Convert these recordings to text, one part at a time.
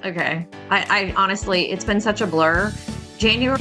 Okay. I honestly, it's been such a blur. January.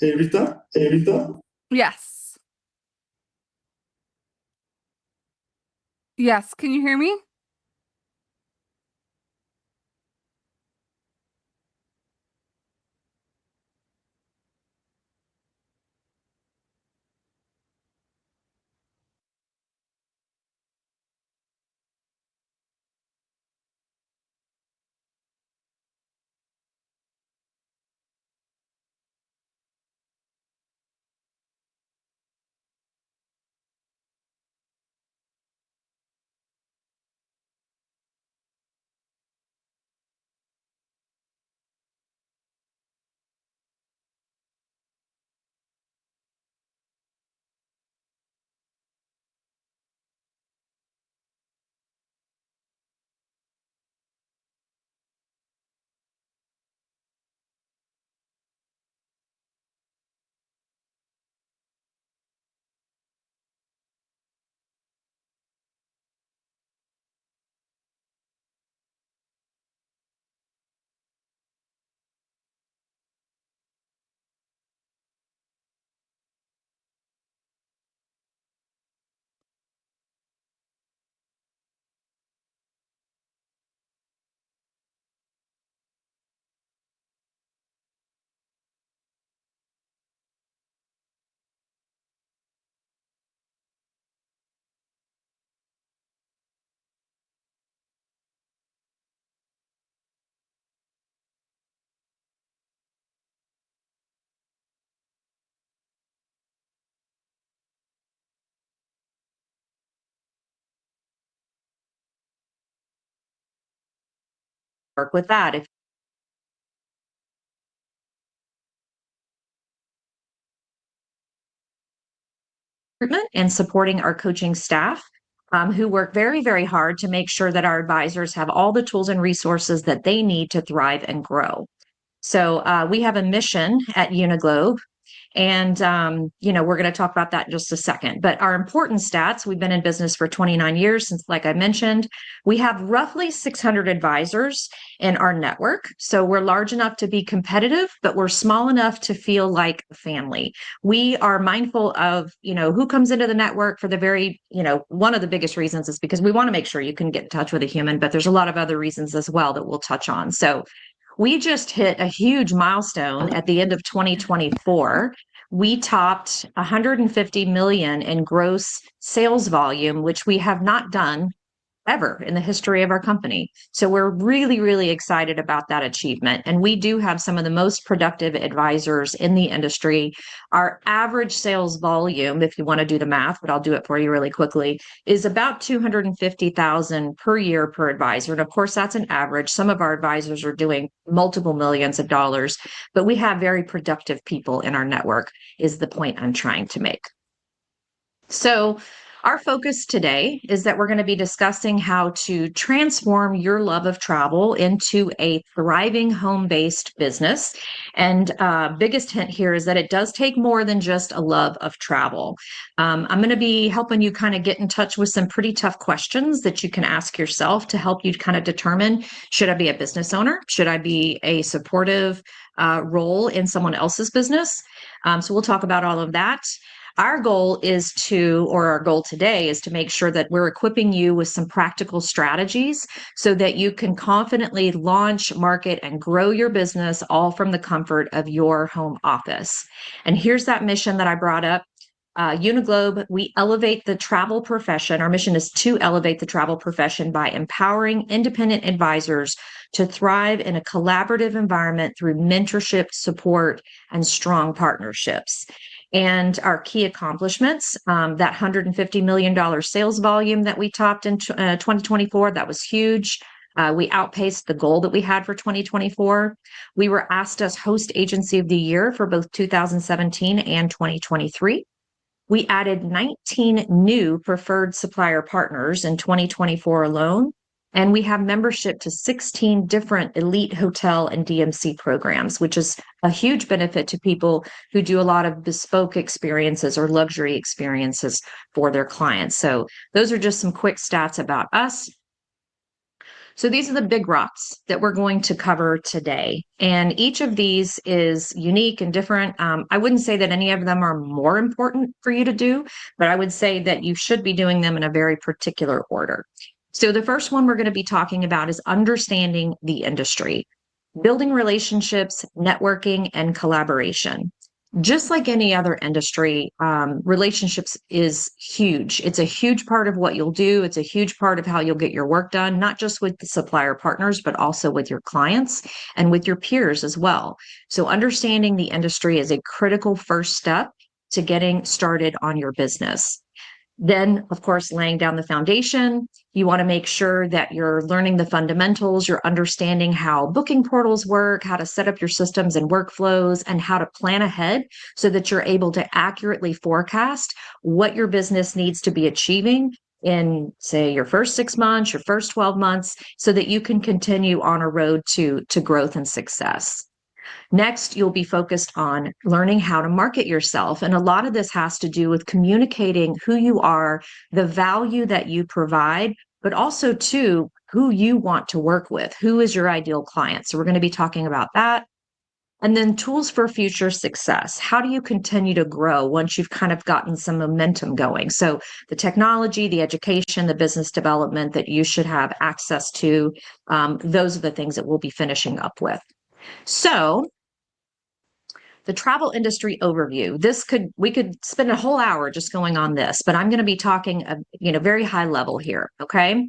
Hey Rita, Yes. Yes. Can you hear me? Work with that. If and supporting our coaching staff, who work very, very hard to make sure that our advisors have all the tools and resources that they need to thrive and grow. So we have a mission at Uniglobe. And, we're going to talk about that in just a second. But our important stats, we've been in business for 29 years since, like I mentioned, we have roughly 600 advisors in our network. So we're large enough to be competitive, but we're small enough to feel like a family. We are mindful of, who comes into the network for the very, one of the biggest reasons is because we want to make sure you can get in touch with a human, but there's a lot of other reasons as well that we'll touch on. So we just hit a huge milestone at the end of 2024. We topped 150 million in gross sales volume, which we have not done ever in the history of our company. So we're really, really excited about that achievement. And we do have some of the most productive advisors in the industry. Our average sales volume, if you want to do the math, but I'll do it for you really quickly, is about 250,000 per year per advisor. And of course, that's an average. Some of our advisors are doing multiple millions of dollars, but we have very productive people in our network, is the point I'm trying to make. So our focus today is that we're going to be discussing how to transform your love of travel into a thriving home-based business. And biggest hint here is that it does take more than just a love of travel. I'm going to be helping you kind of get in touch with some pretty tough questions that you can ask yourself to help you kind of determine, should I be a business owner? Should I be a supportive role in someone else's business? So we'll talk about all of that. Our goal today is to make sure that we're equipping you with some practical strategies so that you can confidently launch, market, and grow your business all from the comfort of your home office. And here's that mission that I brought up. Uniglobe, we elevate the travel profession. Our mission is to elevate the travel profession by empowering independent advisors to thrive in a collaborative environment through mentorship, support, and strong partnerships. And our key accomplishments, that $150 million sales volume that we topped in 2024, that was huge. We outpaced the goal that we had for 2024. We were asked as Host Agency of the Year for both 2017 and 2023. We added 19 new preferred supplier partners in 2024 alone. And we have membership to 16 different elite hotel and DMC programs, which is a huge benefit to people who do a lot of bespoke experiences or luxury experiences for their clients. So those are just some quick stats about us. So these are the big rocks that we're going to cover today. And each of these is unique and different. I wouldn't say that any of them are more important for you to do, but I would say that you should be doing them in a very particular order. So the first one we're going to be talking about is understanding the industry, building relationships, networking, and collaboration. Just like any other industry, relationships is huge. It's a huge part of what you'll do. It's a huge part of how you'll get your work done, not just with the supplier partners, but also with your clients and with your peers as well. So understanding the industry is a critical first step to getting started on your business. Then, of course, laying down the foundation. You want to make sure that you're learning the fundamentals, you're understanding how booking portals work, how to set up your systems and workflows, and how to plan ahead so that you're able to accurately forecast what your business needs to be achieving in, say, your first 6 months, your first 12 months, so that you can continue on a road to growth and success. Next, you'll be focused on learning how to market yourself. And a lot of this has to do with communicating who you are, the value that you provide, but also too, who you want to work with, who is your ideal client. So we're going to be talking about that. And then tools for future success. How do you continue to grow once you've kind of gotten some momentum going? So the technology, the education, the business development that you should have access to, those are the things that we'll be finishing up with. So the travel industry overview. We could spend a whole hour just going on this, but I'm going to be talking, very high level here. Okay.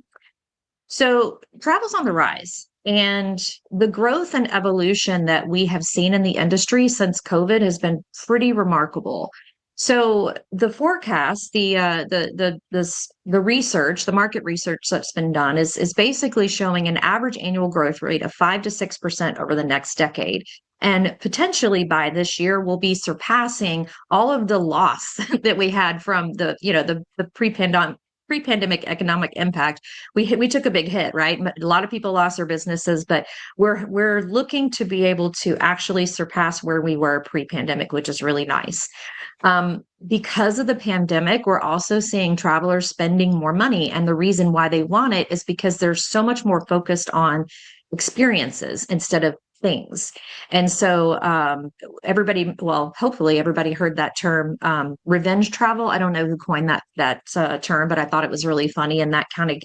So travel's on the rise, and the growth and evolution that we have seen in the industry since COVID has been pretty remarkable. So the forecast, the research, the market research that's been done is basically showing an average annual growth rate of 5 to 6% over the next decade. And potentially by this year, we'll be surpassing all of the loss that we had from the pre-pandemic economic impact. We took a big hit, right? A lot of people lost their businesses, but we're looking to be able to actually surpass where we were pre-pandemic, which is really nice. Because of the pandemic, we're also seeing travelers spending more money. And the reason why they want it is because they're so much more focused on experiences instead of things. And so hopefully everybody heard that term, revenge travel. I don't know who coined that term, but I thought it was really funny. And that kind of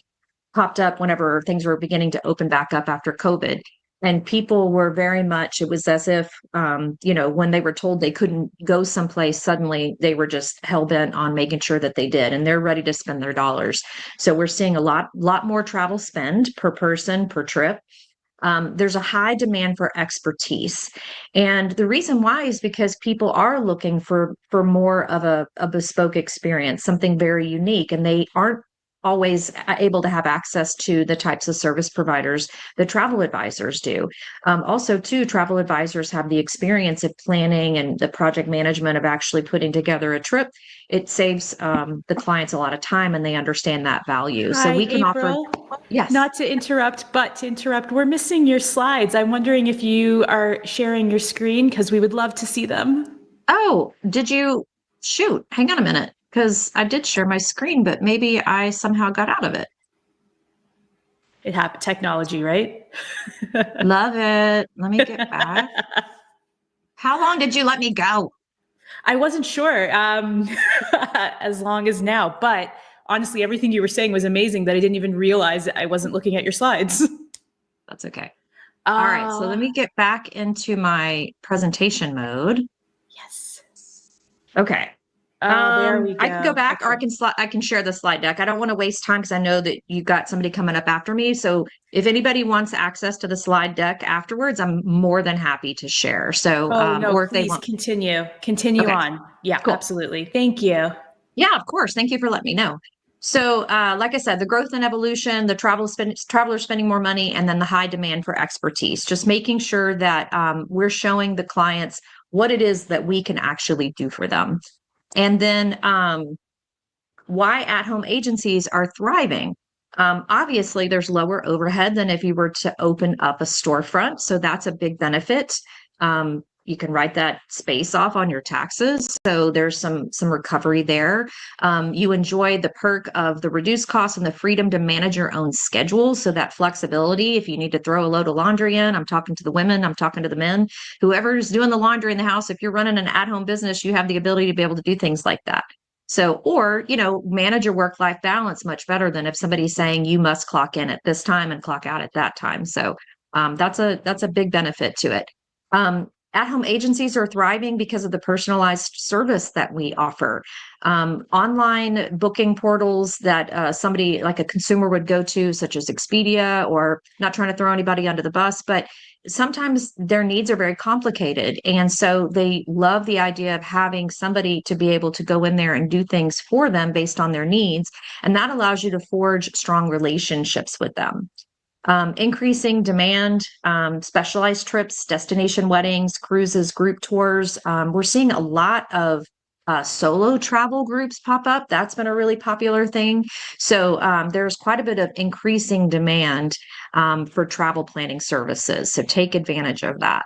popped up whenever things were beginning to open back up after COVID. And people were very much, it was as if, when they were told they couldn't go someplace, suddenly they were just hell-bent on making sure that they did, and they're ready to spend their dollars. So we're seeing a lot more travel spend per person, per trip. There's a high demand for expertise. And the reason why is because people are looking for more of a bespoke experience, something very unique, and they aren't always able to have access to the types of service providers that travel advisors do. Also, too, travel advisors have the experience of planning and the project management of actually putting together a trip. It saves the clients a lot of time, and they understand that value. Hi, so we can April. offer. Yes. Not to interrupt, but to interrupt. We're missing your slides. I'm wondering if you are sharing your screen, because we would love to see them. Oh, did you? Shoot, hang on a minute, because I did share my screen, but maybe I somehow got out of it. It happened. Technology, right? Love it. Let me get back. How long did you let me go? I wasn't sure as long as now, but honestly, everything you were saying was amazing that I didn't even realize I wasn't looking at your slides. That's okay. All right, so let me get back into my presentation mode. Yes. Okay. There we go. I can go back, okay. or I can share the slide deck. I don't want to waste time because I know that you got somebody coming up after me. So if anybody wants access to the slide deck afterwards, I'm more than happy to share. So, or if please they want, continue Okay. on. Yeah, Cool. Absolutely. Thank you. Yeah, of course. Thank you for letting me know. So, like I said, the growth and evolution, the travelers spending more money, and then the high demand for expertise, just making sure that we're showing the clients what it is that we can actually do for them. And then why at-home agencies are thriving. Obviously, there's lower overhead than if you were to open up a storefront. So that's a big benefit. you can write that space off on your taxes. So there's some recovery there. You enjoy the perk of the reduced costs and the freedom to manage your own schedule. So that flexibility, if you need to throw a load of laundry in, I'm talking to the women, I'm talking to the men, whoever's doing the laundry in the house, if you're running an at-home business, you have the ability to be able to do things like that. So, or, manage your work-life balance much better than if somebody's saying you must clock in at this time and clock out at that time. So that's a big benefit to it. At-home agencies are thriving because of the personalized service that we offer. Online booking portals that somebody like a consumer would go to, such as Expedia, or not trying to throw anybody under the bus, but sometimes their needs are very complicated. And so they love the idea of having somebody to be able to go in there and do things for them based on their needs. And that allows you to forge strong relationships with them. Increasing demand, specialized trips, destination weddings, cruises, group tours. We're seeing a lot of solo travel groups pop up. That's been a really popular thing. So there's quite a bit of increasing demand for travel planning services. So take advantage of that.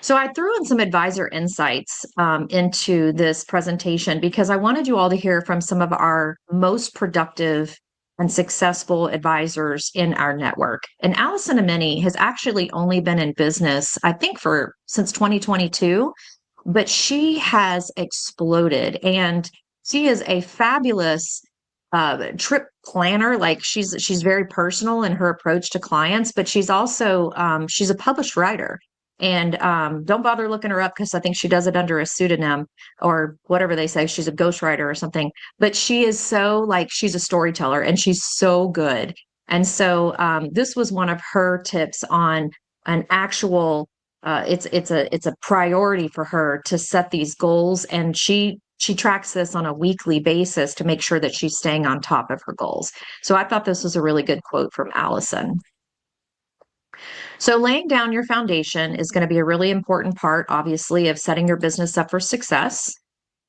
So I threw in some advisor insights into this presentation because I wanted you all to hear from some of our most productive and successful advisors in our network. And Allison Amini has actually only been in business, I think, since 2022, but she has exploded, and she is a fabulous trip planner. Like she's very personal in her approach to clients, but she's also she's a published writer. And don't bother looking her up because I think she does it under a pseudonym or whatever they say. She's a ghostwriter or something. But she is she's a storyteller, and she's so good. And so this was one of her tips on an actual. It's a priority for her to set these goals, and she tracks this on a weekly basis to make sure that she's staying on top of her goals. So I thought this was a really good quote from Allison. So laying down your foundation is going to be a really important part, obviously, of setting your business up for success.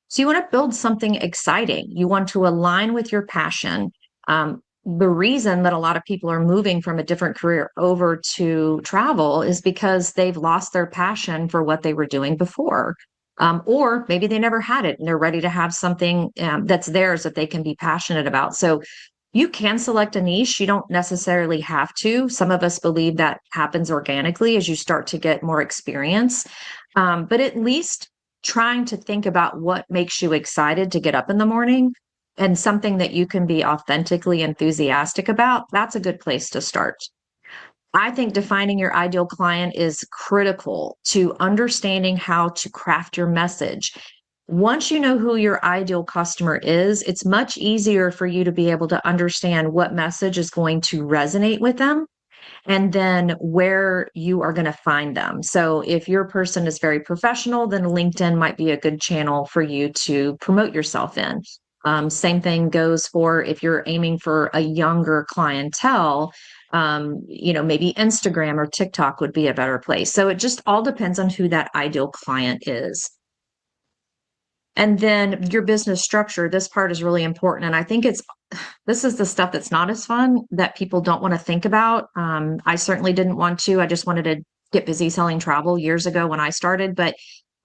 So you want to build something exciting. You want to align with your passion. The reason that a lot of people are moving from a different career over to travel is because they've lost their passion for what they were doing before. Or maybe they never had it and they're ready to have something that's theirs that they can be passionate about. So you can select a niche. You don't necessarily have to. Some of us believe that happens organically as you start to get more experience. But at least trying to think about what makes you excited to get up in the morning and something that you can be authentically enthusiastic about, that's a good place to start. I think defining your ideal client is critical to understanding how to craft your message. Once you know who your ideal customer is, it's much easier for you to be able to understand what message is going to resonate with them and then where you are going to find them. So if your person is very professional, then LinkedIn might be a good channel for you to promote yourself in. Same thing goes for if you're aiming for a younger clientele, maybe Instagram or TikTok would be a better place. So it just all depends on who that ideal client is. And then your business structure, this part is really important. And I think this is the stuff that's not as fun that people don't want to think about. I certainly didn't want to. I just wanted to get busy selling travel years ago when I started. But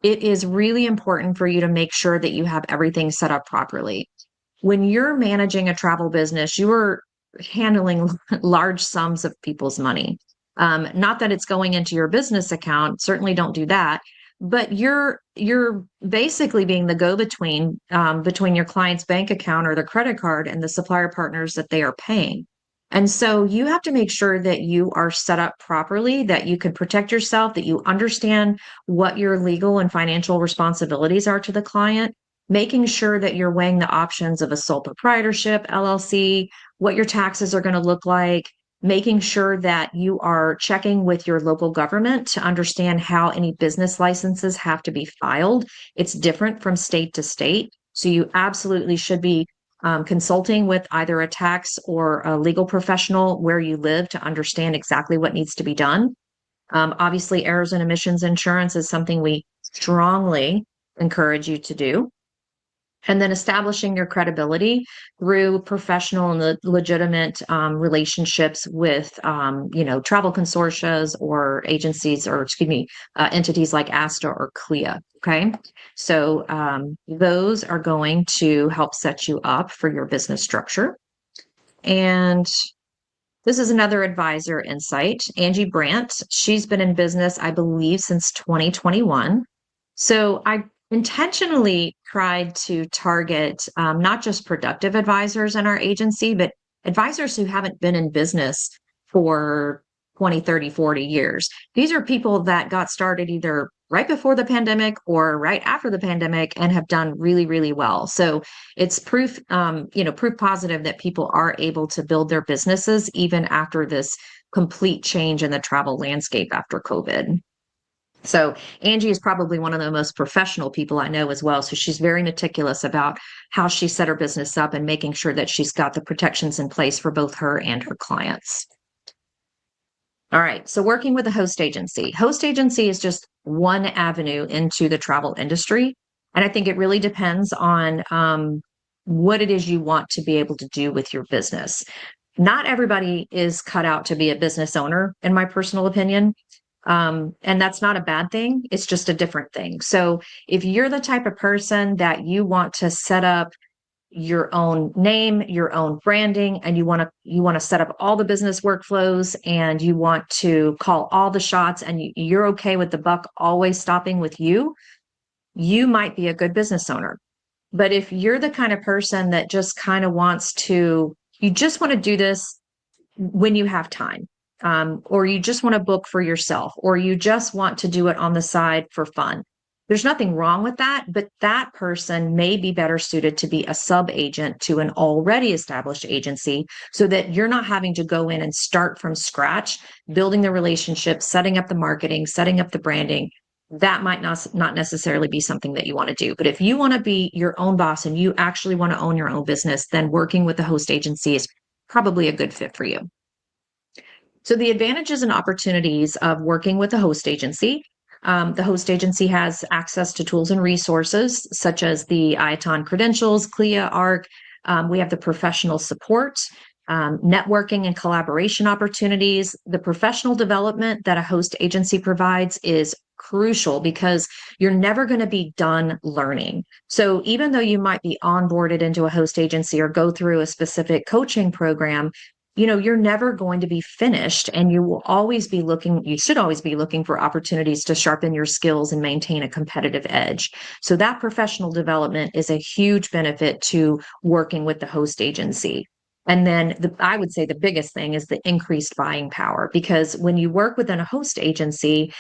it is really important for you to make sure that you have everything set up properly. When you're managing a travel business, you are handling large sums of people's money. Not that it's going into your business account. Certainly don't do that. But you're basically being the go-between between your client's bank account or their credit card and the supplier partners that they are paying. And so you have to make sure that you are set up properly, that you can protect yourself, that you understand what your legal and financial responsibilities are to the client, making sure that you're weighing the options of a sole proprietorship, LLC, what your taxes are going to look like, making sure that you are checking with your local government to understand how any business licenses have to be filed. It's different from state to state. So you absolutely should be consulting with either a tax or a legal professional where you live to understand exactly what needs to be done. Obviously, errors and omissions insurance is something we strongly encourage you to do. And then establishing your credibility through professional and legitimate relationships with, travel consortias or agencies, or entities like ASTA or CLIA. Okay. So those are going to help set you up for your business structure. And this is another advisor insight, Angie Brandt. She's been in business, I believe, since 2021. So I intentionally tried to target not just productive advisors in our agency, but advisors who haven't been in business for 20, 30, 40 years. These are people that got started either right before the pandemic or right after the pandemic and have done really, really well. So it's proof, proof positive that people are able to build their businesses even after this complete change in the travel landscape after COVID. So Angie is probably one of the most professional people I know as well. So she's very meticulous about how she set her business up and making sure that she's got the protections in place for both her and her clients. All right. So working with a host agency. Host agency is just one avenue into the travel industry. And I think it really depends on what it is you want to be able to do with your business. Not everybody is cut out to be a business owner, in my personal opinion. And that's not a bad thing. It's just a different thing. So if you're the type of person that you want to set up your own name, your own branding, and you want to set up all the business workflows, and you want to call all the shots, and you're okay with the buck always stopping with you, you might be a good business owner. But if you're the kind of person that just kind of you just want to do this when you have time, or you just want to book for yourself, or you just want to do it on the side for fun, there's nothing wrong with that, but that person may be better suited to be a sub-agent to an already established agency, so that you're not having to go in and start from scratch, building the relationship, setting up the marketing, setting up the branding. That might not necessarily be something that you want to do. But if you want to be your own boss and you actually want to own your own business, then working with a host agency is probably a good fit for you. So the advantages and opportunities of working with a host agency. The host agency has access to tools and resources such as the IATON credentials, CLIA, ARC. We have the professional support, networking and collaboration opportunities. The professional development that a host agency provides is crucial because you're never going to be done learning. So even though you might be onboarded into a host agency or go through a specific coaching program, you're never going to be finished, and you should always be looking for opportunities to sharpen your skills and maintain a competitive edge. So that professional development is a huge benefit to working with the host agency. And then I would say the biggest thing is the increased buying power, because when you work within a host agency,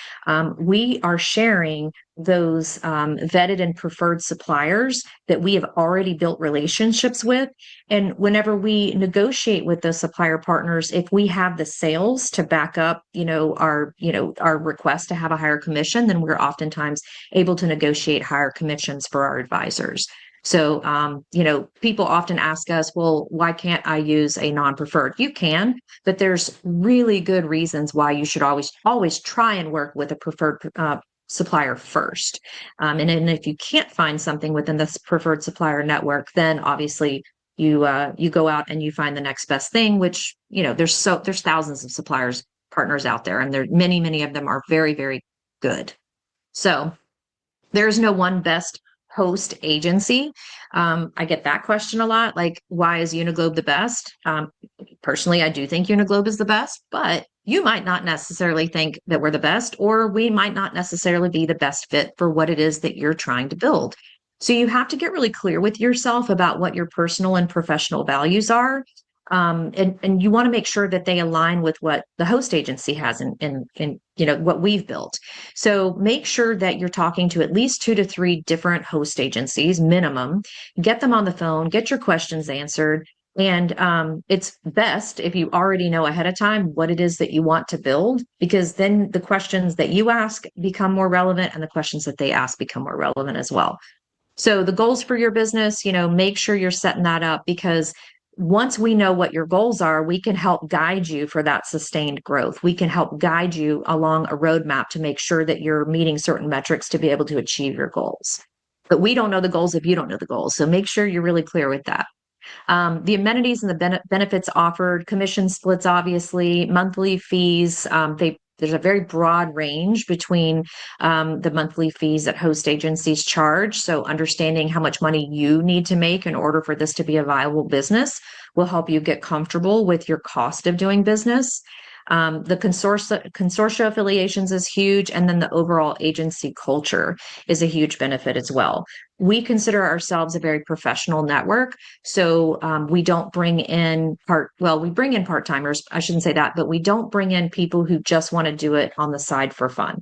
we are sharing those vetted and preferred suppliers that we have already built relationships with. And whenever we negotiate with those supplier partners, if we have the sales to back up, our request to have a higher commission, then we're oftentimes able to negotiate higher commissions for our advisors. So, people often ask us, well, why can't I use a non-preferred? You can, but there's really good reasons why you should always try and work with a preferred supplier first. And then if you can't find something within this preferred supplier network, then obviously you go out and you find the next best thing, which, there's thousands of partners out there, and many of them are very, very good. So there's no one best host agency. I get that question a lot, like, why is Uniglobe the best? Personally, I do think Uniglobe is the best, but you might not necessarily think that we're the best, or we might not necessarily be the best fit for what it is that you're trying to build. So you have to get really clear with yourself about what your personal and professional values are. And you want to make sure that they align with what the host agency has in what we've built. So make sure that you're talking to at least 2 to 3 different host agencies minimum. Get them on the phone, get your questions answered. And it's best if you already know ahead of time what it is that you want to build, because then the questions that you ask become more relevant, and the questions that they ask become more relevant as well. So the goals for your business, make sure you're setting that up, because once we know what your goals are, we can help guide you for that sustained growth. We can help guide you along a roadmap to make sure that you're meeting certain metrics to be able to achieve your goals. But we don't know the goals if you don't know the goals. So make sure you're really clear with that. The amenities and the benefits offered, commission splits, obviously, monthly fees. There's a very broad range between the monthly fees that host agencies charge. So understanding how much money you need to make in order for this to be a viable business will help you get comfortable with your cost of doing business. The consortia affiliations is huge, and then the overall agency culture is a huge benefit as well. We consider ourselves a very professional network, so we don't bring in we bring in part-timers, I shouldn't say that, but we don't bring in people who just want to do it on the side for fun.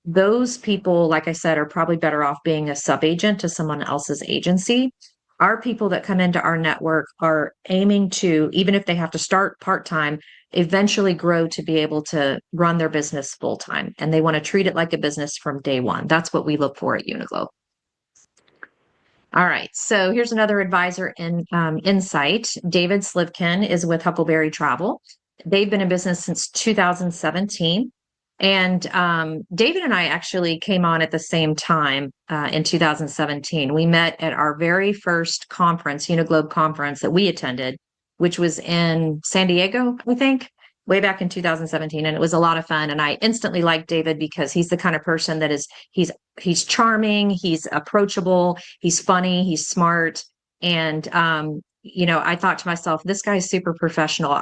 Those people, like I said, are probably better off being a sub-agent to someone else's agency. Our people that come into our network are aiming to, even if they have to start part-time, eventually grow to be able to run their business full-time. And they want to treat it like a business from day one. That's what we look for at Uniglobe. All right, so here's another advisor in insight. David Slivkin is with Huckleberry Travel. They've been in business since 2017. And David and I actually came on at the same time in 2017. We met at our very first conference, Uniglobe conference that we attended, which was in San Diego, I think, way back in 2017. And it was a lot of fun. And I instantly liked David because he's the kind of person that he's charming, he's approachable, he's funny, he's smart. And, I thought to myself, this guy's super professional.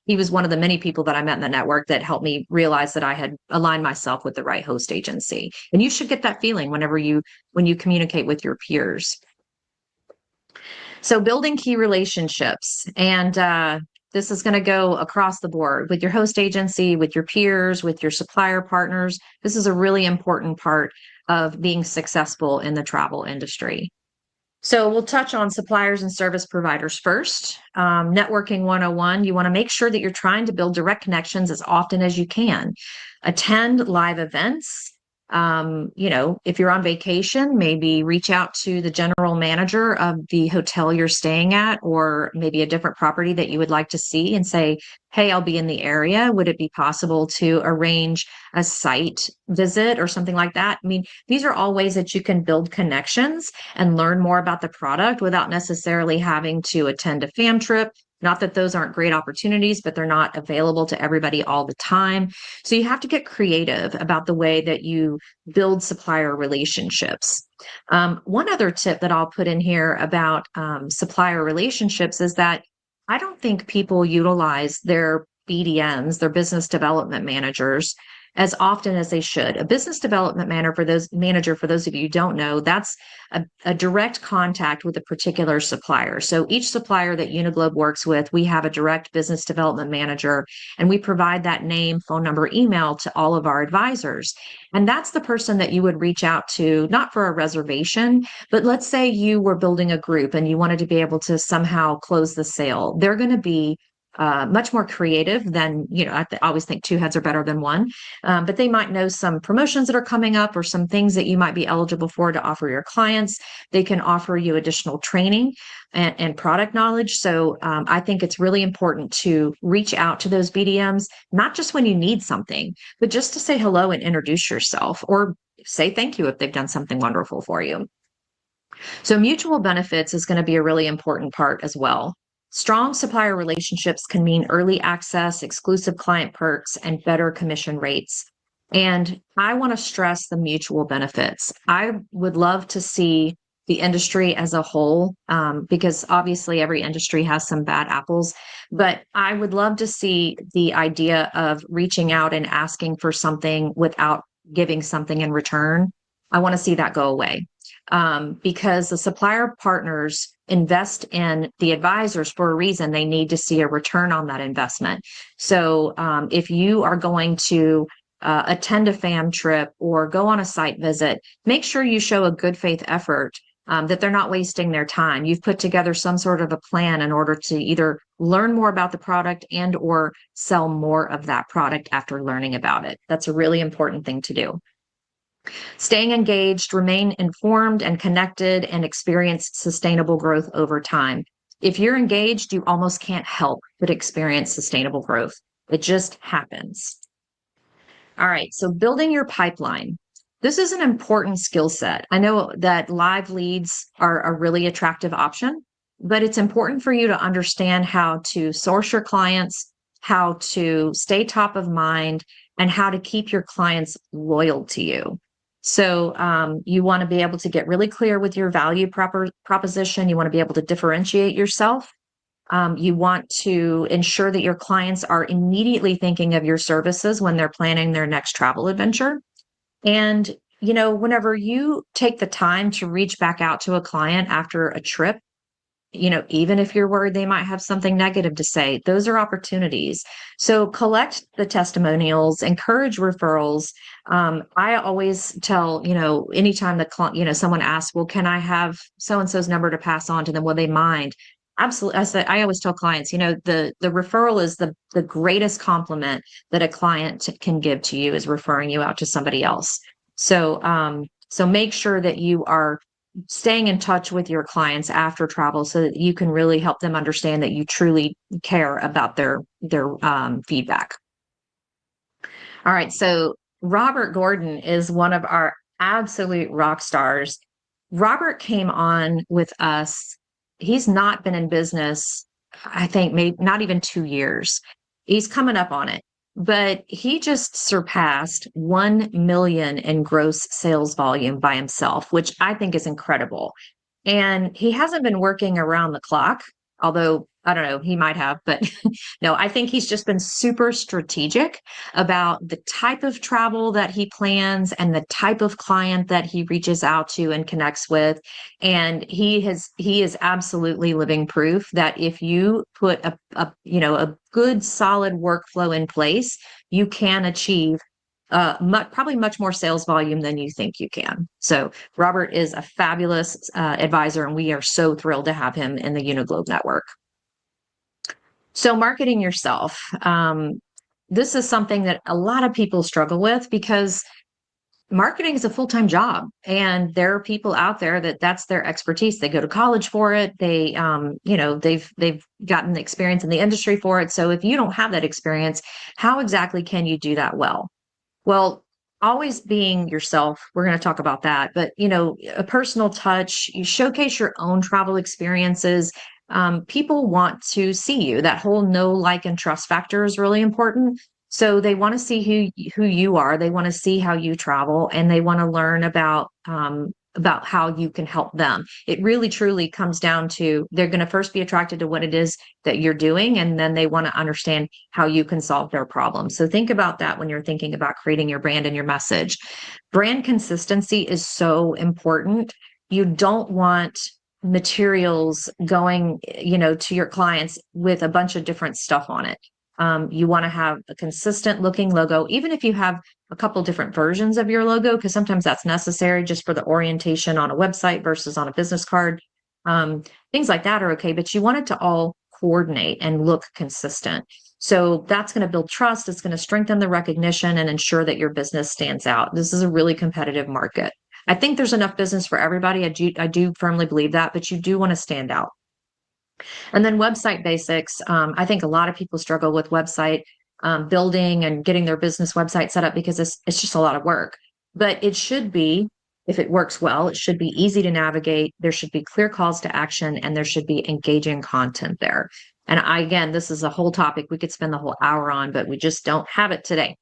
He was one of the many people that I met in the network that helped me realize that I had aligned myself with the right host agency. And you should get that feeling when you communicate with your peers. So building key relationships, and this is going to go across the board with your host agency, with your peers, with your supplier partners. This is a really important part of being successful in the travel industry. So we'll touch on suppliers and service providers first. Networking 101, you want to make sure that you're trying to build direct connections as often as you can. Attend live events. If you're on vacation, maybe reach out to the general manager of the hotel you're staying at, or maybe a different property that you would like to see, and say, hey, I'll be in the area. Would it be possible to arrange a site visit or something like that? I mean, these are all ways that you can build connections and learn more about the product without necessarily having to attend a fam trip. Not that those aren't great opportunities, but they're not available to everybody all the time. So you have to get creative about the way that you build supplier relationships. One other tip that I'll put in here about supplier relationships is that I don't think people utilize their BDMs, their business development managers, as often as they should. A business development manager, for those of you who don't know, that's a direct contact with a particular supplier. So each supplier that Uniglobe works with, we have a direct business development manager, and we provide that name, phone number, email to all of our advisors. And that's the person that you would reach out to, not for a reservation, but let's say you were building a group and you wanted to be able to somehow close the sale. They're going to be much more creative than, I always think two heads are better than one, but they might know some promotions that are coming up or some things that you might be eligible for to offer your clients. They can offer you additional training and product knowledge. So I think it's really important to reach out to those BDMs, not just when you need something, but just to say hello and introduce yourself, or say thank you if they've done something wonderful for you. So mutual benefits is going to be a really important part as well. Strong supplier relationships can mean early access, exclusive client perks, and better commission rates. And I want to stress the mutual benefits. I would love to see the industry as a whole, because obviously every industry has some bad apples, but I would love to see the idea of reaching out and asking for something without giving something in return. I want to see that go away. Because the supplier partners invest in the advisors for a reason. They need to see a return on that investment. So if you are going to attend a fam trip or go on a site visit, make sure you show a good faith effort, that they're not wasting their time. You've put together some sort of a plan in order to either learn more about the product and or sell more of that product after learning about it. That's a really important thing to do. Staying engaged, remain informed and connected, and experience sustainable growth over time. If you're engaged, you almost can't help but experience sustainable growth. It just happens. All right, so building your pipeline. this is an important skill set. I know that live leads are a really attractive option, but it's important for you to understand how to source your clients, how to stay top of mind, and how to keep your clients loyal to you. So you want to be able to get really clear with your value proposition. You want to be able to differentiate yourself. You want to ensure that your clients are immediately thinking of your services when they're planning their next travel adventure. And, whenever you take the time to reach back out to a client after a trip, even if you're worried they might have something negative to say, those are opportunities. So collect the testimonials, encourage referrals. I always tell, anytime someone asks, well, can I have so-and-so's number to pass on to them? Will they mind? Absolutely. I always tell clients, the referral is the greatest compliment that a client can give to you, is referring you out to somebody else. So, so make sure that you are staying in touch with your clients after travel so that you can really help them understand that you truly care about their feedback. All right. So Robert Gordon is one of our absolute rock stars. Robert came on with us. He's not been in business, I think, maybe not even 2 years. He's coming up on it, but he just surpassed 1 million in gross sales volume by himself, which I think is incredible. And he hasn't been working around the clock, although I don't know, he might have, but no, I think he's just been super strategic about the type of travel that he plans and the type of client that he reaches out to and connects with. And he is absolutely living proof that if you put a good solid workflow in place, you can achieve probably much more sales volume than you think you can. So Robert is a fabulous advisor, and we are so thrilled to have him in the Uniglobe network. So marketing yourself. This is something that a lot of people struggle with because marketing is a full-time job, and there are people out there that's their expertise. They go to college for it. They, they've gotten the experience in the industry for it. So if you don't have that experience, how exactly can you do that well? Well, always being yourself. We're going to talk about that, but a personal touch. You showcase your own travel experiences. People want to see you. That whole know, like, and trust factor is really important. So they want to see who you are. They want to see how you travel, and they want to learn about how you can help them. It really truly comes down to, they're going to first be attracted to what it is that you're doing, and then they want to understand how you can solve their problems. So think about that when you're thinking about creating your brand and your message. Brand consistency is so important. You don't want materials going, to your clients with a bunch of different stuff on it. You want to have a consistent looking logo, even if you have a couple different versions of your logo, because sometimes that's necessary just for the orientation on a website versus on a business card. Things like that are okay, but you want it to all coordinate and look consistent. So that's going to build trust. It's going to strengthen the recognition and ensure that your business stands out. This is a really competitive market. I think there's enough business for everybody. I do firmly believe that, but you do want to stand out. And then website basics. I think a lot of people struggle with website building and getting their business website set up because it's just a lot of work. But it should be, if it works well, it should be easy to navigate. There should be clear calls to action, and there should be engaging content there. And again, this is a whole topic we could spend the whole hour on, but we just don't have it today.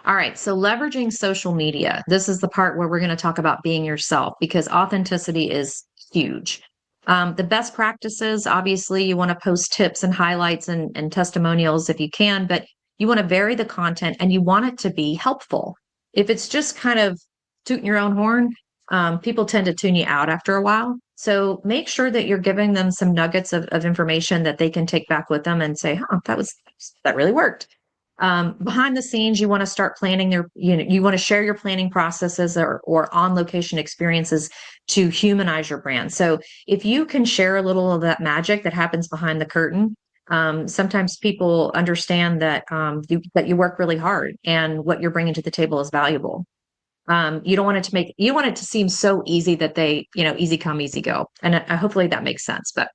All right, so leveraging social media. This is the part where we're going to talk about being yourself, because authenticity is huge. The best practices, obviously, you want to post tips and highlights and testimonials if you can, but you want to vary the content and you want it to be helpful. If it's just kind of tooting your own horn, people tend to tune you out after a while. So make sure that you're giving them some nuggets of information that they can take back with them and say, that really worked. Behind the scenes, you want to start planning you want to share your planning processes or on location experiences to humanize your brand. So if you can share a little of that magic that happens behind the curtain, sometimes people understand that you work really hard and what you're bringing to the table is valuable. You don't want it to seem so easy that they, easy come, easy go. And hopefully that makes sense. But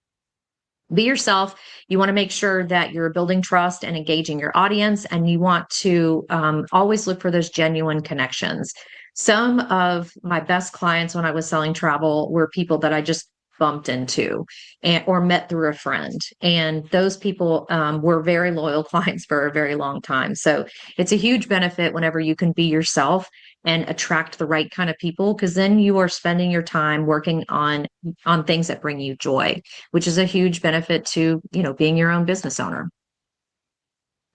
Be yourself. You want to make sure that you're building trust and engaging your audience, and you want to always look for those genuine connections. Some of my best clients when I was selling travel were people that I just bumped into or met through a friend. And those people were very loyal clients for a very long time. So it's a huge benefit whenever you can be yourself and attract the right kind of people, because then you are spending your time working on things that bring you joy, which is a huge benefit to, being your own business owner.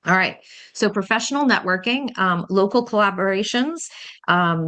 All right. So professional networking, local collaborations,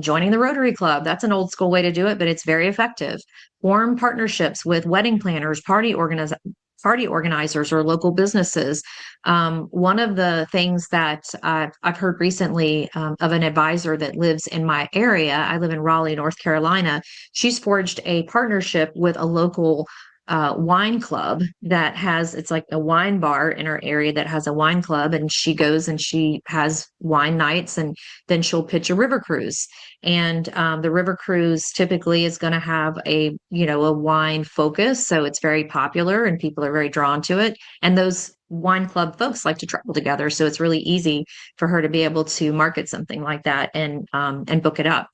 joining the Rotary Club. That's an old school way to do it, but it's very effective. Form partnerships with wedding planners, party organizers, or local businesses. One of the things that I've heard recently of an advisor that lives in my area, I live in Raleigh, North Carolina. She's forged a partnership with a local wine club that it's like a wine bar in our area that has a wine club, and she goes and she has wine nights, and then she'll pitch a river cruise. And the river cruise typically is going to have a wine focus. So it's very popular and people are very drawn to it. And those wine club folks like to travel together. So it's really easy for her to be able to market something like that and book it up.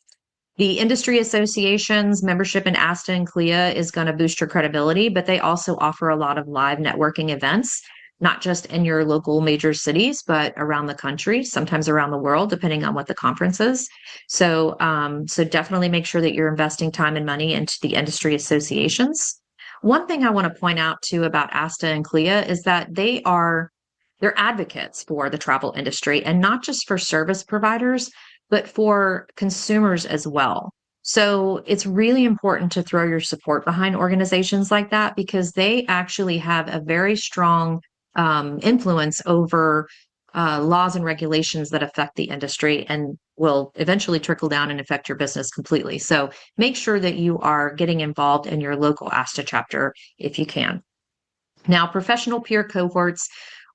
The industry associations membership in ASTA and CLIA is going to boost your credibility, but they also offer a lot of live networking events, not just in your local major cities, but around the country, sometimes around the world, depending on what the conference is. So, so definitely make sure that you're investing time and money into the industry associations. One thing I want to point out too about ASTA and CLIA is that they're advocates for the travel industry, and not just for service providers, but for consumers as well. So it's really important to throw your support behind organizations like that, because they actually have a very strong influence over laws and regulations that affect the industry and will eventually trickle down and affect your business completely. So make sure that you are getting involved in your local ASTA chapter if you can. Now, professional peer cohorts.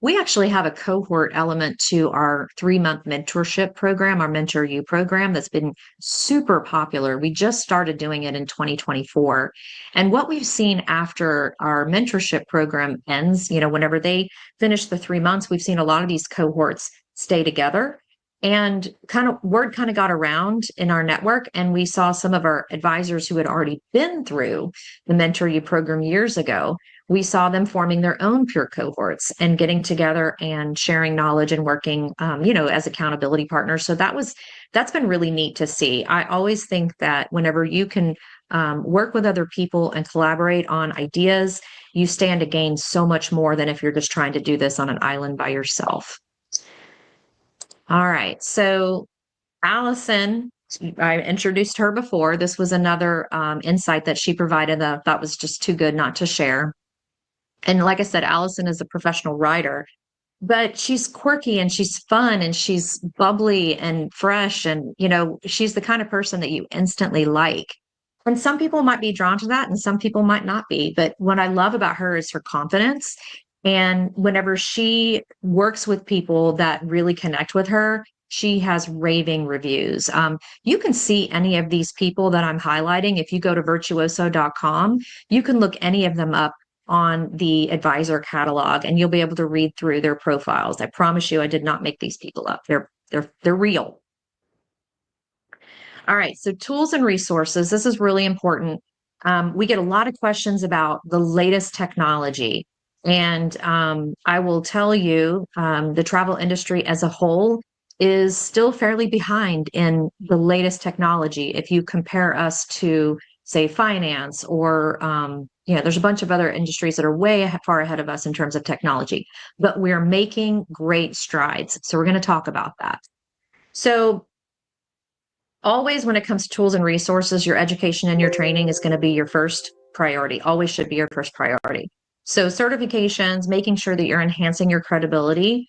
We actually have a cohort element to our 3-month mentorship program, our Mentor You program, that's been super popular. We just started doing it in 2024. And what we've seen after our mentorship program ends, whenever they finish the 3 months, we've seen a lot of these cohorts stay together. And word got around in our network, and we saw some of our advisors who had already been through the Mentor You program years ago. We saw them forming their own peer cohorts and getting together and sharing knowledge and working, as accountability partners. So that's been really neat to see. I always think that whenever you can work with other people and collaborate on ideas, you stand to gain so much more than if you're just trying to do this on an island by yourself. All right. So Allison, I introduced her before. This was another insight that she provided that I thought was just too good not to share. And like I said, Allison is a professional writer, but she's quirky and she's fun and she's bubbly and fresh. And, she's the kind of person that you instantly like. And some people might be drawn to that and some people might not be. But what I love about her is her confidence. And whenever she works with people that really connect with her, she has raving reviews. You can see any of these people that I'm highlighting. If you go to virtuoso.com, you can look any of them up on the advisor catalog, and you'll be able to read through their profiles. I promise you, I did not make these people up. They're real. All right. So tools and resources. This is really important. We get a lot of questions about the latest technology. And I will tell you, the travel industry as a whole is still fairly behind in the latest technology. If you compare us to, say, finance or, there's a bunch of other industries that are way far ahead of us in terms of technology, but we're making great strides. So we're going to talk about that. So always when it comes to tools and resources, your education and your training is going to be your first priority, always should be your first priority. So certifications, making sure that you're enhancing your credibility.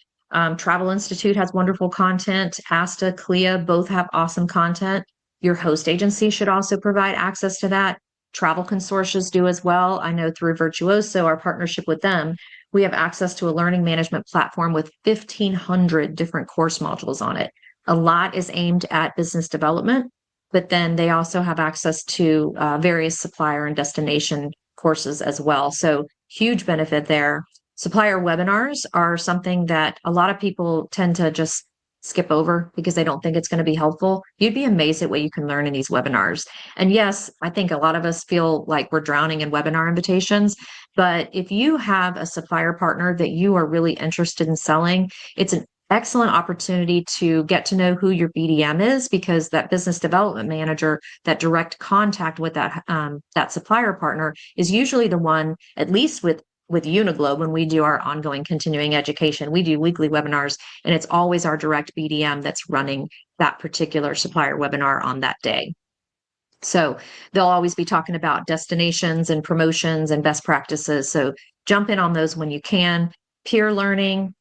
Travel Institute has wonderful content. ASTA, CLIA, both have awesome content. Your host agency should also provide access to that. Travel consortias do as well. I know through Virtuoso, our partnership with them, we have access to a learning management platform with 1,500 different course modules on it. A lot is aimed at business development, but then they also have access to various supplier and destination courses as well. So huge benefit there. Supplier webinars are something that a lot of people tend to just skip over because they don't think it's going to be helpful. You'd be amazed at what you can learn in these webinars. And yes, I think a lot of us feel like we're drowning in webinar invitations, but if you have a supplier partner that you are really interested in selling, it's an excellent opportunity to get to know who your BDM is, because that business development manager, that direct contact with that supplier partner, is usually the one, at least with Uniglobe, when we do our ongoing continuing education, we do weekly webinars, and it's always our direct BDM that's running that particular supplier webinar on that day. So they'll always be talking about destinations and promotions and best practices. So jump in on those when you can. Peer learning,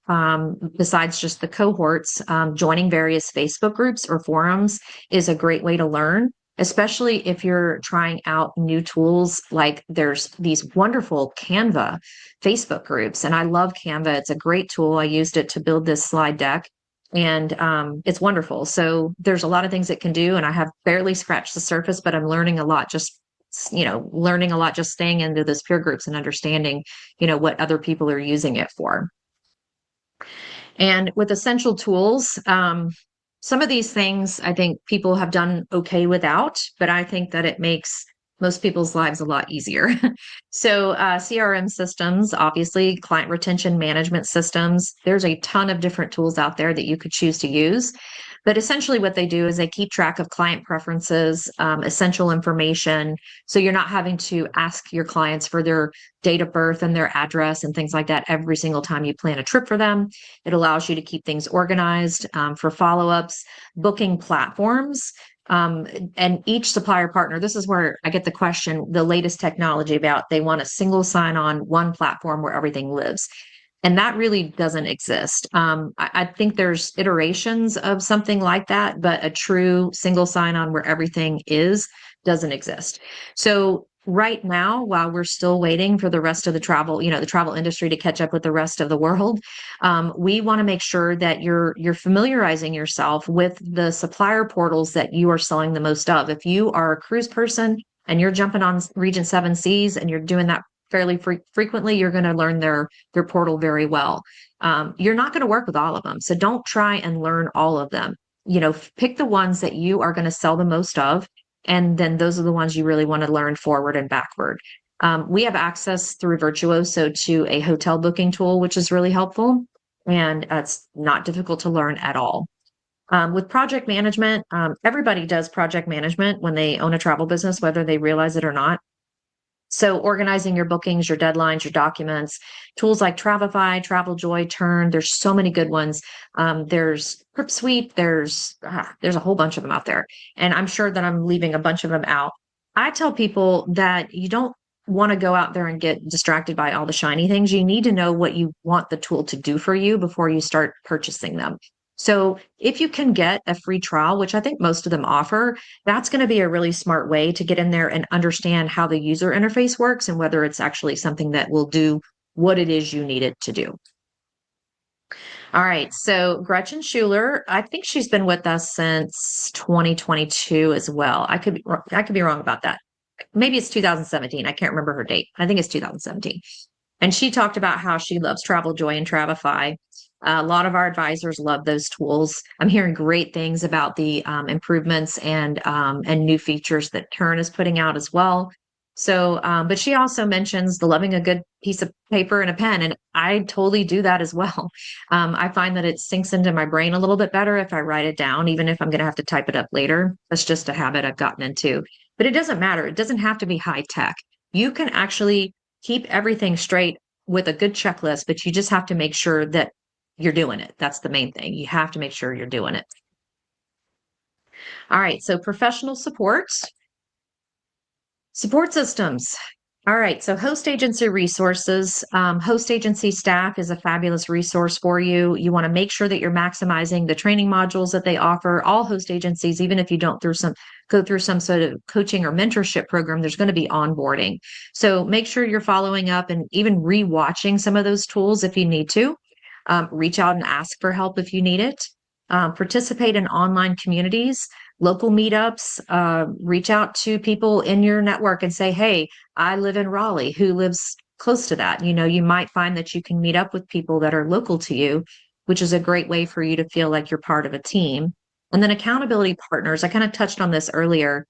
besides just the cohorts, joining various Facebook groups or forums is a great way to learn, especially if you're trying out new tools. Like there's these wonderful Canva Facebook groups, and I love Canva. It's a great tool. I used it to build this slide deck, and it's wonderful. So there's a lot of things it can do, and I have barely scratched the surface, but I'm learning a lot just staying into those peer groups and understanding, what other people are using it for. And with essential tools, some of these things I think people have done okay without, but I think that it makes most people's lives a lot easier. So CRM systems, obviously, client retention management systems, there's a ton of different tools out there that you could choose to use. But essentially what they do is they keep track of client preferences, essential information. So you're not having to ask your clients for their date of birth and their address and things like that every single time you plan a trip for them. It allows you to keep things organized for follow-ups, booking platforms. And each supplier partner, this is where I get the question, the latest technology about they want a single sign-on, one platform where everything lives. And that really doesn't exist. I think there's iterations of something like that, but a true single sign-on where everything is doesn't exist. So right now, while we're still waiting for the rest of the travel, the travel industry to catch up with the rest of the world, we want to make sure that you're familiarizing yourself with the supplier portals that you are selling the most of. If you are a cruise person and you're jumping on Region 7 Seas and you're doing that fairly frequently, you're going to learn their portal very well. You're not going to work with all of them, so don't try and learn all of them. Pick the ones that you are going to sell the most of, and then those are the ones you really want to learn forward and backward. We have access through Virtuoso to a hotel booking tool, which is really helpful, and it's not difficult to learn at all. With project management, everybody does project management when they own a travel business, whether they realize it or not. So organizing your bookings, your deadlines, your documents, tools like Travify, TravelJoy, Turn, there's so many good ones. There's PripSuite, there's a whole bunch of them out there. And I'm sure that I'm leaving a bunch of them out. I tell people that you don't want to go out there and get distracted by all the shiny things. You need to know what you want the tool to do for you before you start purchasing them. So if you can get a free trial, which I think most of them offer, that's going to be a really smart way to get in there and understand how the user interface works and whether it's actually something that will do what it is you need it to do. All right, so Gretchen Schuler, I think she's been with us since 2022 as well. I could be wrong about that. Maybe it's 2017. I can't remember her date. I think it's 2017. And she talked about how she loves TravelJoy and Travify. A lot of our advisors love those tools. I'm hearing great things about the improvements and new features that Turn is putting out as well. So, but she also mentions the loving a good piece of paper and a pen, and I totally do that as well. I find that it sinks into my brain a little bit better if I write it down, even if I'm going to have to type it up later. That's just a habit I've gotten into. But it doesn't matter. It doesn't have to be high tech. You can actually keep everything straight with a good checklist, but you just have to make sure that you're doing it. That's the main thing. You have to make sure you're doing it. All right. So professional support systems. All right. So host agency resources, host agency staff is a fabulous resource for you. You want to make sure that you're maximizing the training modules that they offer. All host agencies, even if you don't go through some sort of coaching or mentorship program, there's going to be onboarding. So make sure you're following up and even rewatching some of those tools if you need to. Reach out and ask for help if you need it. Participate in online communities, local meetups, reach out to people in your network and say, hey, I live in Raleigh. Who lives close to that. You know, you might find that you can meet up with people that are local to you, which is a great way for you to feel like you're part of a team. And then accountability partners, I kind of touched on this earlier.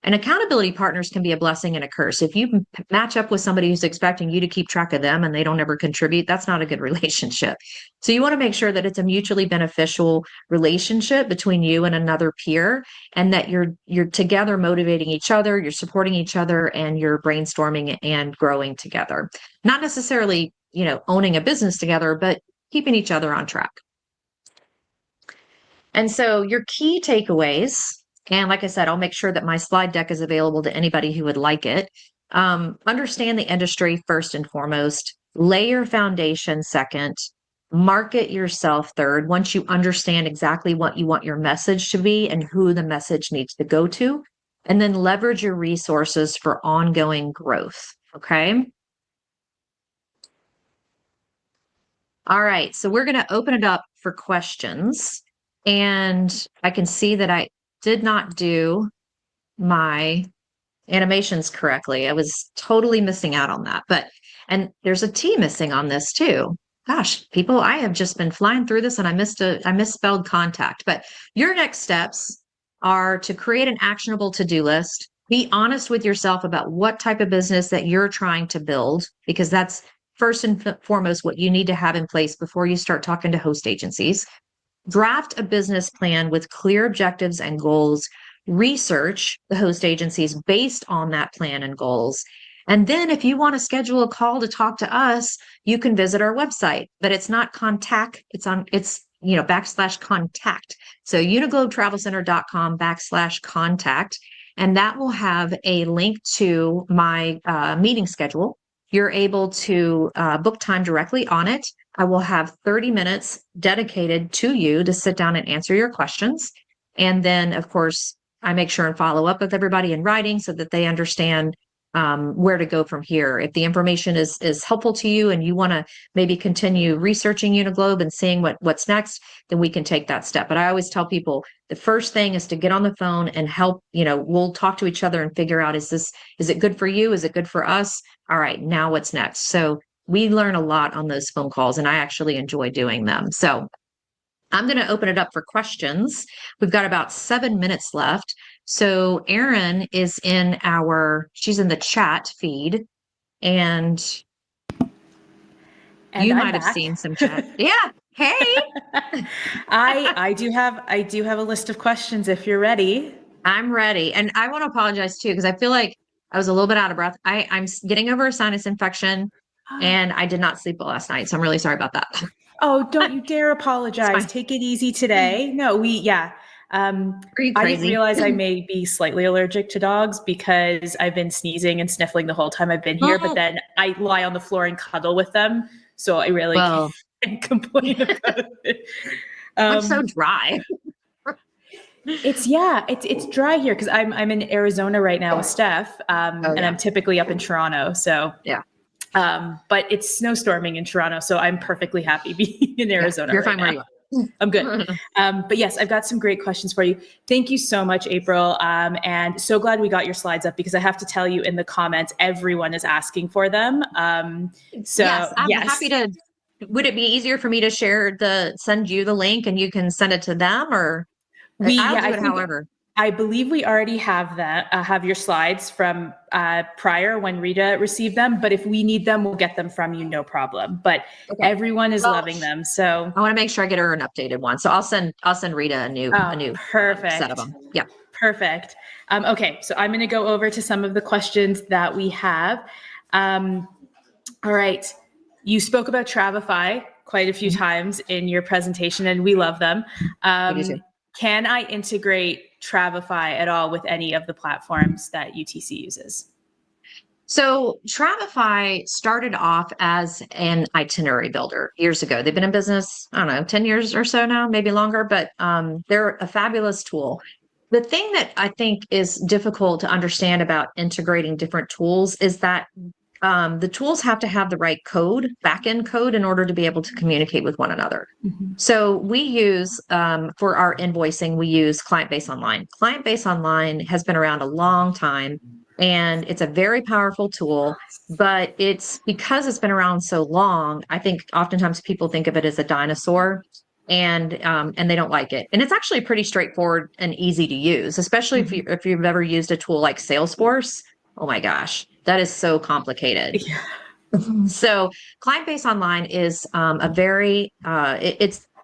And accountability partners can be a blessing and a curse. If you match up with somebody who's expecting you to keep track of them and they don't ever contribute, that's not a good relationship. So you want to make sure that it's a mutually beneficial relationship between you and another peer, and that you're together motivating each other, you're supporting each other, and you're brainstorming and growing together. Not necessarily, you know, owning a business together, but keeping each other on track. And so your key takeaways, and like I said, I'll make sure that my slide deck is available to anybody who would like it. Understand the industry first and foremost, lay your foundation second, market yourself third. Once you understand exactly what you want your message to be and who the message needs to go to, and then leverage your resources for ongoing growth. Okay. All right. So we're going to open it up for questions. And I can see that I did not do my animations correctly. I was totally missing out on that. And there's a T missing on this too. Gosh, people, I have just been flying through this and I misspelled contact. But your next steps are to create an actionable to-do list. Be honest with yourself about what type of business that you're trying to build, because that's first and foremost what you need to have in place before you start talking to host agencies. Draft a business plan with clear objectives and goals. Research the host agencies based on that plan and goals. And then if you want to schedule a call to talk to us, you can visit our website, but it's not contact. It's /contact. So uniglobetravelcenter.com/contact. And that will have a link to my meeting schedule. You're able to book time directly on it. I will have 30 minutes dedicated to you to sit down and answer your questions. And then, of course, I make sure and follow up with everybody in writing so that they understand where to go from here. If the information is helpful to you and you want to maybe continue researching Uniglobe and seeing what's next, then we can take that step. But I always tell people the first thing is to get on the phone and help. You know, we'll talk to each other and figure out, is it good for you? Is it good for us? All right, now what's next? So we learn a lot on those phone calls, and I actually enjoy doing them. So I'm going to open it up for questions. We've got about 7 minutes left. So Erin is she's in the chat feed, and you might have seen some chat. Yeah. Hey. I do have a list of questions if you're ready. I'm ready. And I want to apologize too, because I feel like I was a little bit out of breath. I'm getting over a sinus infection and I did not sleep well last night. So I'm really sorry about that. Oh, don't you dare apologize. Take it easy today. No, I didn't realize I may be slightly allergic to dogs because I've been sneezing and sniffling the whole time I've been here, but then I lie on the floor and cuddle with them. So I really can't complain about it. I'm so dry. It's dry here because I'm in Arizona right now with Steph, and I'm typically up in Toronto. So yeah. But it's snowstorming in Toronto, so I'm perfectly happy being in Arizona. You're right fine now. where you are. I'm good. But yes, I've got some great questions for you. Thank you so much, April. And so glad we got your slides up, because I have to tell you, in the comments, everyone is asking for them. Yes, I'm happy to. Would it be easier for me to send you the link and you can send it to them, or I'll do it however? I believe we already have that, have your slides from prior when Rita received them, but if we need them, we'll get them from you, no problem. But everyone is loving them. So I want to make sure I get her an updated one. So I'll send Rita a new perfect set of them. Yeah. Perfect. Okay. So I'm going to go over to some of the questions that we have. All right. You spoke about Travefy quite a few times in your presentation, and we love them. Can I integrate Travefy at all with any of the platforms that UTC uses? So Travefy started off as an itinerary builder years ago. They've been in business, I don't know, 10 years or so now, maybe longer, but they're a fabulous tool. The thing that I think is difficult to understand about integrating different tools is that the tools have to have the right code, back-end code, in order to be able to communicate with one another. Mm-hmm. So we use, for our invoicing, we use Client Base Online. Client Base Online has been around a long time. And it's a very powerful tool, but it's because it's been around so long, I think oftentimes people think of it as a dinosaur, and they don't like it. And it's actually pretty straightforward and easy to use, especially if you've ever used a tool like Salesforce. Oh my gosh, that is so complicated. Yeah. So Client-Based Online is a very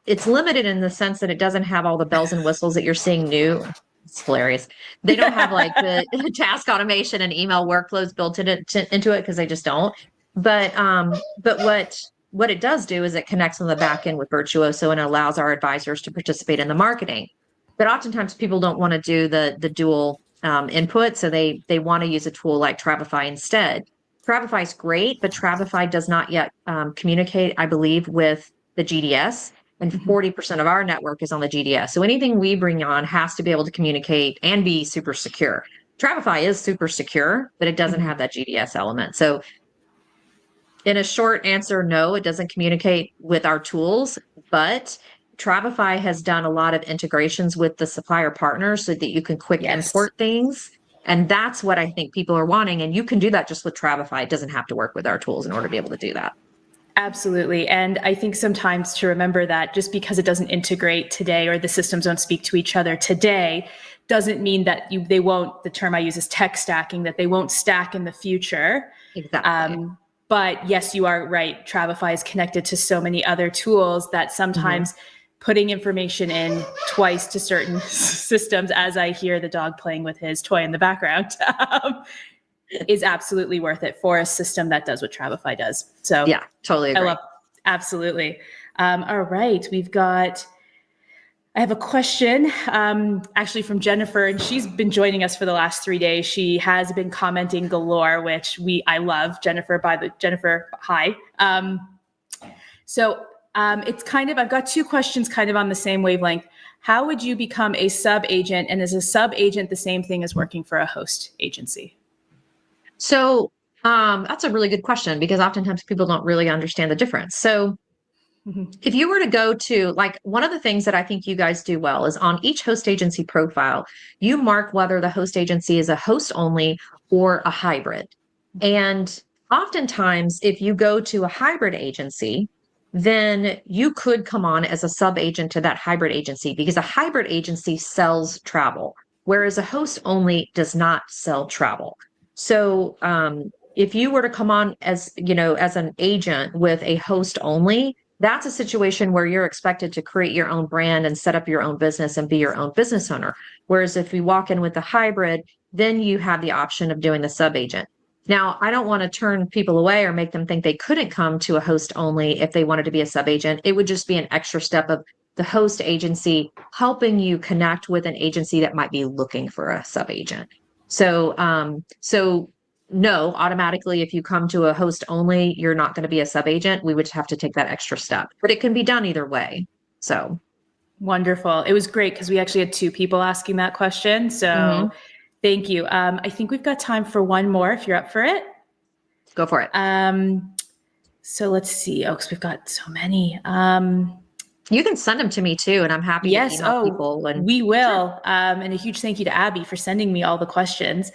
it's limited in the sense that it doesn't have all the bells and whistles that you're seeing new. It's hilarious. They don't have like the task automation and email workflows built into it because they just don't. But what it does do is it connects on the back end with Virtuoso and allows our advisors to participate in the marketing. But oftentimes people don't want to do the dual input, so they want to use a tool like Travefy instead. Travefy is great, but Travefy does not yet communicate, I believe, with the GDS. And 40% of our network is on the GDS. So anything we bring on has to be able to communicate and be super secure. Travefy is super secure, but it doesn't have that GDS element. So in a short answer, no, it doesn't communicate with our tools, but Travefy has done a lot of integrations with the supplier partners so that you can quick import things. And that's what I think people are wanting. And you can do that just with Travefy. It doesn't have to work with our tools in order to be able to do that. Absolutely. And I think sometimes to remember that just because it doesn't integrate today or the systems don't speak to each other today doesn't mean that they won't, the term I use is tech stacking, that they won't stack in the future. Exactly. But yes, you are right. Travefy is connected to so many other tools that sometimes putting information in twice to certain systems, as I hear the dog playing with his toy in the background, is absolutely worth it for a system that does what Travefy does. So yeah, totally agree. Absolutely. All right. I have a question actually from Jennifer, and she's been joining us for the last 3 days. She has been commenting galore, which I love. Jennifer, hi. So it's kind of, I've got two questions kind of on the same wavelength. How would you become a sub-agent? And is a sub-agent the same thing as working for a host agency? So that's a really good question because oftentimes people don't really understand the difference. So if you were to go to, like, one of the things that I think you guys do well is on each host agency profile, you mark whether the host agency is a host only or a hybrid. And oftentimes, if you go to a hybrid agency, then you could come on as a sub-agent to that hybrid agency because a hybrid agency sells travel, whereas a host only does not sell travel. So if you were to come on as, as an agent with a host only, that's a situation where you're expected to create your own brand and set up your own business and be your own business owner. Whereas if you walk in with a hybrid, then you have the option of doing the sub-agent. Now, I don't want to turn people away or make them think they couldn't come to a host only if they wanted to be a sub-agent. It would just be an extra step of the host agency helping you connect with an agency that might be looking for a sub-agent. So no, automatically, if you come to a host only, you're not going to be a sub-agent. We would have to take that extra step, but it can be done either way. So wonderful. It was great because we actually had two people asking that question. So thank you. I think we've got time for one more if you're up for it. Go for it. So let's see. Oh, because we've got so many. You can send them to me too, and I'm happy to email people. And we will. And a huge thank you to Abby for sending me all the questions.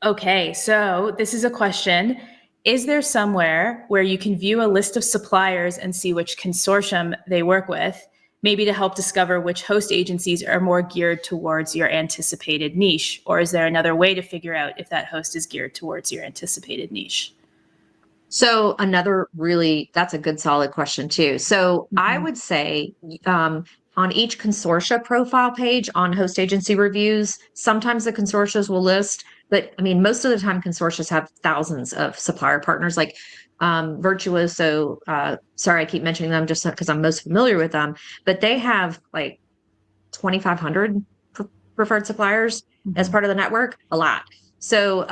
Okay, so this is a question. Is there somewhere where you can view a list of suppliers and see which consortium they work with, maybe to help discover which host agencies are more geared towards your anticipated niche? Or is there another way to figure out if that host is geared towards your anticipated niche? So that's a good solid question too. So I would say on each consortia profile page on host agency reviews, sometimes the consortias will list, but I mean, most of the time consortias have thousands of supplier partners like Virtuoso. Sorry, I keep mentioning them just because I'm most familiar with them, but they have like 2,500 preferred suppliers as part of the network, a lot. So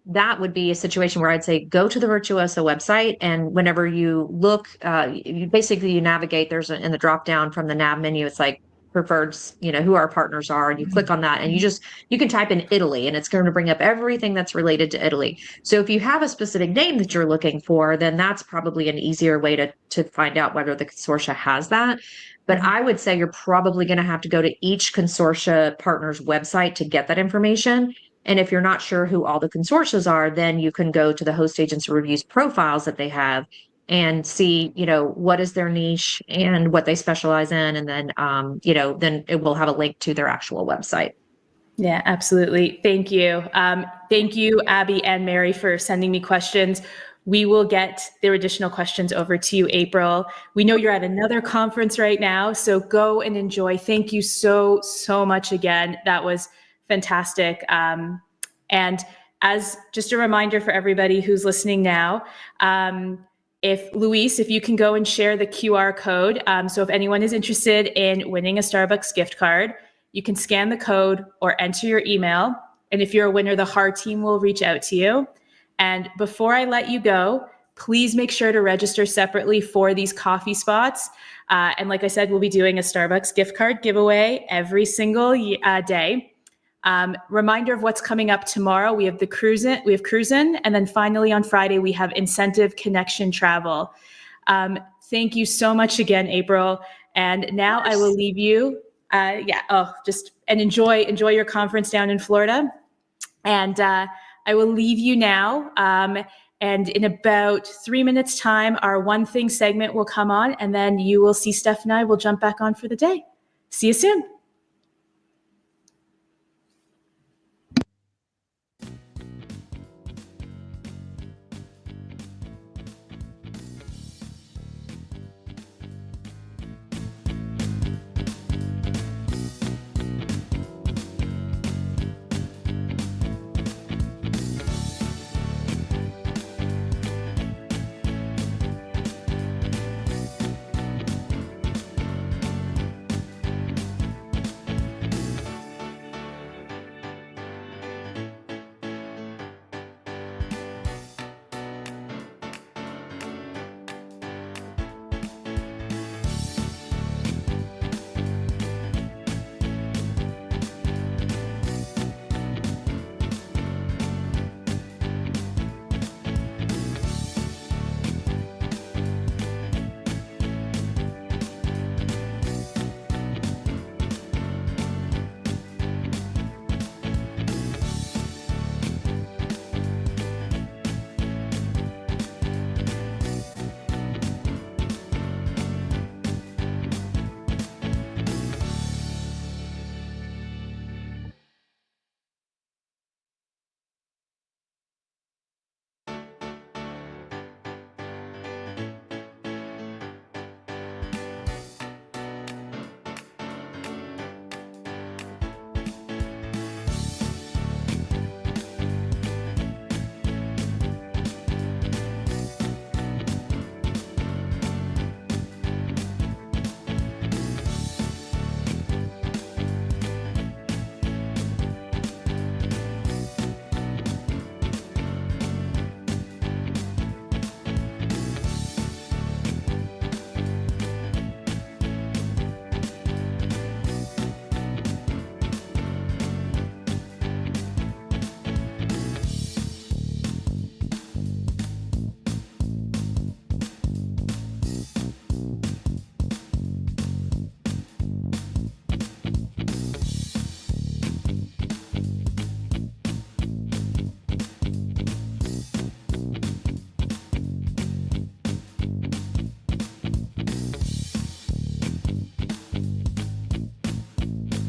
that would be a situation where I'd say go to the Virtuoso website, and whenever you look, you navigate. There's in the drop down from the nav menu, it's like preferred, who our partners are, and you click on that, and you can type in Italy, and it's going to bring up everything that's related to Italy. So if you have a specific name that you're looking for, then that's probably an easier way to find out whether the consortia has that. But I would say you're probably going to have to go to each consortia partner's website to get that information. And if you're not sure who all the consortias are, then you can go to the host agency reviews profiles that they have and see, what is their niche and what they specialize in. And then, then it will have a link to their actual website. Yeah, absolutely. Thank you. Thank you, Abby and Mary, for sending me questions. We will get their additional questions over to you, April. We know you're at another conference right now, so go and enjoy. Thank you so, so much again. That was fantastic. And as just a reminder for everybody who's listening now, if you can go and share the QR code. So if anyone is interested in winning a Starbucks gift card, you can scan the code or enter your email. And if you're a winner, the HAR team will reach out to you. And before I let you go, please make sure to register separately for these coffee spots. And like I said, we'll be doing a Starbucks gift card giveaway every single day. Reminder of what's coming up tomorrow. We have Cruisin', and then finally on Friday, we have Incentive Connection Travel. Thank you so much again, April. And now I will leave you. Enjoy your conference down in Florida. And I will leave you now. And in about 3 minutes time, our One Thing segment will come on, and then you will see Steph and I will jump back on for the day. See you soon.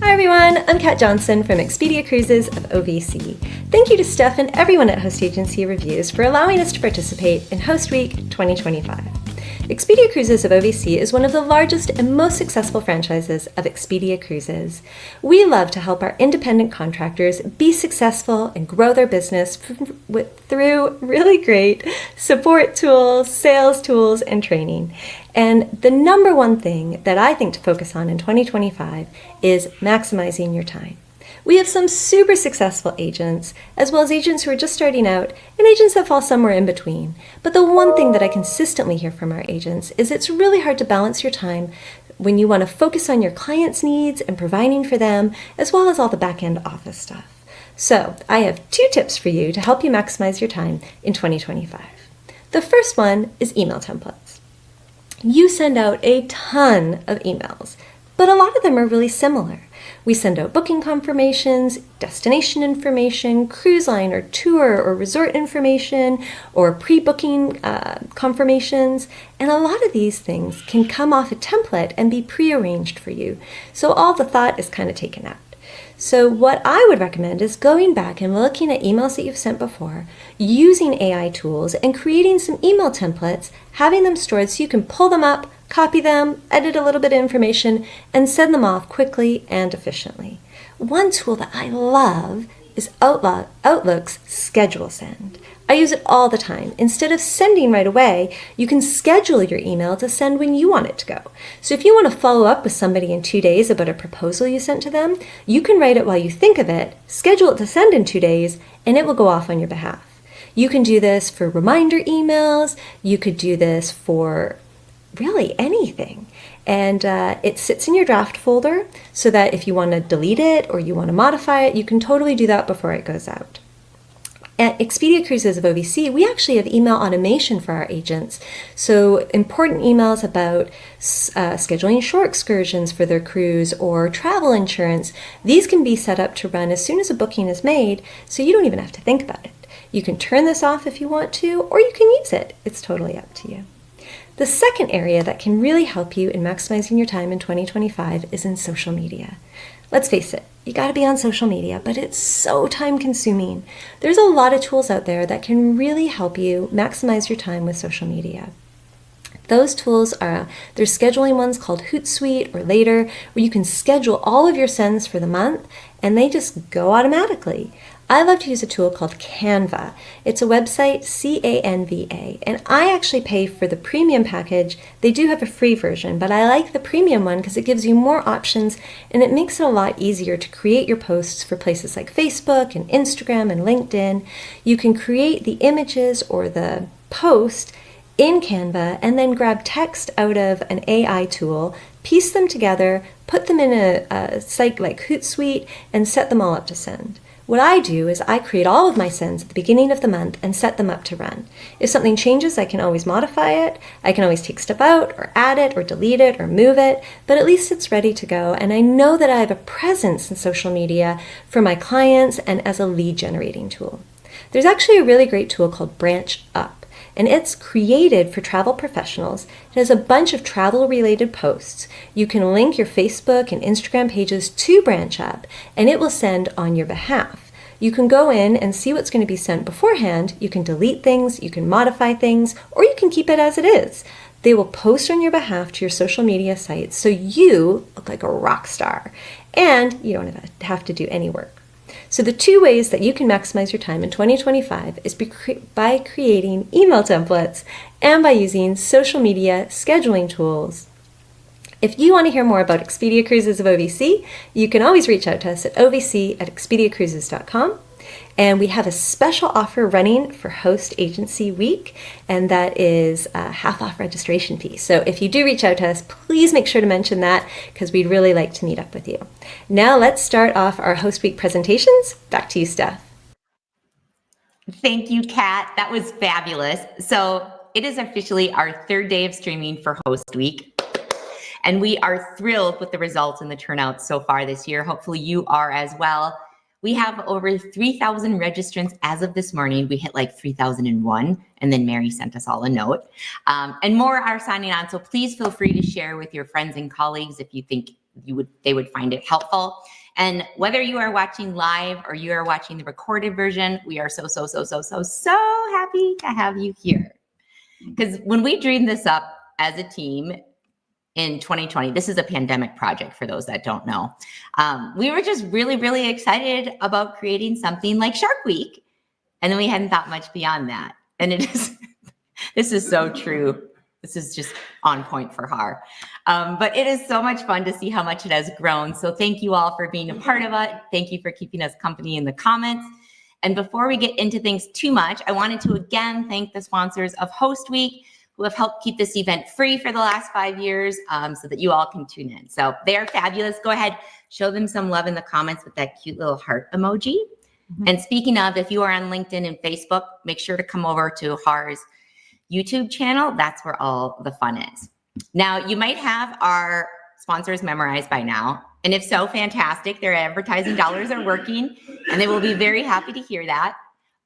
Hi everyone, I'm Kat Johnson from Expedia Cruises of OVC. Thank you to Steph and everyone at Host Agency Reviews for allowing us to participate in Host Week 2025. Expedia Cruises of OVC is one of the largest and most successful franchises of Expedia Cruises. We love to help our independent contractors be successful and grow their business through really great support tools, sales tools, and training. And the number one thing that I think to focus on in 2025 is maximizing your time. We have some super successful agents, as well as agents who are just starting out, and agents that fall somewhere in between. But the one thing that I consistently hear from our agents is it's really hard to balance your time when you want to focus on your clients' needs and providing for them, as well as all the back-end office stuff. So I have 2 tips for you to help you maximize your time in 2025. The first one is email templates. You send out a ton of emails, but a lot of them are really similar. We send out booking confirmations, destination information, cruise line or tour or resort information, or pre-booking confirmations. And a lot of these things can come off a template and be pre-arranged for you. So all the thought is kind of taken out. So what I would recommend is going back and looking at emails that you've sent before, using AI tools and creating some email templates, having them stored so you can pull them up, copy them, edit a little bit of information, and send them off quickly and efficiently. One tool that I love is Outlook's Schedule Send. I use it all the time. Instead of sending right away, you can schedule your email to send when you want it to go. So if you want to follow up with somebody in 2 days about a proposal you sent to them, you can write it while you think of it, schedule it to send in 2 days, and it will go off on your behalf. You can do this for reminder emails. You could do this for really anything. And it sits in your draft folder so that if you want to delete it or you want to modify it, you can totally do that before it goes out. At Expedia Cruises of OVC, we actually have email automation for our agents. So important emails about scheduling shore excursions for their cruise or travel insurance, these can be set up to run as soon as a booking is made, so you don't even have to think about it. You can turn this off if you want to, or you can use it. It's totally up to you. The second area that can really help you in maximizing your time in 2025 is in social media. Let's face it, you got to be on social media, but it's so time consuming. There's a lot of tools out there that can really help you maximize your time with social media. Those tools are, there's scheduling ones called Hootsuite or Later, where you can schedule all of your sends for the month and they just go automatically. I love to use a tool called Canva. It's a website, Canva, and I actually pay for the premium package. They do have a free version, but I like the premium one because it gives you more options and it makes it a lot easier to create your posts for places like Facebook and Instagram and LinkedIn. You can create the images or the post in Canva and then grab text out of an AI tool, piece them together, put them in a site like Hootsuite, and set them all up to send. What I do is I create all of my sends at the beginning of the month and set them up to run. If something changes, I can always modify it. I can always take stuff out or add it or delete it or move it, but at least it's ready to go. And I know that I have a presence in social media for my clients and as a lead generating tool. There's actually a really great tool called Branch Up, and it's created for travel professionals. It has a bunch of travel-related posts. You can link your Facebook and Instagram pages to Branch Up, and it will send on your behalf. You can go in and see what's going to be sent beforehand. You can delete things, you can modify things, or you can keep it as it is. They will post on your behalf to your social media sites so you look like a rock star, and you don't have to do any work. So the two ways that you can maximize your time in 2025 is by creating email templates and by using social media scheduling tools. If you want to hear more about Expedia Cruises of OVC, you can always reach out to us at ovc@expediacruises.com. And we have a special offer running for Host Agency Week, and that is a half-off registration fee. So if you do reach out to us, please make sure to mention that because we'd really like to meet up with you. Now let's start off our Host Week presentations. Back to you, Steph. Thank you, Kat. That was fabulous. So it is officially our third day of streaming for Host Week, and we are thrilled with the results and the turnout so far this year. Hopefully you are as well. We have over 3,000 registrants as of this morning. We hit like 3,001, and then Mary sent us all a note. And more are signing on, so please feel free to share with your friends and colleagues if you think they would find it helpful. And whether you are watching live or you are watching the recorded version, we are so happy to have you here. Because when we dreamed this up as a team, in 2020, this is a pandemic project for those that don't know. We were just really excited about creating something like Shark Week. And then we hadn't thought much beyond that. And it is, this is so true. This is just on point for her. But it is so much fun to see how much it has grown. So thank you all for being a part of it. Thank you for keeping us company in the comments. And before we get into things too much, I wanted to again thank the sponsors of Host Week, who have helped keep this event free for the last 5 years so that you all can tune in. So they are fabulous. Go ahead, show them some love in the comments with that cute little heart emoji. Mm-hmm. And speaking of, if you are on LinkedIn and Facebook, make sure to come over to Har's YouTube channel. That's where all the fun is. Now, you might have our sponsors memorized by now? And if so, fantastic. Their advertising dollars are working, and they will be very happy to hear that.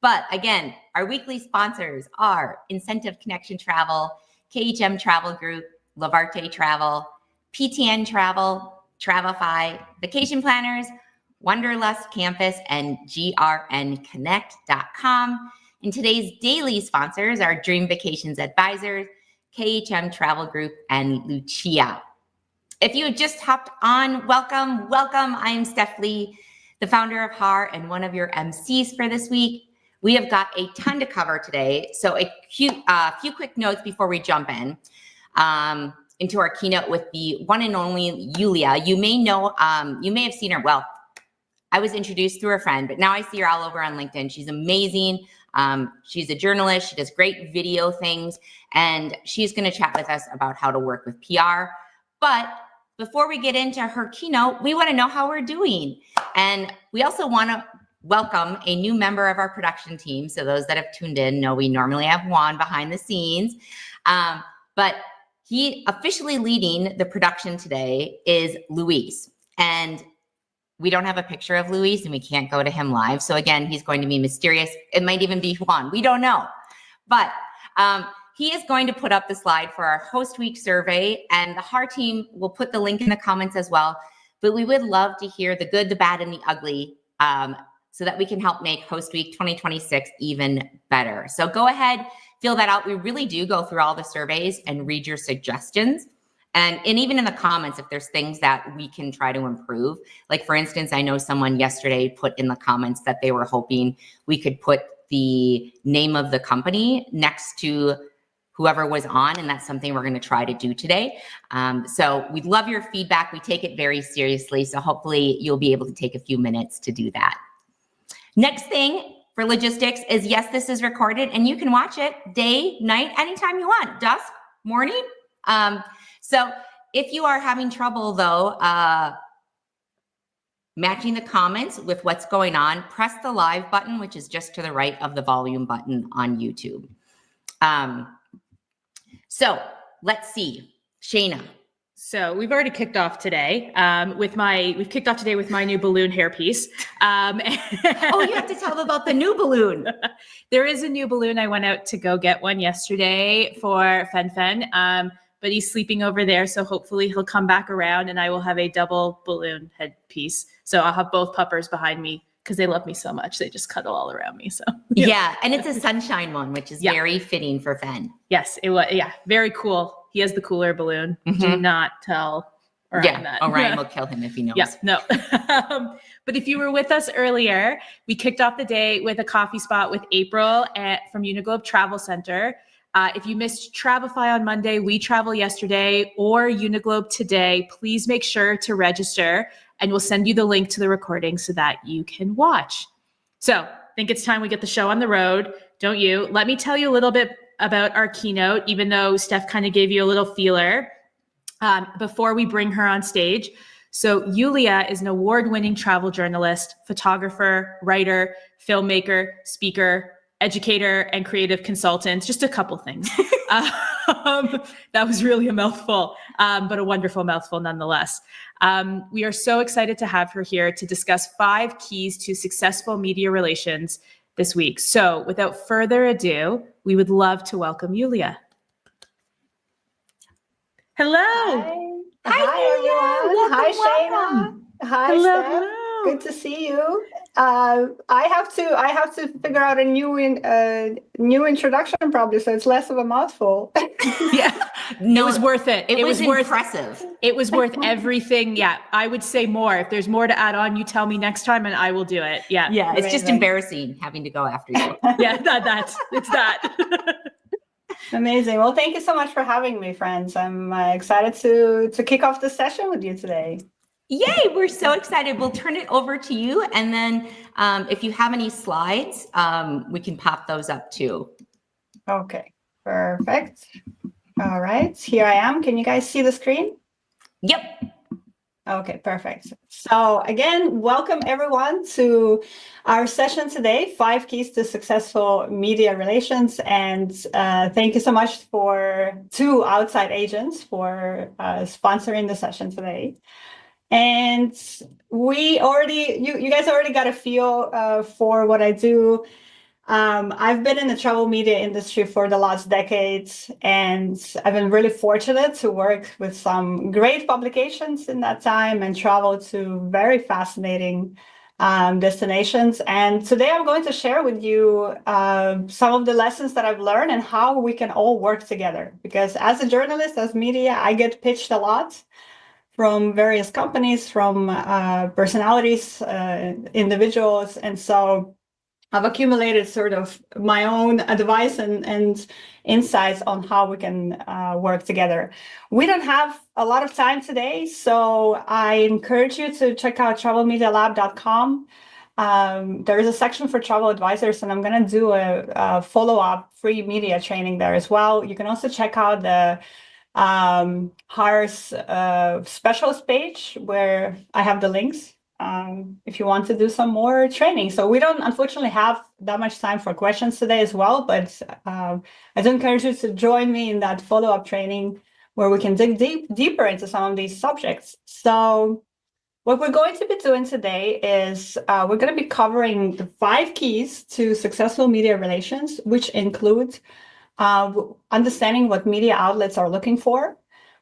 But again, our weekly sponsors are Incentive Connection Travel, KHM Travel Group, Lavarte Travel, PTN Travel, Travify, Vacation Planners, Wanderlust Campus, and grnconnect.com. And today's daily sponsors are Dream Vacations Advisors, KHM Travel Group, and Lucia. If you just hopped on, welcome, welcome. I'm Steph Lee, the founder of HAR and one of your MCs for this week. We have got a ton to cover today. So a few quick notes before we jump in into our keynote with the one and only Yulia. You may know, you may have seen her. Well, I was introduced through a friend, but now I see her all over on LinkedIn. She's amazing. She's a journalist. She does great video things, and she's going to chat with us about how to work with PR. But before we get into her keynote, we want to know how we're doing. And we also want to welcome a new member of our production team. So those that have tuned in know we normally have Juan behind the scenes. But he officially leading the production today is Luis. And we don't have a picture of Luis and we can't go to him live. So again, he's going to be mysterious. It might even be Juan. We don't know. But he is going to put up the slide for our host week survey, and the HAR team will put the link in the comments as well. But we would love to hear the good, the bad, and the ugly so that we can help make host week 2026 even better. So go ahead, fill that out. We really do go through all the surveys and read your suggestions. And even in the comments, if there's things that we can try to improve, like for instance, I know someone yesterday put in the comments that they were hoping we could put the name of the company next to whoever was on, and that's something we're going to try to do today. So we'd love your feedback. We take it very seriously. So hopefully you'll be able to take a few minutes to do that. Next thing for logistics is, yes, this is recorded and you can watch it day, night, anytime you want, dusk, morning. So if you are having trouble though, matching the comments with what's going on, press the live button, which is just to the right of the volume button on YouTube. So let's see, Shayna. So we've already kicked off today we've kicked off today with my new balloon hairpiece. Oh, you have to tell them about the new balloon. There is a new balloon. I went out to go get one yesterday for Fen, but he's sleeping over there. So hopefully he'll come back around and I will have a double balloon headpiece. So I'll have both puppers behind me because they love me so much. They just cuddle all around me. So yeah, and it's a sunshine one, which is very fitting for Fen. Yes, it was. Yeah, very cool. He has the cooler balloon. Do not tell Orion that. Orion will kill him if he knows. Yeah, no. But if you were with us earlier, we kicked off the day with a coffee spot with April from Uniglobe Travel Center. If you missed Travify on Monday, We Travel yesterday, or Uniglobe today, please make sure to register and we'll send you the link to the recording so that you can watch. So I think it's time we get the show on the road, don't you? Let me tell you a little bit about our keynote, even though Steph kind of gave you a little feeler before we bring her on stage. So Yulia is an award-winning travel journalist, photographer, writer, filmmaker, speaker, educator, and creative consultant, just a couple things. That was really a mouthful, but a wonderful mouthful nonetheless. We are so excited to have her here to discuss 5 keys to successful media relations this week. So without further ado, we would love to welcome Yulia. Hello. Hi everyone. Hi Shayna. Hi Hello, Steph. hello. Good to see you. I have to figure out a new introduction probably, so it's less of a mouthful. Yeah, no, it was worth it. It was worth impressive. It was worth everything. Yeah, I would say more. If there's more to add on, you tell me next time and I will do it. Yeah. Yeah, it's just Amazing. embarrassing having to go after you. Yeah, it's that. Amazing. Well, thank you so much for having me, friends. I'm excited to kick off the session with you today. Yay, we're so excited. We'll turn it over to you. And then if you have any slides, we can pop those up too. Okay, perfect. All right, here I am. Can you guys see the screen? Yep. Okay, perfect. So again, welcome everyone to our session today, 5 Keys to Successful Media Relations. And thank you so much to outside agents for sponsoring the session today. And you guys already got a feel for what I do. I've been in the travel media industry for the last decades, and I've been really fortunate to work with some great publications in that time and travel to very fascinating destinations. And today I'm going to share with you some of the lessons that I've learned and how we can all work together. Because as a journalist, as media, I get pitched a lot from various companies, from personalities, individuals. And so I've accumulated sort of my own advice and insights on how we can work together. We don't have a lot of time today, so I encourage you to check out travelmedialab.com. There is a section for travel advisors, and I'm going to do a follow-up free media training there as well. You can also check out the HARS specials page where I have the links. If you want to do some more training. So we don't unfortunately have that much time for questions today as well, but I do encourage you to join me in that follow-up training where we can dig deeper into some of these subjects. So what we're going to be doing today is we're going to be covering the 5 keys to successful media relations, which include understanding what media outlets are looking for,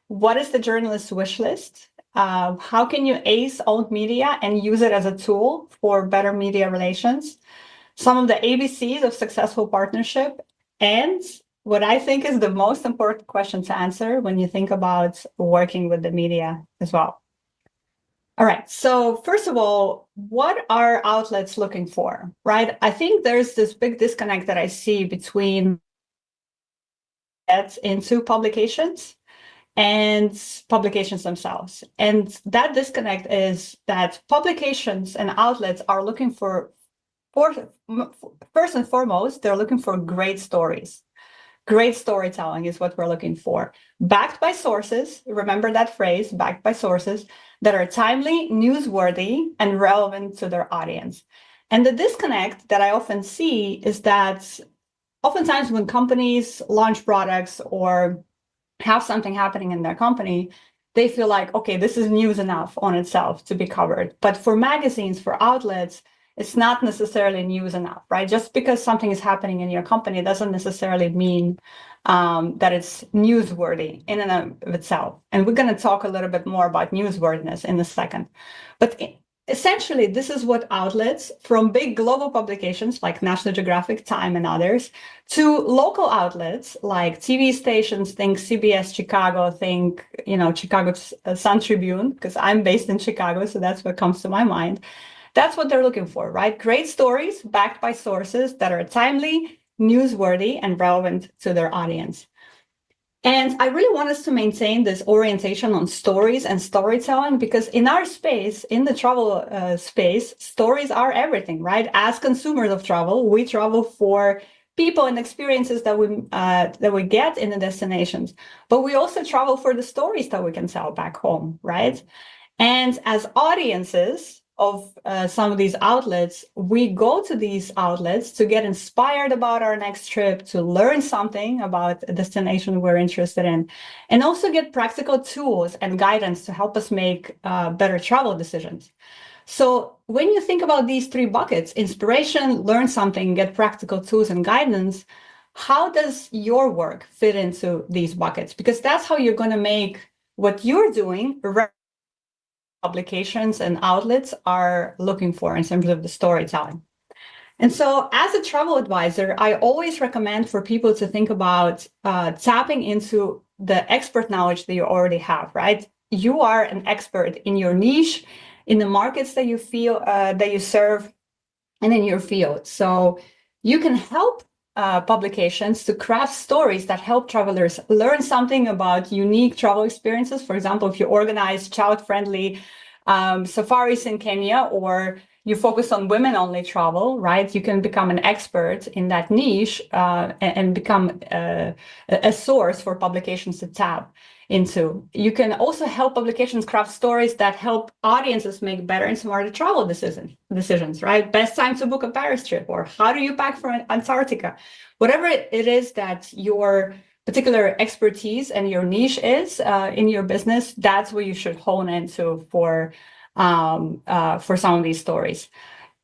what is the journalist's wish list, how can you ace owned media and use it as a tool for better media relations? Some of the ABCs of successful partnership, and what I think is the most important question to answer when you think about working with the media as well. All right, so first of all, what are outlets looking for, right? I think there's this big disconnect that I see between into publications and publications themselves. And that disconnect is that publications and outlets are looking for first and foremost, they're looking for great stories. Great storytelling is what we're looking for. Backed by sources, remember that phrase, backed by sources, that are timely, newsworthy, and relevant to their audience. And the disconnect that I often see is that oftentimes when companies launch products or have something happening in their company, they feel like, okay, this is news enough on itself to be covered. But for magazines, for outlets, it's not necessarily news enough, right? Just because something is happening in your company doesn't necessarily mean that it's newsworthy in and of itself. And we're going to talk a little bit more about newsworthiness in a second. But essentially, this is what outlets, from big global publications like National Geographic, Time, and others, to local outlets like TV stations, think CBS Chicago, think, Chicago Sun Tribune, because I'm based in Chicago, so that's what comes to my mind. That's what they're looking for, right? Great stories backed by sources that are timely, newsworthy, and relevant to their audience. And I really want us to maintain this orientation on stories and storytelling, because in our space, in the travel space, stories are everything, right? As consumers of travel, we travel for people and experiences that we get in the destinations, but we also travel for the stories that we can tell back home, right? And as audiences of some of these outlets, we go to these outlets to get inspired about our next trip, to learn something about a destination we're interested in, and also get practical tools and guidance to help us make better travel decisions. So when you think about these 3 buckets, inspiration, learn something, get practical tools and guidance, how does your work fit into these buckets? Because that's how you're going to make what you're doing publications and outlets are looking for in terms of the storytelling. And so as a travel advisor, I always recommend for people to think about tapping into the expert knowledge that you already have, right? You are an expert in your niche, in the markets that you feel that you serve, and in your field. So you can help publications to craft stories that help travelers learn something about unique travel experiences. For example, if you organize child-friendly safaris in Kenya, or you focus on women-only travel, right? You can become an expert in that niche and become a source for publications to tap into. You can also help publications craft stories that help audiences make better and smarter travel decisions, right? Best time to book a Paris trip, or how do you pack for Antarctica? Whatever it is that your particular expertise and your niche is in your business, that's what you should hone into for some of these stories.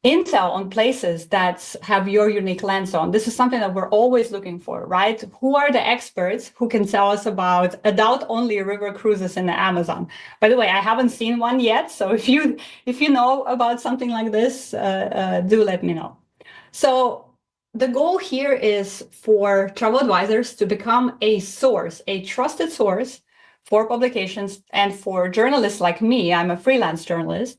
Intel on places that have your unique lens on. This is something that we're always looking for, right? Who are the experts who can tell us about adult-only river cruises in the Amazon? By the way, I haven't seen one yet, so if you know about something like this, do let me know. So the goal here is for travel advisors to become a source, a trusted source for publications, and for journalists like me, I'm a freelance journalist,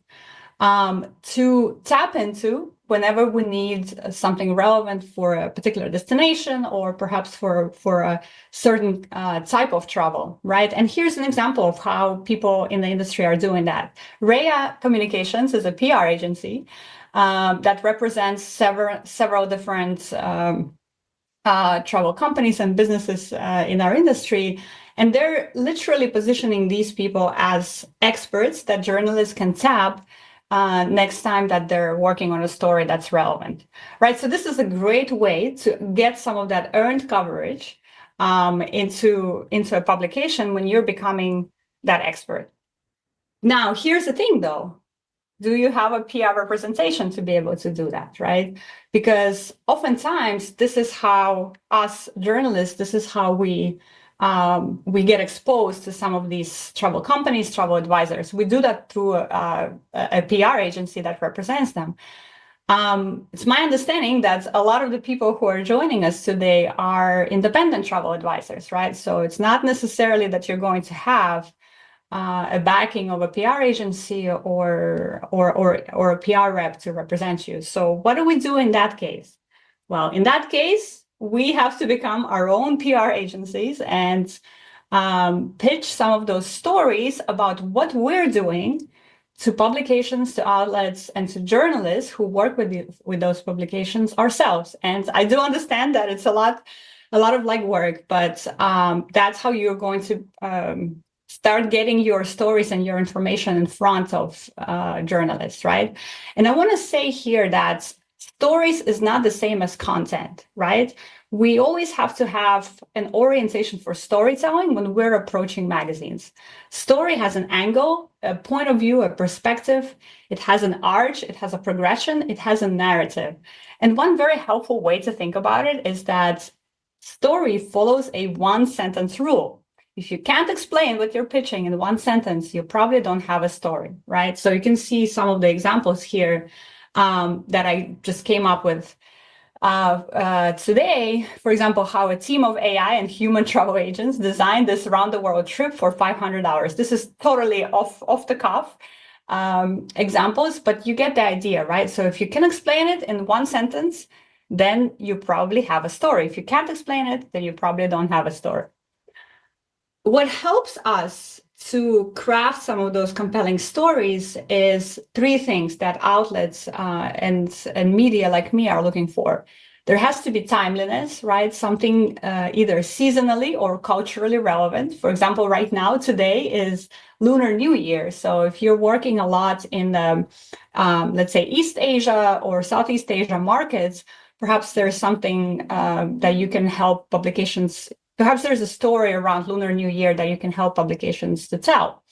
to tap into whenever we need something relevant for a particular destination, or perhaps for a certain type of travel, right? And here's an example of how people in the industry are doing that. Rhea Communications is a PR agency that represents several different travel companies and businesses in our industry. And they're literally positioning these people as experts that journalists can tap next time that they're working on a story that's relevant, right? So this is a great way to get some of that earned coverage into a publication when you're becoming that expert. Now, here's the thing, though. Do you have a PR representation to be able to do that, right? Because oftentimes this is how us journalists, this is how we get exposed to some of these travel companies, travel advisors. We do that through a PR agency that represents them. It's my understanding that a lot of the people who are joining us today are independent travel advisors, right? So it's not necessarily that you're going to have a backing of a PR agency or a PR rep to represent you. So what do we do in that case? Well, in that case, we have to become our own PR agencies and pitch some of those stories about what we're doing to publications, to outlets, and to journalists who work with those publications ourselves. And I do understand that it's a lot of legwork, but that's how you're going to start getting your stories and your information in front of journalists, right? And I want to say here that stories is not the same as content, right? We always have to have an orientation for storytelling when we're approaching magazines. Story has an angle, a point of view, a perspective. It has an arch, it has a progression, it has a narrative. And one very helpful way to think about it is that story follows a one-sentence rule. If you can't explain what you're pitching in one sentence, you probably don't have a story, right? So you can see some of the examples here that I just came up with today. For example, how a team of AI and human travel agents designed this round-the-world trip for 500 hours. This is totally off the cuff examples, but you get the idea, right? So if you can explain it in one sentence, then you probably have a story. If you can't explain it, then you probably don't have a story. What helps us to craft some of those compelling stories is three things that outlets and media like me are looking for. There has to be timeliness, right? Something either seasonally or culturally relevant. For example, right now, today is Lunar New Year. So if you're working a lot in the, let's say, East Asia or Southeast Asia markets, perhaps there's something that you can help publications. Perhaps there's a story around Lunar New Year that you can help publications to tell.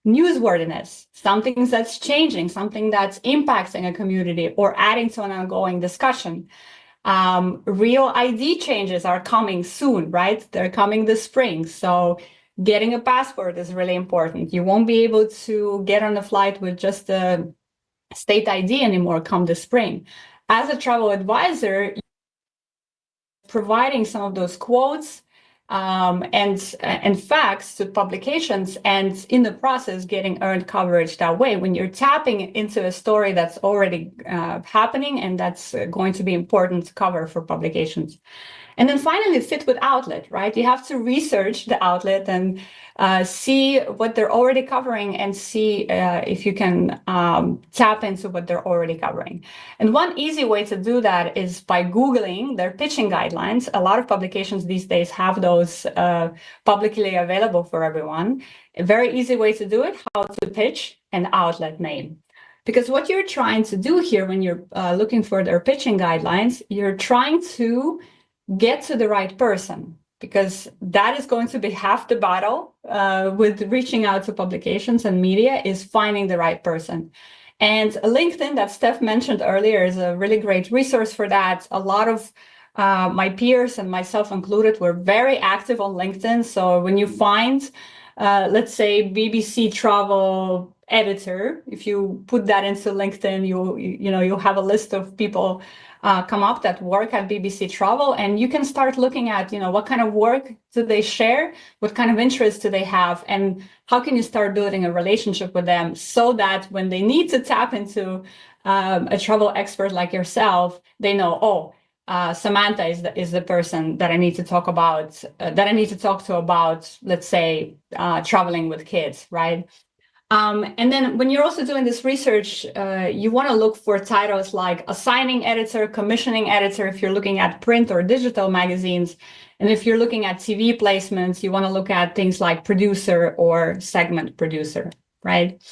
Newsworthiness, something that's changing, something that's impacting a community or adding to an ongoing discussion. Real ID changes are coming soon, right? They're coming this spring. So getting a passport is really important. You won't be able to get on a flight with just a state ID anymore come this spring. As a travel advisor, providing some of those quotes and facts to publications, and in the process getting earned coverage that way when you're tapping into a story that's already happening and that's going to be important to cover for publications. And then finally, fit with outlet, right? You have to research the outlet and see what they're already covering and see if you can tap into what they're already covering. And one easy way to do that is by Googling their pitching guidelines. A lot of publications these days have those publicly available for everyone. A very easy way to do it, how to pitch an outlet name. Because what you're trying to do here when you're looking for their pitching guidelines, you're trying to get to the right person, because that is going to be half the battle with reaching out to publications and media, is finding the right person. And LinkedIn, that Steph mentioned earlier, is a really great resource for that. A lot of my peers and myself included were very active on LinkedIn. So when you find, let's say, BBC Travel editor, if you put that into LinkedIn, you'll have a list of people come up that work at BBC Travel, and you can start looking at, what kind of work do they share, what kind of interests do they have, and how can you start building a relationship with them so that when they need to tap into a travel expert like yourself, they know, Samantha is the person that I need to talk about, about, let's say, traveling with kids, right? And then when you're also doing this research, you want to look for titles like assigning editor, commissioning editor, if you're looking at print or digital magazines. And if you're looking at TV placements, you want to look at things like producer or segment producer, right?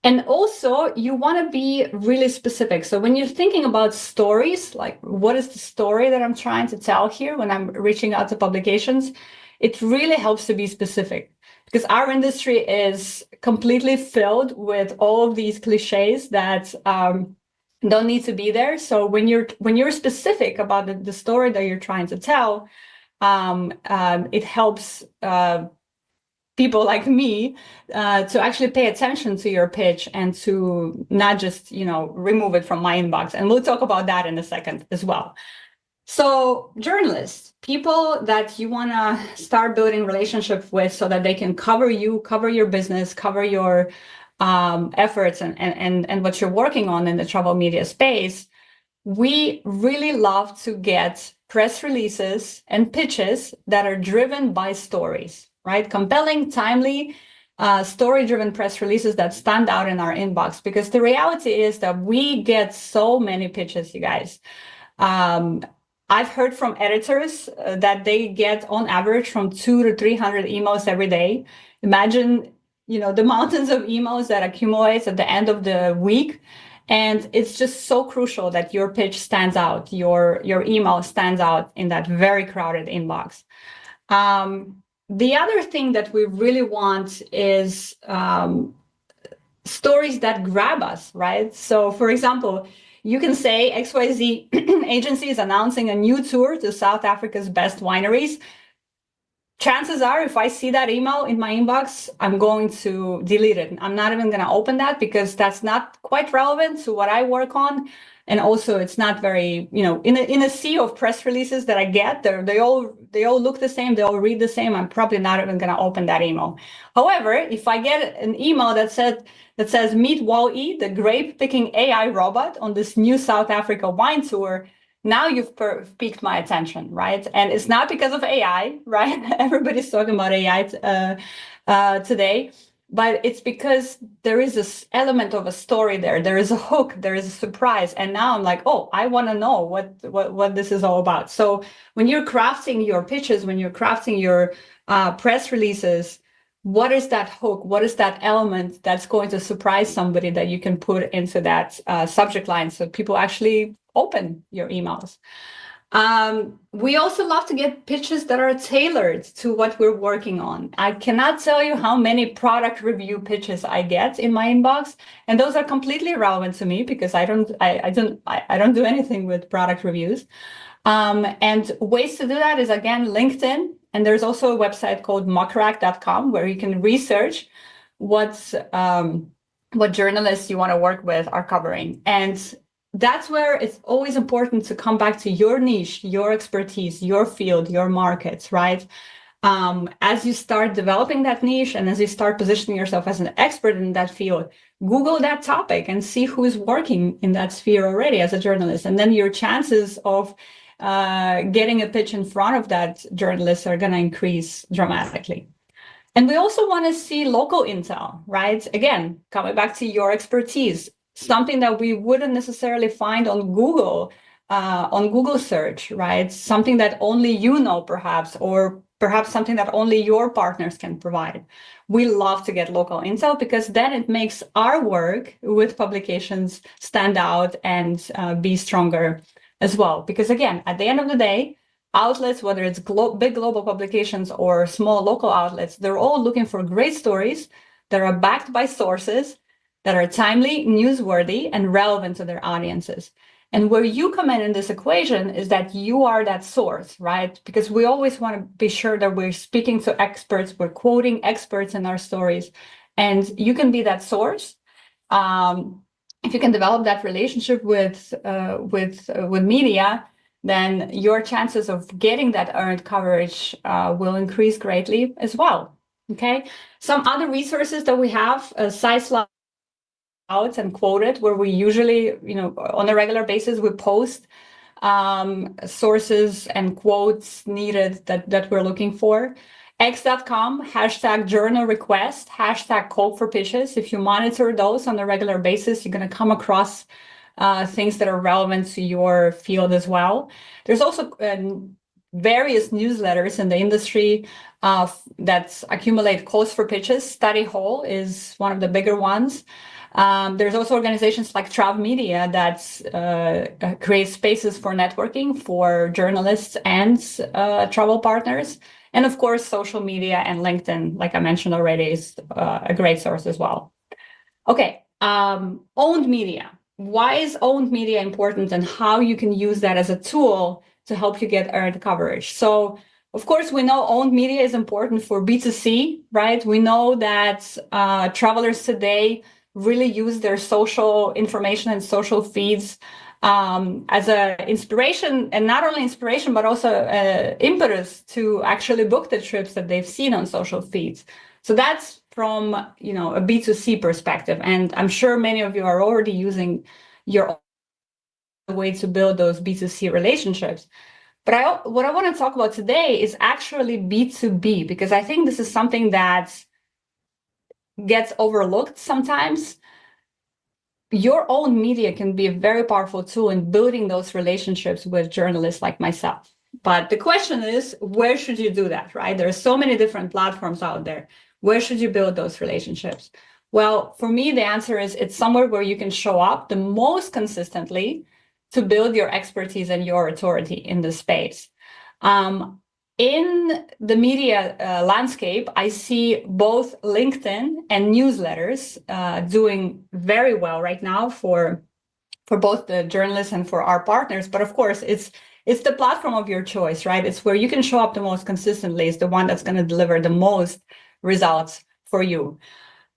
And also you want to be really specific. So when you're thinking about stories, like what is the story that I'm trying to tell here when I'm reaching out to publications, it really helps to be specific. Because our industry is completely filled with all of these cliches that don't need to be there. So when you're specific about the story that you're trying to tell, it helps people like me to actually pay attention to your pitch and to not just remove it from my inbox. And we'll talk about that in a second as well. So journalists, people that you want to start building relationships with so that they can cover you, cover your business, cover your efforts and what you're working on in the travel media space. We really love to get press releases and pitches that are driven by stories, right? Compelling, timely, story-driven press releases that stand out in our inbox. Because the reality is that we get so many pitches, you guys. I've heard from editors that they get on average from 200 to 300 emails every day. Imagine, the mountains of emails that accumulates at the end of the week. And it's just so crucial that your pitch stands out, your email stands out in that very crowded inbox. The other thing that we really want is stories that grab us, right? So for example, you can say XYZ agency is announcing a new tour to South Africa's best wineries. Chances are, if I see that email in my inbox, I'm going to delete it. I'm not even going to open that because that's not quite relevant to what I work on. And also it's not very, in a sea of press releases that I get, they all look the same, they all read the same. I'm probably not even going to open that email. However, if I get an email that says meet Wall-E, the grape picking AI robot on this new South Africa wine tour, now you've piqued my attention, right? And it's not because of AI, right? Everybody's talking about AI today. But it's because there is this element of a story there. There is a hook, there is a surprise. And now I'm like, I want to know what this is all about. So when you're crafting your pitches, when you're crafting your press releases, what is that hook? What is that element that's going to surprise somebody that you can put into that subject line so people actually open your emails? We also love to get pitches that are tailored to what we're working on. I cannot tell you how many product review pitches I get in my inbox, and those are completely irrelevant to me because I don't do anything with product reviews. And ways to do that is, again, LinkedIn, and there's also a website called muckrack.com where you can research what journalists you want to work with are covering. And that's where it's always important to come back to your niche, your expertise, your field, your markets, right? As you start developing that niche and as you start positioning yourself as an expert in that field, Google that topic and see who's working in that sphere already as a journalist. And then your chances of getting a pitch in front of that journalist are going to increase dramatically. And we also want to see local intel, right? Again, coming back to your expertise, something that we wouldn't necessarily find on Google search, right? Something that only you know, perhaps, or perhaps something that only your partners can provide. We love to get local intel because then it makes our work with publications stand out and be stronger as well. Because again, at the end of the day, outlets, whether it's big global publications or small local outlets, they're all looking for great stories that are backed by sources that are timely, newsworthy, and relevant to their audiences. And where you come in this equation is that you are that source, right? Because we always want to be sure that we're speaking to experts, we're quoting experts in our stories, and you can be that source. If you can develop that relationship with media, then your chances of getting that earned coverage will increase greatly as well. Okay. Some other resources that we have, sites like out and quoted, where we usually, on a regular basis, we post sources and quotes needed that we're looking for. X.com, #journal request, #call for pitches. If you monitor those on a regular basis, you're going to come across things that are relevant to your field as well. There's also various newsletters in the industry that accumulate calls for pitches. Study Hall is one of the bigger ones. There's also organizations like Trav Media that create spaces for networking for journalists and travel partners. And of course, social media and LinkedIn, like I mentioned already, is a great source as well. Okay, owned media. Why is owned media important, and how you can use that as a tool to help you get earned coverage? So, of course, we know owned media is important for B2C, right? We know that travelers today really use their social information and social feeds as an inspiration, and not only inspiration, but also impetus to actually book the trips that they've seen on social feeds. So that's from a B2C perspective, and I'm sure many of you are already using your own way to build those B2C relationships. But what I want to talk about today is actually B2B, because I think this is something that gets overlooked sometimes. Your own media can be a very powerful tool in building those relationships with journalists like myself. But the question is, where should you do that, right? There are so many different platforms out there. Where should you build those relationships? Well, for me, the answer is it's somewhere where you can show up the most consistently to build your expertise and your authority in the space. In the media landscape, I see both LinkedIn and newsletters doing very well right now for both the journalists and for our partners. But of course, it's the platform of your choice, right? It's where you can show up the most consistently. It's the one that's going to deliver the most results for you.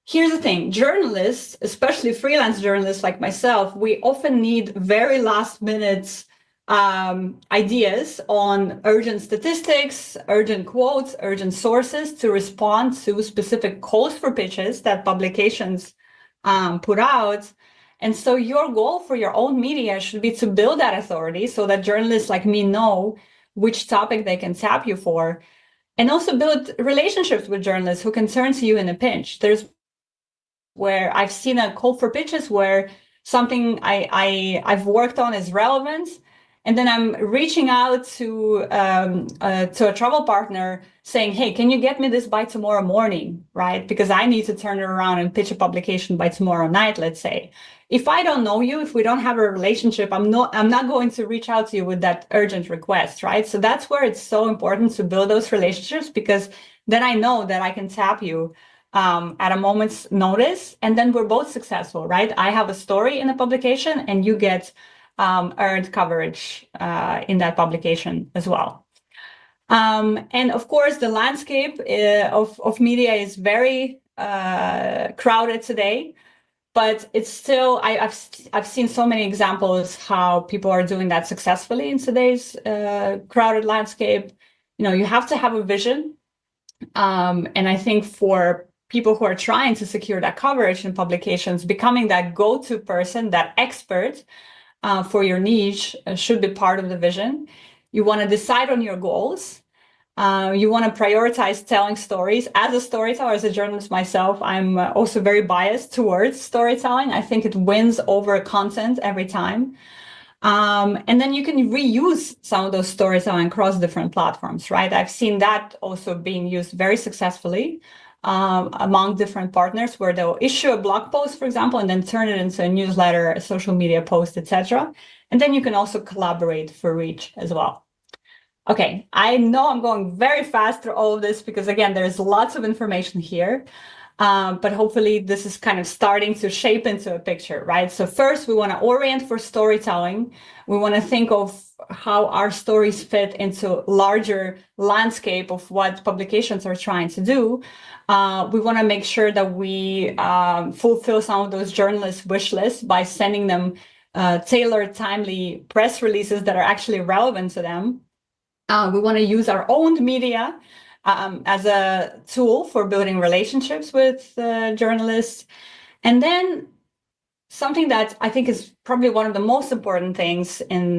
Here's the thing, journalists, especially freelance journalists like myself, we often need very last minute ideas on urgent statistics, urgent quotes, urgent sources to respond to specific calls for pitches that publications put out. And so your goal for your own media should be to build that authority so that journalists like me know which topic they can tap you for, and also build relationships with journalists who can turn to you in a pinch. There's where I've seen a call for pitches where something I've worked on is relevant, and then I'm reaching out to a travel partner saying, hey, can you get me this by tomorrow morning, right? Because I need to turn it around and pitch a publication by tomorrow night, let's say. If I don't know you, if we don't have a relationship, I'm not going to reach out to you with that urgent request, right? So that's where it's so important to build those relationships, because then I know that I can tap you at a moment's notice, and then we're both successful, right? I have a story in a publication, and you get earned coverage in that publication as well. And of course, the landscape of media is very crowded today, but it's still, I've seen so many examples how people are doing that successfully in today's crowded landscape. You have to have a vision. And I think for people who are trying to secure that coverage in publications, becoming that go-to person, that expert for your niche should be part of the vision. You want to decide on your goals. You want to prioritize telling stories. As a storyteller, as a journalist myself, I'm also very biased towards storytelling. I think it wins over content every time. And then you can reuse some of those storytelling across different platforms, right? I've seen that also being used very successfully among different partners, where they'll issue a blog post, for example, and then turn it into a newsletter, a social media post, etc. And then you can also collaborate for reach as well. Okay, I know I'm going very fast through all of this because, again, there's lots of information here. But hopefully this is kind of starting to shape into a picture, right? So first, we want to orient for storytelling. We want to think of how our stories fit into larger landscape of what publications are trying to do. We want to make sure that we fulfill some of those journalists' wish lists by sending them tailored, timely press releases that are actually relevant to them. We want to use our own media as a tool for building relationships with journalists. And then something that I think is probably one of the most important things in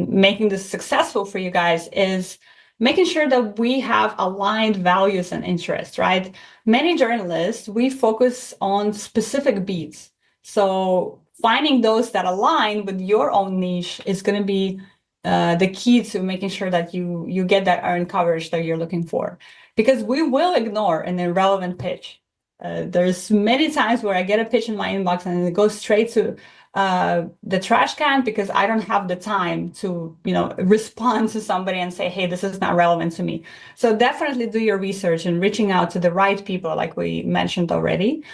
making this successful for you guys is making sure that we have aligned values and interests, right? Many journalists, we focus on specific beats. So finding those that align with your own niche is going to be the key to making sure that you get that earned coverage that you're looking for, because we will ignore an irrelevant pitch. There's many times where I get a pitch in my inbox and it goes straight to the trash can because I don't have the time to, respond to somebody and say, hey, this is not relevant to me. So definitely do your research and reaching out to the right people, like we mentioned already.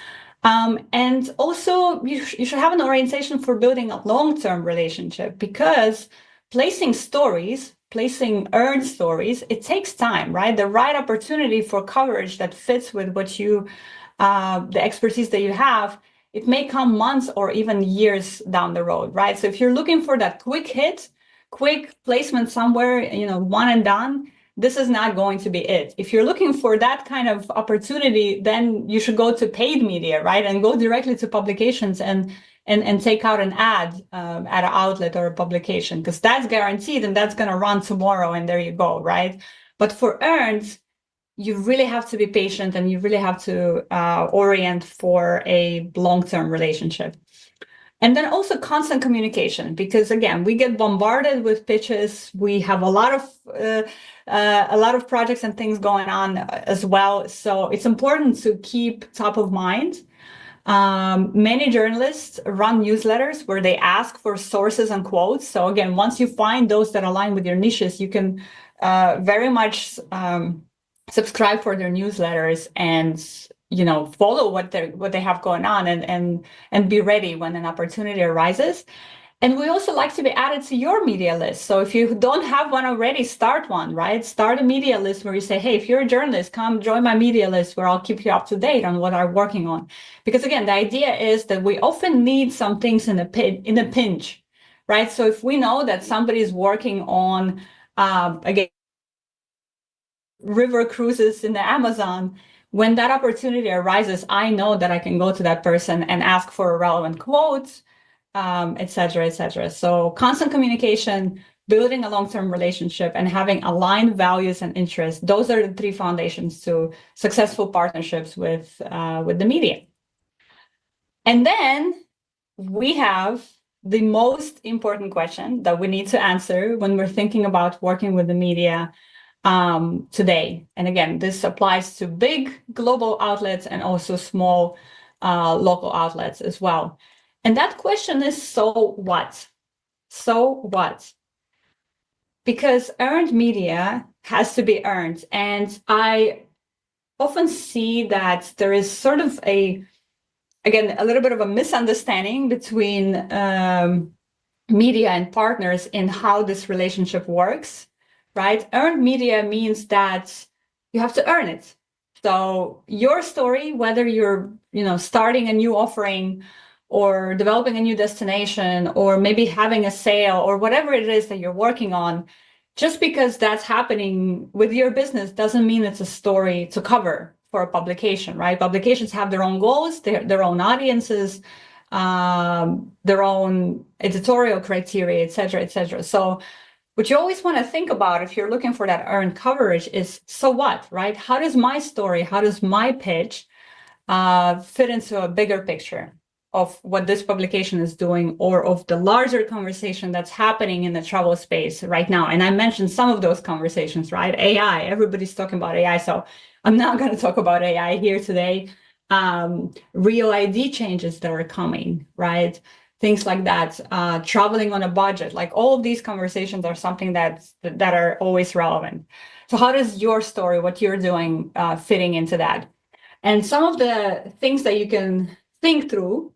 And also you should have an orientation for building a long-term relationship, because placing earned stories, it takes time, right? The right opportunity for coverage that fits with what you, the expertise that you have, it may come months or even years down the road, right? So if you're looking for that quick hit, quick placement somewhere, one and done, this is not going to be it. If you're looking for that kind of opportunity, then you should go to paid media, right? And go directly to publications and take out an ad at an outlet or a publication, because that's guaranteed and that's going to run tomorrow and there you go, right? But for earned, you really have to be patient and you really have to orient for a long-term relationship. And then also constant communication, because again, we get bombarded with pitches. We have a lot of projects and things going on as well. So it's important to keep top of mind. Many journalists run newsletters where they ask for sources and quotes. So again, once you find those that align with your niches, you can very much subscribe for their newsletters and follow what they have going on and be ready when an opportunity arises. And we also like to be added to your media list. So if you don't have one already, start one, right? Start a media list where you say, hey, if you're a journalist, come join my media list where I'll keep you up to date on what I'm working on. Because again, the idea is that we often need some things in a pinch, right? So if we know that somebody is working on, again, river cruises in the Amazon, when that opportunity arises, I know that I can go to that person and ask for a relevant quote, et cetera, et cetera. So constant communication, building a long-term relationship, and having aligned values and interests. Those are the three foundations to successful partnerships with the media. And then we have the most important question that we need to answer when we're thinking about working with the media today. And again, this applies to big global outlets and also small local outlets as well. And that question is, so what? So what? Because earned media has to be earned. And I often see that there is sort of again, a little bit of a misunderstanding between media and partners in how this relationship works, right? Earned media means that you have to earn it. So your story, whether you're, starting a new offering or developing a new destination, or maybe having a sale, or whatever it is that you're working on, just because that's happening with your business doesn't mean it's a story to cover for a publication, right? Publications have their own goals, their own audiences, their own editorial criteria, et cetera, et cetera. So what you always want to think about if you're looking for that earned coverage is, so what, right? How does my story, how does my pitch fit into a bigger picture of what this publication is doing, or of the larger conversation that's happening in the travel space right now? And I mentioned some of those conversations, right? AI, everybody's talking about AI. So I'm not going to talk about AI here today. Real ID changes that are coming, right? Things like that, traveling on a budget, like all of these conversations are something that are always relevant. So how does your story, what you're doing, fitting into that? And some of the things that you can think through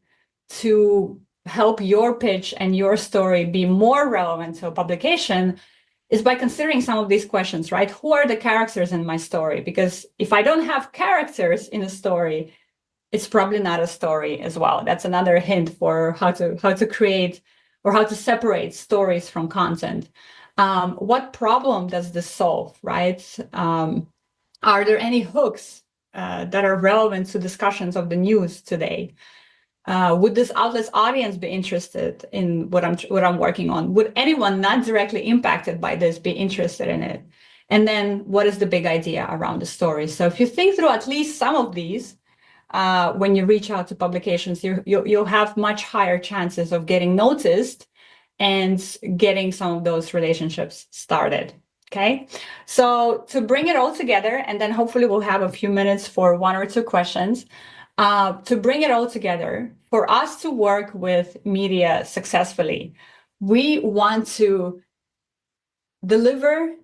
to help your pitch and your story be more relevant to a publication is by considering some of these questions, right? Who are the characters in my story? Because if I don't have characters in a story, it's probably not a story as well. That's another hint for how to create or how to separate stories from content. What problem does this solve, right? Are there any hooks that are relevant to discussions of the news today? Would this outlet's audience be interested in what I'm working on? Would anyone not directly impacted by this be interested in it? And then what is the big idea around the story? So if you think through at least some of these, when you reach out to publications, you'll have much higher chances of getting noticed and getting some of those relationships started. Okay, so to bring it all together, and then hopefully we'll have a few minutes for 1 or 2 questions. To bring it all together, for us to work with media successfully, we want to deliver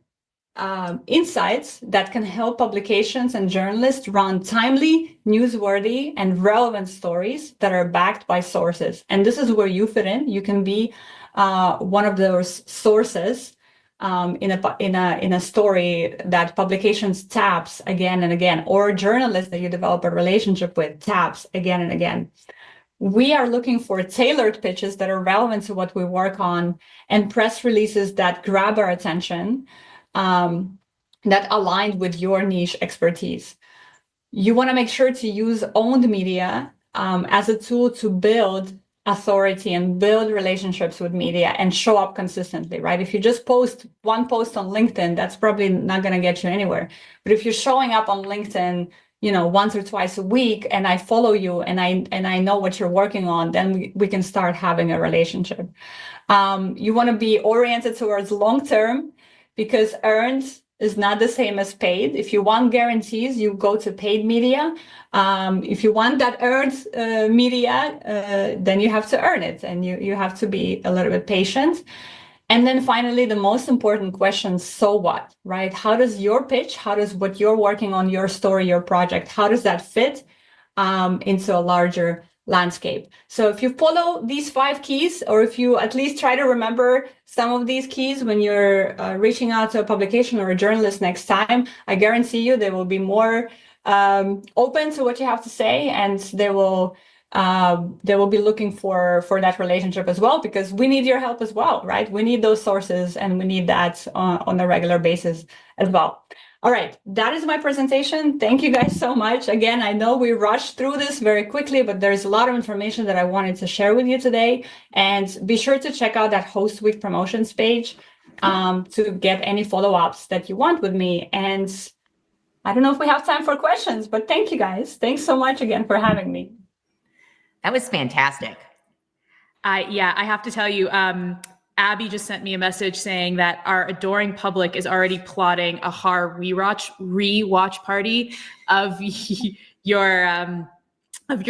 insights that can help publications and journalists run timely, newsworthy, and relevant stories that are backed by sources. And this is where you fit in. You can be one of those sources in a story that publications taps again and again, or journalists that you develop a relationship with taps again and again. We are looking for tailored pitches that are relevant to what we work on, and press releases that grab our attention, that aligned with your niche expertise. You want to make sure to use owned media as a tool to build authority and build relationships with media and show up consistently, right? If you just post one post on LinkedIn, that's probably not going to get you anywhere. But if you're showing up on LinkedIn, once or twice a week, and I follow you and I know what you're working on, then we can start having a relationship. You want to be oriented towards long-term, because earned is not the same as paid. If you want guarantees, you go to paid media. If you want that earned media, then you have to earn it, and you have to be a little bit patient. And then finally, the most important question, so what, right? How does your pitch, how does what you're working on, your story, your project, how does that fit into a larger landscape? So if you follow these 5 keys, or if you at least try to remember some of these keys when you're reaching out to a publication or a journalist next time, I guarantee you they will be more open to what you have to say, and they will be looking for that relationship as well, because we need your help as well, right? We need those sources, and we need that on a regular basis as well. All right, that is my presentation. Thank you guys so much. Again, I know we rushed through this very quickly, but there's a lot of information that I wanted to share with you today. And be sure to check out that Host Week promotions page to get any follow-ups that you want with me. And I don't know if we have time for questions, but thank you guys. Thanks so much again for having me. That was fantastic. Yeah, I have to tell you, Abby just sent me a message saying that our adoring public is already plotting a horror rewatch party of your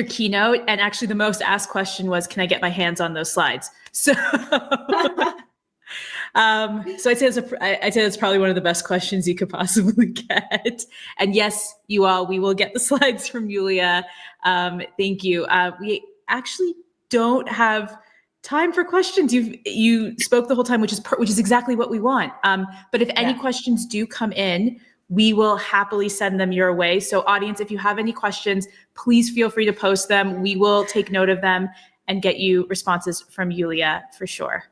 keynote. And actually, the most asked question was, "Can I get my hands on those slides?" So, so I'd say it's probably one of the best questions you could possibly get. And yes, you all, we will get the slides from Yulia. Thank you. We actually don't have time for questions. You spoke the whole time, which is exactly what we want. But if any questions do come in, we will happily send them your way. So audience, if you have any questions, please feel free to post them. We will take note of them and get you responses from Yulia for sure.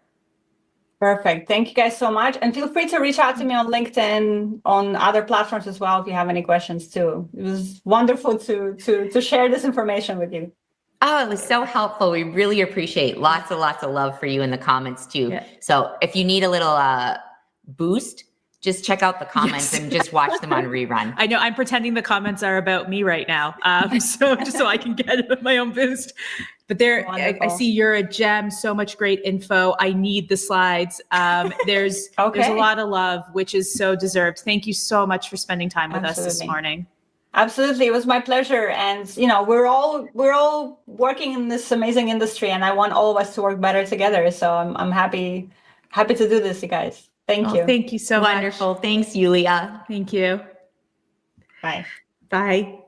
Perfect. Thank you guys so much. And feel free to reach out to me on LinkedIn, on other platforms as well, if you have any questions too. It was wonderful to share this information with you. Oh, it was so helpful. We really appreciate lots of love for you in the comments too. Yeah. So if you need a little boost, just check out the comments and just watch them on rerun. I know I'm pretending the comments are about me right now. So just so I can get my own boost. But I see you're a gem, so much great info. I need the slides. There's a lot of love, which is so deserved. Thank you so much for spending time with us this morning. Absolutely. It was my pleasure. And, you know, we're all working in this amazing industry, and I want all of us to work better together. So I'm happy to do this, you guys. Thank you. Thank you so much. Wonderful. Thanks, Yulia. Thank you. Bye. Bye.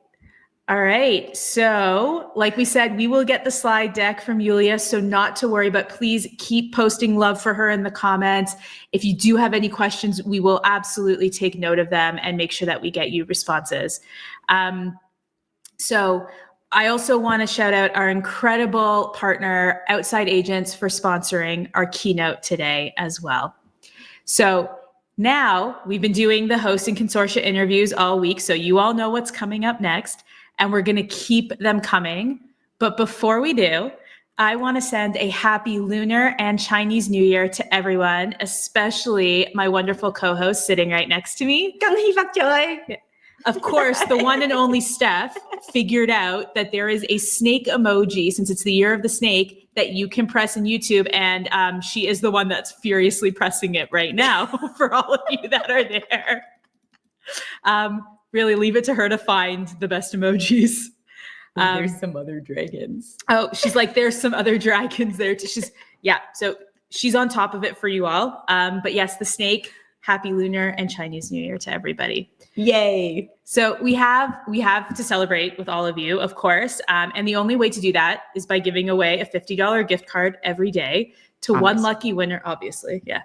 All right. So like we said, we will get the slide deck from Yulia, so not to worry, but please keep posting love for her in the comments. If you do have any questions, we will absolutely take note of them and make sure that we get you responses. So I also want to shout out our incredible partner, Outside Agents, for sponsoring our keynote today as well. So now we've been doing the host and consortia interviews all week, so you all know what's coming up next, and we're going to keep them coming. But before we do, I want to send a happy Lunar and Chinese New Year to everyone, especially my wonderful co-host sitting right next to me. Of course, the one and only Steph figured out that there is a snake emoji, since it's the year of the snake, that you can press in YouTube, and she is the one that's furiously pressing it right now for all of you that are there. Really leave it to her to find the best emojis. There's some other dragons. Oh, she's like, there's some other dragons there too. So she's on top of it for you all. But yes, the snake, happy Lunar and Chinese New Year to everybody. Yay. So we have to celebrate with all of you, of course. And the only way to do that is by giving away a $50 gift card every day to one lucky winner, obviously. Yeah.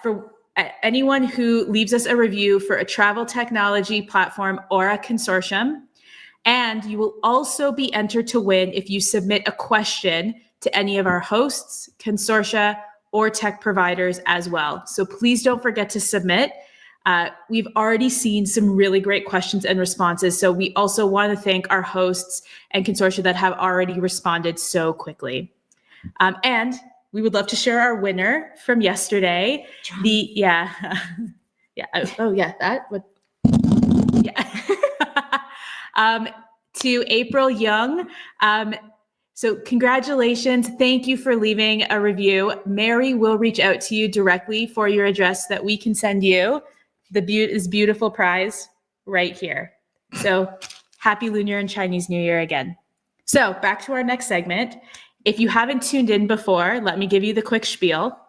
For anyone who leaves us a review for a travel technology platform or a consortium. And you will also be entered to win if you submit a question to any of our hosts, consortia, or tech providers as well. So please don't forget to submit. We've already seen some really great questions and responses. So we also want to thank our hosts and consortia that have already responded so quickly. And we would love to share our winner from yesterday. To April Young. So congratulations. Thank you for leaving a review. Mary will reach out to you directly for your address that we can send you this beautiful prize right here. So happy Lunar and Chinese New Year again. So back to our next segment. If you haven't tuned in before, let me give you the quick spiel.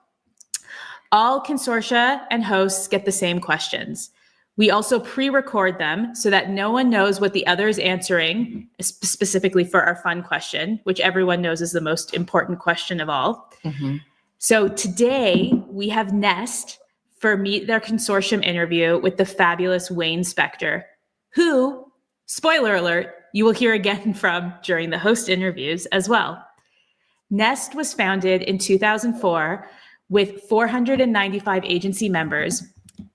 All consortia and hosts get the same questions. We also pre-record them so that no one knows what the other is answering, specifically for our fun question, which everyone knows is the most important question of all. Mm-hmm. So today we have Nest for Meet Their Consortium interview with the fabulous Wayne Spector, who, spoiler alert, you will hear again from during the host interviews as well. Nest was founded in 2004 with 495 agency members.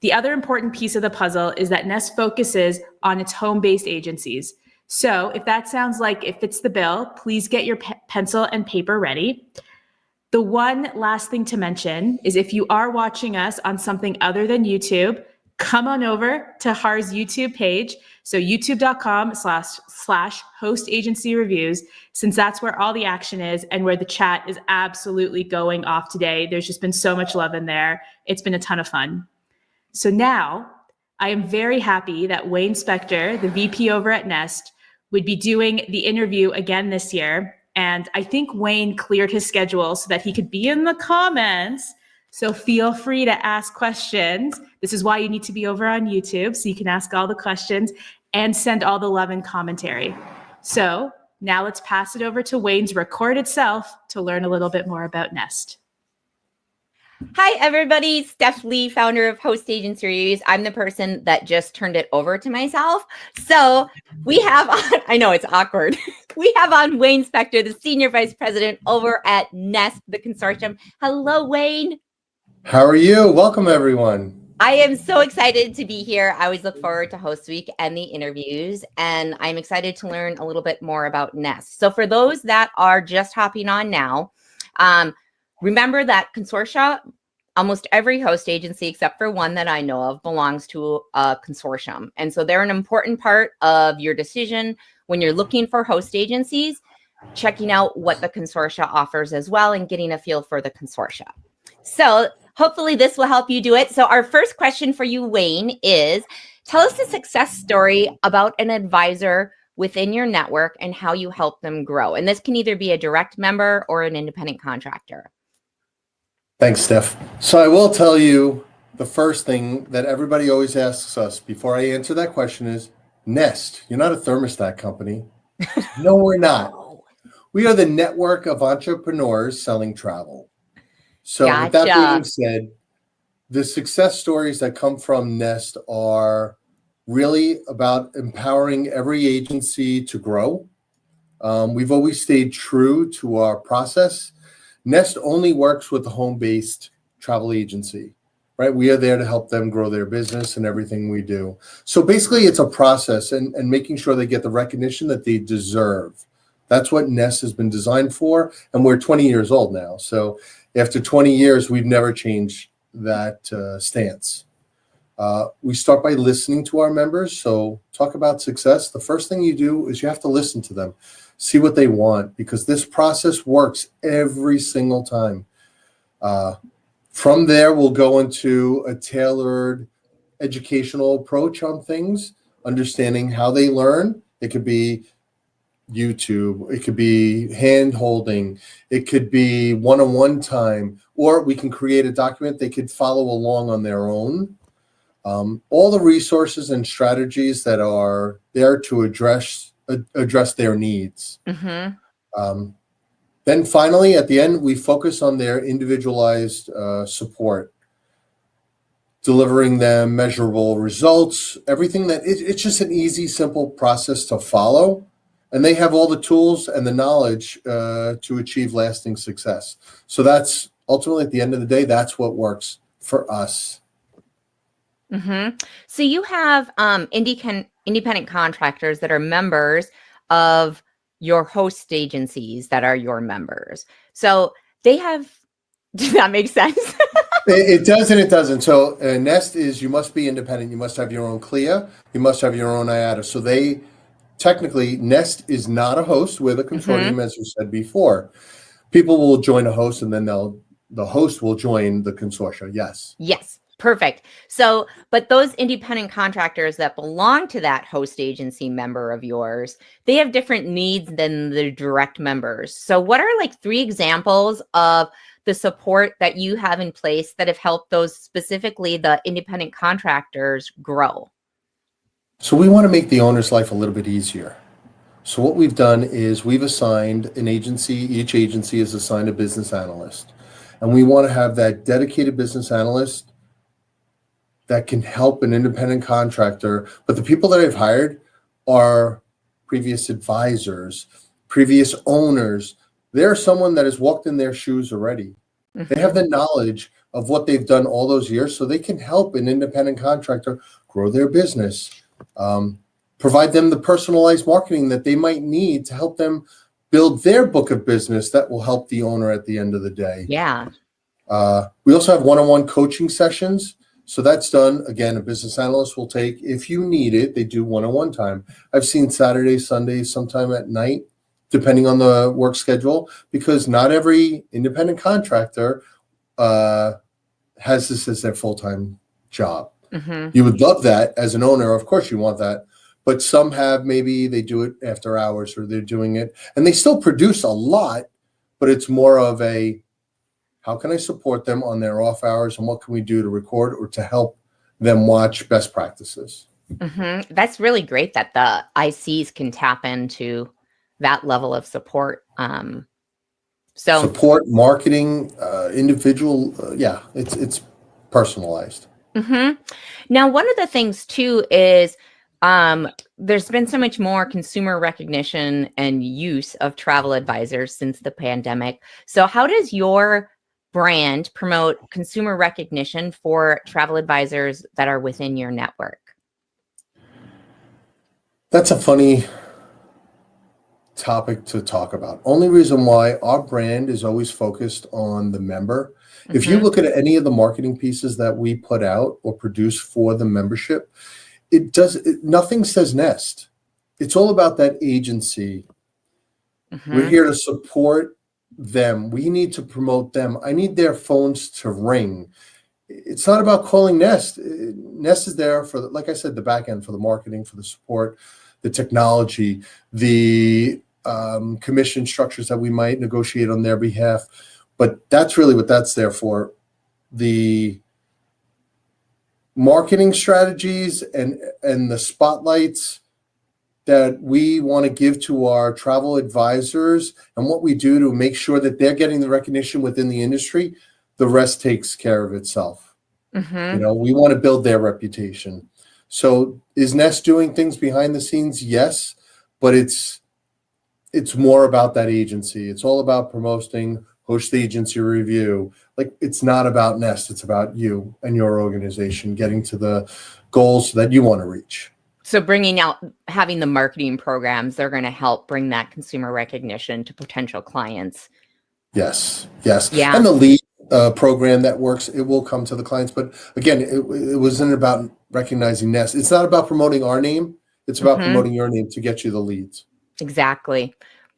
The other important piece of the puzzle is that Nest focuses on its home-based agencies. So if that sounds like it fits the bill, please get your pencil and paper ready. The one last thing to mention is if you are watching us on something other than YouTube, come on over to HAR's YouTube page. So youtube.com/host agency reviews, since that's where all the action is and where the chat is absolutely going off today. There's just been so much love in there. It's been a ton of fun. So now I am very happy that Wayne Spector, the VP over at Nest, would be doing the interview again this year. And I think Wayne cleared his schedule so that he could be in the comments. So feel free to ask questions. This is why you need to be over on YouTube, so you can ask all the questions and send all the love and commentary. So now let's pass it over to Wayne's recorded self to learn a little bit more about Nest. Hi, everybody. Steph Lee, founder of Host Agency Reviews. I'm the person that just turned it over to myself. So we have on, I know it's awkward. We have on Wayne Spector, the Senior Vice President over at Nest, the consortium. Hello, Wayne. How are you? Welcome, everyone. I am so excited to be here. I always look forward to Host Week and the interviews, and I'm excited to learn a little bit more about Nest. So for those that are just hopping on now, remember that consortia almost every host agency, except for one that I know of, belongs to a consortium. And so they're an important part of your decision when you're looking for host agencies, checking out what the consortia offers as well and getting a feel for the consortia. So hopefully this will help you do it. So our first question for you, Wayne, is tell us a success story about an advisor within your network and how you help them grow. And this can either be a direct member or an independent contractor. Thanks, Steph. So I will tell you the first thing that everybody always asks us before I answer that question is, Nest, you're not a thermostat company. No, we're not. We are the network of entrepreneurs selling travel. So with that being said, the success stories that come from Nest are really about empowering every agency to grow. We've always stayed true to our process. Nest only works with the home-based travel agency, right? We are there to help them grow their business and everything we do. So basically it's a process and making sure they get the recognition that they deserve. That's what Nest has been designed for. And we're 20 years old now. So after 20 years, we've never changed that stance. We start by listening to our members. So talk about success. The first thing you do is you have to listen to them, see what they want, because this process works every single time. From there, we'll go into a tailored educational approach on things, understanding how they learn. It could be YouTube, it could be hand holding, it could be one-on-one time, or we can create a document they could follow along on their own. All the resources and strategies that are there to address their needs. Then finally, at the end, we focus on their individualized support, delivering them measurable results, everything that it's just an easy, simple process to follow. And they have all the tools and the knowledge to achieve lasting success. So that's ultimately, at the end of the day, that's what works for us. So you have independent contractors that are members of your host agencies that are your members. So they have, does that make sense? It does and it doesn't. So Nest is, you must be independent. You must have your own CLIA. You must have your own IATA. So they, technically, Nest is not a host with a consortium, as you said before. People will join a host and then the host will join the consortia. Yes. Yes. Perfect. So, but those independent contractors that belong to that host agency member of yours, they have different needs than the direct members. So what are like 3 examples of the support that you have in place that have helped those, specifically the independent contractors, grow? So we want to make the owner's life a little bit easier. So what we've done is we've assigned an agency, each agency is assigned a business analyst. And we want to have that dedicated business analyst that can help an independent contractor. But the people that I've hired are previous advisors, previous owners. They're someone that has walked in their shoes already. They have the knowledge of what they've done all those years, so they can help an independent contractor grow their business, provide them the personalized marketing that they might need to help them build their book of business that will help the owner at the end of the day. Yeah. We also have one-on-one coaching sessions. So that's done. Again, a business analyst will take, if you need it, they do one-on-one time. I've seen Saturdays, Sundays, sometime at night, depending on the work schedule, because not every independent contractor has this as their full-time job. You would love that as an owner. Of course you want that. But some have, maybe they do it after hours or they're doing it. And they still produce a lot, but it's more of a, how can I support them on their off hours and what can we do to record or to help them watch best practices? That's really great that the ICs can tap into that level of support. So support, marketing, individual, yeah, it's personalized. Now, one of the things too is there's been so much more consumer recognition and use of travel advisors since the pandemic. So how does your brand promote consumer recognition for travel advisors that are within your network? That's a funny topic to talk about. Only reason why our brand is always focused on the member. If you look at any of the marketing pieces that we put out or produce for the membership, nothing says Nest. It's all about that agency. We're here to support them. We need to promote them. I need their phones to ring. It's not about calling Nest. Nest is there for, like I said, the back end, for the marketing, for the support, the technology, the commission structures that we might negotiate on their behalf. But that's really what that's there for. The marketing strategies and the spotlights that we want to give to our travel advisors and what we do to make sure that they're getting the recognition within the industry, the rest takes care of itself. You know, we want to build their reputation. So is Nest doing things behind the scenes? Yes, but it's more about that agency. It's all about promoting, host the agency review. Like, it's not about Nest. It's about you and your organization getting to the goals that you want to reach. So having the marketing programs, they're going to help bring that consumer recognition to potential clients. Yes. Yeah. And the lead program that works, it will come to the clients. But again, it wasn't about recognizing Nest. It's not about promoting our name. It's about promoting your name to get you the leads. Exactly.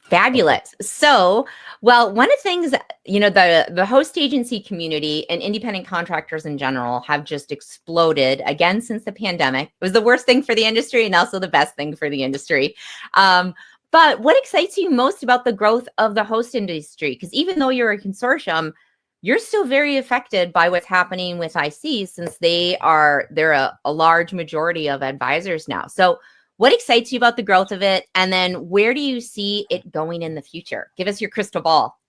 Fabulous. So, well, one of the things, the host agency community and independent contractors in general have just exploded again since the pandemic. It was the worst thing for the industry and also the best thing for the industry. But what excites you most about the growth of the host industry? Because even though you're a consortium, you're still very affected by what's happening with ICs, since they're a large majority of advisors now. So what excites you about the growth of it? And then where do you see it going in the future? Give us your crystal ball.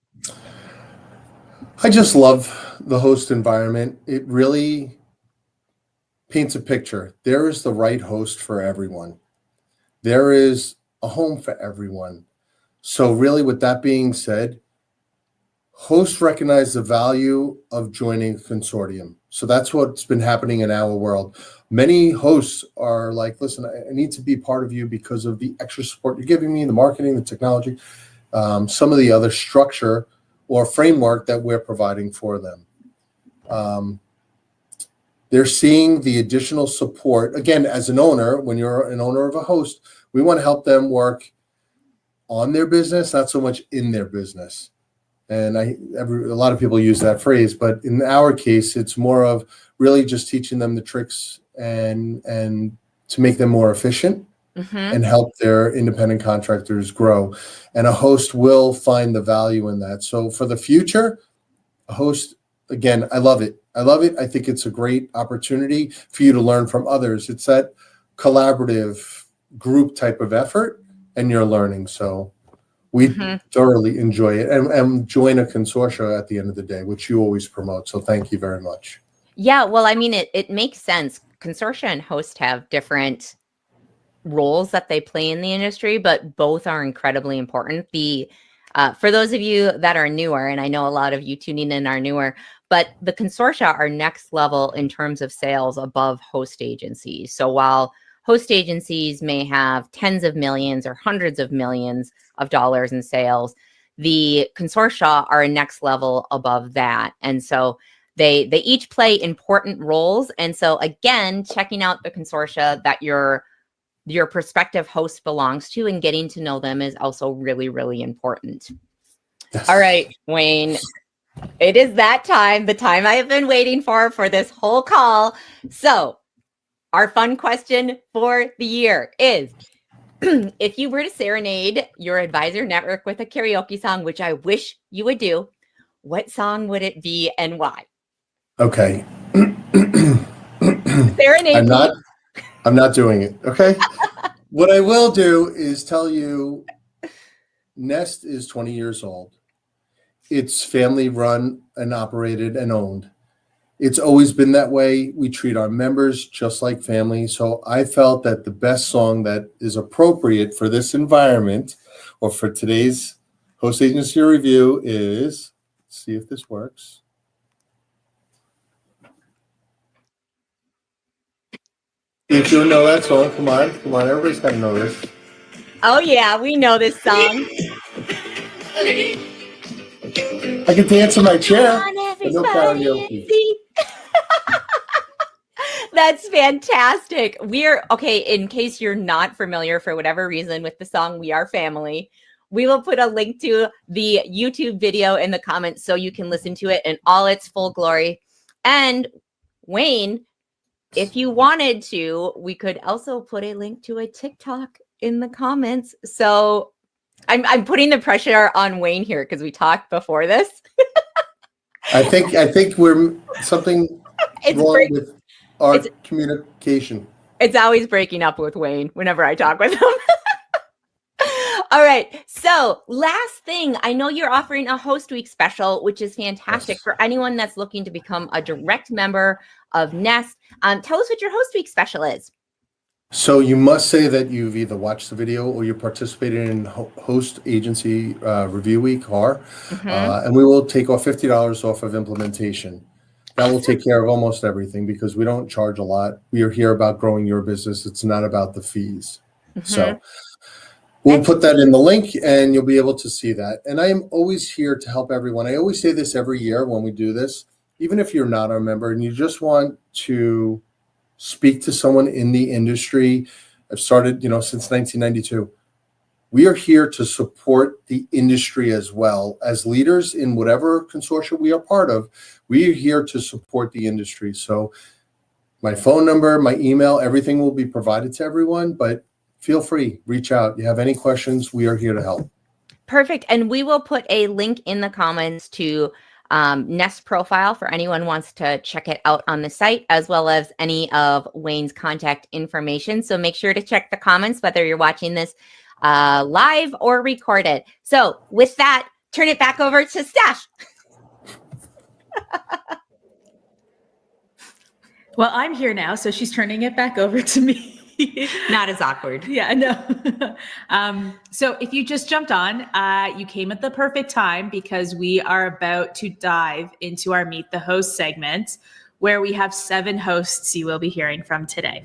I just love the host environment. It really paints a picture. There is the right host for everyone. There is a home for everyone. So really, with that being said, hosts recognize the value of joining a consortium. So that's what's been happening in our world. Many hosts are like, listen, I need to be part of you because of the extra support you're giving me, the marketing, the technology, some of the other structure or framework that we're providing for them. They're seeing the additional support. Again, as an owner, when you're an owner of a host, we want to help them work on their business, not so much in their business. And a lot of people use that phrase, but in our case, it's more of really just teaching them the tricks and to make them more efficient and help their independent contractors grow. And a host will find the value in that. So for the future, a host, again, I love it. I think it's a great opportunity for you to learn from others. It's that collaborative group type of effort, and you're learning. So we thoroughly enjoy it and join a consortia at the end of the day, which you always promote. So thank you very much. Yeah, well, I mean, it makes sense. Consortia and host have different roles that they play in the industry, but both are incredibly important. For those of you that are newer, and I know a lot of you tuning in are newer, but the consortia are next level in terms of sales above host agencies. So while host agencies may have tens of millions or hundreds of millions of dollars in sales, the consortia are a next level above that. And so they each play important roles. And so again, checking out the consortia that your prospective host belongs to and getting to know them is also really, really important. Yes. All right, Wayne, it is that time, the time I have been waiting for this whole call. So our fun question for the year is, if you were to serenade your advisor network with a karaoke song, which I wish you would do, what song would it be and why? Okay. Serenade. I'm not doing it. Okay. What I will do is tell you, Nest is 20 years old. It's family run and operated and owned. It's always been that way. We treat our members just like family. So I felt that the best song that is appropriate for this environment or for today's host agency review is, let's see if this works. If you know that song, come on, everybody's got to know this. Oh yeah, we know this song. I can dance in my chair, Come on, but no everybody, karaoke. see? That's fantastic. We're okay. In case you're not familiar for whatever reason with the song We Are Family, we will put a link to the YouTube video in the comments so you can listen to it in all its full glory. And Wayne, if you wanted to, we could also put a link to a TikTok in the comments. So I'm putting the pressure on Wayne here because we talked before this. I think we're something wrong with our communication. It's always breaking up with Wayne whenever I talk with him. All right. So last thing, I know you're offering a Host Week special, which is fantastic for anyone that's looking to become a direct member of Nest. Tell us what your Host Week special is. So you must say that you've either watched the video or you participated in Host Agency Review Week, HAR, and we will take off $50 off of implementation. That will take care of almost everything because we don't charge a lot. We are here about growing your business. It's not about the fees. So we'll put that in the link and you'll be able to see that. And I am always here to help everyone. I always say this every year when we do this, even if you're not a member and you just want to speak to someone in the industry. I've started, since 1992. We are here to support the industry as well. As leaders in whatever consortia we are part of, we are here to support the industry. So my phone number, my email, everything will be provided to everyone, but feel free, reach out. You have any questions, we are here to help. Perfect. And we will put a link in the comments to Nest profile for anyone who wants to check it out on the site, as well as any of Wayne's contact information. So make sure to check the comments, whether you're watching this live or recorded. So with that, turn it back over to Steph. Well, I'm here now, so she's turning it back over to me. Not as awkward. Yeah, no. So if you just jumped on, you came at the perfect time because we are about to dive into our Meet the Host segment where we have 7 hosts you will be hearing from today.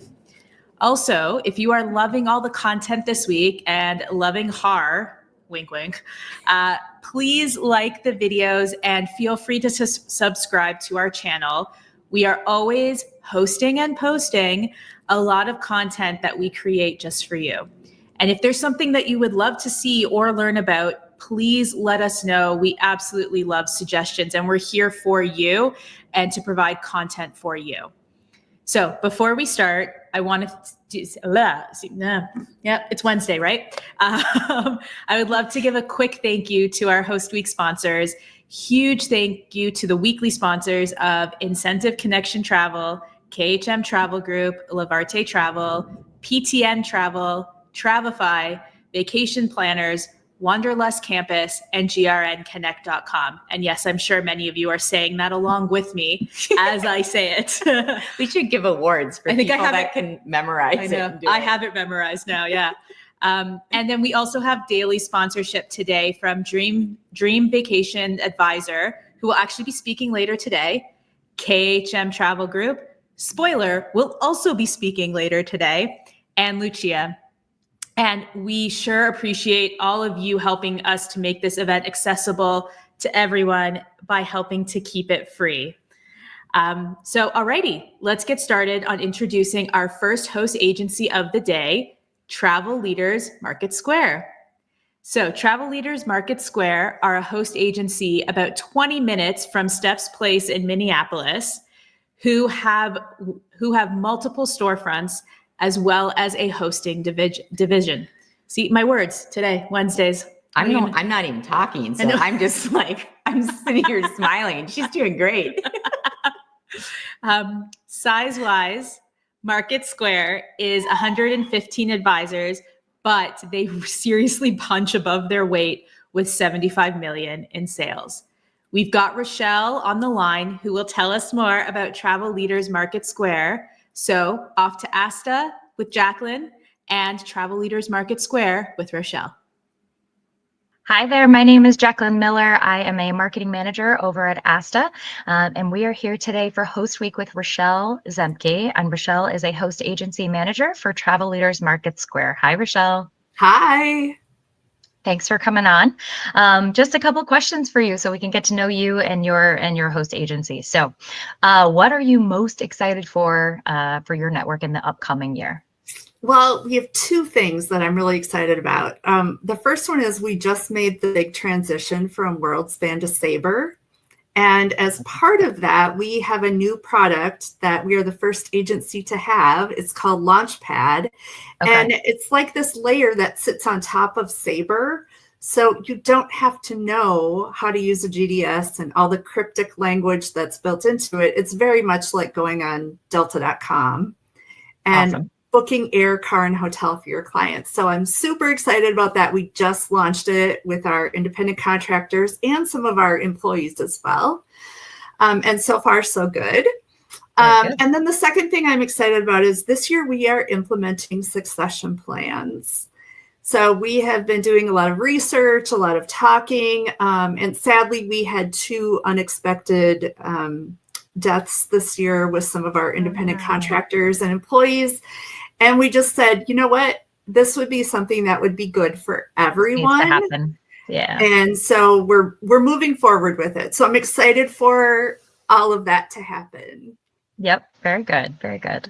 Also, if you are loving all the content this week and loving HAR, wink, wink, please like the videos and feel free to subscribe to our channel. We are always hosting and posting a lot of content that we create just for you. And if there's something that you would love to see or learn about, please let us know. We absolutely love suggestions and we're here for you and to provide content for you. So before we start, I want to it's Wednesday, right? I would love to give a quick thank you to our Host Week sponsors. Huge thank you to the weekly sponsors of Incentive Connection Travel, KHM Travel Group, Lavarte Travel, PTN Travel, Travify, Vacation Planners, Wanderlust Campus, and grnconnect.com. And yes, I'm sure many of you are saying that along with me as I say it. We should give awards for people that can memorize I know. it. I have it memorized now, yeah. And then we also have daily sponsorship today from Dream Vacation Advisor, who will actually be speaking later today, KHM Travel Group, Spoiler will also be speaking later today, and Lucia. And we sure appreciate all of you helping us to make this event accessible to everyone by helping to keep it free. So alrighty, let's get started on introducing our first host agency of the day, Travel Leaders Market Square. So Travel Leaders Market Square are a host agency about 20 minutes from Steph's place in Minneapolis, who have multiple storefronts as well as a hosting division. See, my words today, Wednesdays. I'm not even talking, so I'm just like, I'm sitting here smiling. She's doing great. Size-wise, Market Square is 115 advisors, but they seriously punch above their weight with 75 million in sales. We've got Rochelle on the line who will tell us more about Travel Leaders Market Square. So off to ASTA with Jacqueline and Travel Leaders Market Square with Rochelle. Hi there, my name is Jacqueline Miller. I am a marketing manager over at ASTA, and we are here today for Host Week with Rochelle Zemke. And Rochelle is a host agency manager for Travel Leaders Market Square. Hi, Rochelle. Hi. Thanks for coming on. Just a couple questions for you so we can get to know you and your host agency. So what are you most excited for your network in the upcoming year? Well, we have two things that I'm really excited about. The first one is we just made the big transition from WorldSpan to Sabre. And as part of that, we have a new product that we are the first agency to have. It's called Launchpad. Okay. And it's like this layer that sits on top of Sabre. So you don't have to know how to use a GDS and all the cryptic language that's built into it. It's very much like going on delta.com and Awesome. booking air, car, and hotel for your clients. So I'm super excited about that. We just launched it with our independent contractors and some of our employees as well. And so far, so good. And then the second thing I'm excited about is this year we are implementing succession plans. So we have been doing a lot of research, a lot of talking, and sadly we had 2 unexpected deaths this year with some of our independent contractors and employees. And we just said, you know what, this would be something that would be good for everyone. Needs to happen. Yeah. And so we're moving forward with it. So I'm excited for all of that to happen. Yep. Very good. Very good.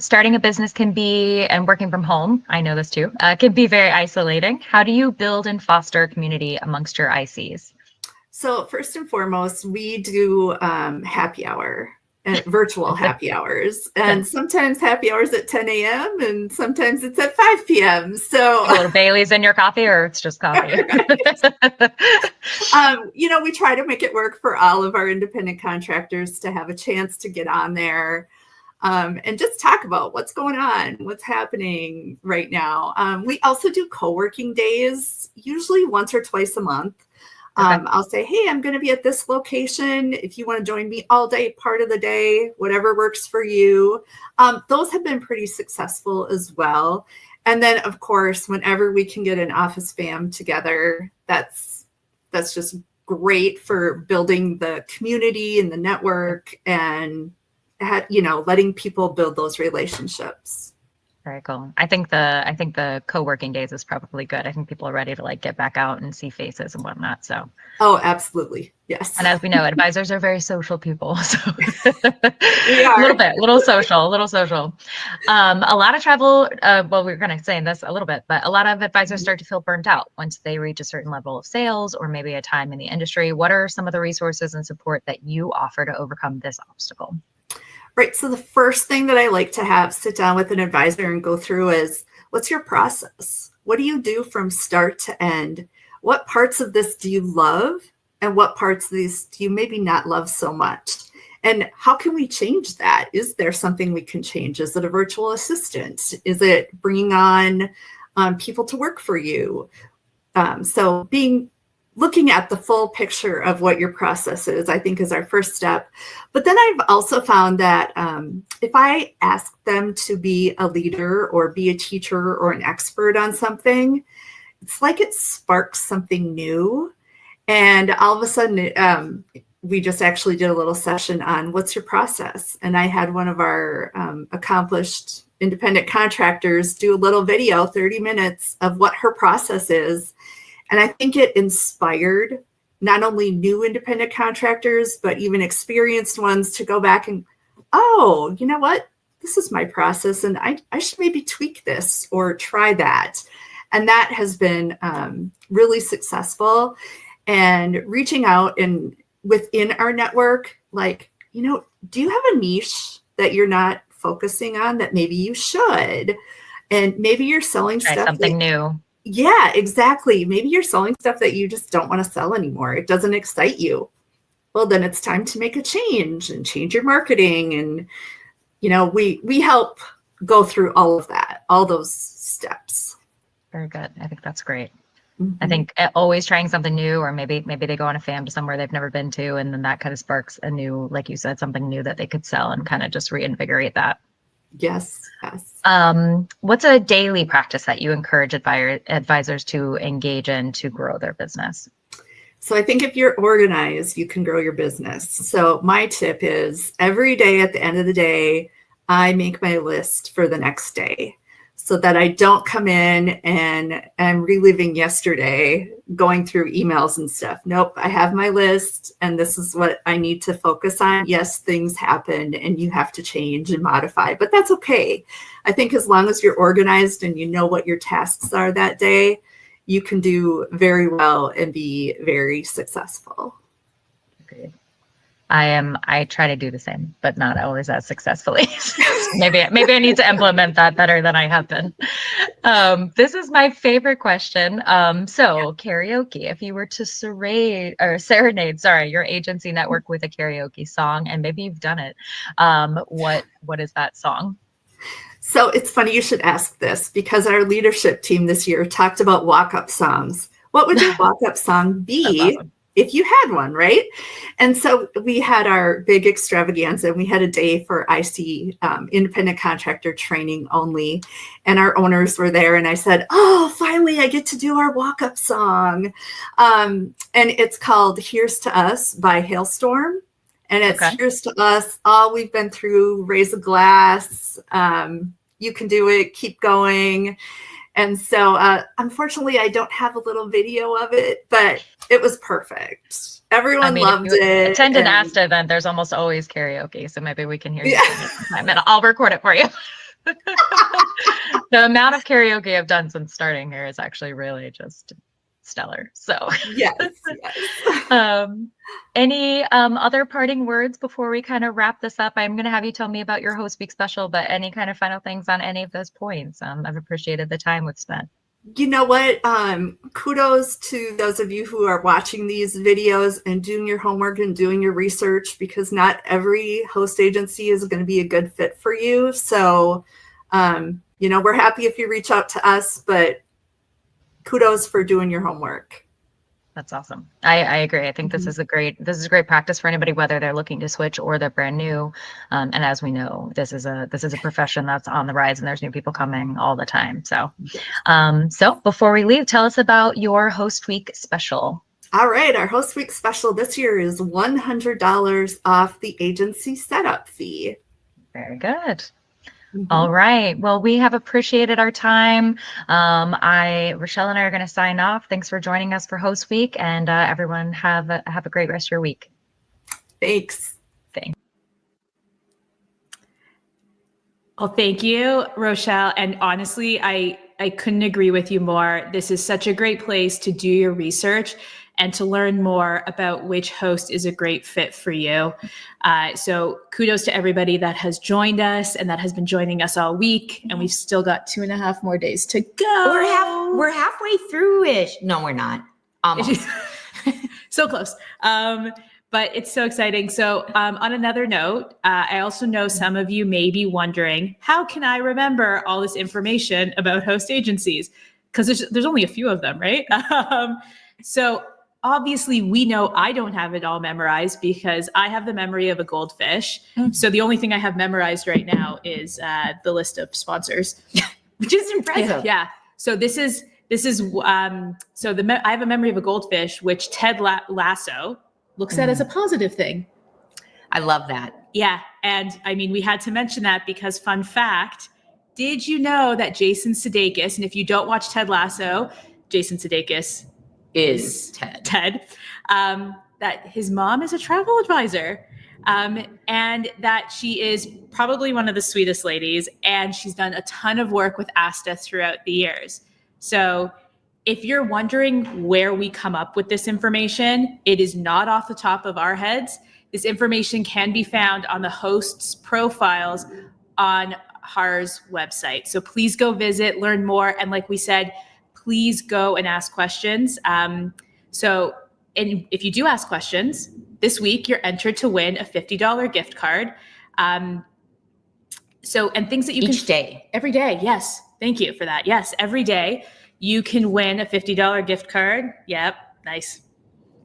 Starting a business can be, and working from home, I know this too, can be very isolating. How do you build and foster a community amongst your ICs? So first and foremost, we do happy hour, virtual happy hours, and sometimes happy hours at 10 a.m. and sometimes it's at 5 p.m. So a little Bailey's in your coffee, or it's just coffee? We try to make it work for all of our independent contractors to have a chance to get on there and just talk about what's going on, what's happening right now. We also do co-working days, usually once or twice a month. I'll say, hey, I'm going to be at this location. If you want to join me all day, part of the day, whatever works for you. Those have been pretty successful as well. And then, of course, whenever we can get an office fam together, that's just great for building the community and the network and, letting people build those relationships. Very cool. I think the co-working days is probably good. I think people are ready to get back out and see faces and whatnot. So. Oh, absolutely. Yes. And as we know, advisors are very social people. So we are. a little social. A lot of travel, we're kind of saying this a little bit, but a lot of advisors start to feel burnt out once they reach a certain level of sales or maybe a time in the industry. What are some of the resources and support that you offer to overcome this obstacle? Right. So the first thing that I like to have sit down with an advisor and go through is, what's your process? What do you do from start to end? What parts of this do you love? And what parts of these do you maybe not love so much? And how can we change that? Is there something we can change? Is it a virtual assistant? Is it bringing on people to work for you? So looking at the full picture of what your process is, I think, is our first step. But then I've also found that if I ask them to be a leader or be a teacher or an expert on something, it's like it sparks something new. And all of a sudden, we just actually did a little session on what's your process. And I had one of our accomplished independent contractors do a little video, 30 minutes of what her process is. And I think it inspired not only new independent contractors, but even experienced ones to go back and, oh, you know what? This is my process and I should maybe tweak this or try that. And that has been really successful. And reaching out and within our network, do you have a niche that you're not focusing on that maybe you should? And maybe you're selling something new. Yeah, exactly. Maybe you're selling stuff that you just don't want to sell anymore. It doesn't excite you. Well, then it's time to make a change and change your marketing. And, we help go through all of that, all those steps. Very good. I think that's great. Mm-hmm. I think always trying something new, or maybe they go on a fam to somewhere they've never been to. And then that kind of sparks a new, like you said, something new that they could sell and kind of just reinvigorate that. Yes. What's a daily practice that you encourage advisors to engage in to grow their business? So I think if you're organized, you can grow your business. So my tip is every day at the end of the day, I make my list for the next day. so that I don't come in and I'm reliving yesterday, going through emails and stuff. Nope, I have my list and this is what I need to focus on. Yes, things happen and you have to change and modify, but that's okay. I think as long as you're organized and you know what your tasks are that day, you can do very well and be very successful. Agreed. I try to do the same, but not always as successfully. maybe I need to implement that better than I have been. This is my favorite question. So karaoke, if you were to serenade, your agency network with a karaoke song, and maybe you've done it, what is that song? So it's funny you should ask this, because our leadership team this year talked about walk-up songs. What would your walk-up song be if you had one, right? And so we had our big extravaganza, and we had a day for IC, independent contractor training only. And our owners were there, and I said, oh, finally I get to do our walk-up song. And it's called Here's to Us by Hailstorm. And it's Here's to us, all we've been through, raise a glass, you can do it, keep going. And so unfortunately, I don't have a little video of it, but it was perfect. Everyone loved it. Attend an ASTA event, there's almost always karaoke, so maybe we can hear you sometime, and I'll record it for you. The amount of karaoke I've done since starting here is actually really just stellar. So yes. Any other parting words before we kind of wrap this up? I'm going to have you tell me about your Host Week special, but any kind of final things on any of those points? I've appreciated the time we've spent. You know what? Kudos to those of you who are watching these videos and doing your homework and doing your research, because not every host agency is going to be a good fit for you. So, we're happy if you reach out to us, but kudos for doing your homework. That's awesome. I agree. I think this is great practice for anybody, whether they're looking to switch or they're brand new. And as we know, this is a profession that's on the rise, and there's new people coming all the time. So, so before we leave, tell us about your Host Week special. All right. Our Host Week special this year is $100 off the agency setup fee. Very good. All right. Well, we have appreciated our time. Rochelle and I are going to sign off. Thanks for joining us for Host Week, and everyone have a great rest of your week. Thanks. Thanks. Well, thank you, Rochelle. And honestly, I couldn't agree with you more. This is such a great place to do your research and to learn more about which host is a great fit for you. So kudos to everybody that has joined us and that has been joining us all week. And we've still got 2.5 more days to go. We're halfway through-ish. No, we're not. Almost. So close. But it's so exciting. So on another note, I also know some of you may be wondering, how can I remember all this information about host agencies? Because there's only a few of them, right? So obviously, we know I don't have it all memorized because I have the memory of a goldfish. So the only thing I have memorized right now is the list of sponsors, which is impressive. Yeah. So I have a memory of a goldfish, which Ted Lasso looks at as a positive thing. I love that. Yeah. And I mean, we had to mention that because, fun fact, did you know that Jason Sudeikis, and if you don't watch Ted Lasso, Jason Sudeikis is Ted, that his mom is a travel advisor, and that she is probably one of the sweetest ladies, and she's done a ton of work with ASTA throughout the years. So if you're wondering where we come up with this information, it is not off the top of our heads. This information can be found on the hosts' profiles on HAR's website. So please go visit, learn more, and like we said, please go and ask questions. And if you do ask questions, this week you're entered to win a $50 gift card. And things that you each day. Every day. Yes. Thank you for that. Yes. Every day you can win a $50 gift card. Yep. Nice.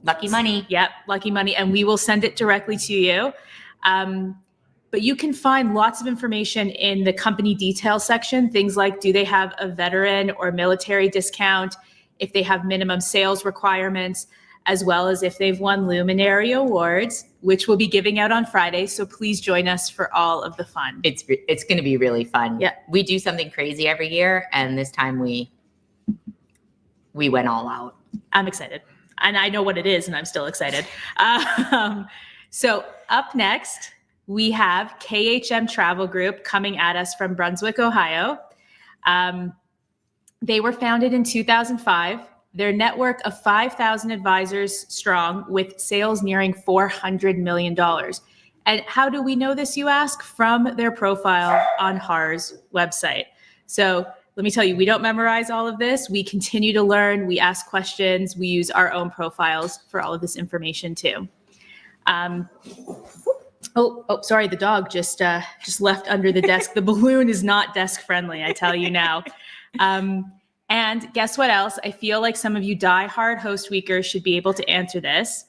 Lucky money. Yep. Lucky money. And we will send it directly to you. But you can find lots of information in the company details section. Things like, do they have a veteran or military discount? If they have minimum sales requirements, as well as if they've won Luminary Awards, which we'll be giving out on Friday. So please join us for all of the fun. It's going to be really fun. Yeah. We do something crazy every year, and this time we went all out. I'm excited. And I know what it is, and I'm still excited. So up next, we have KHM Travel Group coming at us from Brunswick, Ohio. They were founded in 2005. Their network of 5,000 advisors strong with sales nearing $400 million. And how do we know this, you ask? From their profile on HAR's website. So let me tell you, we don't memorize all of this. We continue to learn. We ask questions. We use our own profiles for all of this information too. Sorry, the dog just left under the desk. The balloon is not desk friendly, I tell you now. And guess what else? I feel like some of you diehard Host Weekers should be able to answer this.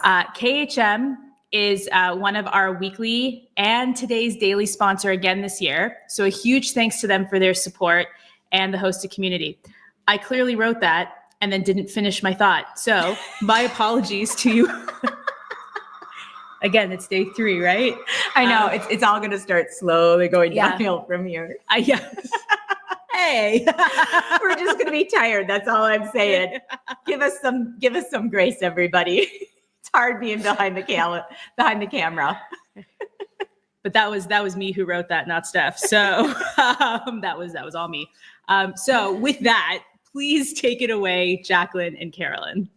KHM is one of our weekly and today's daily sponsor again this year. So a huge thanks to them for their support and the hosted community. I clearly wrote that and then didn't finish my thought. So my apologies to you. Again, it's day 3, right? I know it's all going to start slowly going downhill from here. Yeah. Hey, we're just going to be tired. That's all I'm saying. Give us some grace, everybody. It's hard being behind the camera. But that was me who wrote that, not Steph. So that was all me. So with that, please take it away, Jacqueline and Carolyn.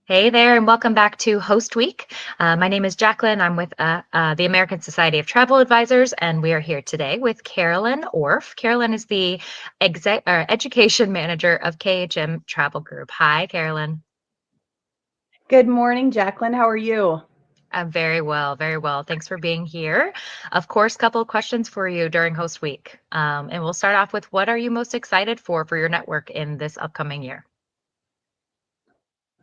Hey there, and welcome back to Host Week. My name is Jacqueline. I'm with the American Society of Travel Advisors, and we are here today with Carolyn Orff. Carolyn is the Education Manager of KHM Travel Group. Hi, Carolyn. Good morning, Jacqueline. How are you? I'm very well, very well. Thanks for being here. Of course, a couple of questions for you during Host Week. And we'll start off with, what are you most excited for your network in this upcoming year?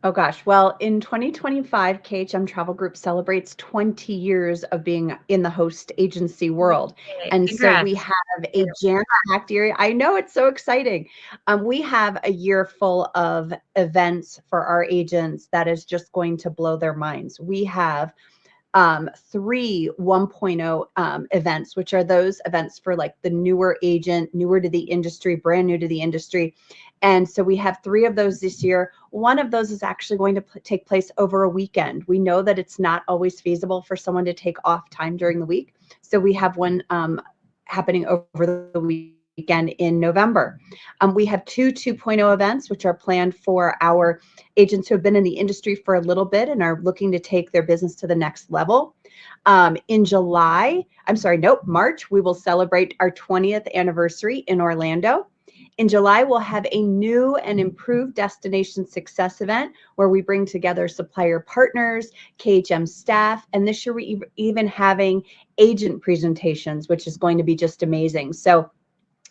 Oh gosh, well, in 2025, KHM Travel Group celebrates 20 years of being in the host agency world. And Congrats. So we have a jam-packed year. I know, it's so exciting. We have a year full of events for our agents that is just going to blow their minds. We have 3 1.0 events, which are those events for like the newer agent, newer to the industry, brand new to the industry. And so we have 3 of those this year. One of those is actually going to take place over a weekend. We know that it's not always feasible for someone to take off time during the week. So we have one happening over the weekend in November. We have 2 2.0 events, which are planned for our agents who have been in the industry for a little bit and are looking to take their business to the next level. In March, we will celebrate our 20th anniversary in Orlando. In July, we'll have a new and improved destination success event where we bring together supplier partners, KHM staff, and this year we're even having agent presentations, which is going to be just amazing. So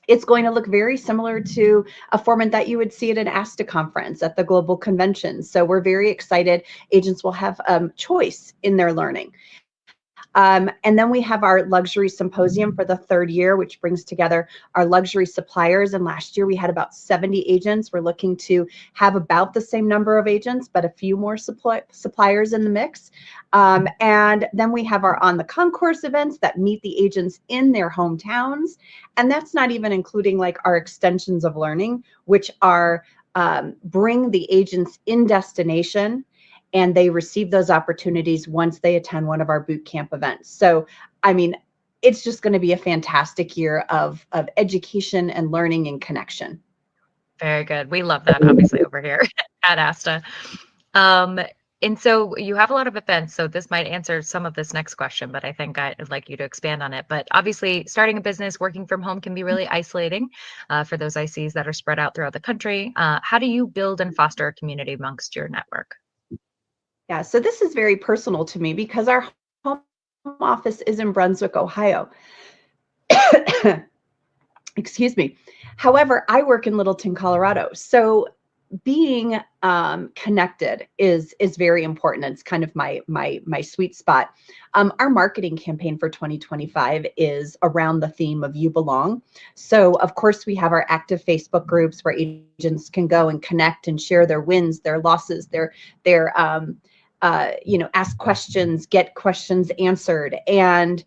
it's going to look very similar to a format that you would see at an ASTA conference at the global convention. So we're very excited. Agents will have choice in their learning. And then we have our luxury symposium for the 3rd year, which brings together our luxury suppliers. And last year we had about 70 agents. We're looking to have about the same number of agents, but a few more suppliers in the mix. And then we have our On the Concourse events that meet the agents in their hometowns. And that's not even including like our extensions of learning, which are bring the agents in destination, and they receive those opportunities once they attend one of our boot camp events. So, I mean, it's just going to be a fantastic year of education and learning and connection. Very good. We love that, obviously, over here at ASTA. And so you have a lot of events, so this might answer some of this next question, but I think I'd like you to expand on it. But obviously, starting a business, working from home can be really isolating for those ICs that are spread out throughout the country. How do you build and foster a community amongst your network? Yeah, so this is very personal to me because our home office is in Brunswick, Ohio. Excuse me. However, I work in Littleton, Colorado. So being connected is very important. It's kind of my sweet spot. Our marketing campaign for 2025 is around the theme of You Belong. So of course we have our active Facebook groups where agents can go and connect and share their wins, their losses, their ask questions, get questions answered. And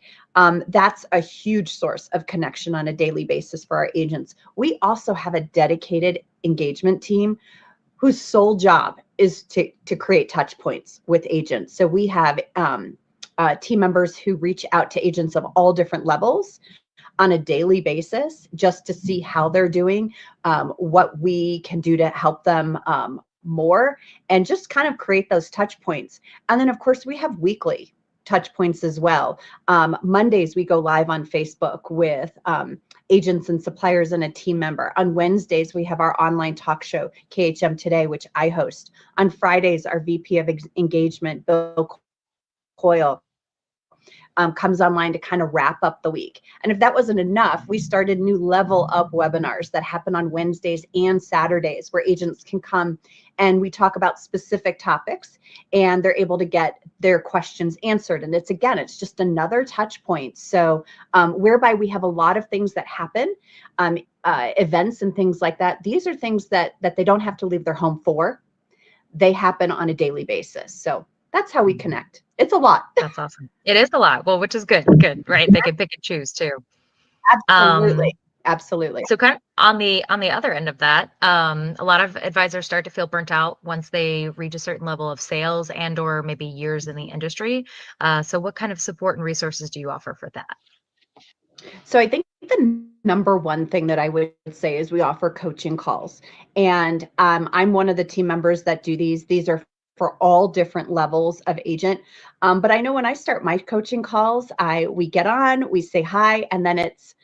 that's a huge source of connection on a daily basis for our agents. We also have a dedicated engagement team whose sole job is to create touch points with agents. So we have team members who reach out to agents of all different levels on a daily basis just to see how they're doing, what we can do to help them more, and just kind of create those touch points. And then of course we have weekly touch points as well. Mondays we go live on Facebook with agents and suppliers and a team member. On Wednesdays we have our online talk show, KHM Today, which I host. On Fridays, our VP of Engagement, Bill Coyle, comes online to kind of wrap up the week. And if that wasn't enough, we started new level up webinars that happen on Wednesdays and Saturdays where agents can come and we talk about specific topics and they're able to get their questions answered. And it's just another touch point. So whereby we have a lot of things that happen, events and things like that. These are things that they don't have to leave their home for. They happen on a daily basis. So that's how we connect. It's a lot. That's awesome. It is a lot. Well, which is good, right? They can pick and choose too. Absolutely. Absolutely. So kind of on the other end of that, a lot of advisors start to feel burnt out once they reach a certain level of sales and or maybe years in the industry. So what kind of support and resources do you offer for that? So I think the number one thing that I would say is we offer coaching calls. And I'm one of the team members that do these. These are for all different levels of agent. But I know when I start my coaching calls, we get on, we say hi, and then it's,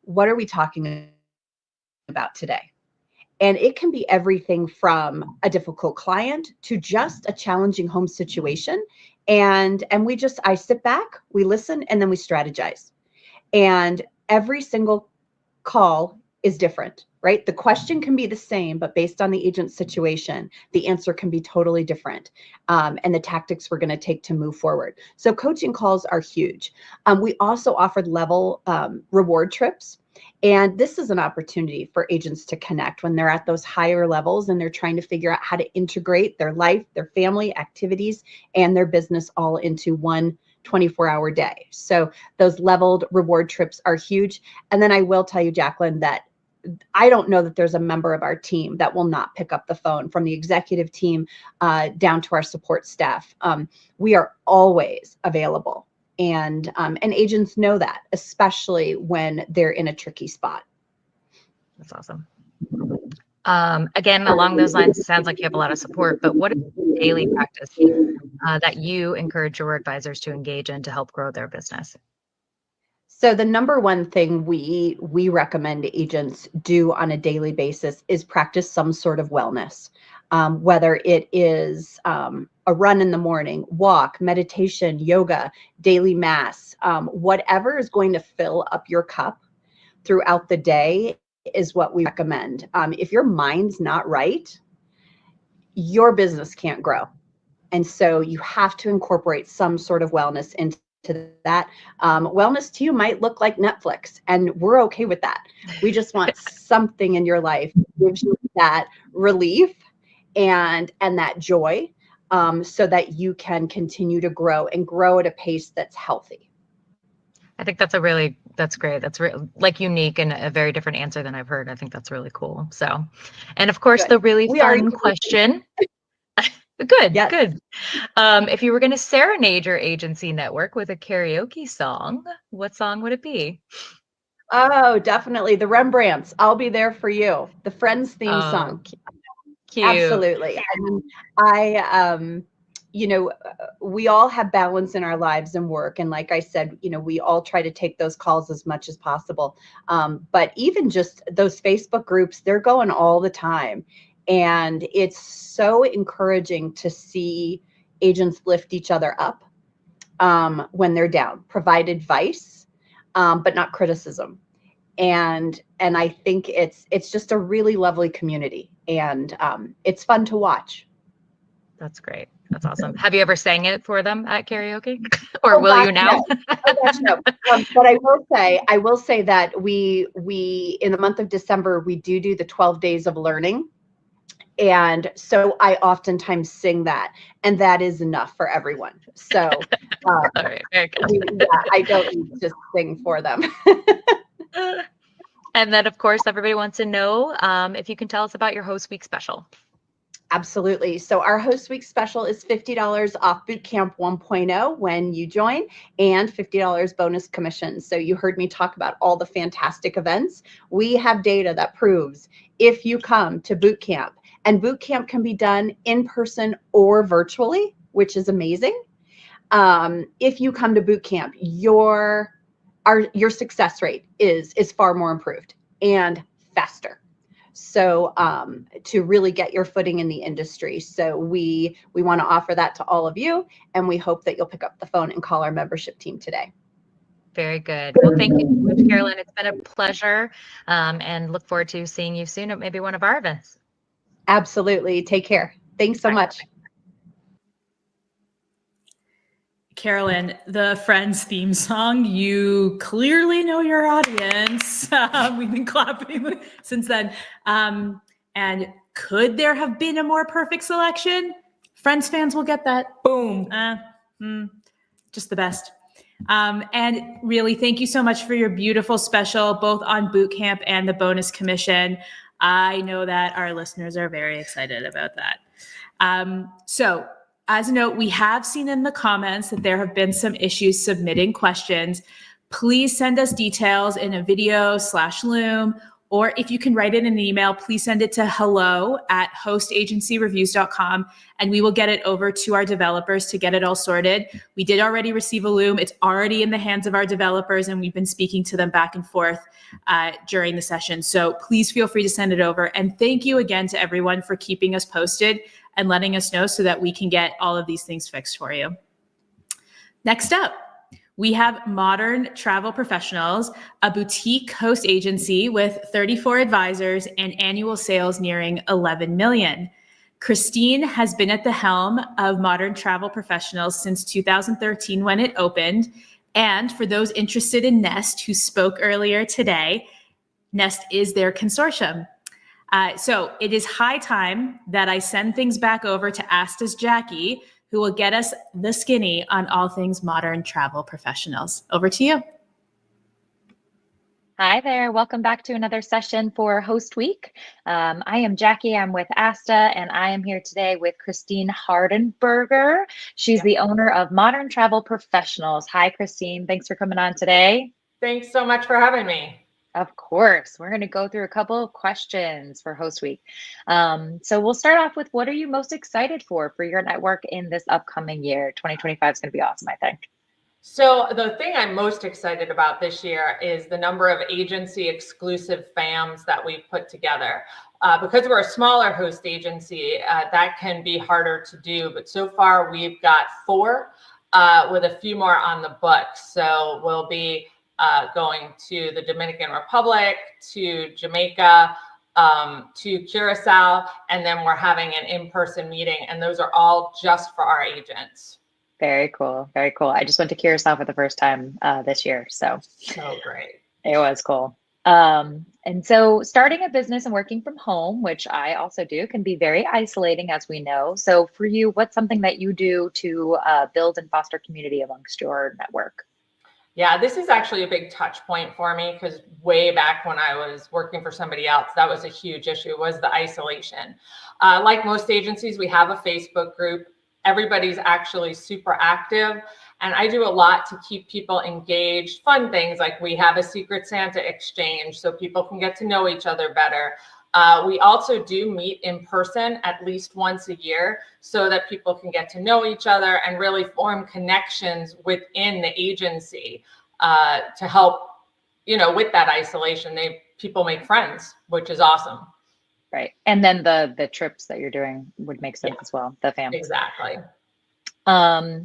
what are we talking about today? And it can be everything from a difficult client to just a challenging home situation. And I sit back, we listen, and then we strategize. And every single call is different, right? The question can be the same, but based on the agent's situation, the answer can be totally different. And the tactics we're going to take to move forward. So coaching calls are huge. We also offered level reward trips. And this is an opportunity for agents to connect when they're at those higher levels and they're trying to figure out how to integrate their life, their family activities, and their business all into one 24-hour day. So those leveled reward trips are huge. And then I will tell you, Jacqueline, that I don't know that there's a member of our team that will not pick up the phone, from the executive team down to our support staff. We are always available. And agents know that, especially when they're in a tricky spot. That's awesome. Again, along those lines, it sounds like you have a lot of support, but what is the daily practice that you encourage your advisors to engage in to help grow their business? So the number one thing we recommend agents do on a daily basis is practice some sort of wellness, whether it is a run in the morning, walk, meditation, yoga, daily mass, whatever is going to fill up your cup throughout the day is what we recommend. If your mind's not right, your business can't grow. And so you have to incorporate some sort of wellness into that. Wellness to you might look like Netflix, and we're okay with that. We just want something in your life that gives you that relief and that joy, so that you can continue to grow and grow at a pace that's healthy. I think that's great. That's like unique and a very different answer than I've heard. I think that's really cool. So, and of course, the really fun question. Good, yes. Good. If you were going to serenade your agency network with a karaoke song, what song would it be? Oh, definitely the Rembrandts. I'll Be There for You. The Friends theme song. Cute. Absolutely. And we all have balance in our lives and work. And like I said, we all try to take those calls as much as possible. But even just those Facebook groups, they're going all the time. And it's so encouraging to see agents lift each other up when they're down, provide advice, but not criticism. And I think it's just a really lovely community. and it's fun to watch. That's great. That's awesome. Have you ever sang it for them at karaoke, or will you now? No. Oh, gosh, no. But I will say that we in the month of December we do the 12 days of learning, and so I oftentimes sing that, and that is enough for everyone. So All right, very good. I don't need to sing for them. And then, of course, everybody wants to know if you can tell us about your Host Week special. Absolutely. So our Host Week special is $50 off Bootcamp 1.0 when you join, and $50 bonus commission. So you heard me talk about all the fantastic events. We have data that proves if you come to Bootcamp, and Bootcamp can be done in person or virtually, which is amazing. If you come to Bootcamp, your success rate is far more improved and faster. So to really get your footing in the industry. So we want to offer that to all of you, and we hope that you'll pick up the phone and call our membership team today. Very good. Well, thank you so much, Carolyn. It's been a pleasure, and look forward to seeing you soon at maybe one of our events. Absolutely. Take care. Thanks so much. Carolyn, the Friends theme song, you clearly know your audience. We've been clapping since then. And could there have been a more perfect selection? Friends fans will get that. Boom. Just the best. And really, thank you so much for your beautiful special, both on Bootcamp and the bonus commission. I know that our listeners are very excited about that. So, as a note, we have seen in the comments that there have been some issues submitting questions. Please send us details in a video /Loom, or if you can write it in an email, please send it to hello@hostagencyreviews.com, and we will get it over to our developers to get it all sorted. We did already receive a Loom. It's already in the hands of our developers, and we've been speaking to them back and forth during the session. So please feel free to send it over. And thank you again to everyone for keeping us posted and letting us know so that we can get all of these things fixed for you. Next up, we have Modern Travel Professionals, a boutique host agency with 34 advisors and annual sales nearing 11 million. Christine has been at the helm of Modern Travel Professionals since 2013 when it opened. And for those interested in Nest, who spoke earlier today, Nest is their consortium. So it is high time that I send things back over to Asta's Jackie, who will get us the skinny on all things Modern Travel Professionals. Over to you. Hi there. Welcome back to another session for Host Week. I am Jackie. I'm with Asta, and I am here today with Christine Hardenberger. She's the owner of Modern Travel Professionals. Hi, Christine. Thanks for coming on today. Thanks so much for having me. Of course. We're going to go through a couple of questions for Host Week. So we'll start off with, what are you most excited for your network in this upcoming year? 2025 is going to be awesome, I think. So the thing I'm most excited about this year is the number of agency exclusive FAMs that we've put together. Because we're a smaller host agency, that can be harder to do. But so far we've got 4 with a few more on the books. So we'll be going to the Dominican Republic, to Jamaica, to Curacao, and then we're having an in-person meeting, and those are all just for our agents. Very cool. Very cool. I just went to Curacao for the first time this year. So Great. It was cool. And so starting a business and working from home, which I also do, can be very isolating, as we know. So for you, what's something that you do to build and foster community amongst your network? Yeah, this is actually a big touch point for me, because way back when I was working for somebody else, that was a huge issue, was the isolation. Like most agencies, we have a Facebook group. Everybody's actually super active, and I do a lot to keep people engaged. Fun things like we have a Secret Santa exchange so people can get to know each other better. We also do meet in person at least once a year so that people can get to know each other and really form connections within the agency to help, with that isolation. People make friends, which is awesome. Right. And then the trips that you're doing would make sense as well, the family. Exactly.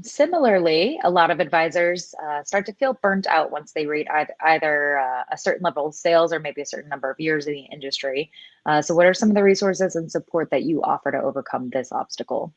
Similarly, a lot of advisors start to feel burnt out once they reach either a certain level of sales or maybe a certain number of years in the industry. So what are some of the resources and support that you offer to overcome this obstacle?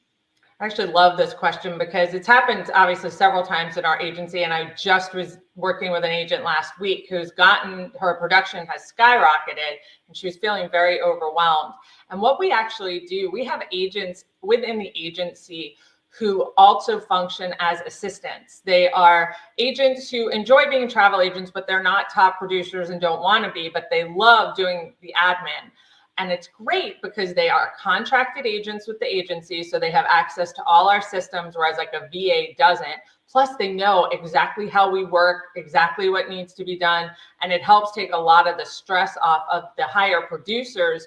I actually love this question because it's happened obviously several times in our agency. And I just was working with an agent last week who's gotten, her production has skyrocketed and she was feeling very overwhelmed. And what we actually do, we have agents within the agency who also function as assistants. They are agents who enjoy being travel agents, but they're not top producers and don't want to be, but they love doing the admin. And it's great because they are contracted agents with the agency, so they have access to all our systems, whereas like a VA doesn't. Plus, they know exactly how we work, exactly what needs to be done, and it helps take a lot of the stress off of the higher producers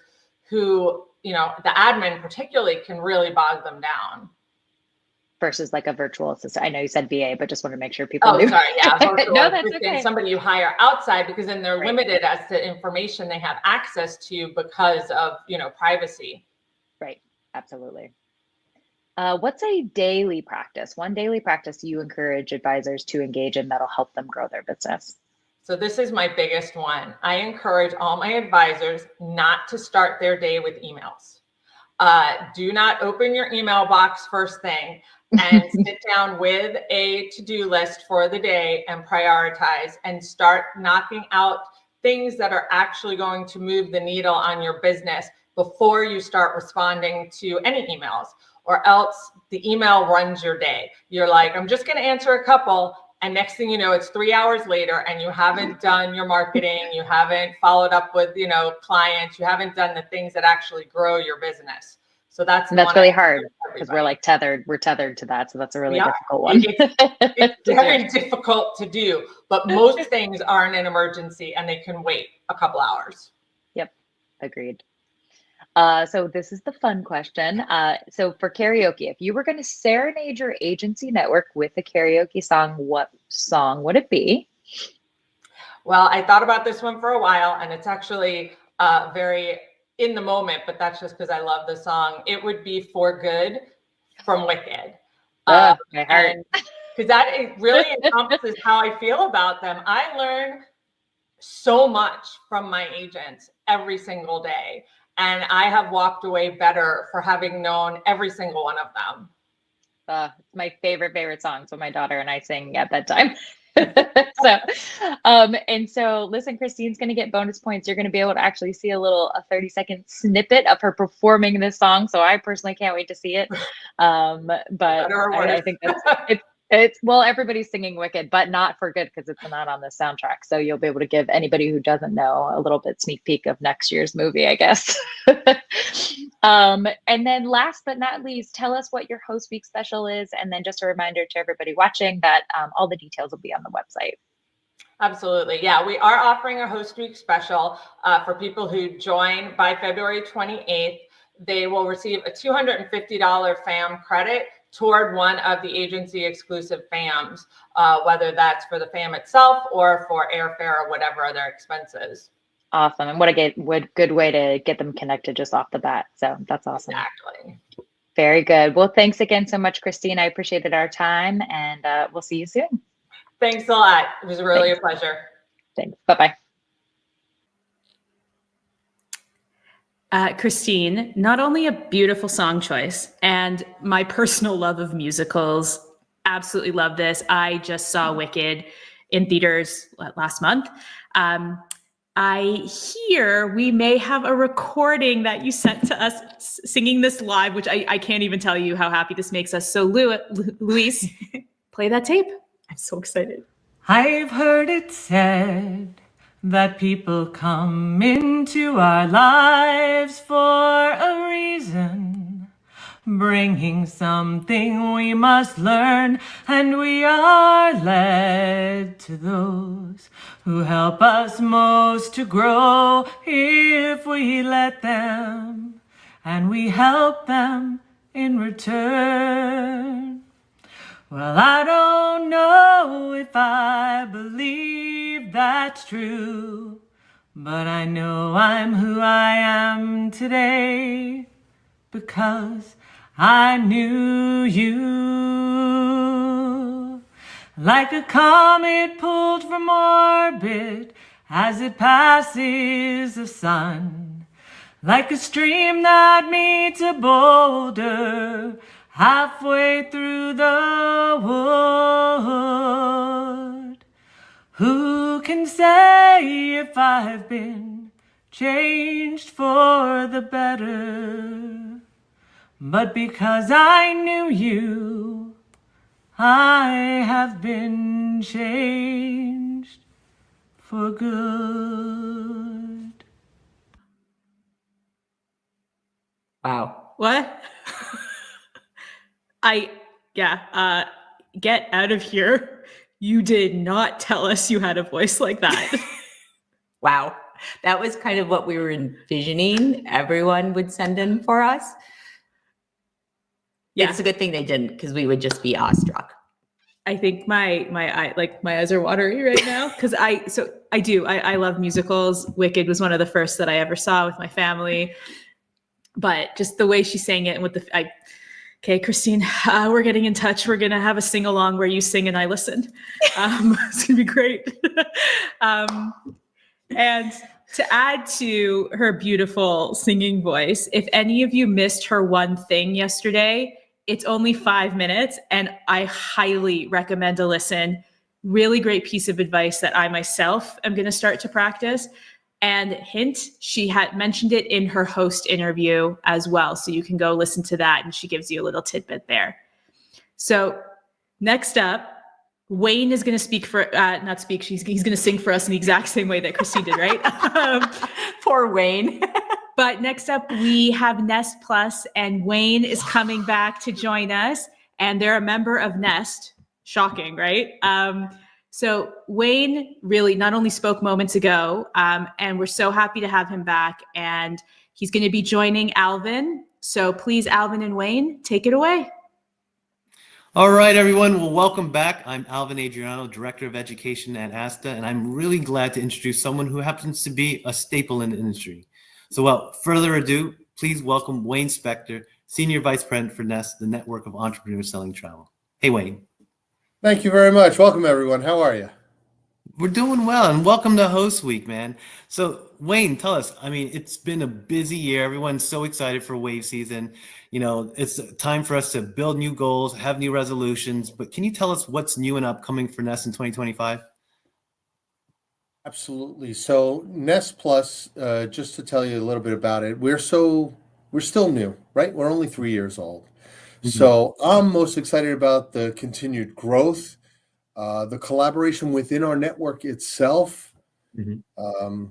who, you know, the admin particularly can really bog them down. Versus like a virtual assistant. I know you said VA, but just want to make sure people knew. Sorry, yeah, virtual no, that's assistant, okay. somebody you hire outside because then they're limited as to information they have access to because of, you know, privacy. Right, absolutely. What's a daily practice? One daily practice you encourage advisors to engage in that'll help them grow their business? So this is my biggest one. I encourage all my advisors not to start their day with emails. Do not open your email box first thing. And sit down with a to-do list for the day and prioritize and start knocking out things that are actually going to move the needle on your business before you start responding to any emails, or else the email runs your day. You're like, I'm just going to answer a couple. And next thing you know, it's 3 hours later and you haven't done your marketing. You haven't followed up with, you know, clients. You haven't done the things that actually grow your business. So that's really hard because we're like tethered. We're tethered to that. So that's a really difficult one. It's very difficult to do, but most things aren't an emergency and they can wait a couple hours. Yep. Agreed. So this is the fun question. So for karaoke, if you were going to serenade your agency network with a karaoke song, what song would it be? Well, I thought about this one for a while and it's actually very in the moment, but that's just because I love the song. It would be For Good from Wicked. My heart. Because that really encompasses how I feel about them. I learn so much from my agents every single day. And I have walked away better for having known every single one of them. It's my favorite song. So my daughter and I sing at bedtime. So listen, Christine's going to get bonus points. You're going to be able to actually see a 30-second snippet of her performing this song. So I personally can't wait to see it. But I think it's well, everybody's singing Wicked, but not For Good because it's not on the soundtrack. So you'll be able to give anybody who doesn't know a little bit sneak peek of next year's movie, I guess. And then last but not least, tell us what your Host Week special is. And then just a reminder to everybody watching that all the details will be on the website. Absolutely. Yeah, we are offering a Host Week special for people who join by February 28th. They will receive a $250 FAM credit toward one of the agency exclusive FAMs, whether that's for the FAM itself or for airfare or whatever other expenses. Awesome. And what a good way to get them connected just off the bat. So that's awesome. Exactly. Very good. Well, thanks again so much, Christine. I appreciated our time and we'll see you soon. Thanks a lot. It was really a pleasure. Thanks. Bye-bye. Christine, not only a beautiful song choice and my personal love of musicals, absolutely love this. I just saw Wicked in theaters last month. I hear we may have a recording that you sent to us singing this live, which I can't even tell you how happy this makes us. So Luis, play that tape. I'm so excited. I've heard it said that people come into our lives for a reason, bringing something we must learn, and we are led to those who help us most to grow if we let them, and we help them in return. Well, I don't know if I believe that's true, but I know I'm who I am today because I knew you. like a comet pulled from orbit as it passes the sun, like a stream that meets a boulder halfway through the wood. Who can say if I've been changed for the better? But because I knew you, I have been changed for good. Wow. What? Get out of here. You did not tell us you had a voice like that. Wow. That was kind of what we were envisioning everyone would send in for us. Yeah. It's a good thing they didn't, because we would just be awestruck. I think my eyes are watery right now because I love musicals. Wicked was one of the first that I ever saw with my family, but just the way she sang it and with okay, Christine, we're getting in touch. We're gonna have a sing along where you sing and I listen. It's gonna be great. And to add to her beautiful singing voice, if any of you missed her one thing yesterday, it's only 5 minutes and I highly recommend a listen. Really great piece of advice that I myself am going to start to practice. And hint, she had mentioned it in her host interview as well. So you can go listen to that and she gives you a little tidbit there. So next up, Wayne is going to speak for, not speak, he's going to sing for us in the exact same way that Christine did, right? Poor Wayne. But next up, we have Nest Plus, and Wayne is coming back to join us, and they're a member of Nest. Shocking, right? So Wayne really not only spoke moments ago, and we're so happy to have him back, and he's going to be joining Alvin. So please, Alvin and Wayne, take it away. All right, everyone. Well, welcome back. I'm Alvin Adriano, Director of Education at ASTA, and I'm really glad to introduce someone who happens to be a staple in the industry. So without further ado, please welcome Wayne Spector, Senior Vice President for Nest, the network of entrepreneurs selling travel. Hey, Wayne. Thank you very much. Welcome, everyone. How are you? We're doing well, and welcome to Host Week, man. So, Wayne, tell us, I mean, it's been a busy year. Everyone's so excited for wave season. You know, it's time for us to build new goals, have new resolutions, but can you tell us what's new and upcoming for Nest in 2025? Absolutely. So Nest Plus, just to tell you a little bit about it, we're still new, right? We're only 3 years old. Mm-hmm. So I'm most excited about the continued growth, the collaboration within our network itself. Mm-hmm.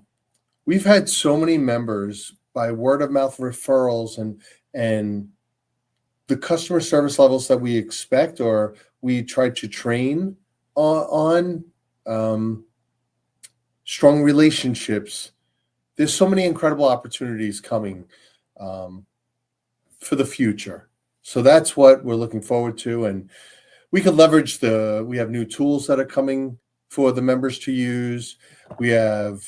We've had so many members by word of mouth referrals and the customer service levels that we expect or we try to train on strong relationships. There's so many incredible opportunities coming for the future. So that's what we're looking forward to. And we could leverage we have new tools that are coming for the members to use. We have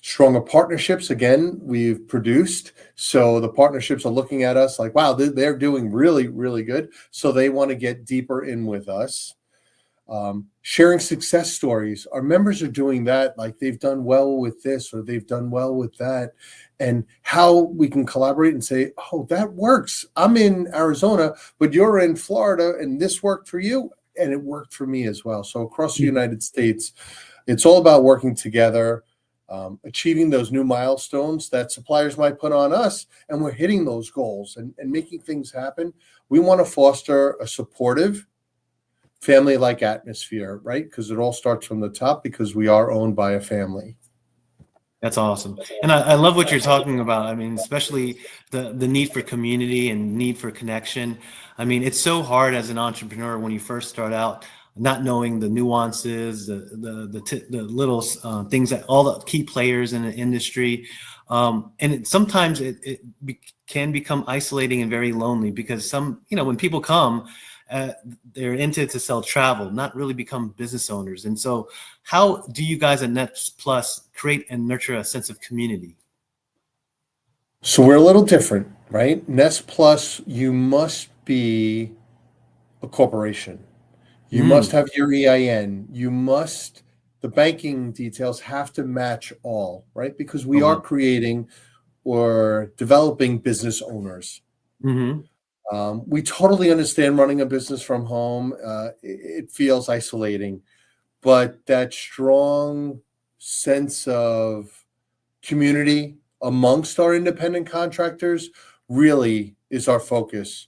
stronger partnerships. Again, we've produced. So the partnerships are looking at us like, wow, they're doing really, really good. So they want to get deeper in with us. Sharing success stories. Our members are doing that, like they've done well with this or they've done well with that, and how we can collaborate and say, oh, that works. I'm in Arizona, but you're in Florida and this worked for you and it worked for me as well. So across the United States, it's all about working together, achieving those new milestones that suppliers might put on us, and we're hitting those goals and making things happen. We want to foster a supportive family-like atmosphere, right? Because it all starts from the top because we are owned by a family. That's awesome. And I love what you're talking about. I mean, especially the need for community and need for connection. I mean, it's so hard as an entrepreneur when you first start out, not knowing the nuances, the little things that all the key players in the industry. And sometimes it can become isolating and very lonely because when people come, they're into it to sell travel, not really become business owners. And so how do you guys at Nest Plus create and nurture a sense of community? So we're a little different, right? Nest Plus, you must be a corporation. You must have your EIN. The banking details have to match all, right? Because we are creating or developing business owners. We totally understand running a business from home. It feels isolating, but that strong sense of community amongst our independent contractors really is our focus.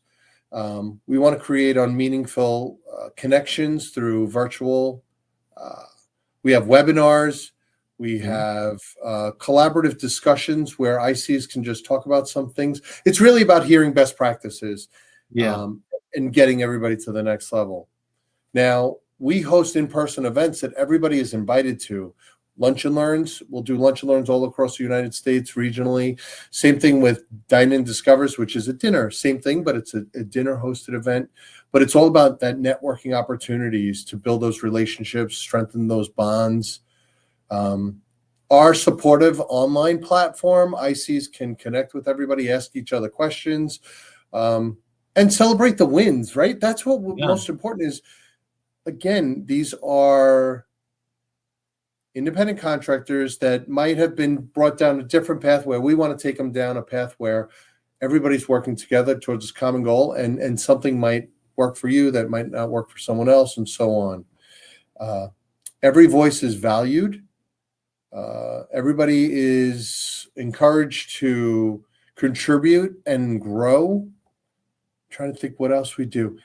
We want to create meaningful connections through virtual. We have webinars. We have collaborative discussions where ICs can just talk about some things. It's really about hearing best practices and getting everybody to the next level. Now, we host in-person events that everybody is invited to. Lunch and Learns. We'll do lunch and learns all across the United States regionally. Same thing with Dine In Discovers, which is a dinner. Same thing, but it's a dinner hosted event. But it's all about that networking opportunities to build those relationships, strengthen those bonds. Our supportive online platform, ICs can connect with everybody, ask each other questions, and celebrate the wins, right? That's what most important is. Again, these are independent contractors that might have been brought down a different path where we want to take them down a path where everybody's working together towards this common goal, and something might work for you that might not work for someone else, and so on. Every voice is valued. Everybody is encouraged to contribute and grow. I'm trying to think what else we do.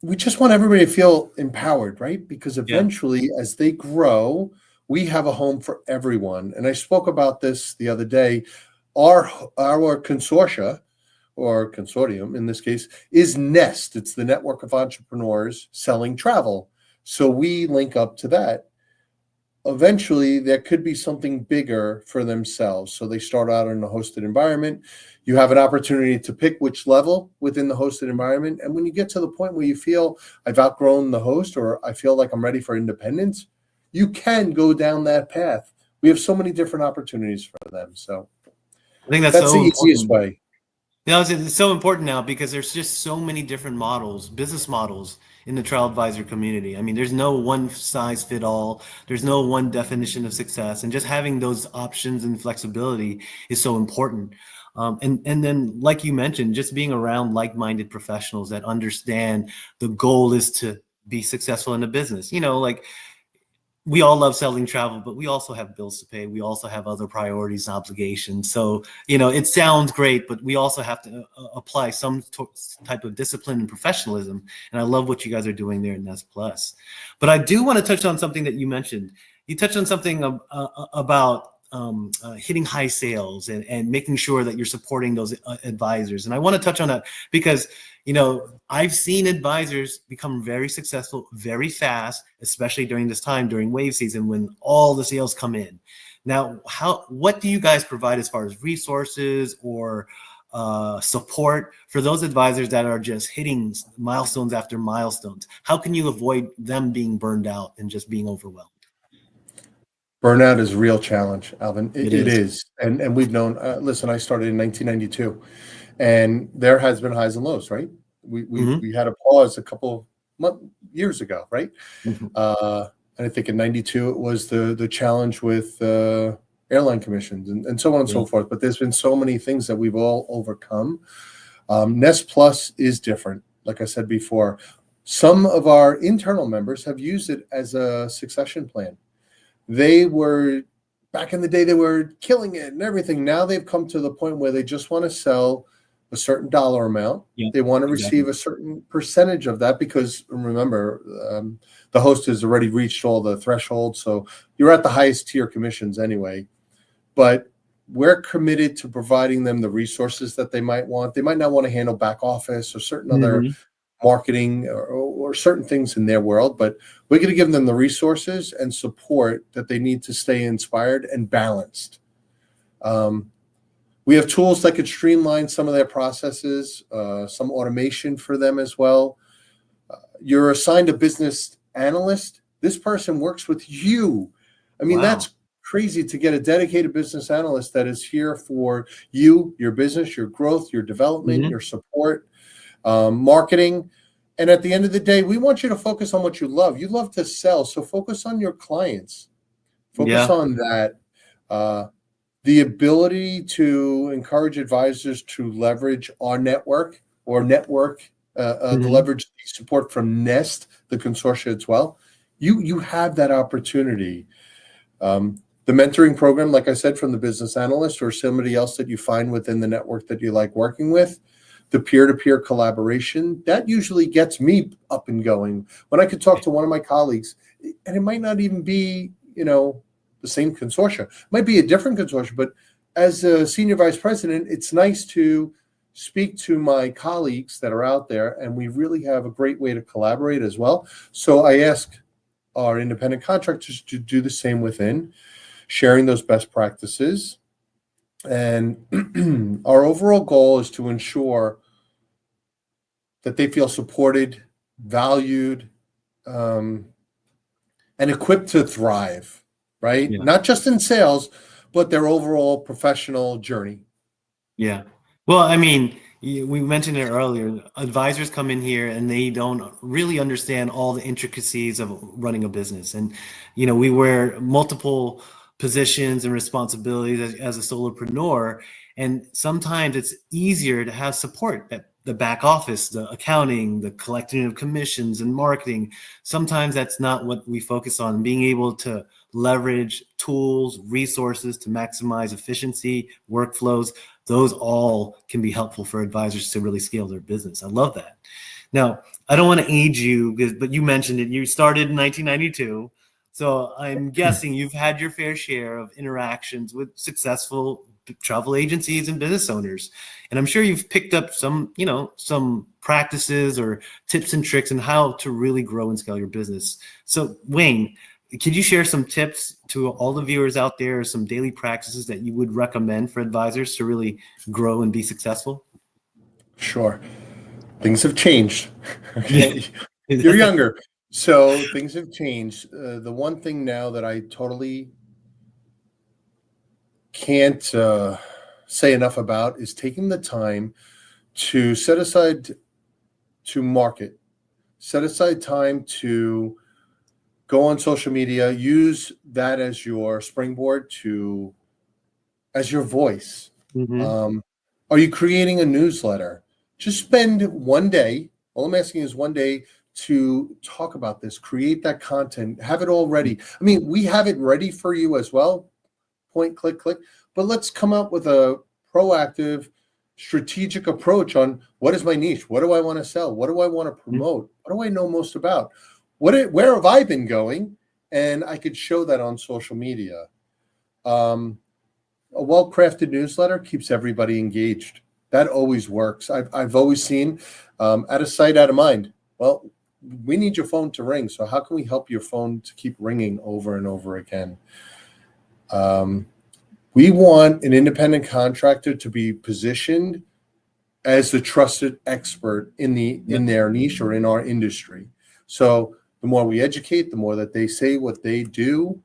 We just want everybody to feel empowered, right? Because eventually, as they grow, we have a home for everyone. And I spoke about this the other day. Our consortia, or consortium in this case, is NEST. It's the Network of Entrepreneurs Selling Travel. So we link up to that. Eventually, there could be something bigger for themselves. So they start out in a hosted environment. You have an opportunity to pick which level within the hosted environment. And when you get to the point where you feel I've outgrown the host, or I feel like I'm ready for independence, you can go down that path. We have so many different opportunities for them. So I think that's the easiest way. You know, it's so important now because there's just so many different models, business models in the travel advisor community. I mean, there's no one size fit all. There's no one definition of success, and just having those options and flexibility is so important. And then, like you mentioned, just being around like-minded professionals that understand the goal is to be successful in the business. You know, like, we all love selling travel, but we also have bills to pay. We also have other priorities and obligations. So, you know, it sounds great, but we also have to apply some type of discipline and professionalism. And I love what you guys are doing there, and that's plus. But I do want to touch on something that you mentioned. You touched on something about hitting high sales and making sure that you're supporting those advisors. And I want to touch on that because, you know, I've seen advisors become very successful very fast, especially during this time, during wave season, when all the sales come in. Now, what do you guys provide as far as resources or support for those advisors that are just hitting milestones after milestones? How can you avoid them being burned out and just being overwhelmed? Burnout is a real challenge, Alvin. It is. And we've known, listen, I started in 1992, and there has been highs and lows, right? We had a pause a couple years ago, right? And I think in 92, it was the challenge with airline commissions and so on and so forth. But there's been so many things that we've all overcome. Nest Plus is different. Like I said before, some of our internal members have used it as a succession plan. They were, back in the day, they were killing it and everything. Now they've come to the point where they just want to sell a certain dollar amount. They want to receive a certain percentage of that because, remember, the host has already reached all the thresholds. So you're at the highest tier commissions anyway. But we're committed to providing them the resources that they might want. They might not want to handle back office or certain other marketing or certain things in their world, but we're going to give them the resources and support that they need to stay inspired and balanced. We have tools that could streamline some of their processes, some automation for them as well. You're assigned a business analyst. This person works with you. I mean, that's crazy to get a dedicated business analyst that is here for you, your business, your growth, your development, your support. Marketing, And at the end of the day, we want you to focus on what you love. You love to sell, so focus on your clients. Focus on that. The ability to encourage advisors to leverage our network or to leverage the support from Nest, the consortia as well. You have that opportunity. The mentoring program, like I said, from the business analyst or somebody else that you find within the network that you like working with, the peer-to-peer collaboration, that usually gets me up and going. When I could talk to one of my colleagues, and it might not even be, the same consortia. It might be a different consortia, but as a senior vice president, it's nice to speak to my colleagues that are out there, and we really have a great way to collaborate as well. So I ask our independent contractors to do the same within, sharing those best practices. And our overall goal is to ensure that they feel supported, valued, and equipped to thrive, right? Yeah. Not just in sales, but their overall professional journey. Yeah. Well, I mean, we mentioned it earlier. Advisors come in here and they don't really understand all the intricacies of running a business. And, we wear multiple positions and responsibilities as a solopreneur. And sometimes it's easier to have support at the back office, the accounting, the collecting of commissions and marketing. Sometimes that's not what we focus on. Being able to leverage tools, resources to maximize efficiency, workflows, those all can be helpful for advisors to really scale their business. I love that. Now, I don't want to age you, but you mentioned it. You started in 1992. So I'm guessing you've had your fair share of interactions with successful travel agencies and business owners. And I'm sure you've picked up some practices or tips and tricks on how to really grow and scale your business. So Wayne, could you share some tips to all the viewers out there, some daily practices that you would recommend for advisors to really grow and be successful? Sure. Things have changed. Okay. You're younger. So things have changed. The one thing now that I totally can't say enough about is taking the time to set aside to market, set aside time to go on social media, use that as your springboard as your voice. Are you creating a newsletter? Just spend one day. All I'm asking is one day to talk about this, create that content, have it all ready. I mean, we have it ready for you as well. Point, click, but let's come up with a proactive, strategic approach on what is my niche? What do I want to sell? What do I want to promote? What do I know most about? Where have I been going? And I could show that on social media. A well-crafted newsletter keeps everybody engaged. That always works. I've always seen out of sight, out of mind. Well, we need your phone to ring. So how can we help your phone to keep ringing over and over again? We want an independent contractor to be positioned as the trusted expert in their niche or in our industry. So the more we educate, the more that they say what they do,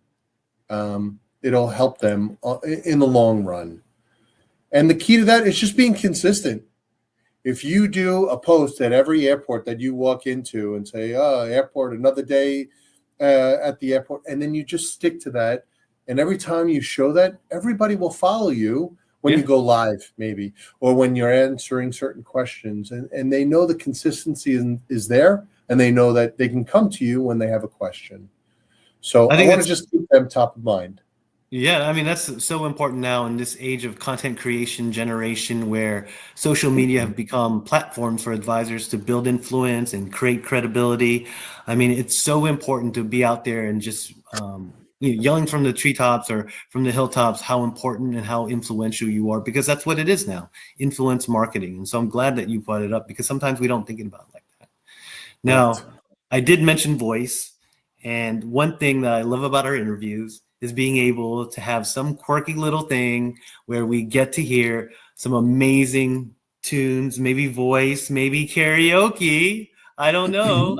it'll help them in the long run. And the key to that is just being consistent. If you do a post at every airport that you walk into and say, airport, another day at the airport, and then you just stick to that, and every time you show that, everybody will follow you when you go live, maybe, or when you're answering certain questions, and they know the consistency is there, and they know that they can come to you when they have a question. So I want to just keep them top of mind. Yeah, I mean, that's so important now in this age of content creation generation where social media have become platforms for advisors to build influence and create credibility. I mean, it's so important to be out there and just yelling from the treetops or from the hilltops how important and how influential you are, because that's what it is now, influence marketing. And so I'm glad that you brought it up, because sometimes we don't think about it like that. Now, I did mention voice, and one thing that I love about our interviews is being able to have some quirky little thing where we get to hear some amazing tunes, maybe voice, maybe karaoke. I don't know.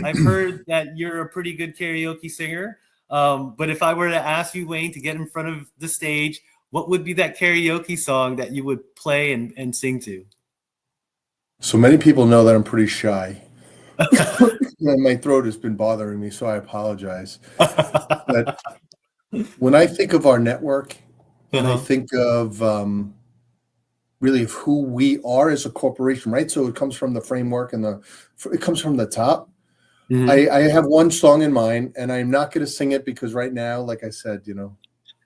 I've heard that you're a pretty good karaoke singer. But if I were to ask you, Wayne, to get in front of the stage, what would be that karaoke song that you would play and sing to? So many people know that I'm pretty shy. My throat has been bothering me, so I apologize. But when I think of our network, and I think of really of who we are as a corporation, right? So it comes from the framework and it comes from the top. I have one song in mind, and I'm not going to sing it because right now, like I said,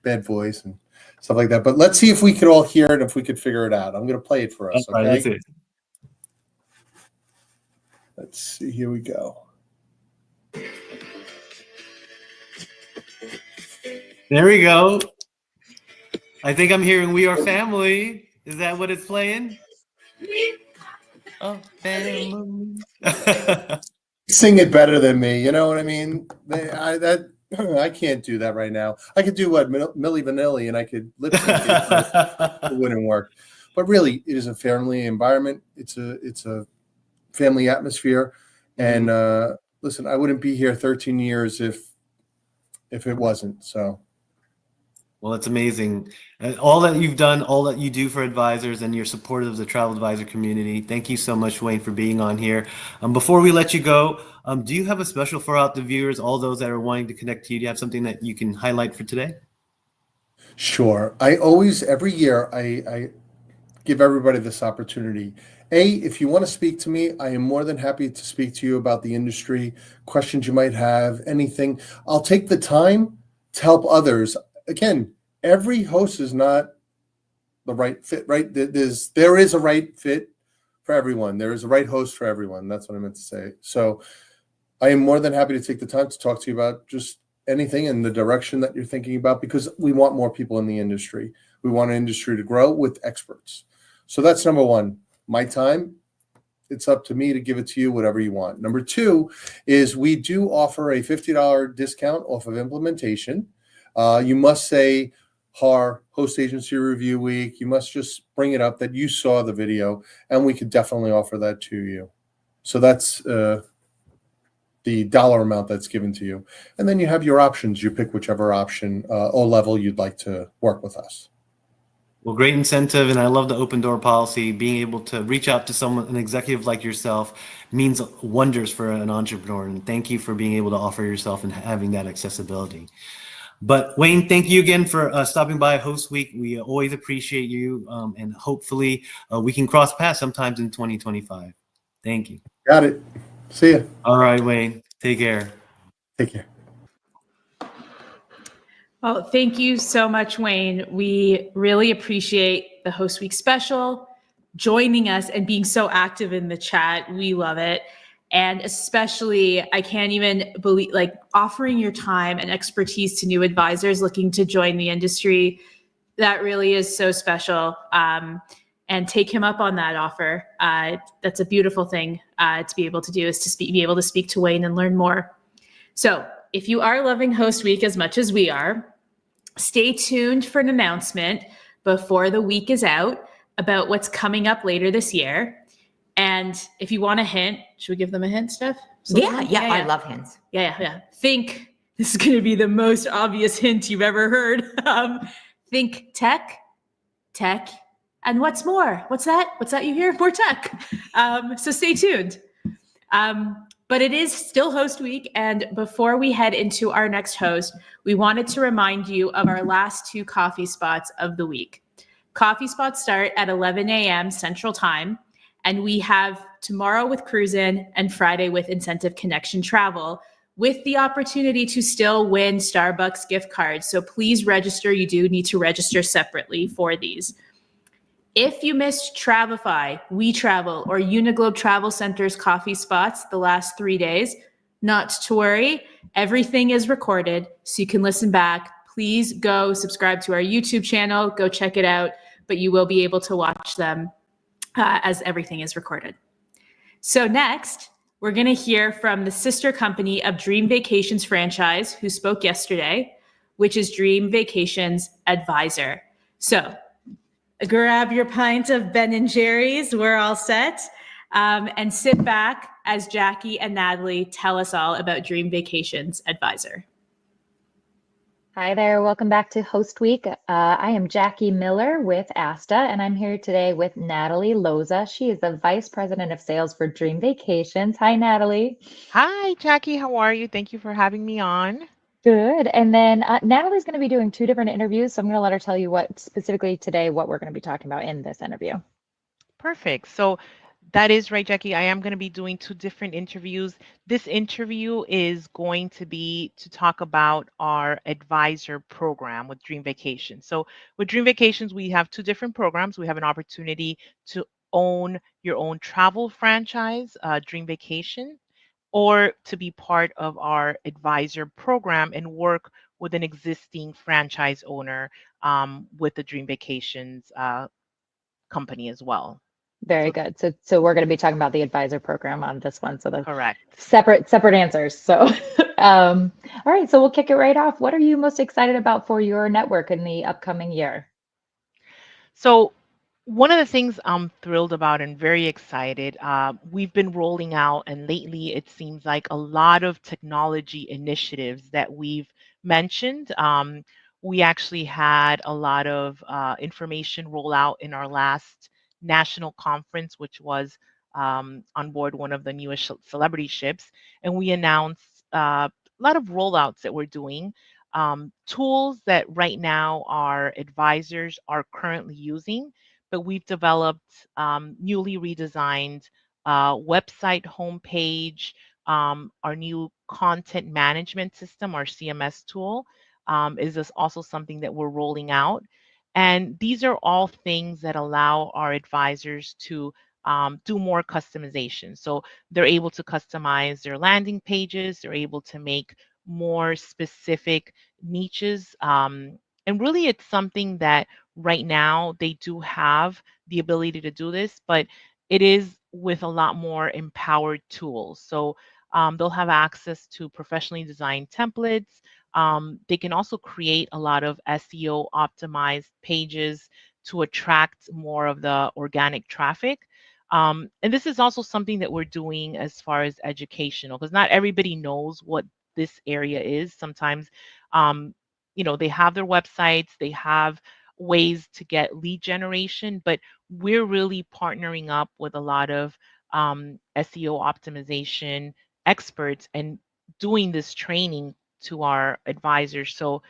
bad voice and stuff like that. But let's see if we could all hear it, if we could figure it out. I'm going to play it for us. All right, Okay. that's it. Let's see. Here we go. There we go. I think I'm hearing "We Are Family." Is that what it's playing? Oh, family. Sing it better than me. You know what I mean? I can't do that right now. I could do what Milli Vanilli, and I could lip sync it, but it wouldn't work. But really, it is a family environment. It's a family atmosphere. And listen, I wouldn't be here 13 years if it wasn't. So. Well, it's amazing. All that you've done, all that you do for advisors, and your support of the travel advisor community. Thank you so much, Wayne, for being on here. Before we let you go, do you have a special for out the viewers, all those that are wanting to connect to you? Do you have something that you can highlight for today? Sure. Every year, I give everybody this opportunity. If you want to speak to me, I am more than happy to speak to you about the industry, questions you might have, anything. I'll take the time to help others. Again, every host is not the right fit, right? There is a right fit for everyone. There is a right host for everyone. That's what I meant to say. So I am more than happy to take the time to talk to you about just anything in the direction that you're thinking about, because we want more people in the industry. We want an industry to grow with experts. So that's number one. My time, it's up to me to give it to you, whatever you want. Number two is we do offer a $50 discount off of implementation. You must say HAR, Host Agency Review Week. You must just bring it up that you saw the video, and we could definitely offer that to you. So that's the dollar amount that's given to you. And then you have your options. You pick whichever option or level you'd like to work with us. Well, great incentive, and I love the open door policy. Being able to reach out to someone, an executive like yourself, means wonders for an entrepreneur. And thank you for being able to offer yourself and having that accessibility. But Wayne, thank you again for stopping by Host Week. We always appreciate you, and hopefully we can cross paths sometimes in 2025. Thank you. Got it. See ya. All right, Wayne. Take care. Take care. Well, thank you so much, Wayne. We really appreciate the Host Week special, joining us and being so active in the chat. We love it. And especially, I can't even believe, offering your time and expertise to new advisors looking to join the industry. That really is so special. And take him up on that offer. That's a beautiful thing to be able to do, is to be able to speak to Wayne and learn more. So if you are loving Host Week as much as we are, stay tuned for an announcement before the week is out about what's coming up later this year. And if you want a hint, should we give them a hint, Steph? Yeah, I love hints. Yeah. Think, this is going to be the most obvious hint you've ever heard. Think tech, and what's more? What's that you hear? More tech. So stay tuned. But it is still Host Week. And before we head into our next host, we wanted to remind you of our last two coffee spots of the week. Coffee spots start at 11 a.m. Central Time. And we have tomorrow with Cruisin' and Friday with Incentive Connection Travel, with the opportunity to still win Starbucks gift cards. So please register. You do need to register separately for these. If you missed Travify, We Travel, or Uniglobe Travel Center's coffee spots the last 3 days, not to worry. Everything is recorded, so you can listen back. Please go subscribe to our YouTube channel. Go check it out. But you will be able to watch them as everything is recorded. So next, we're going to hear from the sister company of Dream Vacations franchise, who spoke yesterday, which is Dream Vacations Advisor. So grab your pint of Ben & Jerry's, we're all set, and sit back as Jackie and Natalie tell us all about Dream Vacations Advisor. Hi there, welcome back to Host Week. I am Jackie Miller with ASTA, and I'm here today with Natalie Loza. She is the Vice President of Sales for Dream Vacations. Hi, Natalie. Hi, Jackie. How are you? Thank you for having me on. Good. And then Natalie's going to be doing 2 different interviews, so I'm going to let her tell you what specifically today, what we're going to be talking about in this interview. Perfect. So that is right, Jackie. I am going to be doing 2 different interviews. This interview is going to be to talk about our advisor program with Dream Vacations. So with Dream Vacations, we have 2 different programs. We have an opportunity to own your own travel franchise, Dream Vacation, or to be part of our advisor program and work with an existing franchise owner with the Dream Vacations company as well. Very So good. So we're going to be talking about the advisor program on this one. So the correct. separate answers. So all right, so we'll kick it right off. What are you most excited about for your network in the upcoming year? So one of the things I'm thrilled about and very excited, we've been rolling out, and lately it seems like a lot of technology initiatives that we've mentioned. We actually had a lot of information roll out in our last national conference, which was on board one of the newest celebrity ships, and we announced a lot of rollouts that we're doing. Tools that right now our advisors are currently using, but we've developed newly redesigned website homepage, our new content management system, our CMS tool, is this also something that we're rolling out. And these are all things that allow our advisors to do more customization. So they're able to customize their landing pages, they're able to make more specific niches. And really, it's something that right now they do have the ability to do this, but it is with a lot more empowered tools. So they'll have access to professionally designed templates. They can also create a lot of SEO optimized pages to attract more of the organic traffic. And this is also something that we're doing as far as educational, because not everybody knows what this area is. Sometimes, they have their websites, they have ways to get lead generation, but we're really partnering up with a lot of SEO optimization experts and doing this training to our advisors so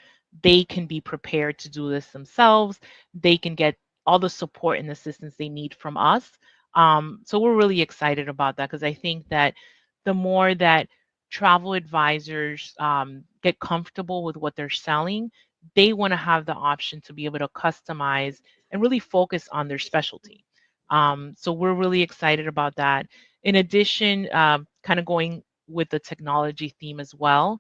they can be prepared to do this themselves. They can get all the support and assistance they need from us. So we're really excited about that because I think that the more that travel advisors get comfortable with what they're selling, they want to have the option to be able to customize and really focus on their specialty. So we're really excited about that. In addition, kind of going with the technology theme as well,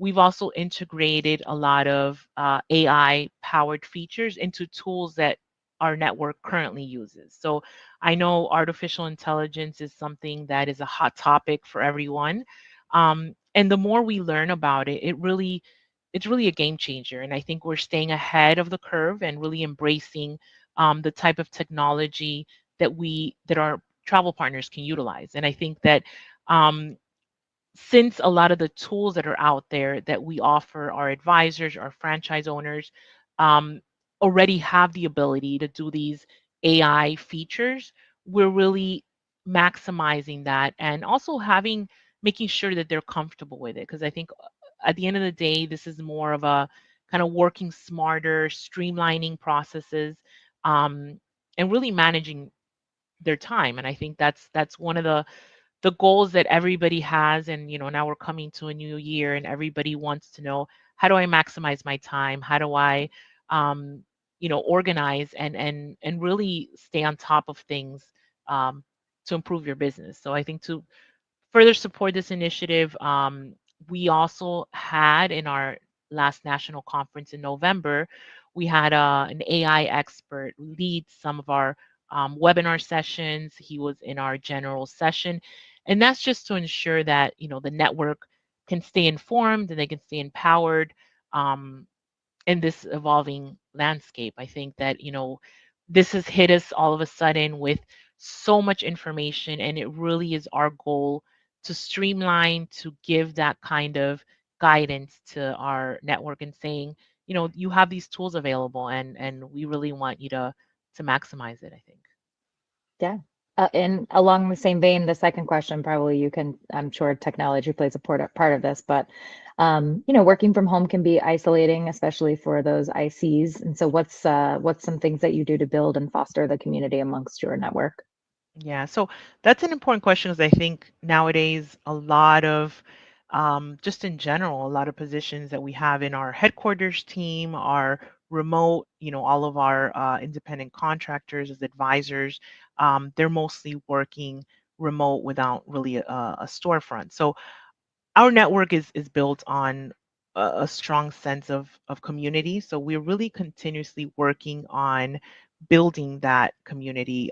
we've also integrated a lot of AI powered features into tools that our network currently uses. So I know artificial intelligence is something that is a hot topic for everyone. And the more we learn about it, it's really a game changer. And I think we're staying ahead of the curve and really embracing the type of technology that our travel partners can utilize. And I think that since a lot of the tools that are out there that we offer our advisors, our franchise owners, um, already have the ability to do these AI features, we're really maximizing that and also making sure that they're comfortable with it. Because I think at the end of the day, this is more of a kind of working smarter, streamlining processes, and really managing their time. And I think that's one of the goals that everybody has. And now we're coming to a new year and everybody wants to know, how do I maximize my time? How do I organize and really stay on top of things to improve your business? So I think to further support this initiative, we also had in our last national conference in November, we had an AI expert lead some of our webinar sessions. He was in our general session. And that's just to ensure that, the network can stay informed and they can stay empowered in this evolving landscape. I think that, this has hit us all of a sudden with so much information, and it really is our goal to streamline, to give that kind of guidance to our network and saying, you have these tools available, and we really want you to maximize it, I think. Yeah. And along the same vein, the second question, probably you can, I'm sure technology plays a part of this, but working from home can be isolating, especially for those ICs. And so what's some things that you do to build and foster the community amongst your network? Yeah, so that's an important question because I think nowadays a lot of, just in general, a lot of positions that we have in our headquarters team are remote. All of our independent contractors as advisors, they're mostly working remote without really a storefront. So our network is built on a strong sense of community. So we're really continuously working on building that community.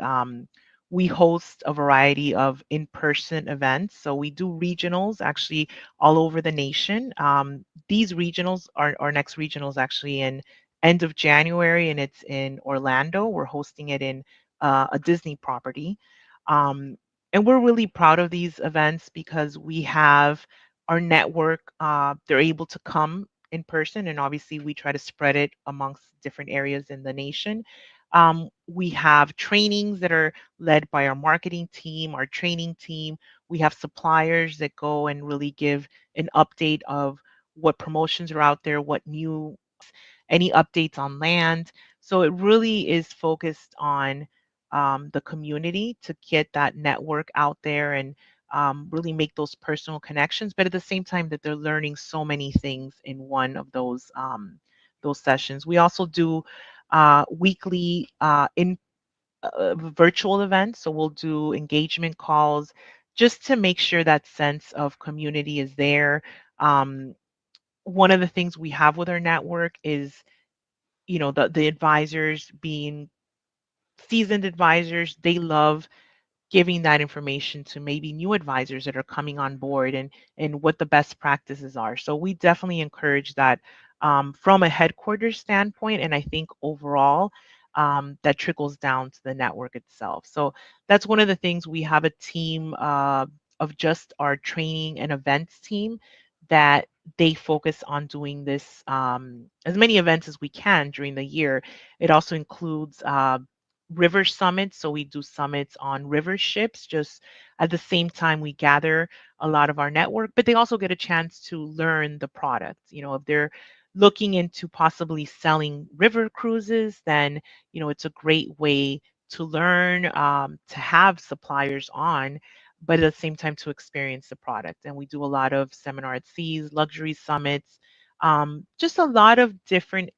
We host a variety of in-person events. So we do regionals actually all over the nation. These regionals, our next regional is actually in end of January, and it's in Orlando. We're hosting it in a Disney property. And we're really proud of these events because we have our network, they're able to come in person, and obviously we try to spread it amongst different areas in the nation. We have trainings that are led by our marketing team, our training team. We have suppliers that go and really give an update of what promotions are out there, any updates on land. So it really is focused on the community to get that network out there and really make those personal connections, but at the same time that they're learning so many things in one of those sessions. We also do weekly in virtual events, so we'll do engagement calls just to make sure that sense of community is there. One of the things we have with our network is, the advisors being seasoned advisors, they love giving that information to maybe new advisors that are coming on board and what the best practices are. So we definitely encourage that from a headquarters standpoint, and I think overall that trickles down to the network itself. So that's one of the things. We have a team of just our training and events team that they focus on doing this as many events as we can during the year. It also includes river summits. So we do summits on river ships. Just at the same time, we gather a lot of our network, but they also get a chance to learn the product. If they're looking into possibly selling river cruises, then, it's a great way to learn, to have suppliers on, but at the same time to experience the product. And we do a lot of seminar at seas, luxury summits, just a lot of different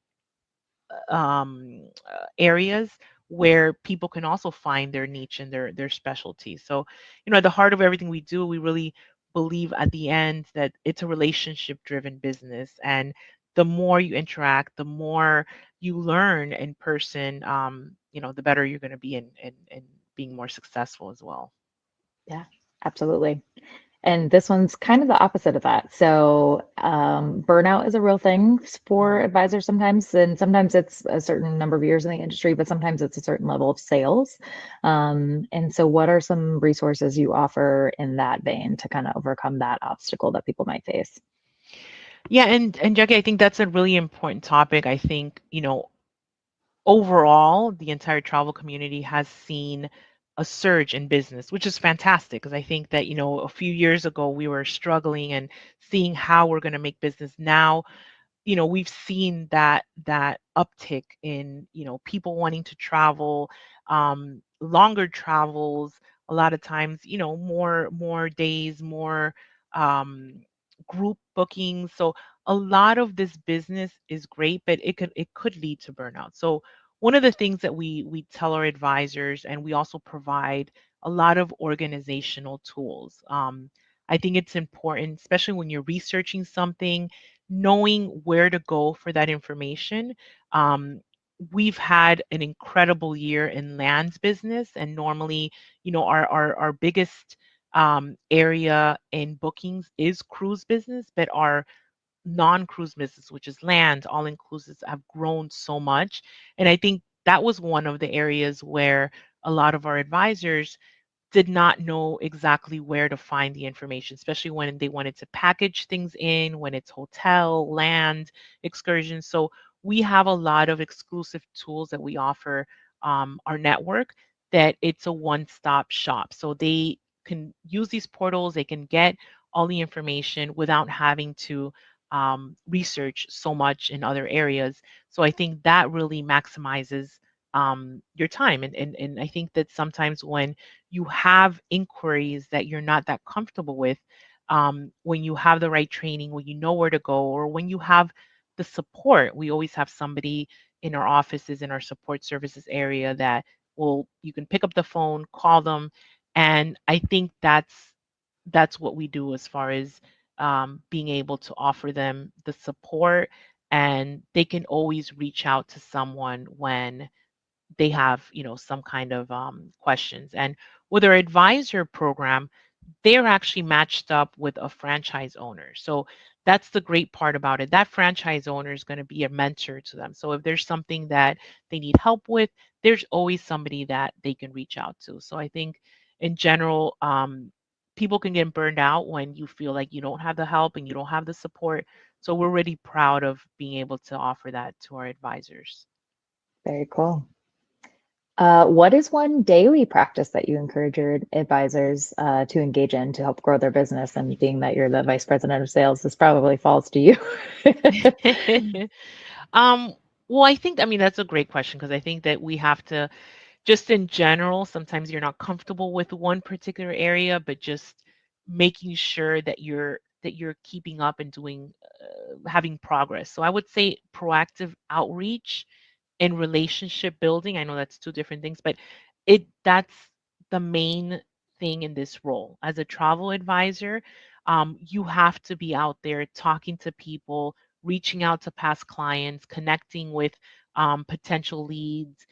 areas where people can also find their niche and their specialty. So, at the heart of everything we do, we really believe at the end that it's a relationship driven business. And the more you interact, the more you learn in person, the better you're going to be in being more successful as well. Yeah, absolutely. And this one's kind of the opposite of that. So burnout is a real thing for advisors sometimes, and sometimes it's a certain number of years in the industry, but sometimes it's a certain level of sales. And so what are some resources you offer in that vein to kind of overcome that obstacle that people might face? Yeah, and Jackie, I think that's a really important topic. I think, overall, the entire travel community has seen a surge in business, which is fantastic because I think that, a few years ago we were struggling and seeing how we're going to make business. Now, we've seen that uptick in, people wanting to travel, longer travels, a lot of times, more days, more group bookings. So a lot of this business is great, but it could lead to burnout. So one of the things that we tell our advisors, and we also provide a lot of organizational tools. I think it's important, especially when you're researching something, knowing where to go for that information. We've had an incredible year in lands business, and normally, our biggest area in bookings is cruise business, but our non-cruise business, which is land, all inclusives, have grown so much. And I think that was one of the areas where a lot of our advisors did not know exactly where to find the information, especially when they wanted to package things in, when it's hotel, land, excursions. So we have a lot of exclusive tools that we offer our network, that it's a one-stop shop. So they can use these portals, they can get all the information without having to research so much in other areas. So I think that really maximizes your time. And I think that sometimes when you have inquiries that you're not that comfortable with, when you have the right training, when you know where to go, or when you have the support, we always have somebody in our offices, in our support services area, that will, you can pick up the phone, call them. And I think that's what we do as far as being able to offer them the support, and they can always reach out to someone when they have, some kind of questions. And with our advisor program, they're actually matched up with a franchise owner. So that's the great part about it. That franchise owner is going to be a mentor to them. So if there's something that they need help with, there's always somebody that they can reach out to. So I think in general, people can get burned out when you feel like you don't have the help and you don't have the support. So we're really proud of being able to offer that to our advisors. Very cool. What is one daily practice that you encourage your advisors to engage in to help grow their business? And being that you're the vice president of sales, this probably falls to you. Well, I think, that's a great question, because I think that we have to, just in general, sometimes you're not comfortable with one particular area, but just making sure that you're keeping up and doing, having progress. So I would say proactive outreach and relationship building. I know that's two different things, but that's the main thing in this role. As a travel advisor, you have to be out there talking to people, reaching out to past clients, connecting with potential leads,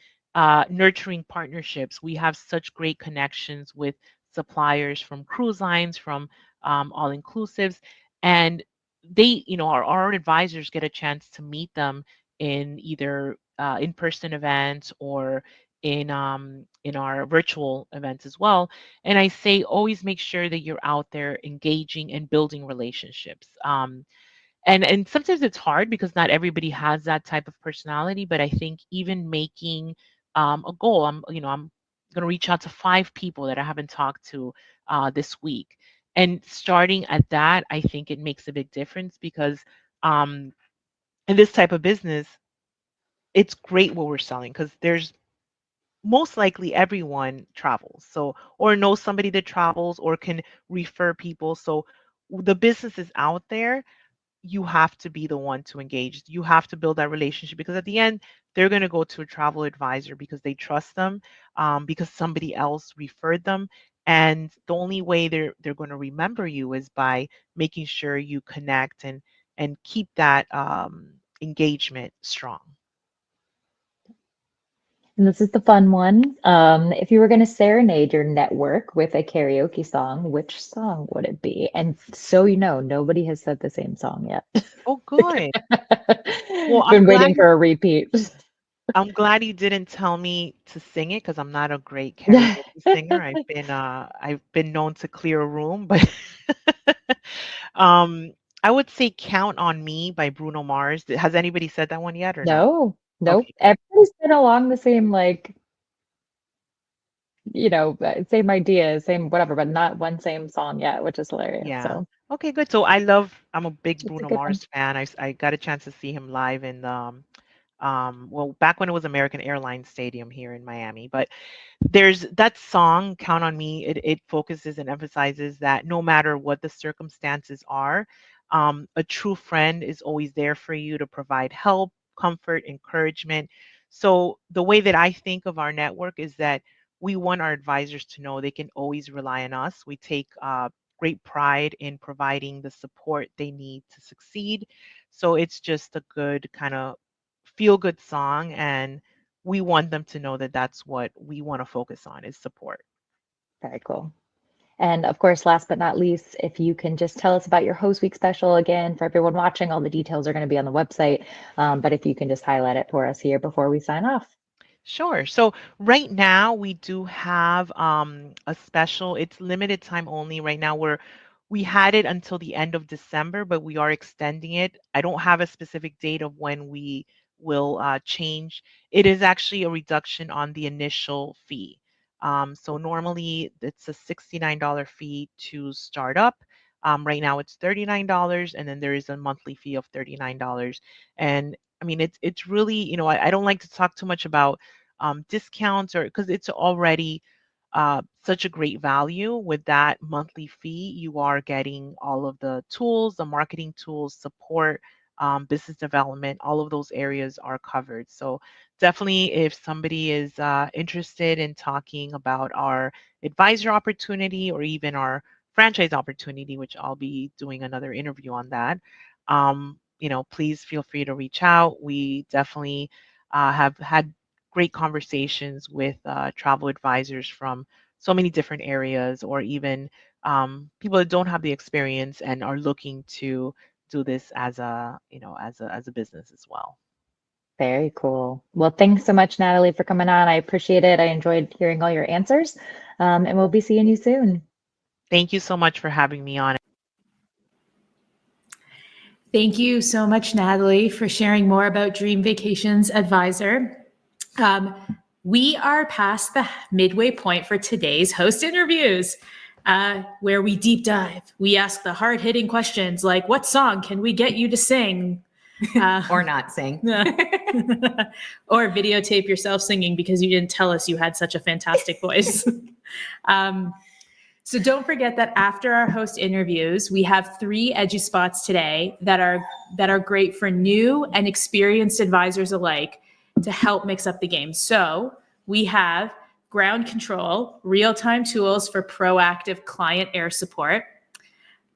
nurturing partnerships. We have such great connections with suppliers, from cruise lines, from all inclusives, and they, our advisors get a chance to meet them in either in-person events or in our virtual events as well. And I say always make sure that you're out there engaging and building relationships. And sometimes it's hard because not everybody has that type of personality. But I think even making a goal, I'm going to reach out to 5 people that I haven't talked to this week, and starting at that, I think it makes a big difference, because in this type of business, it's great what we're selling, because there's most likely everyone travels, so, or knows somebody that travels or can refer people. So the business is out there. You have to be the one to engage. You have to build that relationship, because at the end, they're going to go to a travel advisor because they trust them, because somebody else referred them. And the only way they're going to remember you is by making sure you connect and keep that engagement strong. And this is the fun one. If you were going to serenade your network with a karaoke song, which song would it be? And so nobody has said the same song yet. Oh, good. Well, Been waiting for a repeat. I'm glad you didn't tell me to sing it, because I'm not a great karaoke singer. I've been known to clear a room, but I would say "Count on Me" by Bruno Mars. Has anybody said that one yet, or no? No, nope. Okay. Everybody's been along the same, same idea, same whatever, but not one same song yet, which is hilarious. Yeah. So Okay, good. So I'm a big it's a Bruno good one. Mars fan. I got a chance to see him live in well, back when it was American Airlines Stadium here in Miami. But there's that song, "Count on Me." It focuses and emphasizes that no matter what the circumstances are, a true friend is always there for you to provide help, comfort, encouragement. So the way that I think of our network is that we want our advisors to know they can always rely on us. We take great pride in providing the support they need to succeed. So it's just a good kind of feel good song, and we want them to know that that's what we want to focus on, is support. Very cool. And of course, last but not least, if you can just tell us about your Host Week special again for everyone watching. All the details are going to be on the website, but if you can just highlight it for us here before we sign off. Sure. So right now we do have a special. It's limited time only. Right now we had it until the end of December, but we are extending it. I don't have a specific date of when we will change. It is actually a reduction on the initial fee. So normally it's a $69 fee to start up. Right now it's $39, and then there is a monthly fee of $39. And I mean, it's really, I don't like to talk too much about discounts, or because it's already such a great value. With that monthly fee, you are getting all of the tools, the marketing tools, support, business development, all of those areas are covered. So definitely, if somebody is interested in talking about our advisor opportunity or even our franchise opportunity, which I'll be doing another interview on that, please feel free to reach out. We definitely have had great conversations with travel advisors from so many different areas, or even people that don't have the experience and are looking to do this as a business as well. Very cool. Well, thanks so much, Natalie, for coming on. I appreciate it. I enjoyed hearing all your answers, and we'll be seeing you soon. Thank you so much for having me on. Thank you so much, Natalie, for sharing more about Dream Vacations Advisor. We are past the midway point for today's host interviews, where we deep dive. We ask the hard-hitting questions like, what song can we get you to sing? Or not sing. Or videotape yourself singing because you didn't tell us you had such a fantastic voice. So don't forget that after our host interviews, we have 3 EDUSPOTS today that are great for new and experienced advisors alike to help mix up the game. So we have ground control, real-time tools for proactive client air support,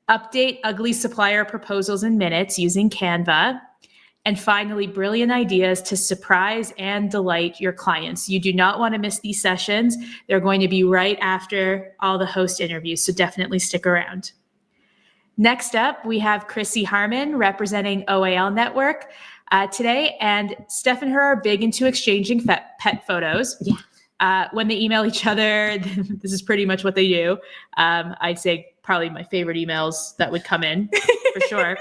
update ugly supplier proposals in minutes using Canva, and finally, brilliant ideas to surprise and delight your clients. You do not want to miss these sessions. They're going to be right after all the host interviews, so definitely stick around. Next up, we have Chrissy Harmon representing OAL Network today, and Steph and her are big into exchanging pet photos. Yeah. When they email each other, this is pretty much what they do. I'd say probably my favorite emails that would come in, for sure.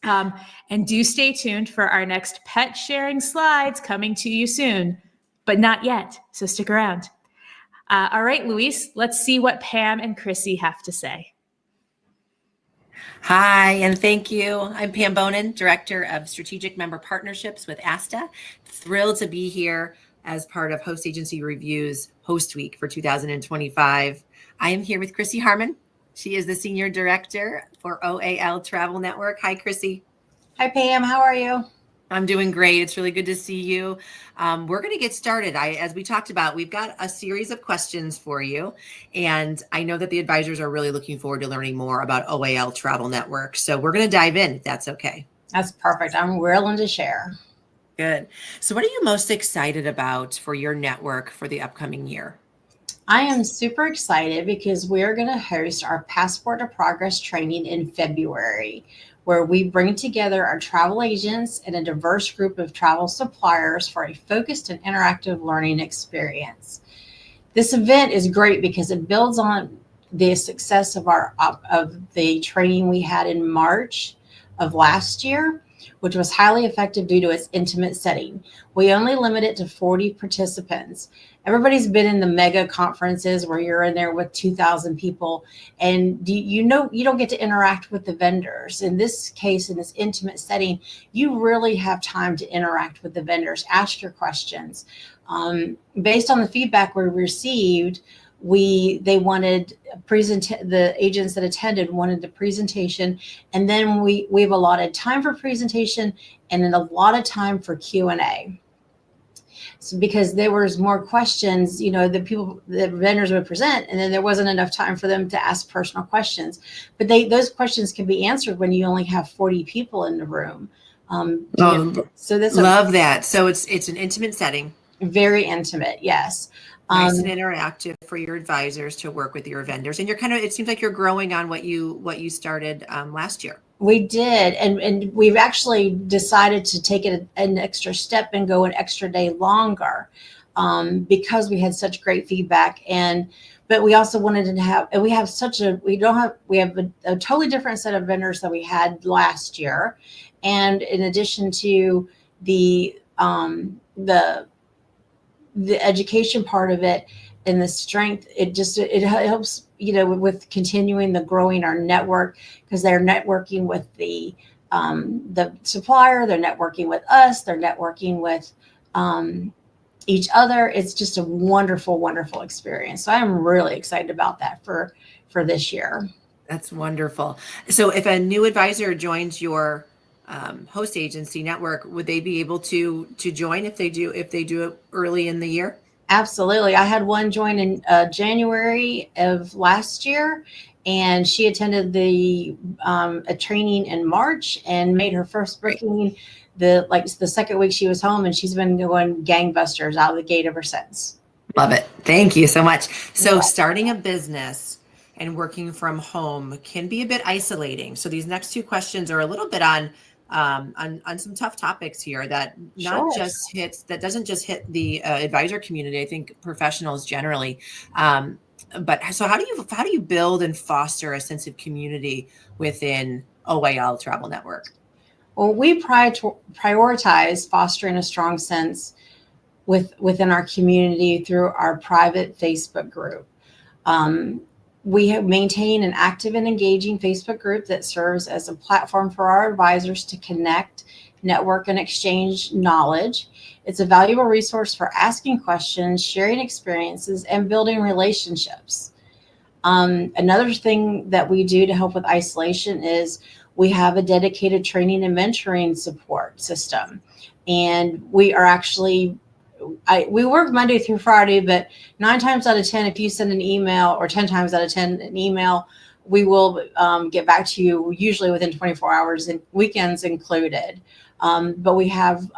And do stay tuned for our next pet sharing slides coming to you soon, but not yet, so stick around. All right, Luis, let's see what Pam and Chrissy have to say. Hi, and thank you. I'm Pam Bonin, Director of Strategic Member Partnerships with ASTA. Thrilled to be here as part of Host Agency Review's Host Week for 2025. I am here with Chrissy Harmon. She is the Senior Director for OAL Travel Network. Hi, Chrissy. Hi, Pam. How are you? I'm doing great. It's really good to see you. We're going to get started. As we talked about, we've got a series of questions for you. And I know that the advisors are really looking forward to learning more about OAL Travel Network. So we're going to dive in, if that's okay. That's perfect. I'm willing to share. Good. So what are you most excited about for your network for the upcoming year? I am super excited because we're going to host our Passport to Progress training in February, where we bring together our travel agents and a diverse group of travel suppliers for a focused and interactive learning experience. This event is great because it builds on the success of the training we had in March of last year, which was highly effective due to its intimate setting. We only limit it to 40 participants. Everybody's been in the mega conferences where you're in there with 2,000 people, and you don't get to interact with the vendors. In this case, in this intimate setting, you really have time to interact with the vendors, ask your questions. Based on the feedback we received, the agents that attended wanted the presentation, and then we've allotted time for presentation and then a lot of time for Q&A. So because there was more questions, the vendors would present, and then there wasn't enough time for them to ask personal questions. But those questions can be answered when you only have 40 people in the room. Love that. So it's an intimate setting. Very intimate, yes. Nice and interactive for your advisors to work with your vendors. And it seems like you're growing on what you started last year. We did. And we've actually decided to take it an extra step and go an extra day longer. because we had such great feedback. But we also wanted to have, and we have a totally different set of vendors than we had last year. And in addition to the education part of it and the strength, it helps, with continuing the growing our network, because they're networking with the supplier, they're networking with us, they're networking with each other. It's just a wonderful, wonderful experience. So I'm really excited about that for this year. That's wonderful. So if a new advisor joins your host agency network, would they be able to join if they do it early in the year? Absolutely. I had one join in January of last year, and she attended a training in March and made her first booking the second week she was home, and she's been going gangbusters out of the gate ever since. Love it. Thank you so much. So starting a business and working from home can be a bit isolating. So these next two questions are a little bit on some tough topics here that doesn't just hit the advisor community. I think professionals generally. But so how do you build and foster a sense of community within OAL Travel Network? Well, we prioritize fostering a strong sense within our community through our private Facebook group. We have maintained an active and engaging Facebook group that serves as a platform for our advisors to connect, network, and exchange knowledge. It's a valuable resource for asking questions, sharing experiences, and building relationships. Another thing that we do to help with isolation is we have a dedicated training and mentoring support system. And we are actually, we work Monday through Friday, but 9 times out of 10, if you send an email, or 10 times out of 10 an email, we will get back to you usually within 24 hours, and weekends included. But we have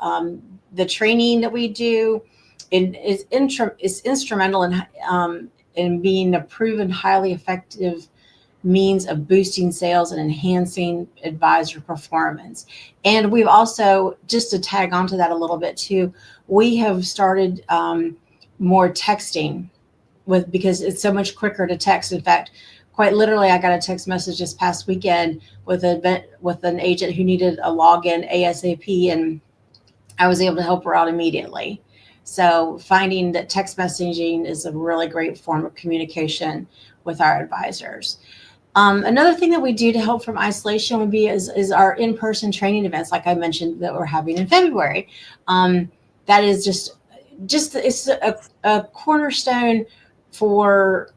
the training that we do is instrumental in being a proven highly effective means of boosting sales and enhancing advisor performance. And we've also, just to tag onto that a little bit too, we have started more texting because it's so much quicker to text. In fact, quite literally, I got a text message this past weekend with an agent who needed a login ASAP, and I was able to help her out immediately. So finding that text messaging is a really great form of communication with our advisors. Another thing that we do to help from isolation would be is our in-person training events, like I mentioned, that we're having in February. That is just it's a cornerstone for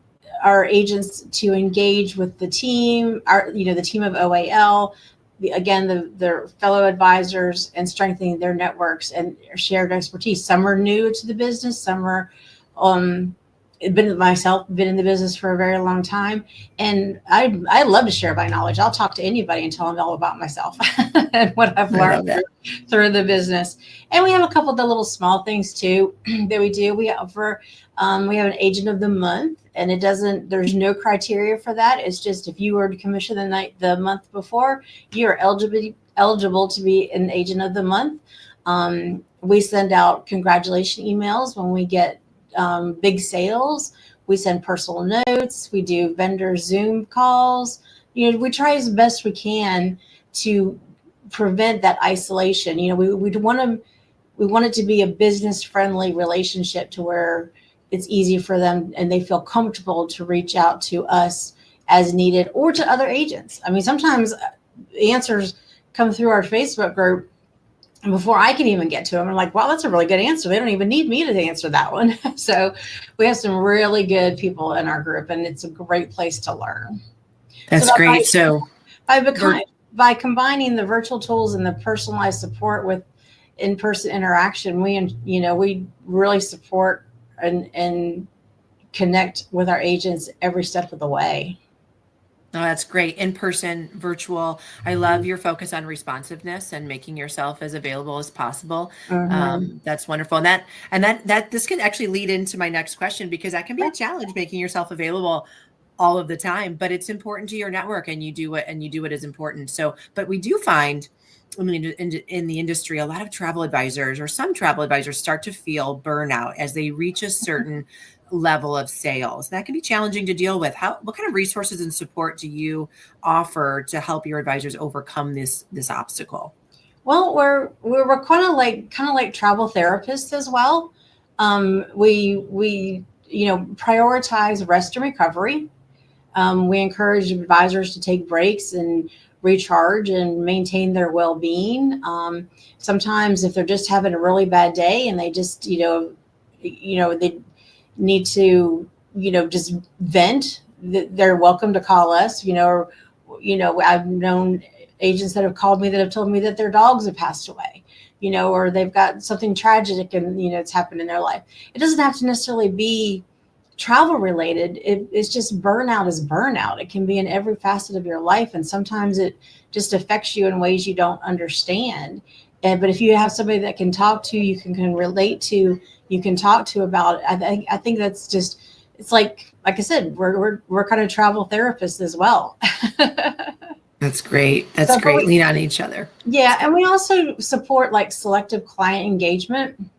our agents to engage with the team, the team of OAL, their fellow advisors, and strengthening their networks and shared expertise. Some are new to the business, some are been in the business for a very long time, and I love to share my knowledge. I'll talk to anybody and tell them all about myself and what I've learned through the business. And we have a couple of the little small things too that we do. We offer we have an agent of the month, and there's no criteria for that. It's just if you were to commission the month before, you are eligible to be an agent of the month. We send out congratulation emails when we get big sales. We send personal notes. We do vendor Zoom calls. We try as best we can to prevent that isolation. We want it to be a business friendly relationship to where it's easy for them and they feel comfortable to reach out to us as needed, or to other agents. I mean, sometimes answers come through our Facebook group, and before I can even get to them, I'm like, wow, that's a really good answer. They don't even need me to answer that one. So we have some really good people in our group, and it's a great place to learn. That's great. By combining the virtual tools and the personalized support with in-person interaction, we really support and connect with our agents every step of the way. Oh, that's great. In person, virtual. I love your focus on responsiveness and making yourself as available as possible. That's wonderful. And that this can actually lead into my next question, because that can be a challenge, making yourself available all of the time, but it's important to your network, and you do what is important. So, but we do find, I mean, in the industry, a lot of travel advisors, or some travel advisors, start to feel burnout as they reach a certain level of sales. That can be challenging to deal with. What kind of resources and support do you offer to help your advisors overcome this obstacle? Well, we're kind of like travel therapists as well. We prioritize rest and recovery. We encourage advisors to take breaks and recharge and maintain their well-being. Sometimes if they're just having a really bad day and they just, they need to, just vent, they're welcome to call us, or, I've known agents that have called me that have told me that their dogs have passed away, or they've got something tragic and, it's happened in their life. It doesn't have to necessarily be travel related. It's just burnout is burnout. It can be in every facet of your life. And sometimes it just affects you in ways you don't understand. But if you have somebody that can talk to, you can relate to, you can talk to about it, I think that's just, it's like I said, we're kind of travel therapists as well. That's great. That's great. Lean on each other. Yeah. And we also support like selective client engagement.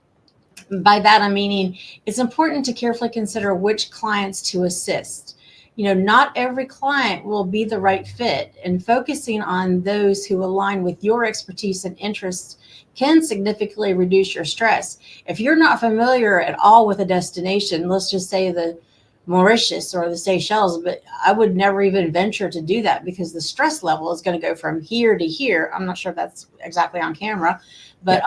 By that, I'm meaning it's important to carefully consider which clients to assist. Not every client will be the right fit, and focusing on those who align with your expertise and interests can significantly reduce your stress. If you're not familiar at all with a destination, let's just say the Mauritius or the Seychelles, but I would never even venture to do that because the stress level is going to go from here to here. I'm not sure if that's exactly on camera, but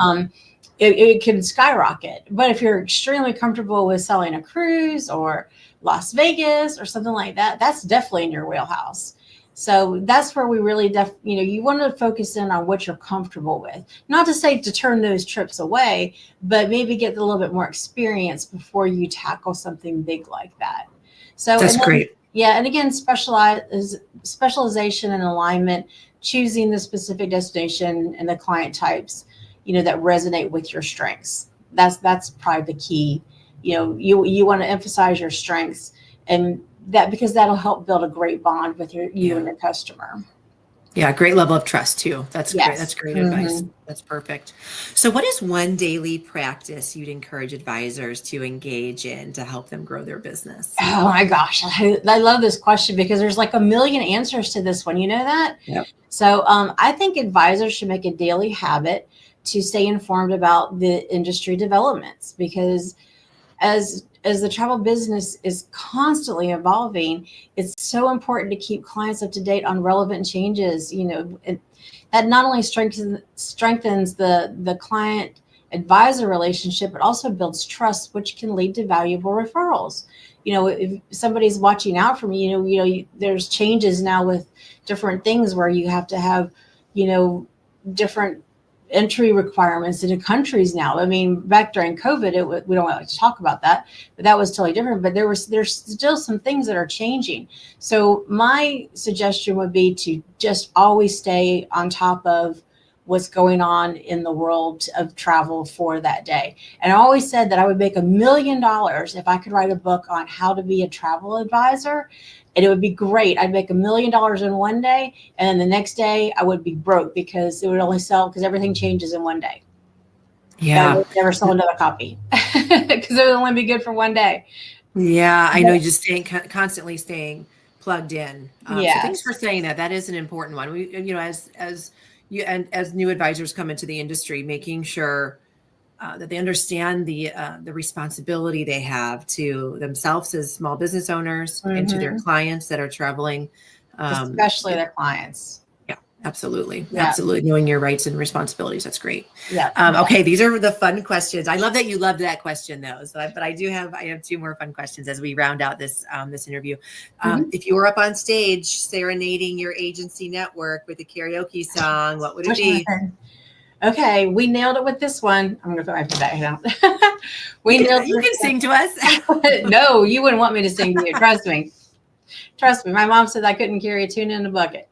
it can skyrocket. But if you're extremely comfortable with selling a cruise or Las Vegas or something like that, that's definitely in your wheelhouse. So that's where we really, you want to focus in on what you're comfortable with. Not to say to turn those trips away, but maybe get a little bit more experience before you tackle something big like that. So that's great. Yeah. And again, specialization and alignment, choosing the specific destination and the client types, that resonate with your strengths. That's probably the key. You want to emphasize your strengths, and that, because that'll help build a great bond with you and your customer. Yeah, great level of trust too. That's Yes. great. That's great advice. That's perfect. So what is one daily practice you'd encourage advisors to engage in to help them grow their business? Oh my gosh. I love this question because there's like a million answers to this one. You know that? Yep. So I think advisors should make a daily habit to stay informed about the industry developments, because as the travel business is constantly evolving, it's so important to keep clients up to date on relevant changes. That not only strengthens the client advisor relationship, but also builds trust, which can lead to valuable referrals. If somebody's watching out for me, there's changes now with different things where you have to have, different entry requirements into countries now. I mean, back during COVID, we don't like to talk about that, but that was totally different. But there's still some things that are changing. So my suggestion would be to just always stay on top of what's going on in the world of travel for that day. And I always said that I would make $1 million if I could write a book on how to be a travel advisor. And it would be great. I'd make $1 million in one day, and then the next day I would be broke because it would only sell, because everything changes in one day. Yeah. I would never sell another copy because it would only be good for one day. Yeah, I know. You just constantly staying plugged in. Yes. So thanks for saying that. That is an important one. We, as new advisors come into the industry, making sure that they understand the responsibility they have to themselves as small business owners and to their clients that are traveling. Especially their clients. Yeah, absolutely. Yeah. Absolutely. Knowing your rights and responsibilities. That's great. Yeah. Okay. These are the fun questions. I love that you loved that question though. But I have two more fun questions as we round out this interview. If you were up on stage serenading your agency network with a karaoke song, what would it be? Okay, we nailed it with this one. I'm going to put my back down. You can sing to us. No, you wouldn't want me to sing to you. Trust me. Trust me. My mom said I couldn't carry a tuna in a bucket.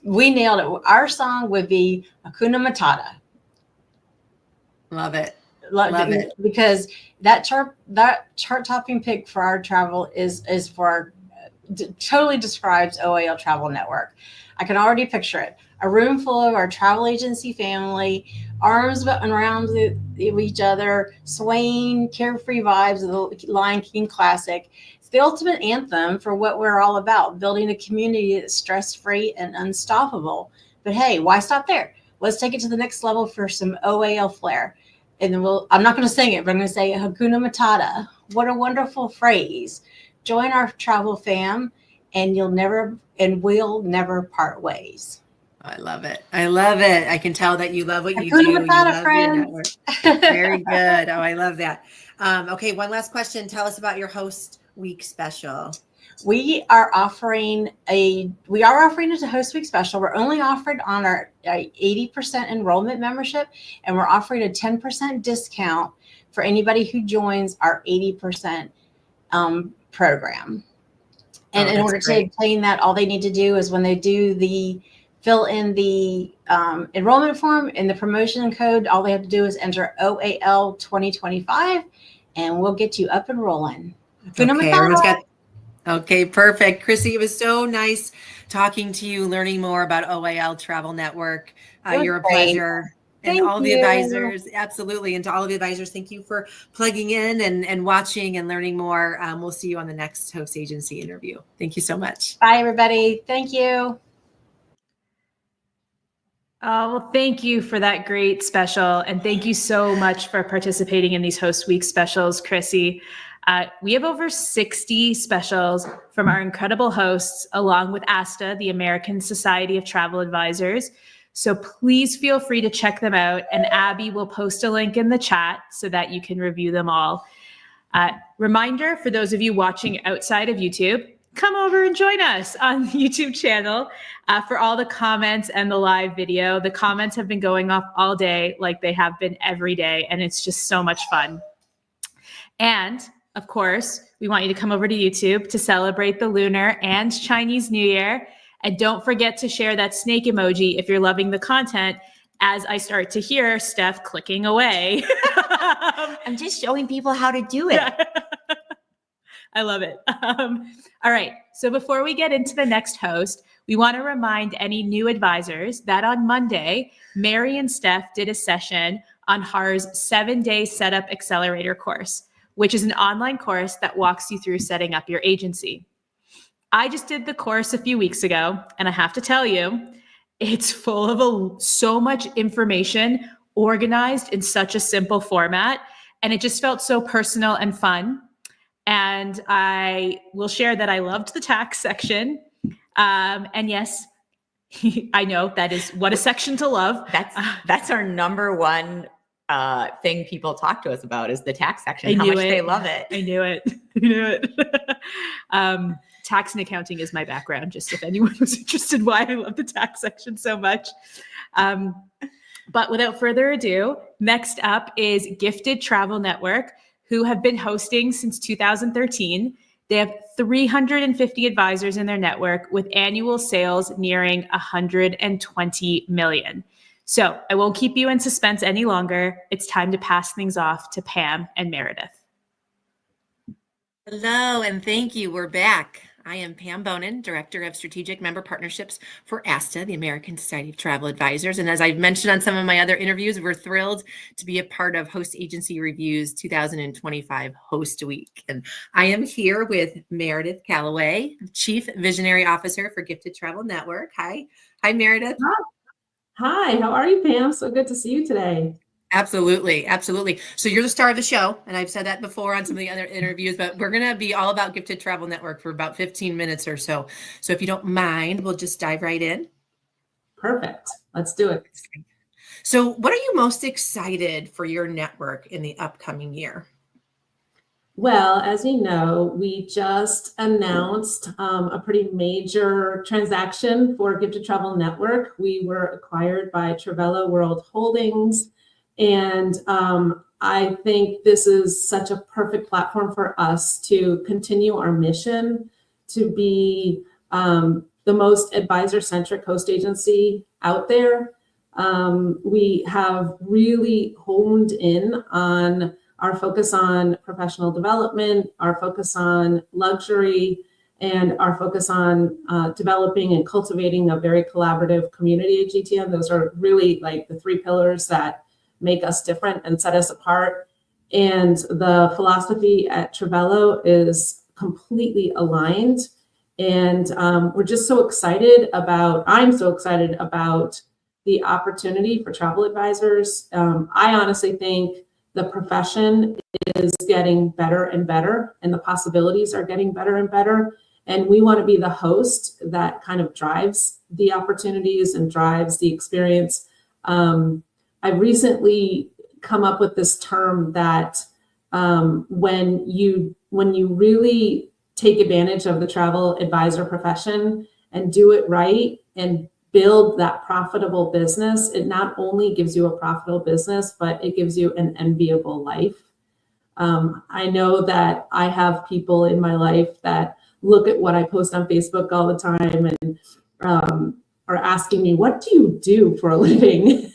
We nailed it. Our song would be Hakuna Matata. Love it. Love it. Because that chart topping pick for our travel is for totally describes OAL Travel Network. I can already picture it. A room full of our travel agency family, arms around each other, swaying carefree vibes of the Lion King classic. It's the ultimate anthem for what we're all about, building a community that's stress-free and unstoppable. But hey, why stop there? Let's take it to the next level for some OAL flair. And then I'm not going to sing it, but I'm going to say Hakuna Matata. What a wonderful phrase. Join our travel fam and we'll never part ways. I love it. I love it. I can tell that you love what you do. Hakuna You Matata, love friend. your network. Very good. Oh, I love that. Okay, one last question. Tell us about your Host Week special. We are offering a Host Week special. We're only offered on our 80% enrollment membership, and we're offering a 10% discount for anybody who joins our 80% program. And in order to obtain that, all they need to do is when they fill in the enrollment form and the promotion code, all they have to do is enter OAL 2025, and we'll get you up and rolling. Okay, perfect. Chrissy, it was so nice talking to you, learning more about OAL Travel Network. You're a pleasure. And all the advisors, absolutely. And to all of the advisors, thank you for plugging in and watching and learning more. We'll see you on the next host agency interview. Thank you so much. Bye, everybody. Thank you. Oh, well, thank you for that great special. And thank you so much for participating in these Host Week specials, Chrissy. We have over 60 specials from our incredible hosts, along with ASTA, the American Society of Travel Advisors. So please feel free to check them out. And Abby will post a link in the chat so that you can review them all. Reminder for those of you watching outside of YouTube, come over and join us on the YouTube channel for all the comments and the live video. The comments have been going off all day like they have been every day, and it's just so much fun. And of course, we want you to come over to YouTube to celebrate the Lunar and Chinese New Year. And don't forget to share that snake emoji if you're loving the content, as I start to hear Steph clicking away. I'm just showing people how to do it. I love it. All right. So before we get into the next host, we want to remind any new advisors that on Monday, Mary and Steph did a session on HAR's 7-day setup accelerator course, which is an online course that walks you through setting up your agency. I just did the course a few weeks ago, and I have to tell you, it's full of so much information organized in such a simple format, and it just felt so personal and fun. And I will share that I loved the tax section. And yes, I know that is what a section to love. That's our number one thing people talk to us about is the tax section, how much they love it. I knew it. I knew it. Tax and accounting is my background, just if anyone was interested why I love the tax section so much. But without further ado, next up is Gifted Travel Network, who have been hosting since 2013. They have 350 advisors in their network with annual sales nearing 120 million. So I won't keep you in suspense any longer. It's time to pass things off to Pam and Meredith. Hello, and thank you. We're back. I am Pam Bonin, Director of Strategic Member Partnerships for ASTA, the American Society of Travel Advisors. And as I've mentioned on some of my other interviews, we're thrilled to be a part of Host Agency Review's 2025 Host Week. And I am here with Meredith Calloway, Chief Visionary Officer for Gifted Travel Network. Hi. Hi, Meredith. Hi, how are you, Pam? So good to see you today. Absolutely. Absolutely. So you're the star of the show. And I've said that before on some of the other interviews, but we're going to be all about Gifted Travel Network for about 15 minutes or so. So if you don't mind, we'll just dive right in. Perfect. Let's do it. So what are you most excited for your network in the upcoming year? Well, as you know, we just announced a pretty major transaction for Gifted Travel Network. We were acquired by Travello World Holdings. And I think this is such a perfect platform for us to continue our mission to be the most advisor-centric host agency out there. We have really honed in on our focus on professional development, our focus on luxury, and our focus on developing and cultivating a very collaborative community at GTM. Those are really like the three pillars that make us different and set us apart. And the philosophy at Travello is completely aligned. And we're just so excited about, I'm so excited about the opportunity for travel advisors. I honestly think the profession is getting better and better, and the possibilities are getting better and better. And we want to be the host that kind of drives the opportunities and drives the experience. I recently come up with this term that when you really take advantage of the travel advisor profession and do it right and build that profitable business, it not only gives you a profitable business, but it gives you an enviable life. I know that I have people in my life that look at what I post on Facebook all the time and are asking me, what do you do for a living?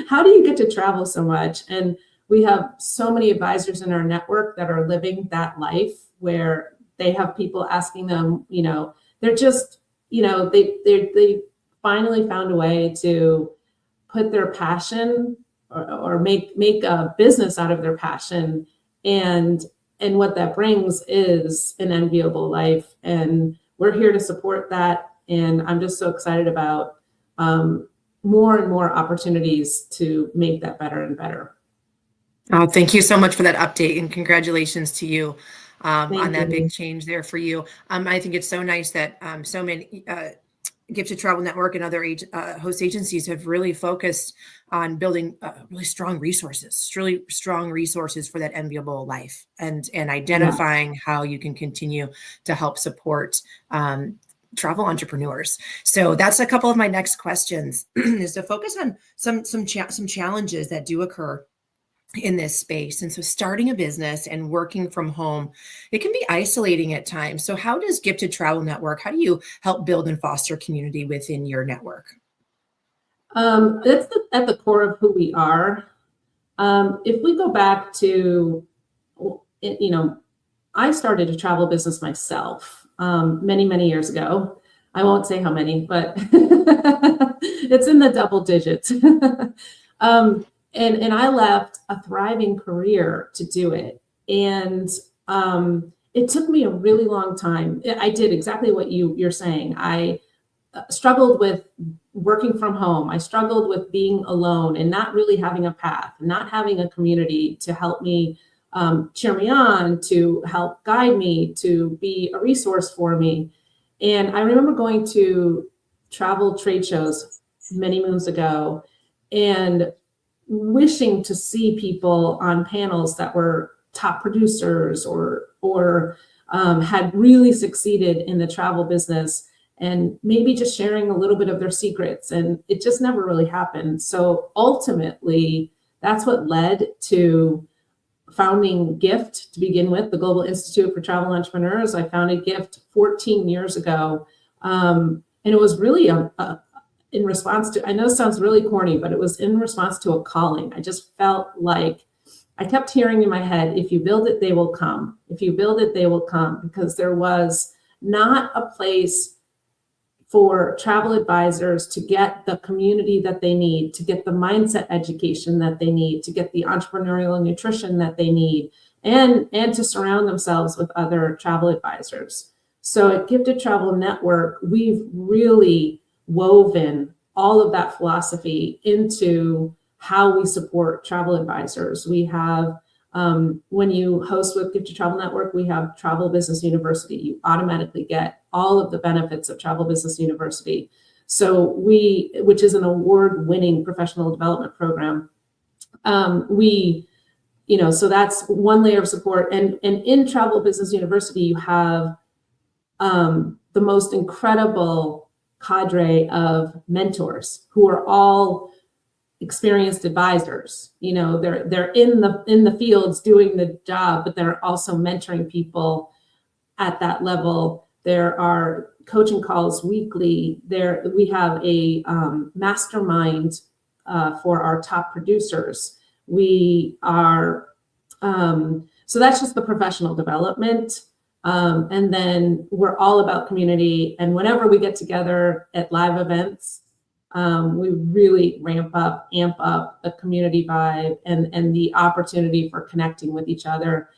How do you get to travel so much? And we have so many advisors in our network that are living that life where they have people asking them, you know, they're just, you know, they finally found a way to put their passion or make a business out of their passion. And what that brings is an enviable life. And we're here to support that. And I'm just so excited about more and more opportunities to make that better and better. Oh, thank you so much for that update, and congratulations to you on that you. big change there for you. I think it's so nice that so many Gifted Travel Network and other host agencies have really focused on building really strong resources for that enviable life, and identifying how you can continue to help support travel entrepreneurs. So that's a couple of my next questions is to focus on some challenges that do occur in this space. And so starting a business and working from home, it can be isolating at times. So how does Gifted Travel Network, how do you help build and foster community within your network? That's at the core of who we are. If we go back to, you know, I started a travel business myself many, many years ago. I won't say how many, but it's in the double digits. And I left a thriving career to do it. And it took me a really long time. I did exactly what you're saying. I struggled with working from home. I struggled with being alone and not really having a path, not having a community to help me cheer me on, to help guide me, to be a resource for me. And I remember going to travel trade shows many moons ago and wishing to see people on panels that were top producers or had really succeeded in the travel business, and maybe just sharing a little bit of their secrets. And it just never really happened. So ultimately, that's what led to founding GIFT to begin with, the Global Institute for Travel Entrepreneurs. I founded GIFT 14 years ago. And it was really in response to, I know it sounds really corny, but it was in response to a calling. I just felt like I kept hearing in my head, if you build it, they will come. If you build it, they will come, because there was not a place for travel advisors to get the community that they need, to get the mindset education that they need, to get the entrepreneurial nutrition that they need, and to surround themselves with other travel advisors. So at Gifted Travel Network, we've really woven all of that philosophy into how we support travel advisors. We have, when you host with Gifted Travel Network, we have Travel Business University. You automatically get all of the benefits of Travel Business University. So which is an award-winning professional development program. So that's one layer of support. And in Travel Business University, you have the most incredible cadre of mentors who are all experienced advisors. You know, they're in the fields doing the job, but they're also mentoring people at that level. There are coaching calls weekly. We have a mastermind for our top producers. We are so that's just the professional development. And then we're all about community. And whenever we get together at live events, we really amp up the community vibe and the opportunity for connecting with each other.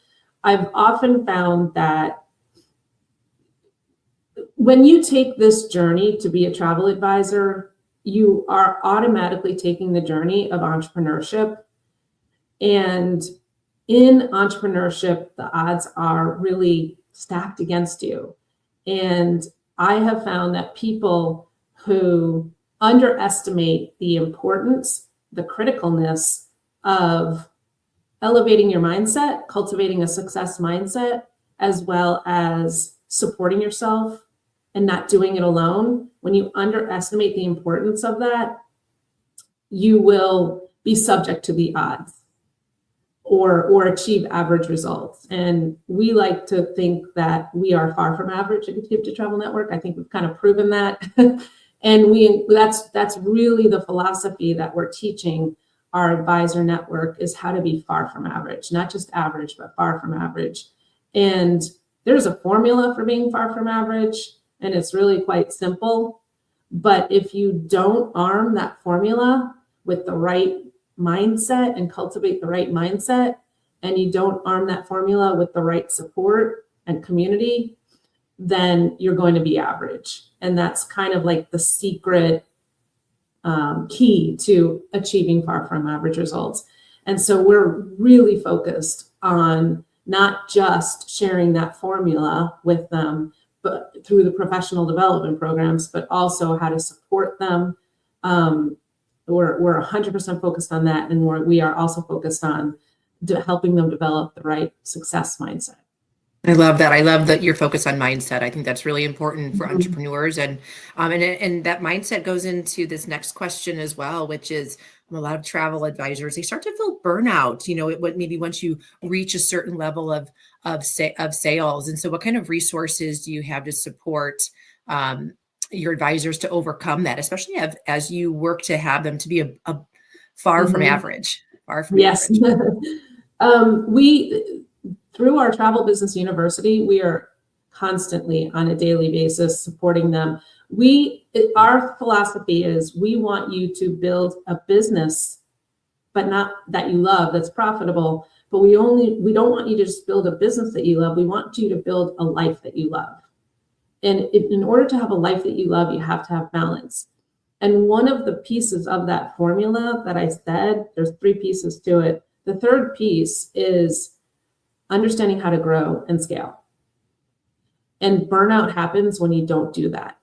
I've often found that when you take this journey to be a travel advisor, you are automatically taking the journey of entrepreneurship. And in entrepreneurship, the odds are really stacked against you. And I have found that people who underestimate the importance, the criticalness of elevating your mindset, cultivating a success mindset, as well as supporting yourself and not doing it alone. When you underestimate the importance of that, you will be subject to the odds or achieve average results. And we like to think that we are far from average at Gift to Travel Network. I think we've kind of proven that. And that's really the philosophy that we're teaching our advisor network, is how to be far from average, not just average, but far from average. And there's a formula for being far from average, and it's really quite simple. But if you don't arm that formula with the right mindset and cultivate the right mindset, and you don't arm that formula with the right support and community, then you're going to be average. And that's kind of like the secret key to achieving far from average results. And so we're really focused on not just sharing that formula with them, but through the professional development programs, but also how to support them. We're 100% focused on that. And we are also focused on helping them develop the right success mindset. I love that. I love that you're focused on mindset. I think that's really important for entrepreneurs, and that mindset goes into this next question as well, which is a lot of travel advisors, they start to feel burnout, maybe once you reach a certain level of sales. And so what kind of resources do you have to support your advisors to overcome that, especially as you work to have them to be a far from average, Yes. Through our Travel Business University, we are constantly on a daily basis supporting them. Our philosophy is we want you to build a business, but not that you love, that's profitable. But we don't want you to just build a business that you love. We want you to build a life that you love. And in order to have a life that you love, you have to have balance. And one of the pieces of that formula that I said, there's 3 pieces to it. The third piece is understanding how to grow and scale. And burnout happens when you don't do that.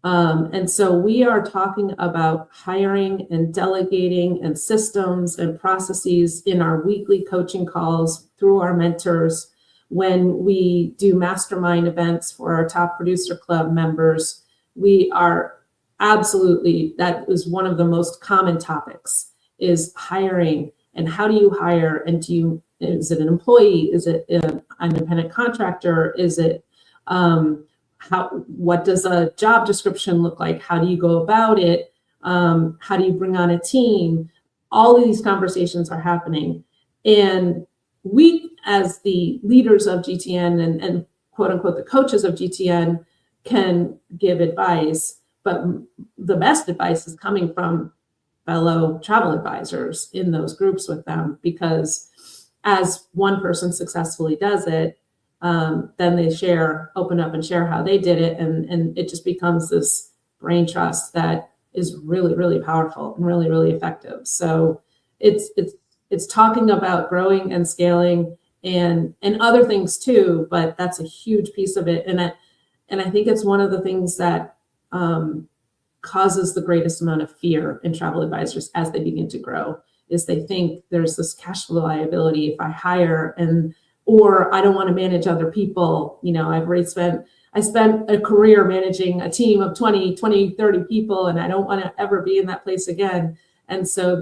And so we are talking about hiring and delegating and systems and processes in our weekly coaching calls through our mentors. When we do mastermind events for our top producer club members, we are absolutely, that is one of the most common topics, is hiring. And how do you hire? And is it an employee? Is it an independent contractor? Is it, what does a job description look like? How do you go about it? How do you bring on a team? All of these conversations are happening. And we, as the leaders of GTN and quote unquote, the coaches of GTN, can give advice, but the best advice is coming from fellow travel advisors in those groups with them, because as one person successfully does it, then they open up and share how they did it. And it just becomes this brain trust that is really, really powerful and really, really effective. So it's talking about growing and scaling and other things too, but that's a huge piece of it. And I think it's one of the things that causes the greatest amount of fear in travel advisors as they begin to grow, is they think there's this cash flow liability if I hire, or I don't want to manage other people. I spent a career managing a team of 20, 30 people, and I don't want to ever be in that place again. And so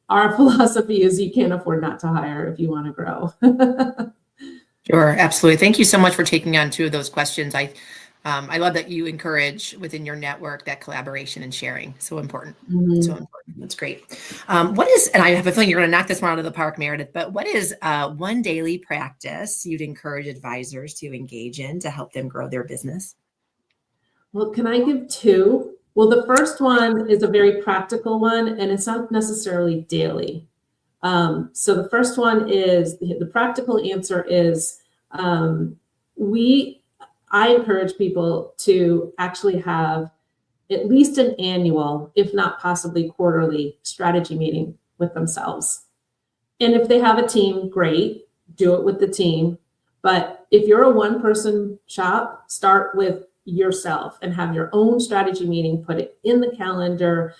our philosophy is you can't afford not to hire if you want to grow. Sure, absolutely. Thank you so much for taking on 2 of those questions. I love that you encourage within your network that collaboration and sharing. So important. So important. That's great. What is, and I have a feeling you're going to knock this one out of the park, Meredith, but what is one daily practice you'd encourage advisors to engage in to help them grow their business? Well, can I give two? Well, the first one is a very practical one, and it's not necessarily daily. So the first one is, the practical answer is, I encourage people to actually have at least an annual, if not possibly quarterly, strategy meeting with themselves. And if they have a team, great, do it with the team. But if you're a one-person shop, start with yourself and have your own strategy meeting, put it in the calendar,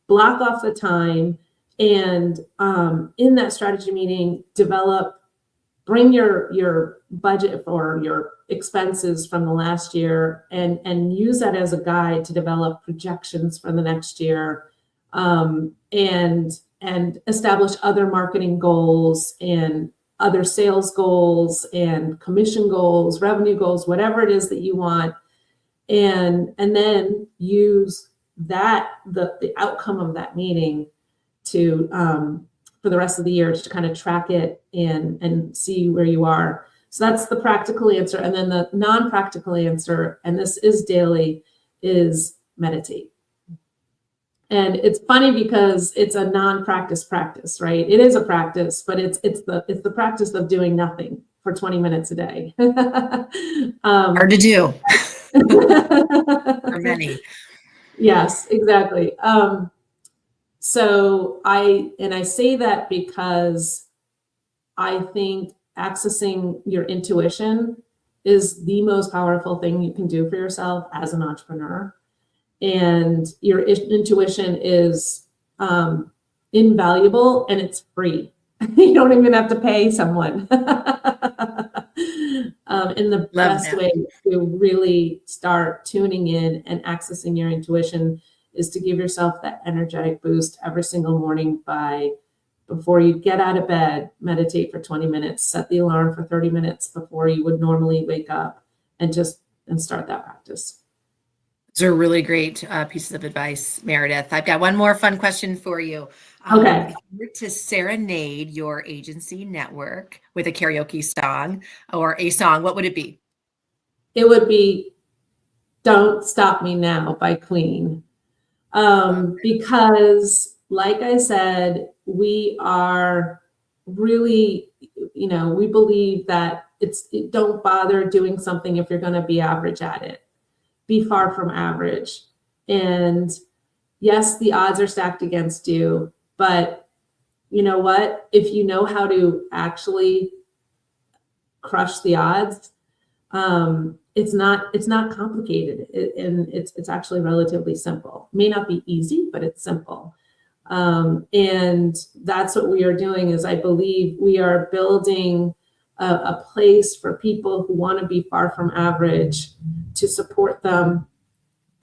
block off the time, and in that strategy meeting, bring your budget for your expenses from the last year and use that as a guide to develop projections for the next year, and establish other marketing goals and other sales goals and commission goals, revenue goals, whatever it is that you want. And then use that, the outcome of that meeting to for the rest of the year, to kind of track it and see where you are. So that's the practical answer. And then the non-practical answer, and this is daily, is meditate. And it's funny because it's a non-practice practice, right? It is a practice, but it's the practice of doing nothing for 20 minutes a day. Hard to do for many. Yes, exactly. So I say that because I think accessing your intuition is the most powerful thing you can do for yourself as an entrepreneur. And your intuition is invaluable, and it's free. You don't even have to pay someone. And the best way to really start tuning in and accessing your intuition is to give yourself that energetic boost every single morning before you get out of bed, meditate for 20 minutes, set the alarm for 30 minutes before you would normally wake up, and start that practice. Those are really great pieces of advice, Meredith. I've got one more fun question for you. Okay. If you were to serenade your agency network with a karaoke song or a song, what would it be? It would be "Don't Stop Me Now" by Queen. Because like I said, we are really, we believe that don't bother doing something if you're going to be average at it. Be far from average. And yes, the odds are stacked against you, but you know what? If you know how to actually crush the odds, it's not complicated, and it's actually relatively simple. It may not be easy, but it's simple. And that's what we are doing. Is I believe we are building a place for people who want to be far from average, to support them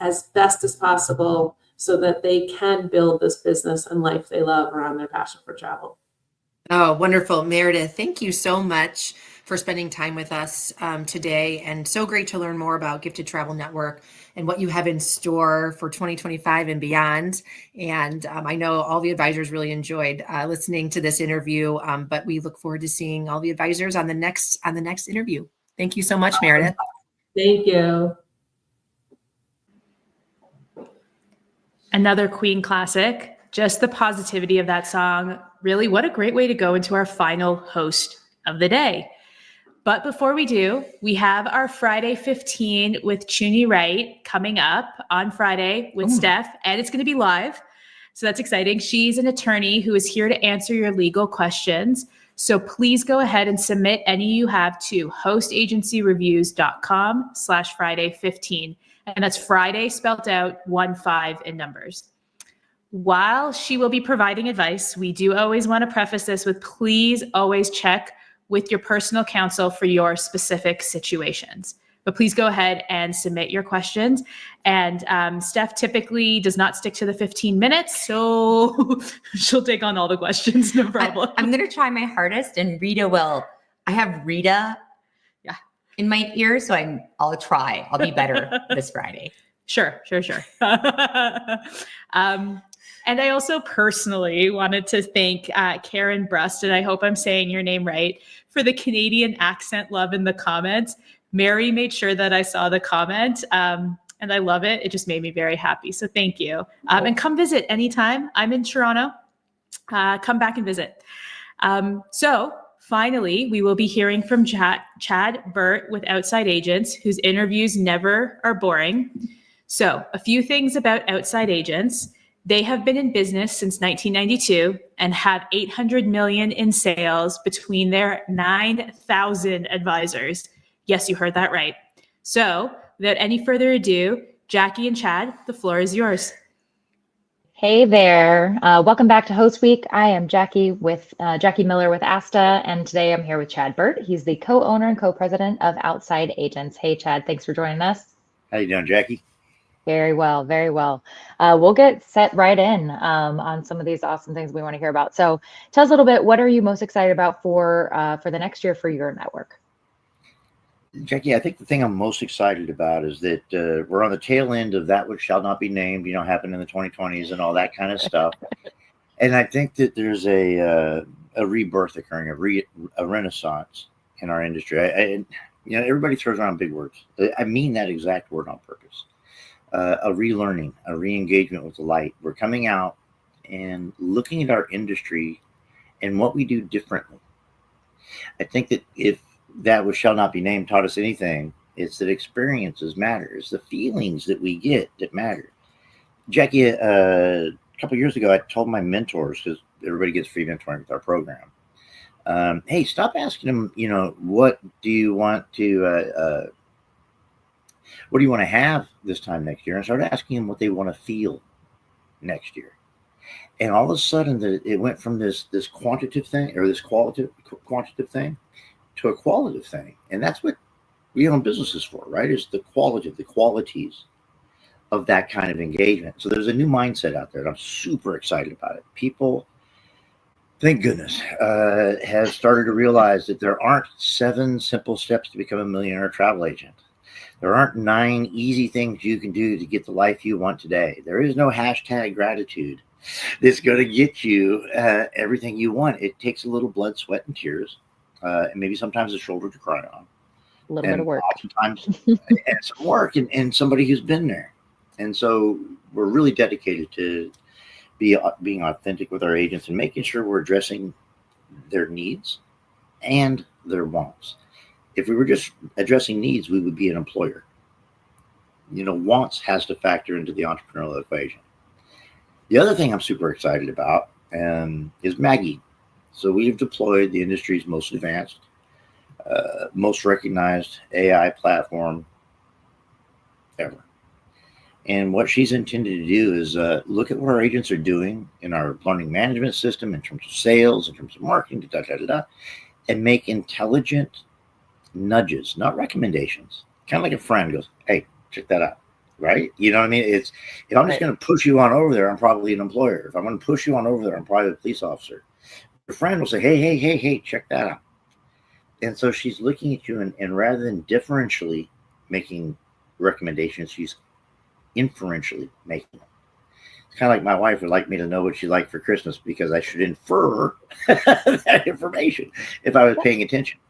as best as possible so that they can build this business and life they love around their passion for travel. Oh, wonderful. Meredith, thank you so much for spending time with us today, and so great to learn more about Gifted Travel Network and what you have in store for 2025 and beyond. And I know all the advisors really enjoyed listening to this interview, but we look forward to seeing all the advisors on the next interview. Thank you so much, Meredith. Thank you. Another Queen classic, just the positivity of that song. Really, what a great way to go into our final host of the day. But before we do, we have our Friday 15 with Chuni Wright coming up on Friday with Steph, and it's going to be live. So that's exciting. She's an attorney who is here to answer your legal questions. So please go ahead and submit any you have to hostagencyreviews.com/Friday15. And that's Friday spelled out 15 in numbers. While she will be providing advice, we do always want to preface this with please always check with your personal counsel for your specific situations. But please go ahead and submit your questions. And Steph typically does not stick to the 15 minutes, so she'll take on all the questions, no problem. I'm going to try my hardest, and Rita will. I have Rita in my ear, so I'll try. I'll be better this Friday. Sure. And I also personally wanted to thank Karen Brust, and I hope I'm saying your name right, for the Canadian accent love in the comments. Mary made sure that I saw the comment, and I love it. It just made me very happy. So thank you. And come visit anytime. I'm in Toronto. Come back and visit. So finally, we will be hearing from Chad Burt with Outside Agents, whose interviews never are boring. So a few things about Outside Agents. They have been in business since 1992 and have 800 million in sales between their 9,000 advisors. Yes, you heard that right. So without any further ado, Jackie and Chad, the floor is yours. Hey there. Welcome back to Host Week. I am Jackie Miller with ASTA, and today I'm here with Chad Burt. He's the co-owner and co-president of Outside Agents. Hey, Chad, thanks for joining us. How you doing, Jackie? Very well, very well. We'll get set right in on some of these awesome things we want to hear about. So tell us a little bit, what are you most excited about for the next year for your network? Jackie, I think the thing I'm most excited about is that we're on the tail end of that which shall not be named, happened in the 2020s and all that kind of stuff. And I think that there's a rebirth occurring, a renaissance in our industry. Everybody throws around big words. I mean that exact word on purpose. A relearning, a re-engagement with the light. We're coming out and looking at our industry and what we do differently. I think that if that which shall not be named taught us anything, it's that experiences matter. It's the feelings that we get that matter. Jackie, a couple of years ago, I told my mentors, because everybody gets free mentoring with our program, hey, stop asking them, what do you want to have this time next year? And start asking them what they want to feel next year. And all of a sudden, it went from this quantitative thing, or this quantitative thing, to a qualitative thing. And that's what we own businesses for, right? Is the qualities of that kind of engagement. So there's a new mindset out there, and I'm super excited about it. People, thank goodness, have started to realize that there aren't 7 simple steps to become a millionaire travel agent. There aren't 9 easy things you can do to get the life you want today. There is no hashtag gratitude that's going to get you everything you want. It takes a little blood, sweat, and tears, and maybe sometimes a shoulder to cry on. A little bit of work. Oftentimes, and some work, and somebody who's been there. And so we're really dedicated to being authentic with our agents and making sure we're addressing their needs and their wants. If we were just addressing needs, we would be an employer. Wants has to factor into the entrepreneurial equation. The other thing I'm super excited about is Maggie. So we've deployed the industry's most advanced, most recognized AI platform ever. And what she's intended to do is look at what our agents are doing in our learning management system, in terms of sales, in terms of marketing, and make intelligent nudges, not recommendations. Kind of like a friend goes, hey, check that out, right? You know what I mean? If I'm just going to push you on over there, I'm probably an employer. If I'm going to push you on over there, I'm probably a police officer. Your friend will say, hey, check that out. And so she's looking at you, and rather than differentially making recommendations, she's inferentially making them. It's kind of like my wife would like me to know what she liked for Christmas, because I should infer that information if I was paying attention.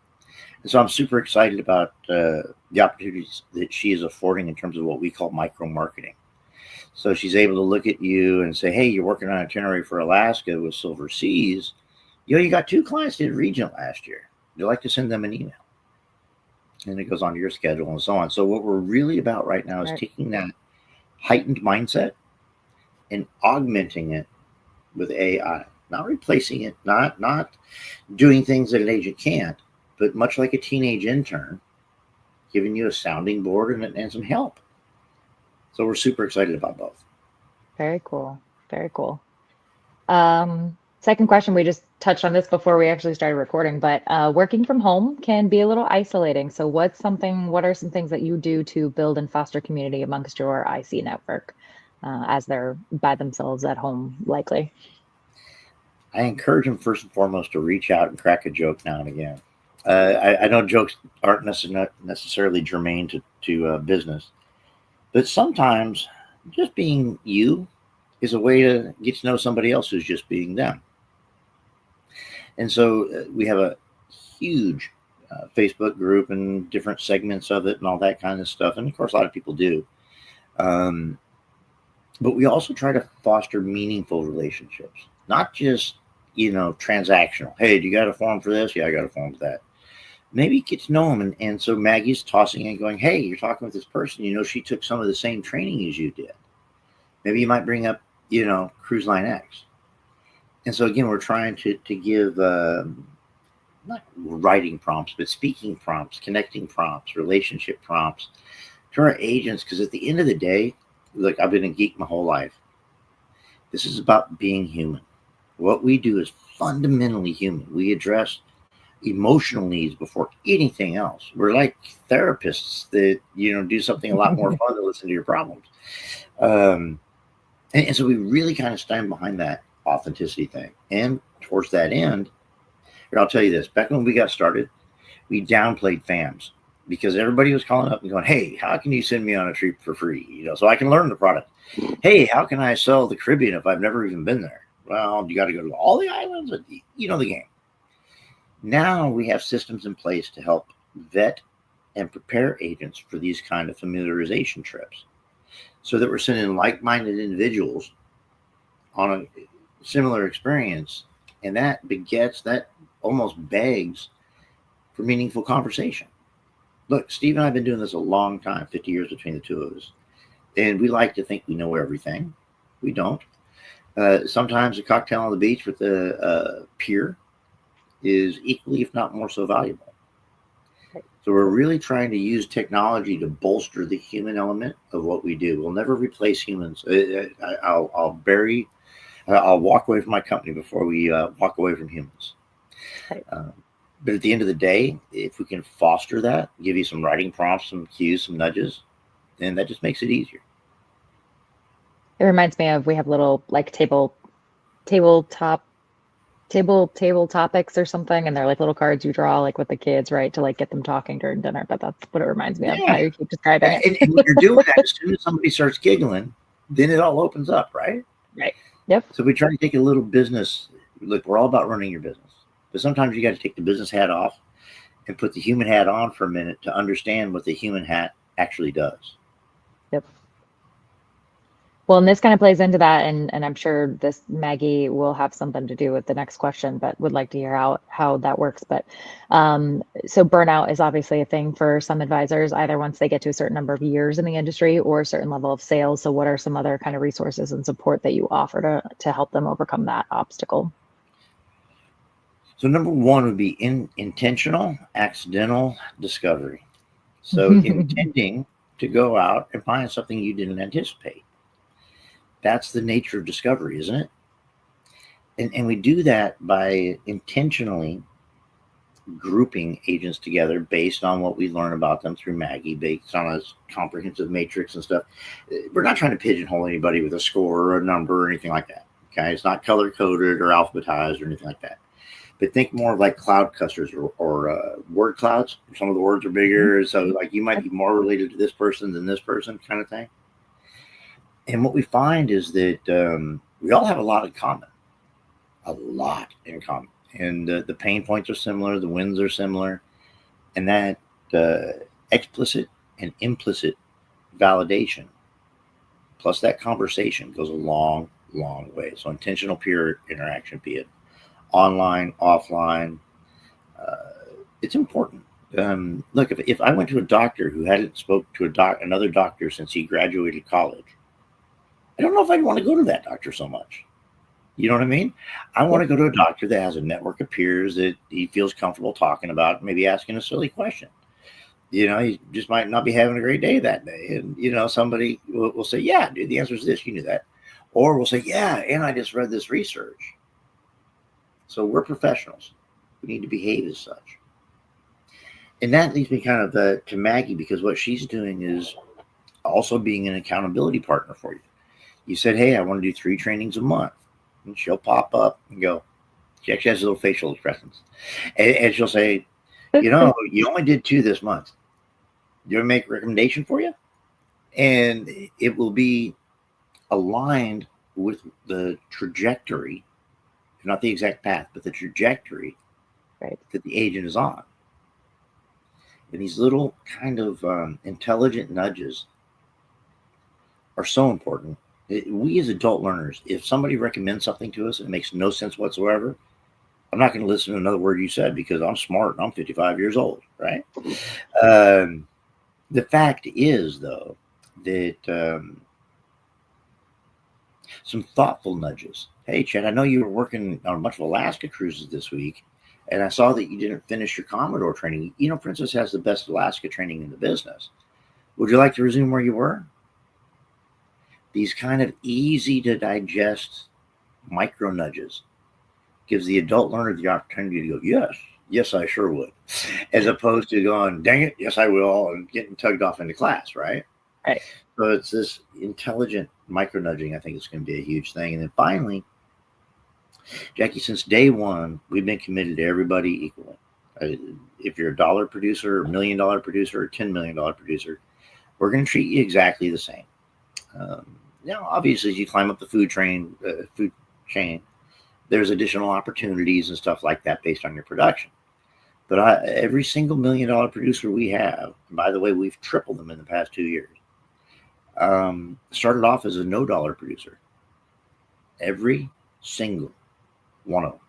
And so I'm super excited about the opportunities that she is affording in terms of what we call micro marketing. So she's able to look at you and say, hey, you're working on an itinerary for Alaska with Silver Seas. You got 2 clients that did Regent last year. You'd like to send them an email. And it goes on to your schedule and so on. So what we're really about right now is taking that heightened mindset and augmenting it with AI, not replacing it, not doing things that an agent can't, but much like a teenage intern, giving you a sounding board and some help. So we're super excited about both. Very cool. Very cool. Second question, we just touched on this before we actually started recording, but working from home can be a little isolating. So what are some things that you do to build and foster community amongst your IC network as they're by themselves at home, likely? I encourage them first and foremost to reach out and crack a joke now and again. I know jokes aren't necessarily germane to business, but sometimes just being you is a way to get to know somebody else who's just being them. And so we have a huge Facebook group and different segments of it and all that kind of stuff. And of course, a lot of people do. But we also try to foster meaningful relationships, not just, transactional. Hey, do you got a form for this? Yeah, I got a form for that. Maybe get to know them. And so Maggie's tossing in going, hey, you're talking with this person, she took some of the same training as you did. Maybe you might bring up, Cruise Line X. And so again, we're trying to give not writing prompts, but speaking prompts, connecting prompts, relationship prompts to our agents. Because at the end of the day, look, I've been a geek my whole life. This is about being human. What we do is fundamentally human. We address emotional needs before anything else. We're like therapists that, do something a lot more fun than listen to your problems. And so we really kind of stand behind that authenticity thing. And towards that end, I'll tell you this, back when we got started, we downplayed FAMs because everybody was calling up and going, hey, how can you send me on a trip for free? So I can learn the product. Hey, how can I sell the Caribbean if I've never even been there? Well, you got to go to all the islands. You know the game. Now we have systems in place to help vet and prepare agents for these kind of familiarization trips so that we're sending like-minded individuals on a similar experience. And that begets, that almost begs for meaningful conversation. Look, Steve and I have been doing this a long time, 50 years between the two of us. And we like to think we know everything. We don't. Sometimes a cocktail on the beach with a peer is equally, if not more so valuable. So we're really trying to use technology to bolster the human element of what we do. We'll never replace humans. I'll walk away from my company before we walk away from humans. But at the end of the day, if we can foster that, give you some writing prompts, some cues, some nudges, then that just makes it easier. It reminds me of, we have little like table topics or something, and they're like little cards you draw like with the kids, right, to like get them talking during dinner. But that's what it reminds me of. How you keep describing it. And when you're doing that, as soon as somebody starts giggling, then it all opens up, right? Right. Yep. So we try to take a little business. Look, we're all about running your business, but sometimes you got to take the business hat off and put the human hat on for a minute to understand what the human hat actually does. Yep. Well, and this kind of plays into that, and I'm sure this Maggie will have something to do with the next question, but would like to hear how that works. But so burnout is obviously a thing for some advisors, either once they get to a certain number of years in the industry or a certain level of sales. So what are some other kind of resources and support that you offer to help them overcome that obstacle? So number one would be intentional accidental discovery. So intending to go out and find something you didn't anticipate. That's the nature of discovery, isn't it? And we do that by intentionally grouping agents together based on what we learn about them through Maggie, based on a comprehensive matrix and stuff. We're not trying to pigeonhole anybody with a score or a number or anything like that. Okay, it's not color coded or alphabetized or anything like that. But think more like cloud clusters or word clouds. Some of the words are bigger, so like you might be more related to this person than this person, kind of thing. And what we find is that we all have a lot in common. And the pain points are similar, the wins are similar, and that explicit and implicit validation plus that conversation goes a long, long way. So intentional peer interaction, be it online, offline, it's important. Look, if I went to a doctor who hadn't spoke to another doctor since he graduated college, I don't know if I'd want to go to that doctor so much. You know what I mean? I want to go to a doctor that has a network of peers that he feels comfortable talking about, maybe asking a silly question. He just might not be having a great day that day. And, somebody will say, yeah, dude, the answer is this. You knew that. Or we'll say, yeah, and I just read this research. So we're professionals. We need to behave as such. And that leads me kind of to Maggie, because what she's doing is also being an accountability partner for you. You said, hey, I want to do 3 trainings a month. And she'll pop up and go, she actually has little facial expressions. And she'll say, you only did 2 this month. Do you want to make a recommendation for you? And it will be aligned with the trajectory, not the exact path, but the trajectory that the agent is on. And these little kind of intelligent nudges are so important. We as adult learners, if somebody recommends something to us and it makes no sense whatsoever, I'm not going to listen to another word you said because I'm smart and I'm 55 years old, right? The fact is, though, that some thoughtful nudges. Hey, Chad, I know you were working on a bunch of Alaska cruises this week, and I saw that you didn't finish your Commodore training. You know, Princess has the best Alaska training in the business. Would you like to resume where you were? These kind of easy to digest micro nudges gives the adult learner the opportunity to go, yes, I sure would, as opposed to going, dang it, yes, I will, and getting tugged off into class, right? Right. So it's this intelligent micro nudging. I think it's going to be a huge thing. And then finally, Jackie, since day one, we've been committed to everybody equally. If you're a dollar producer, $1 million producer, or $10 million producer, we're going to treat you exactly the same. Now, obviously, as you climb up the food chain, there's additional opportunities and stuff like that based on your production. But every single $1 million producer we have, and by the way, we've tripled them in the past 2 years, started off as a no dollar producer. Every single one of them.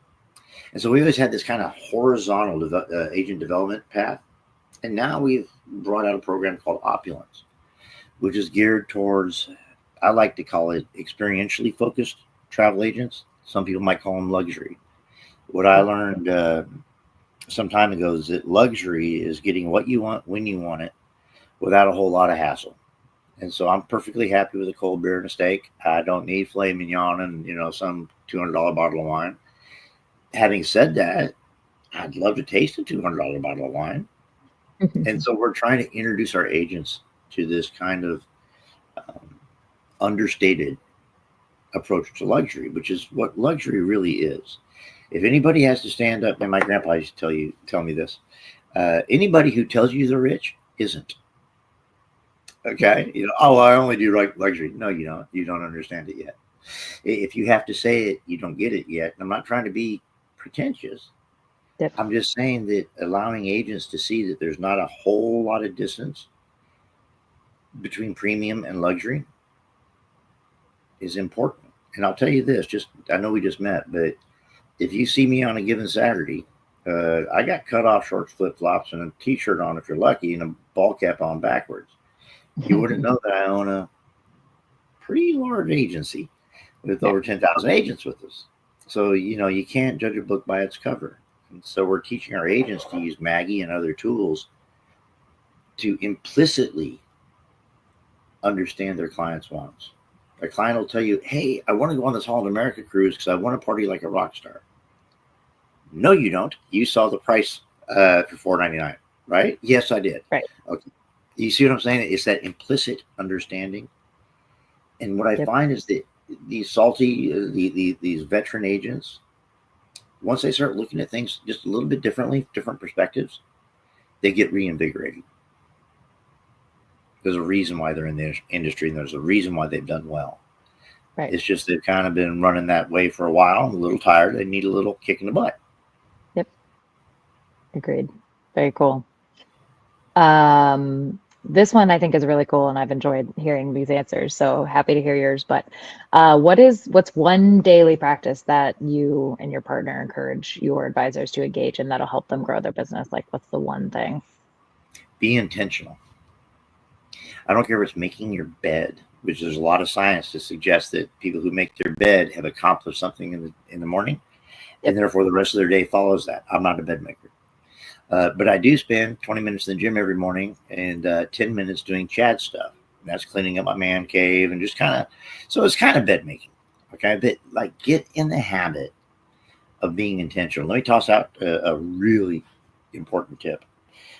And so we always had this kind of horizontal agent development path. And now we've brought out a program called Opulence, which is geared towards, I like to call it experientially focused travel agents. Some people might call them luxury. What I learned some time ago is that luxury is getting what you want when you want it without a whole lot of hassle. And so I'm perfectly happy with a cold beer and a steak. I don't need filet mignon and, some $200 bottle of wine. Having said that, I'd love to taste a $200 bottle of wine. And so we're trying to introduce our agents to this kind of understated approach to luxury, which is what luxury really is. If anybody has to stand up, and my grandpa used to tell me this, anybody who tells you they're rich isn't. Okay? I only do luxury. No, you don't. You don't understand it yet. If you have to say it, you don't get it yet. And I'm not trying to be pretentious. Yep. I'm just saying that allowing agents to see that there's not a whole lot of distance between premium and luxury is important. And I'll tell you this, I know we just met, but if you see me on a given Saturday, I got cut off shorts, flip-flops, and a t-shirt on if you're lucky, and a ball cap on backwards. You wouldn't know that I own a pretty large agency with over 10,000 agents with us. So, you can't judge a book by its cover. And so we're teaching our agents to use Maggie and other tools to implicitly understand their clients' wants. A client will tell you, hey, I want to go on this Holland America cruise because I want to party like a rock star. No, you don't. You saw the price for $4.99, right? Yes, I did. Right. Okay. You see what I'm saying? It's that implicit understanding. And what I find is that these salty, these veteran agents, once they start looking at things just a little bit differently, different perspectives, they get reinvigorated. There's a reason why they're in the industry, and there's a reason why they've done well. Right. It's just they've kind of been running that way for a while, a little tired. They need a little kick in the butt. Yep. Agreed. Very cool. This one I think is really cool, and I've enjoyed hearing these answers. So happy to hear yours. But what's one daily practice that you and your partner encourage your advisors to engage in that'll help them grow their business? Like, what's the one thing? Be intentional. I don't care if it's making your bed, which there's a lot of science to suggest that people who make their bed have accomplished something in the morning, and therefore the rest of their day follows that. I'm not a bed maker. But I do spend 20 minutes in the gym every morning and 10 minutes doing Chad stuff. And that's cleaning up my man cave and just so it's kind of bed making. Okay. But get in the habit of being intentional. Let me toss out a really important tip.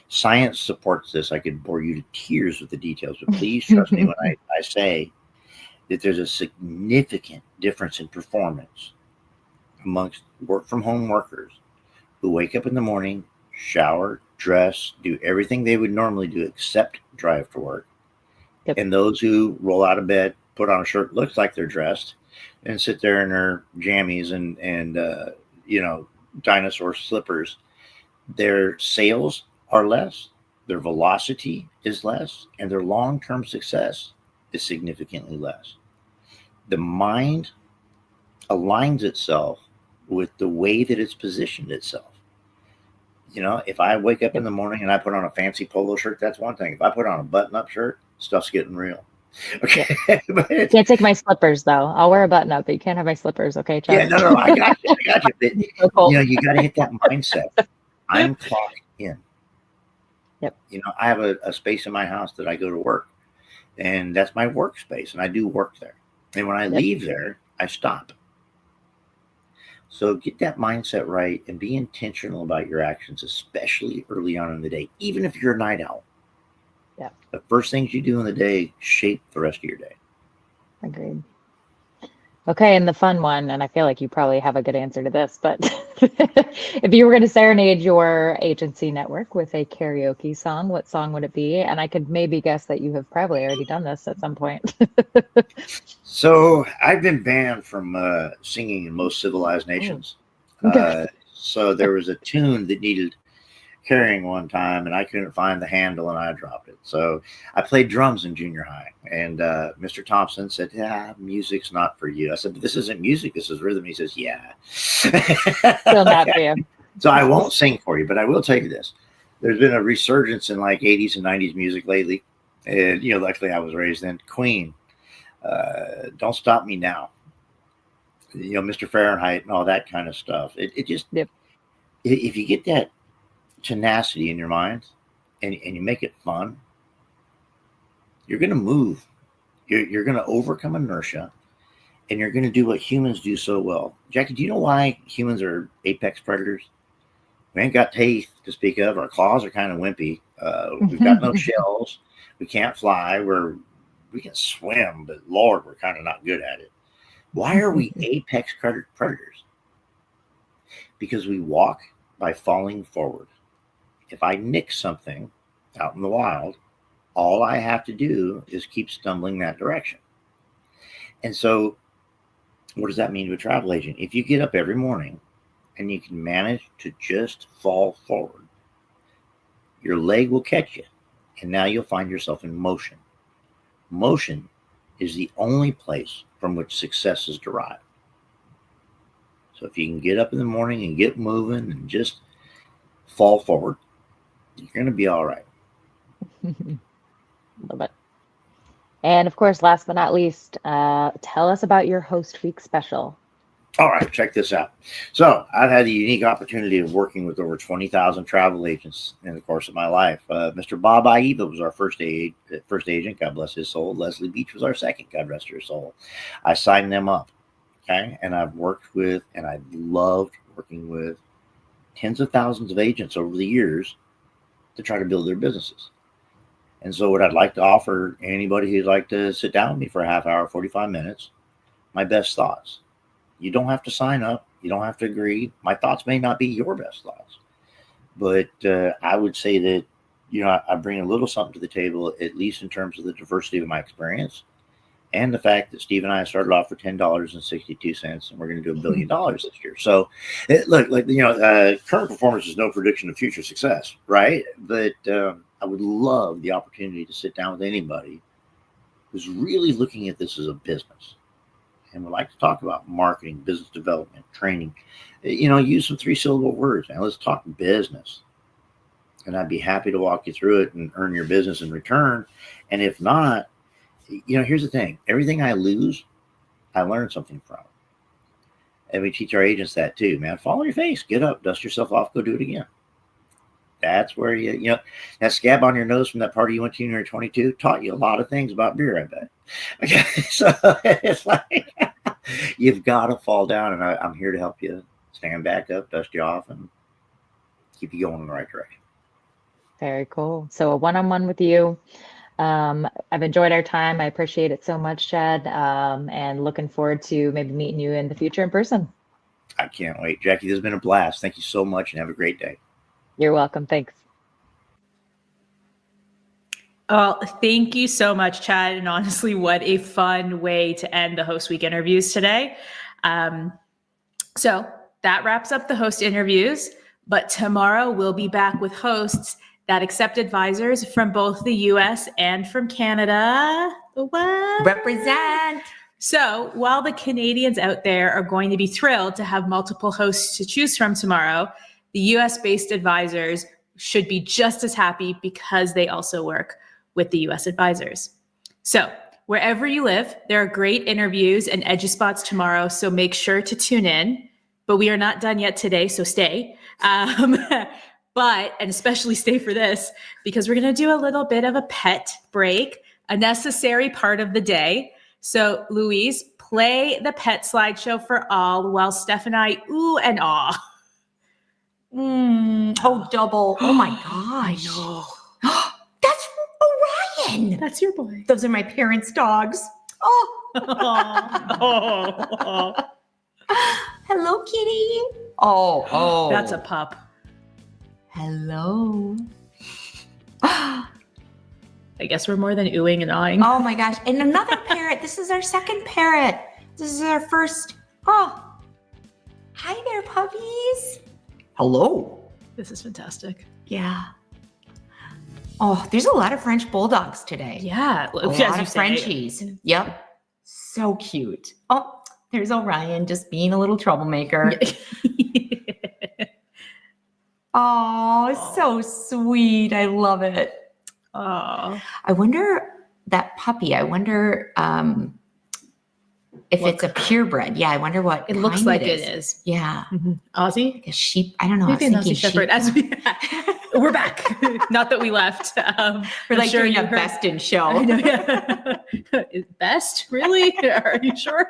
Science supports this. I could bore you to tears with the details, but please trust me when I say that there's a significant difference in performance amongst work from home workers who wake up in the morning, shower, dress, do everything they would normally do except drive to work. And those who roll out of bed, put on a shirt, looks like they're dressed, and sit there in their jammies and dinosaur slippers, their sales are less, their velocity is less, and their long-term success is significantly less. The mind aligns itself with the way that it's positioned itself. If I wake up in the morning and I put on a fancy polo shirt, that's one thing. If I put on a button-up shirt, stuff's getting real. Okay. You can't take my slippers though. I'll wear a button up, but you can't have my slippers. Okay, Chad? Yeah, no, I got you. But, you got to hit that mindset. I'm clocked in. Yep. I have a space in my house that I go to work, and that's my workspace, and I do work there. And when I leave there, I stop. So get that mindset right and be intentional about your actions, especially early on in the day, even if you're a night owl. Yeah. The first things you do in the day shape the rest of your day. Agreed. Okay, and the fun one, and I feel like you probably have a good answer to this, but if you were going to serenade your agency network with a karaoke song, what song would it be? And I could maybe guess that you have probably already done this at some point. So I've been banned from singing in most civilized nations. So there was a tune that needed carrying one time, and I couldn't find the handle, and I dropped it. So I played drums in junior high, and Mr. Thompson said, "Yeah, music's not for you." I said, "But this isn't music, this is rhythm." He says, "Yeah." Still not for you. So I won't sing for you, but I will tell you this. There's been a resurgence in like 80s and 90s music lately. And, luckily I was raised in Queen. Don't Stop Me Now. Mr. Fahrenheit and all that kind of stuff. It just, if you get that tenacity in your mind and you make it fun, you're going to move. You're going to overcome inertia, and you're going to do what humans do so well. Jackie, do you know why humans are apex predators? We ain't got teeth to speak of. Our claws are kind of wimpy. We've got no shells. We can't fly. We can swim, but Lord, we're kind of not good at it. Why are we apex predators? Because we walk by falling forward. If I nick something out in the wild, all I have to do is keep stumbling that direction. And so what does that mean to a travel agent? If you get up every morning and you can manage to just fall forward, your leg will catch you, and now you'll find yourself in motion. Motion is the only place from which success is derived. So if you can get up in the morning and get moving and just fall forward, you're going to be all right. Love it. And of course, last but not least, tell us about your Host Week special. All right, check this out. So I've had the unique opportunity of working with over 20,000 travel agents in the course of my life. Mr. Bob Aiva was our first agent, God bless his soul. Leslie Beach was our second, God rest her soul. I signed them up, okay? And I've worked with, and I've loved working with tens of thousands of agents over the years to try to build their businesses. And so what I'd like to offer anybody who'd like to sit down with me for a half hour, 45 minutes, my best thoughts. You don't have to sign up. You don't have to agree. My thoughts may not be your best thoughts, but I would say that, I bring a little something to the table, at least in terms of the diversity of my experience and the fact that Steve and I started off for $10.62, and we're going to do $1 billion this year. So current performance is no prediction of future success, right? But I would love the opportunity to sit down with anybody who's really looking at this as a business and would like to talk about marketing, business development, training, use some 3-syllable words. Now let's talk business. And I'd be happy to walk you through it and earn your business in return. And if not, here's the thing. Everything I lose, I learn something from. And we teach our agents that too, man. Fall on your face, get up, dust yourself off, go do it again. That's where that scab on your nose from that party you went to when you were 22 taught you a lot of things about beer, I bet. Okay, so it's like you've got to fall down, and I'm here to help you stand back up, dust you off, and keep you going in the right direction. Very cool. So a one-on-one with you. I've enjoyed our time. I appreciate it so much, Chad, and looking forward to maybe meeting you in the future in person. I can't wait. Jackie, this has been a blast. Thank you so much, and have a great day. You're welcome. Thanks. Well, thank you so much, Chad. And honestly, what a fun way to end the Host Week interviews today. So that wraps up the host interviews. But tomorrow we'll be back with hosts that accept advisors from both the US and from Canada. What? Represent. So while the Canadians out there are going to be thrilled to have multiple hosts to choose from tomorrow, the US-based advisors should be just as happy because they also work with the US advisors. So wherever you live, there are great interviews and EDUSPOTS tomorrow, so make sure to tune in. But we are not done yet today, so stay. And especially stay for this, because we're going to do a little bit of a pet break, a necessary part of the day. So Louise, play the pet slideshow for all while Steph and I ooh and ah. Oh, double. Oh my gosh. I know. That's Orion. That's your boy. Those are my parents' dogs. Oh. Hello, kitty. Oh. That's a pup. Hello. I guess we're more than oohing and awing. Oh my gosh. And another parrot. This is our second parrot. This is our first. Oh. Hi there, puppies. Hello. This is fantastic. Yeah. Oh, there's a lot of French bulldogs today. Yeah. A lot of Frenchies. Yep. So cute. Oh, there's Orion just being a little troublemaker. Oh, so sweet. I love it. Oh. I wonder, that puppy, I wonder if it's a purebred. Yeah, I wonder what it looks kind like. It It is. Yeah. Aussie? Like a sheep. I don't know. Maybe I an was Aussie thinking Shepherd. We're back. Not that we left. We're like doing a heard- best in show. I know, yeah. Best? Really? Are you sure?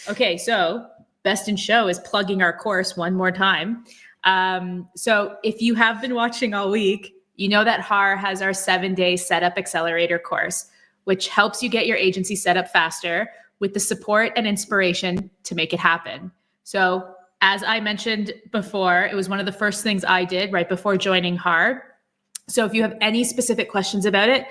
Okay, so Best in Show is plugging our course one more time. So if you have been watching all week, you know that HAR has our 7-day setup accelerator course, which helps you get your agency set up faster with the support and inspiration to make it happen. So as I mentioned before, it was one of the first things I did right before joining HAR. So if you have any specific questions about it,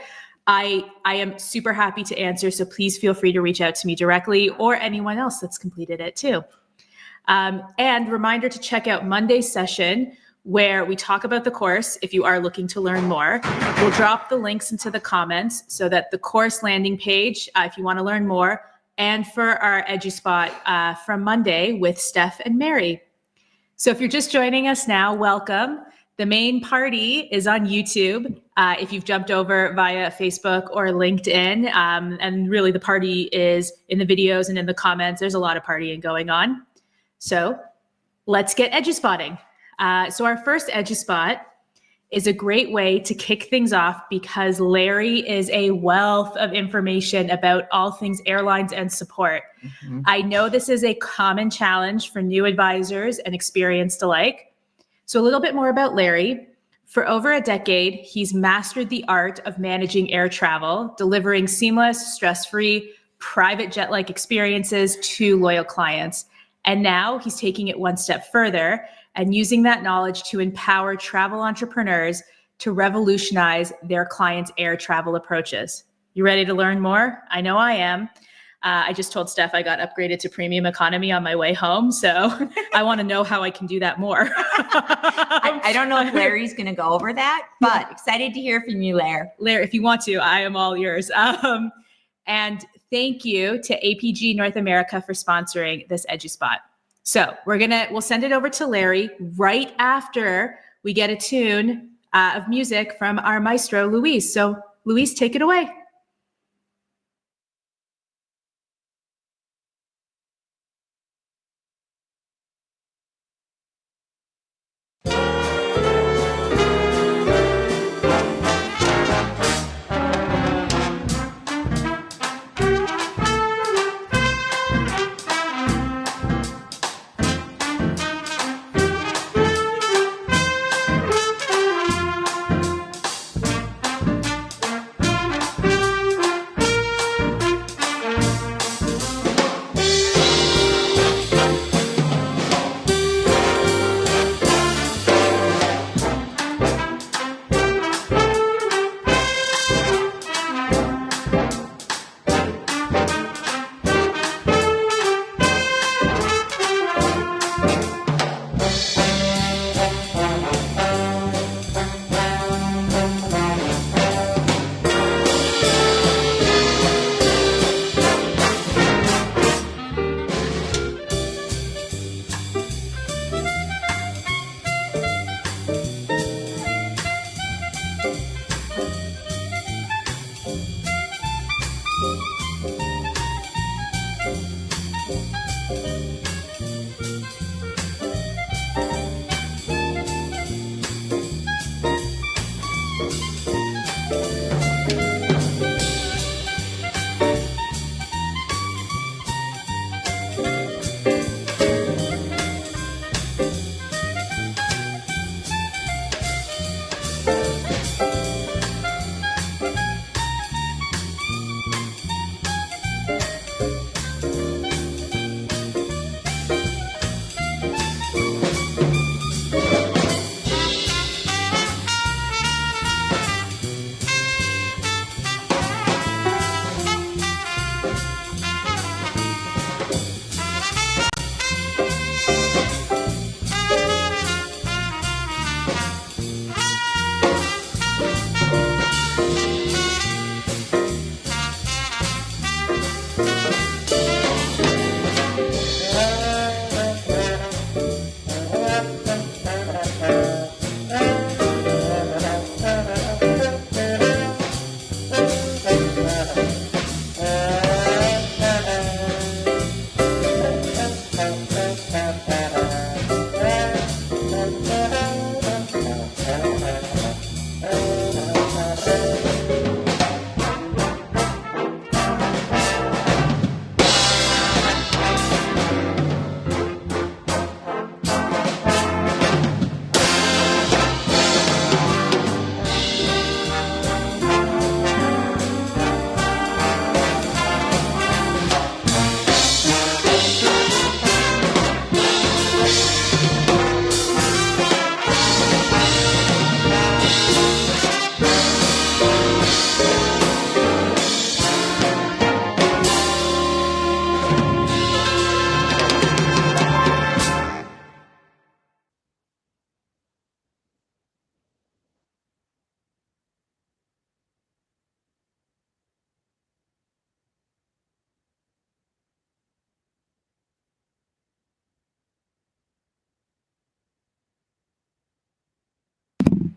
I am super happy to answer. So please feel free to reach out to me directly or anyone else that's completed it too. And reminder to check out Monday's session where we talk about the course if you are looking to learn more. We'll drop the links into the comments so that the course landing page, if you want to learn more, and for our EDUSPOT from Monday with Steph and Mary. So if you're just joining us now, welcome. The main party is on YouTube. If you've jumped over via Facebook or LinkedIn, and really the party is in the videos and in the comments. There's a lot of partying going on. So let's get EDUSPOTting. So our first EDUSPOT is a great way to kick things off because Larry is a wealth of information about all things airlines and support. Mm-hmm. I know this is a common challenge for new advisors and experienced alike. So a little bit more about Larry. For over a decade, he's mastered the art of managing air travel, delivering seamless, stress-free, private jet-like experiences to loyal clients. And now he's taking it one step further and using that knowledge to empower travel entrepreneurs to revolutionize their clients' air travel approaches. You ready to learn more? I know I am. I just told Steph I got upgraded to premium economy on my way home, so I want to know how I can do that more. I don't know if Larry's going to go over that, but excited to hear from you, Larry. Larry, if you want to, I am all yours. And thank you to APG North America for sponsoring this EDUSPOT. So we'll send it over to Larry right after we get a tune of music from our maestro, Luis. So Luis, take it away.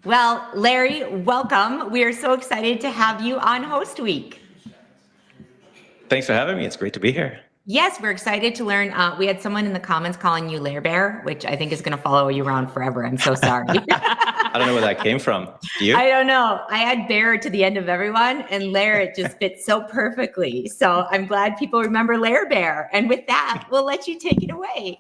Well, Larry, welcome. We are so excited to have you on Host Week. Thanks for having me. It's great to be here. Yes, we're excited to learn. We had someone in the comments calling you Lair Bear, which I think is going to follow you around forever. I'm so sorry. I don't know where that came from. Do you? I don't know. I had Bear to the end of everyone, and Lair, it just fits so perfectly. So I'm glad people remember Lair Bear. And with that, we'll let you take it away.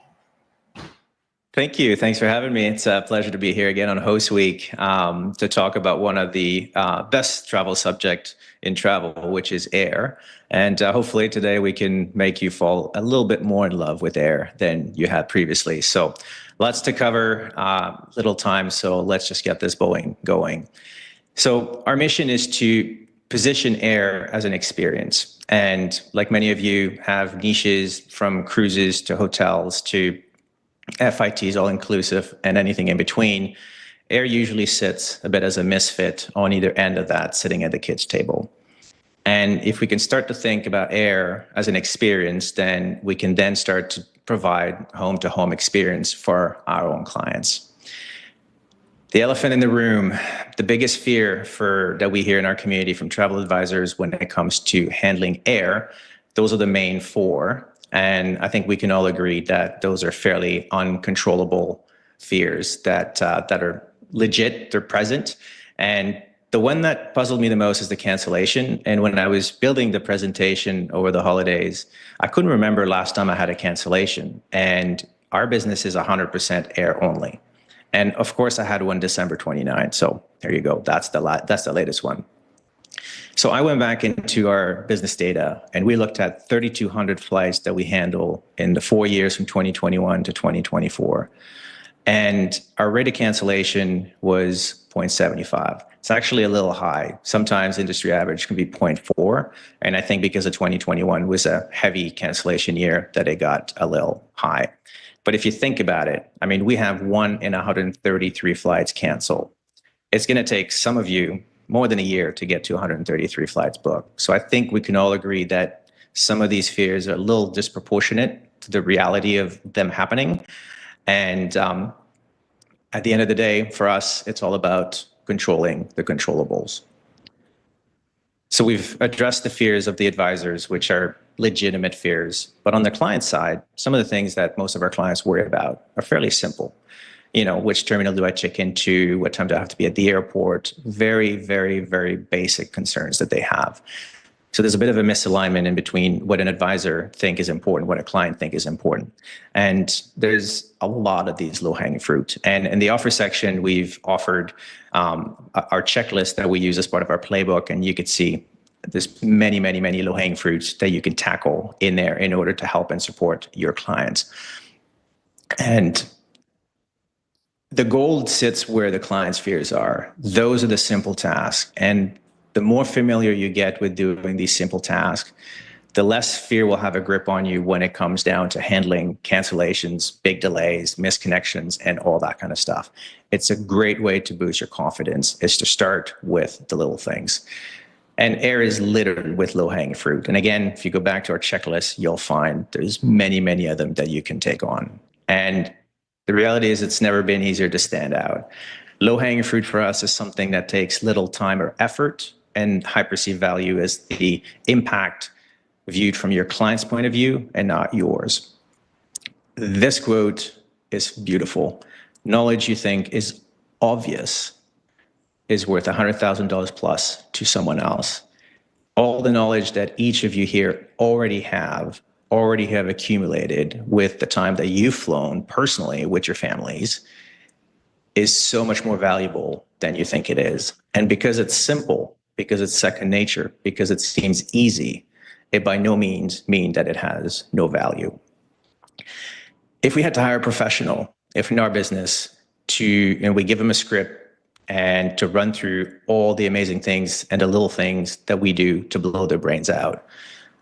Thank you. Thanks for having me. It's a pleasure to be here again on Host Week to talk about one of the best travel subject in travel, which is air. And hopefully today we can make you fall a little bit more in love with air than you had previously. So lots to cover, little time. So let's just get this going. So our mission is to position air as an experience. And like many of you have niches from cruises to hotels to FITs, all inclusive, and anything in between. Air usually sits a bit as a misfit on either end of that, sitting at the kids' table. And if we can start to think about air as an experience, then we can then start to provide home-to-home experience for our own clients. The elephant in the room, the biggest fear that we hear in our community from travel advisors when it comes to handling air, those are the main four. And I think we can all agree that those are fairly uncontrollable fears that are legit, they're present. And the one that puzzled me the most is the cancellation. And when I was building the presentation over the holidays, I couldn't remember last time I had a cancellation. And our business is 100% air only. And of course I had one December 29th. So there you go. That's the latest one. So I went back into our business data and we looked at 3,200 flights that we handle in the 4 years from 2021 to 2024. And our rate of cancellation was 0.75. It's actually a little high. Sometimes industry average can be 0.4. And I think because of 2021 was a heavy cancellation year that it got a little high. But if you think about it, I mean, we have 1 in 133 flights canceled. It's going to take some of you more than a year to get to 133 flights booked. So I think we can all agree that some of these fears are a little disproportionate to the reality of them happening. And at the end of the day, for us, it's all about controlling the controllables. So we've addressed the fears of the advisors, which are legitimate fears. But on the client side, some of the things that most of our clients worry about are fairly simple. You know, which terminal do I check into? What time do I have to be at the airport? Very, very, very basic concerns that they have. So there's a bit of a misalignment in between what an advisor think is important, what a client think is important. And there's a lot of these low-hanging fruit. And in the offer section, we've offered our checklist that we use as part of our playbook. And you could see there's many, many, many low-hanging fruits that you can tackle in there in order to help and support your clients. And the gold sits where the client's fears are. Those are the simple tasks. And the more familiar you get with doing these simple tasks, the less fear will have a grip on you when it comes down to handling cancellations, big delays, misconnections, and all that kind of stuff. It's a great way to boost your confidence, is to start with the little things. And air is littered with low-hanging fruit. And again, if you go back to our checklist, you'll find there's many, many of them that you can take on. And the reality is it's never been easier to stand out. Low-hanging fruit for us is something that takes little time or effort, and high perceived value is the impact viewed from your client's point of view and not yours. This quote is beautiful. Knowledge you think is obvious is worth $100,000 plus to someone else. All the knowledge that each of you here already have accumulated with the time that you've flown personally with your families is so much more valuable than you think it is. And because it's simple, because it's second nature, because it seems easy, it by no means means that it has no value. If we had to hire a professional, if in our business, we give them a script and to run through all the amazing things and the little things that we do to blow their brains out,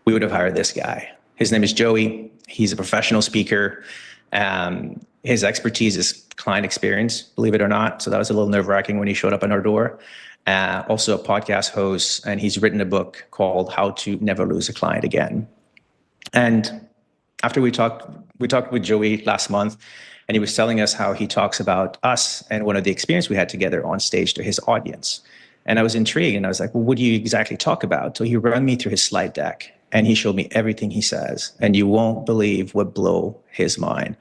we would have hired this guy. His name is Joey. He's a professional speaker. His expertise is client experience, believe it or not. So that was a little nerve-wracking when he showed up on our door. Also a podcast host, and he's written a book called How to Never Lose a Client Again. And after we talked with Joey last month, And he was telling us how he talks about us and one of the experience we had together on stage to his audience. And I was intrigued, and I was like, well, what do you exactly talk about? So he ran me through his slide deck, and he showed me everything he says, and you won't believe what blow his mind.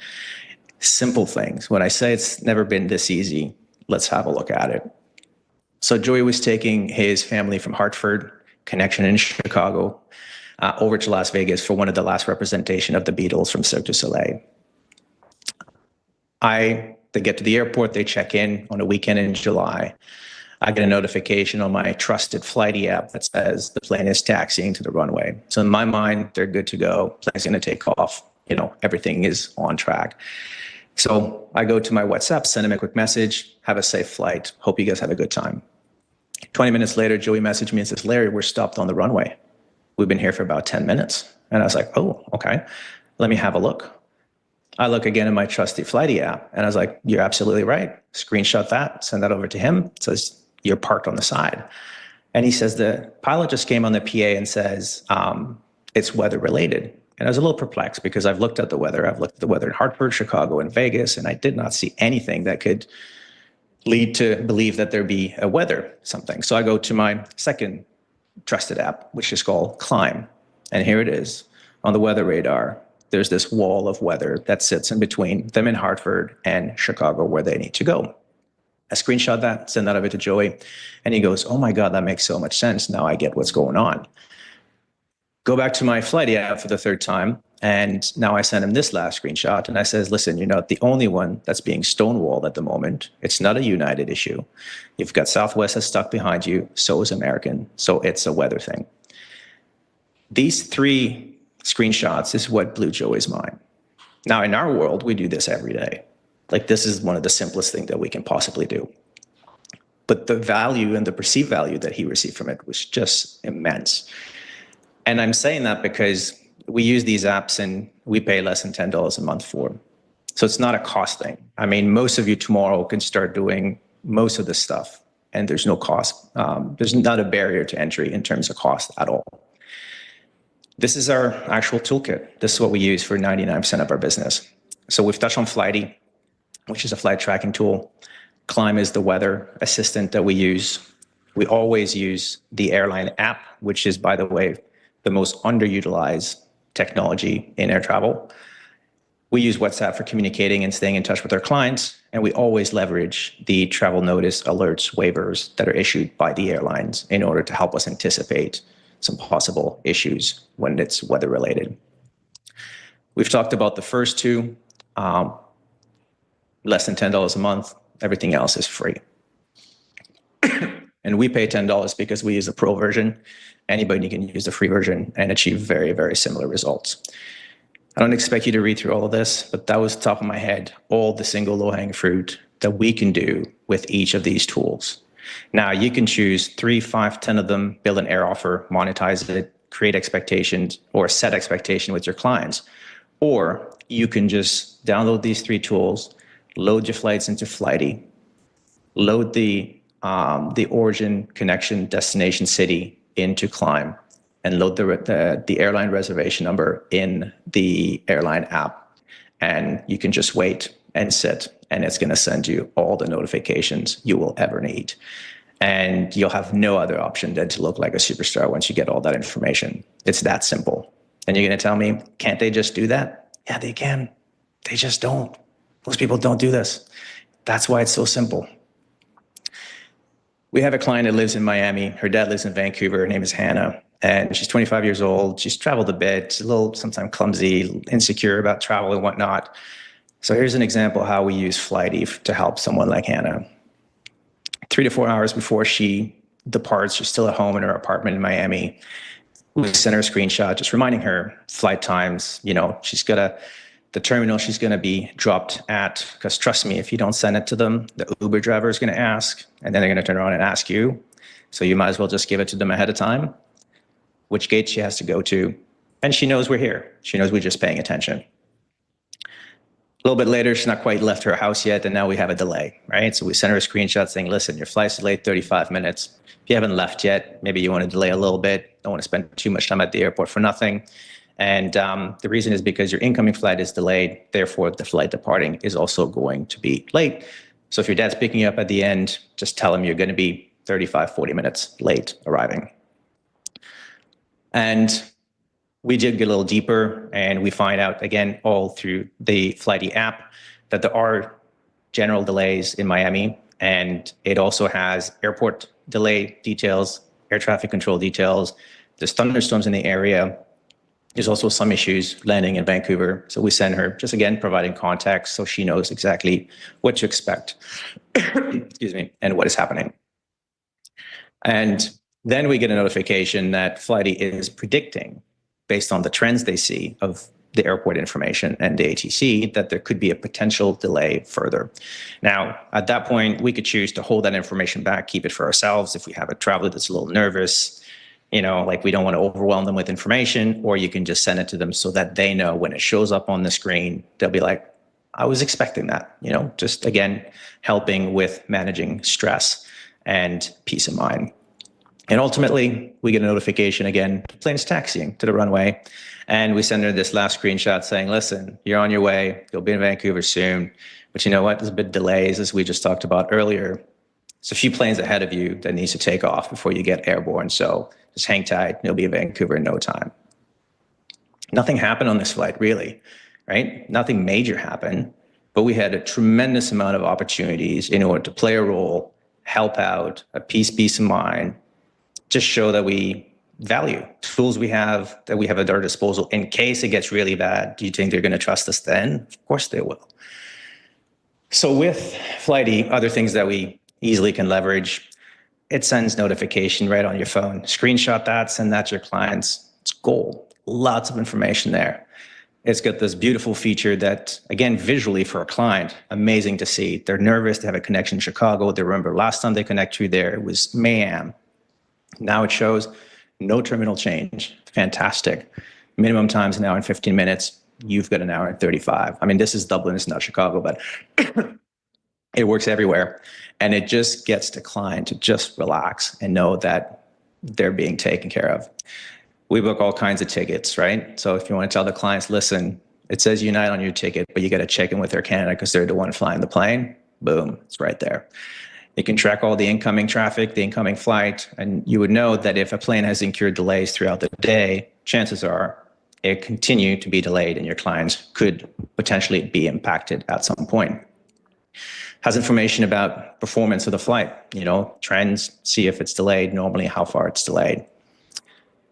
Simple things. When I say it's never been this easy, let's have a look at it. So Joey was taking his family from Hartford, connection in Chicago, over to Las Vegas for one of the last representation of the Beatles from Cirque du Soleil. They get to the airport, they check in on a weekend in July. I get a notification on my trusted Flighty app that says the plane is taxiing to the runway. So in my mind, they're good to go. Plane's going to take off. Everything is on track. So I go to my WhatsApp, send him a quick message, have a safe flight. Hope you guys have a good time. 20 minutes later, Joey messaged me and says, Larry, we're stopped on the runway. We've been here for about 10 minutes. And I was like, oh, okay. Let me have a look. I look again in my trusty Flighty app, and I was like, you're absolutely right. Screenshot that, send that over to him. It says, you're parked on the side. And he says, the pilot just came on the PA and says, it's weather related. And I was a little perplexed because I've looked at the weather. I've looked at the weather in Hartford, Chicago, and Vegas, and I did not see anything that could lead to believe that there'd be a weather something. So I go to my second trusted app, which is called Climb. And here it is on the weather radar. There's this wall of weather that sits in between them in Hartford and Chicago where they need to go. I screenshot that, send that over to Joey, and he goes, oh my God, that makes so much sense. Now I get what's going on. Go back to my Flighty app for the third time, and now I send him this last screenshot, and I says, listen, you're not the only one that's being stonewalled at the moment. It's not a United issue. You've got Southwest that's stuck behind you, so is American, so it's a weather thing. These three screenshots is what blew Joey's mind. Now, in our world, we do this every day. Like, this is one of the simplest things that we can possibly do. But the value and the perceived value that he received from it was just immense. And I'm saying that because we use these apps and we pay less than $10 a month for them. So it's not a cost thing. I mean, most of you tomorrow can start doing most of this stuff, and there's no cost. There's not a barrier to entry in terms of cost at all. This is our actual toolkit. This is what we use for 99% of our business. So we've touched on Flighty, which is a flight tracking tool. Climb is the weather assistant that we use. We always use the airline app, which is, by the way, the most underutilized technology in air travel. We use WhatsApp for communicating and staying in touch with our clients, and we always leverage the travel notice alerts, waivers that are issued by the airlines in order to help us anticipate some possible issues when it's weather related. We've talked about the first two, less than $10 a month. Everything else is free. And we pay $10 because we use the pro version. Anybody can use the free version and achieve very, very similar results. I don't expect you to read through all of this, but that was top of my head, all the single low-hanging fruit that we can do with each of these tools. Now, you can choose 3, 5, 10 of them, build an air offer, monetize it, create expectations, or set expectation with your clients. Or you can just download these 3 tools, load your flights into Flighty, load the origin, connection, destination city into Climb, and load the airline reservation number in the airline app. And you can just wait and sit, and it's going to send you all the notifications you will ever need. And you'll have no other option than to look like a superstar once you get all that information. It's that simple. And you're going to tell me, can't they just do that? Yeah, they can. They just don't. Most people don't do this. That's why it's so simple. We have a client that lives in Miami. Her dad lives in Vancouver. Her name is Hannah. And she's 25 years old. She's traveled a bit. She's a little sometimes clumsy, insecure about travel and whatnot. So here's an example of how we use Flighty to help someone like Hannah. 3 to 4 hours before she departs, she's still at home in her apartment in Miami. We sent her a screenshot just reminding her flight times. She's got the terminal she's going to be dropped at, because trust me, if you don't send it to them, the Uber driver is going to ask, and then they're going to turn around and ask you. So you might as well just give it to them ahead of time, which gate she has to go to. And she knows we're here. She knows we're just paying attention. A little bit later, she's not quite left her house yet, and now we have a delay, right? So we sent her a screenshot saying, listen, your flight's delayed 35 minutes. If you haven't left yet, maybe you want to delay a little bit. Don't want to spend too much time at the airport for nothing. And the reason is because your incoming flight is delayed. Therefore, the flight departing is also going to be late. So if your dad's picking you up at the end, just tell him you're going to be 35, 40 minutes late arriving. And we did get a little deeper, and we find out, again, all through the Flighty app, that there are general delays in Miami, and it also has airport delay details, air traffic control details. There's thunderstorms in the area. There's also some issues landing in Vancouver. So we send her, just again, providing context so she knows exactly what to expect, excuse me, and what is happening. And then we get a notification that Flighty is predicting, based on the trends they see of the airport information and the ATC, that there could be a potential delay further. Now, at that point, we could choose to hold that information back, keep it for ourselves. If we have a traveler that's a little nervous, you know, like we don't want to overwhelm them with information, or you can just send it to them so that they know when it shows up on the screen, they'll be like, I was expecting that, you know, just again, helping with managing stress and peace of mind. And ultimately, we get a notification again, the plane's taxiing to the runway. And we send her this last screenshot saying, listen, you're on your way. You'll be in Vancouver soon. But you know what? There's a bit of delays, as we just talked about earlier. There's a few planes ahead of you that needs to take off before you get airborne. So just hang tight. You'll be in Vancouver in no time. Nothing happened on this flight, really, right? Nothing major happened. But we had a tremendous amount of opportunities in order to play a role, help out, a peace of mind, just show that we value tools we have at our disposal in case it gets really bad. Do you think they're going to trust us then? Of course they will. So with Flighty, other things that we easily can leverage, it sends notification right on your phone. Screenshot that, send that to your clients. It's gold. Lots of information there. It's got this beautiful feature that, again, visually for a client, amazing to see. They're nervous. They have a connection in Chicago. They remember last time they connected you there, it was mayhem. Now it shows no terminal change. Fantastic. Minimum time's an hour and 15 minutes. You've got an hour and 35. I mean, this is Dublin, it's not Chicago, but it works everywhere. And it just gets the client to just relax and know that they're being taken care of. We book all kinds of tickets, right? So if you want to tell the clients, listen, it says Unite on your ticket, but you got to check in with Air Canada because they're the one flying the plane. Boom, it's right there. You can track all the incoming traffic, the incoming flight, and you would know that if a plane has incurred delays throughout the day, chances are it continue to be delayed and your clients could potentially be impacted at some point. Has information about performance of the flight, you know, trends, see if it's delayed, normally how far it's delayed.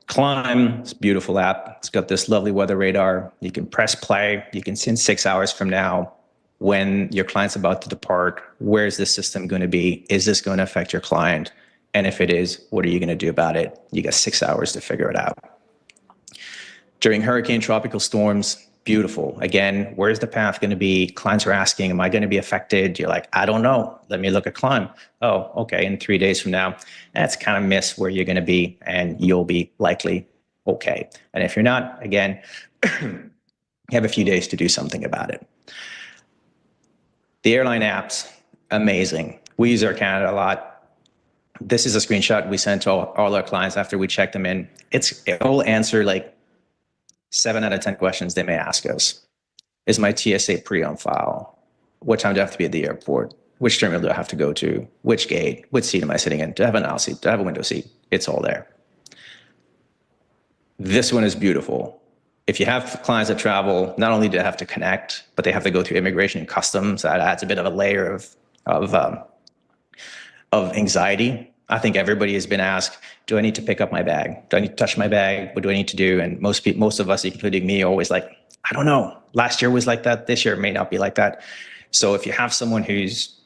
Climb, it's a beautiful app. It's got this lovely weather radar. You can press play. You can see in 6 hours from now when your client's about to depart, where's the system going to be? Is this going to affect your client? And if it is, what are you going to do about it? You got 6 hours to figure it out. During hurricane, tropical storms, beautiful. Again, where's the path going to be? Clients are asking, am I going to be affected? You're like, I don't know. Let me look at Climb. Oh, okay. In 3 days from now, that's kind of miss where you're going to be, and you'll be likely okay. And if you're not, again, you have a few days to do something about it. The airline apps, amazing. We use Air Canada a lot. This is a screenshot we sent to all our clients after we checked them in. It will answer like 7 out of 10 questions they may ask us. Is my TSA pre on file? What time do I have to be at the airport? Which terminal do I have to go to? Which gate? Which seat am I sitting in? Do I have an aisle seat? Do I have a window seat? It's all there. This one is beautiful. If you have clients that travel, not only do they have to connect, but they have to go through immigration and customs. That adds a bit of a layer of anxiety. I think everybody has been asked, do I need to pick up my bag? Do I need to touch my bag? What do I need to do? And most of us, including me, are always like, I don't know. Last year was like that. This year it may not be like that. So if you have someone who's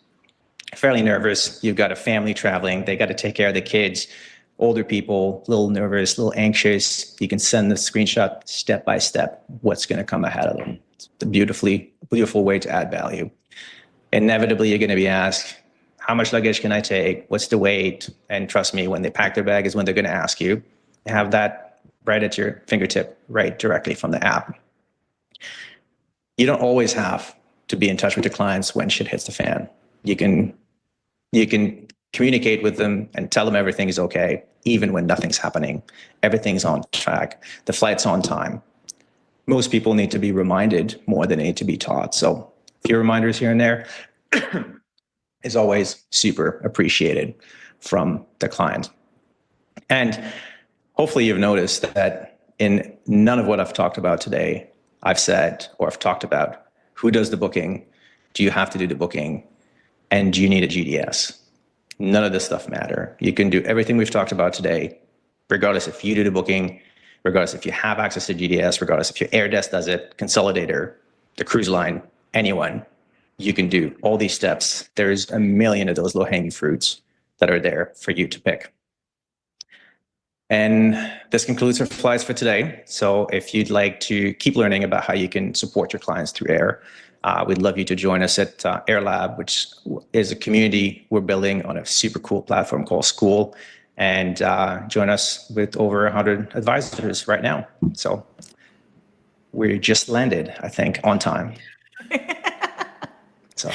fairly nervous, you've got a family traveling, they got to take care of the kids, older people, a little nervous, a little anxious, you can send the screenshot step by step, what's going to come ahead of them. It's a beautiful way to add value. Inevitably, you're going to be asked, how much luggage can I take? What's the weight? And trust me, when they pack their bag is when they're going to ask you. Have that right at your fingertip, right directly from the app. You don't always have to be in touch with your clients when shit hits the fan. You can communicate with them and tell them everything is okay, even when nothing's happening. Everything's on track. The flight's on time. most people need to be reminded more than they need to be taught. So a few reminders here and there is always super appreciated from the client. And hopefully you've noticed that in none of what I've talked about today, I've said or I've talked about who does the booking, do you have to do the booking, and do you need a GDS? None of this stuff matter. You can do everything we've talked about today, regardless if you do the booking, regardless if you have access to GDS, regardless if your air desk does it, consolidator, the cruise line, anyone, you can do all these steps. There's a million of those low-hanging fruits that are there for you to pick. And this concludes our slides for today. So if you'd like to keep learning about how you can support your clients through air, we'd love you to join us at Air Lab, which is a community we're building on a super cool platform called School, and join us with over 100 advisors right now. So we just landed, I think, on time. So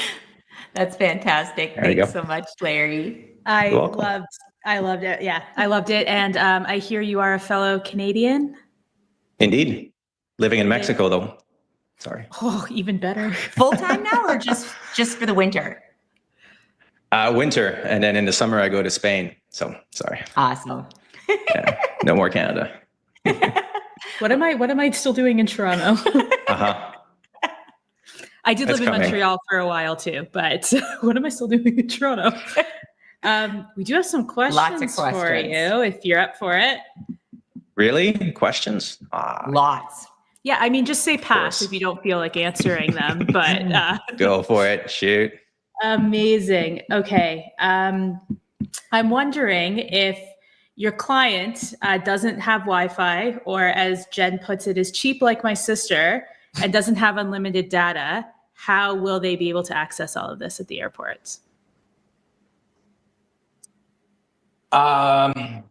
that's fantastic. There you Thanks go. so much, Larry. I You're welcome. loved it. Yeah, I loved it. And I hear you are a fellow Canadian. Indeed. Living in Mexico, though. Sorry. Oh, even better. Full-time now or just for the winter? Winter, and then in the summer I go to Spain. So sorry. Awesome. Yeah, no more Canada. What am I still doing in Toronto? Uh-huh. I did That's live in coming. Montreal for a while too, but what am I still doing in Toronto? We do have some questions, Lots of for questions. you if you're up for it. Really? Questions? Lots. Yeah, I mean, just say pass if you don't feel like answering them, but Go for it. Shoot. amazing. Okay. I'm wondering if your client doesn't have Wi-Fi, or as Jen puts it, is cheap like my sister and doesn't have unlimited data, how will they be able to access all of this at the airports? I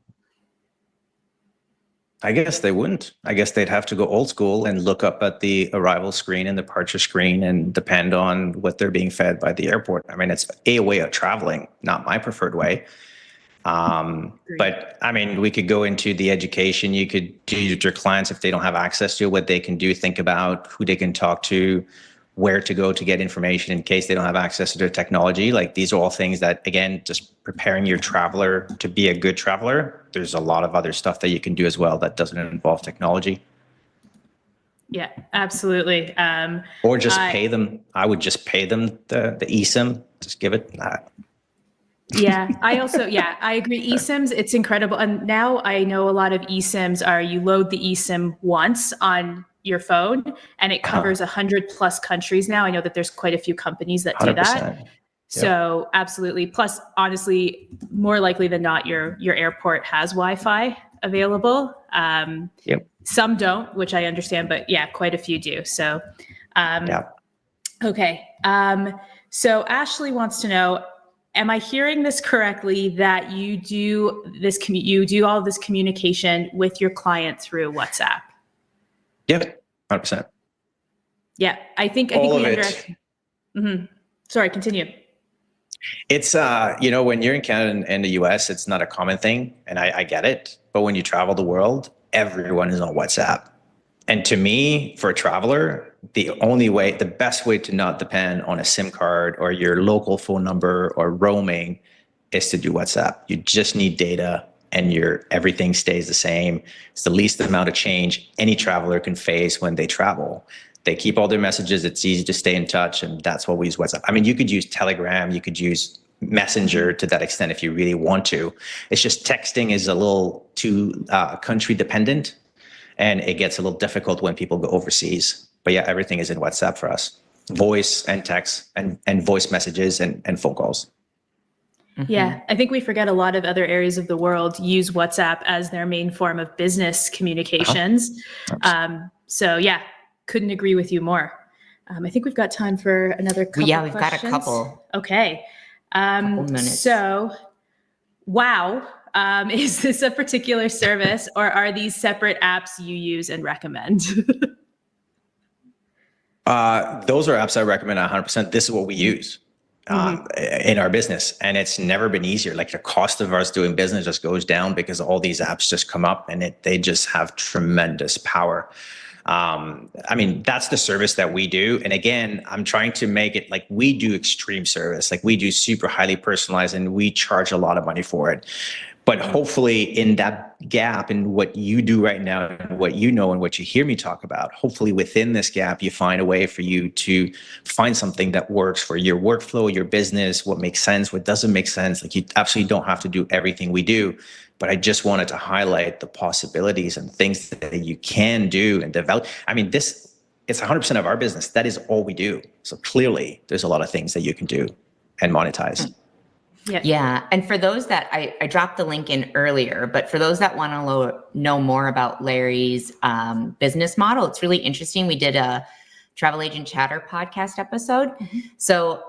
guess they wouldn't. I guess they'd have to go old school and look up at the arrival screen and the departure screen and depend on what they're being fed by the airport. I mean, it's a way of traveling, not my preferred way. But I mean, we could go into the education. You could do your clients, if they don't have access to what they can do, think about who they can talk to, where to go to get information in case they don't have access to their technology. Like, these are all things that, again, just preparing your traveler to be a good traveler. There's a lot of other stuff that you can do as well that doesn't involve technology. Yeah, absolutely. Or just pay them. I would just pay them the eSIM. Just give it that. Yeah, I agree. eSIMs, it's incredible. And now I know a lot of eSIMs are, you load the eSIM once on your phone and it covers 100+ countries now. I know that there's quite a few companies that do 100%. that. So absolutely. Plus, honestly, more likely than not, your airport has Wi-Fi available. Some don't, which I understand, but yeah, quite a few do. So, okay. So Ashley wants to know, am I hearing this correctly that you do this? You do all of this communication with your client through WhatsApp? Yep, 100%. Yeah, I think All we of it. underestimate. Mm-hmm. Sorry, continue. It's, when you're in Canada and the US, it's not a common thing, and I get it. But when you travel the world, everyone is on WhatsApp. And to me, for a traveler, the best way to not depend on a SIM card or your local phone number or roaming is to do WhatsApp. You just need data and everything stays the same. It's the least amount of change any traveler can face when they travel. They keep all their messages. It's easy to stay in touch, and that's what we use WhatsApp. I mean, you could use Telegram, you could use Messenger to that extent if you really want to. It's just texting is a little too country dependent, and it gets a little difficult when people go overseas. But yeah, everything is in WhatsApp for us. Voice and text and voice messages and phone calls. Yeah, I think we forget a lot of other areas of the world use WhatsApp as their main form of business communications. So yeah, couldn't agree with you more. I think we've got time for another couple Yeah, we've questions. got a couple. Okay. Couple minutes. So, wow, is this a particular service or are these separate apps you use and recommend? Those are apps I recommend 100%. This is what we use in our business. And it's never been easier. Like, the cost of us doing business just goes down because all these apps just come up and they just have tremendous power. I mean, that's the service that we do. And again, I'm trying to make it like we do extreme service, like we do super highly personalized, and we charge a lot of money for it. But hopefully in that gap in what you do right now, and what you know and what you hear me talk about, hopefully within this gap, you find a way for you to find something that works for your workflow, your business, what makes sense, what doesn't make sense. Like you absolutely don't have to do everything we do. But I just wanted to highlight the possibilities and things that you can do and develop. I mean, it's 100% of our business. That is all we do. So clearly there's a lot of things that you can do and monetize. Yeah. And for those that I dropped the link in earlier, but for those that want to know more about Larry's business model, it's really interesting. We did a Travel Agent Chatter podcast episode. So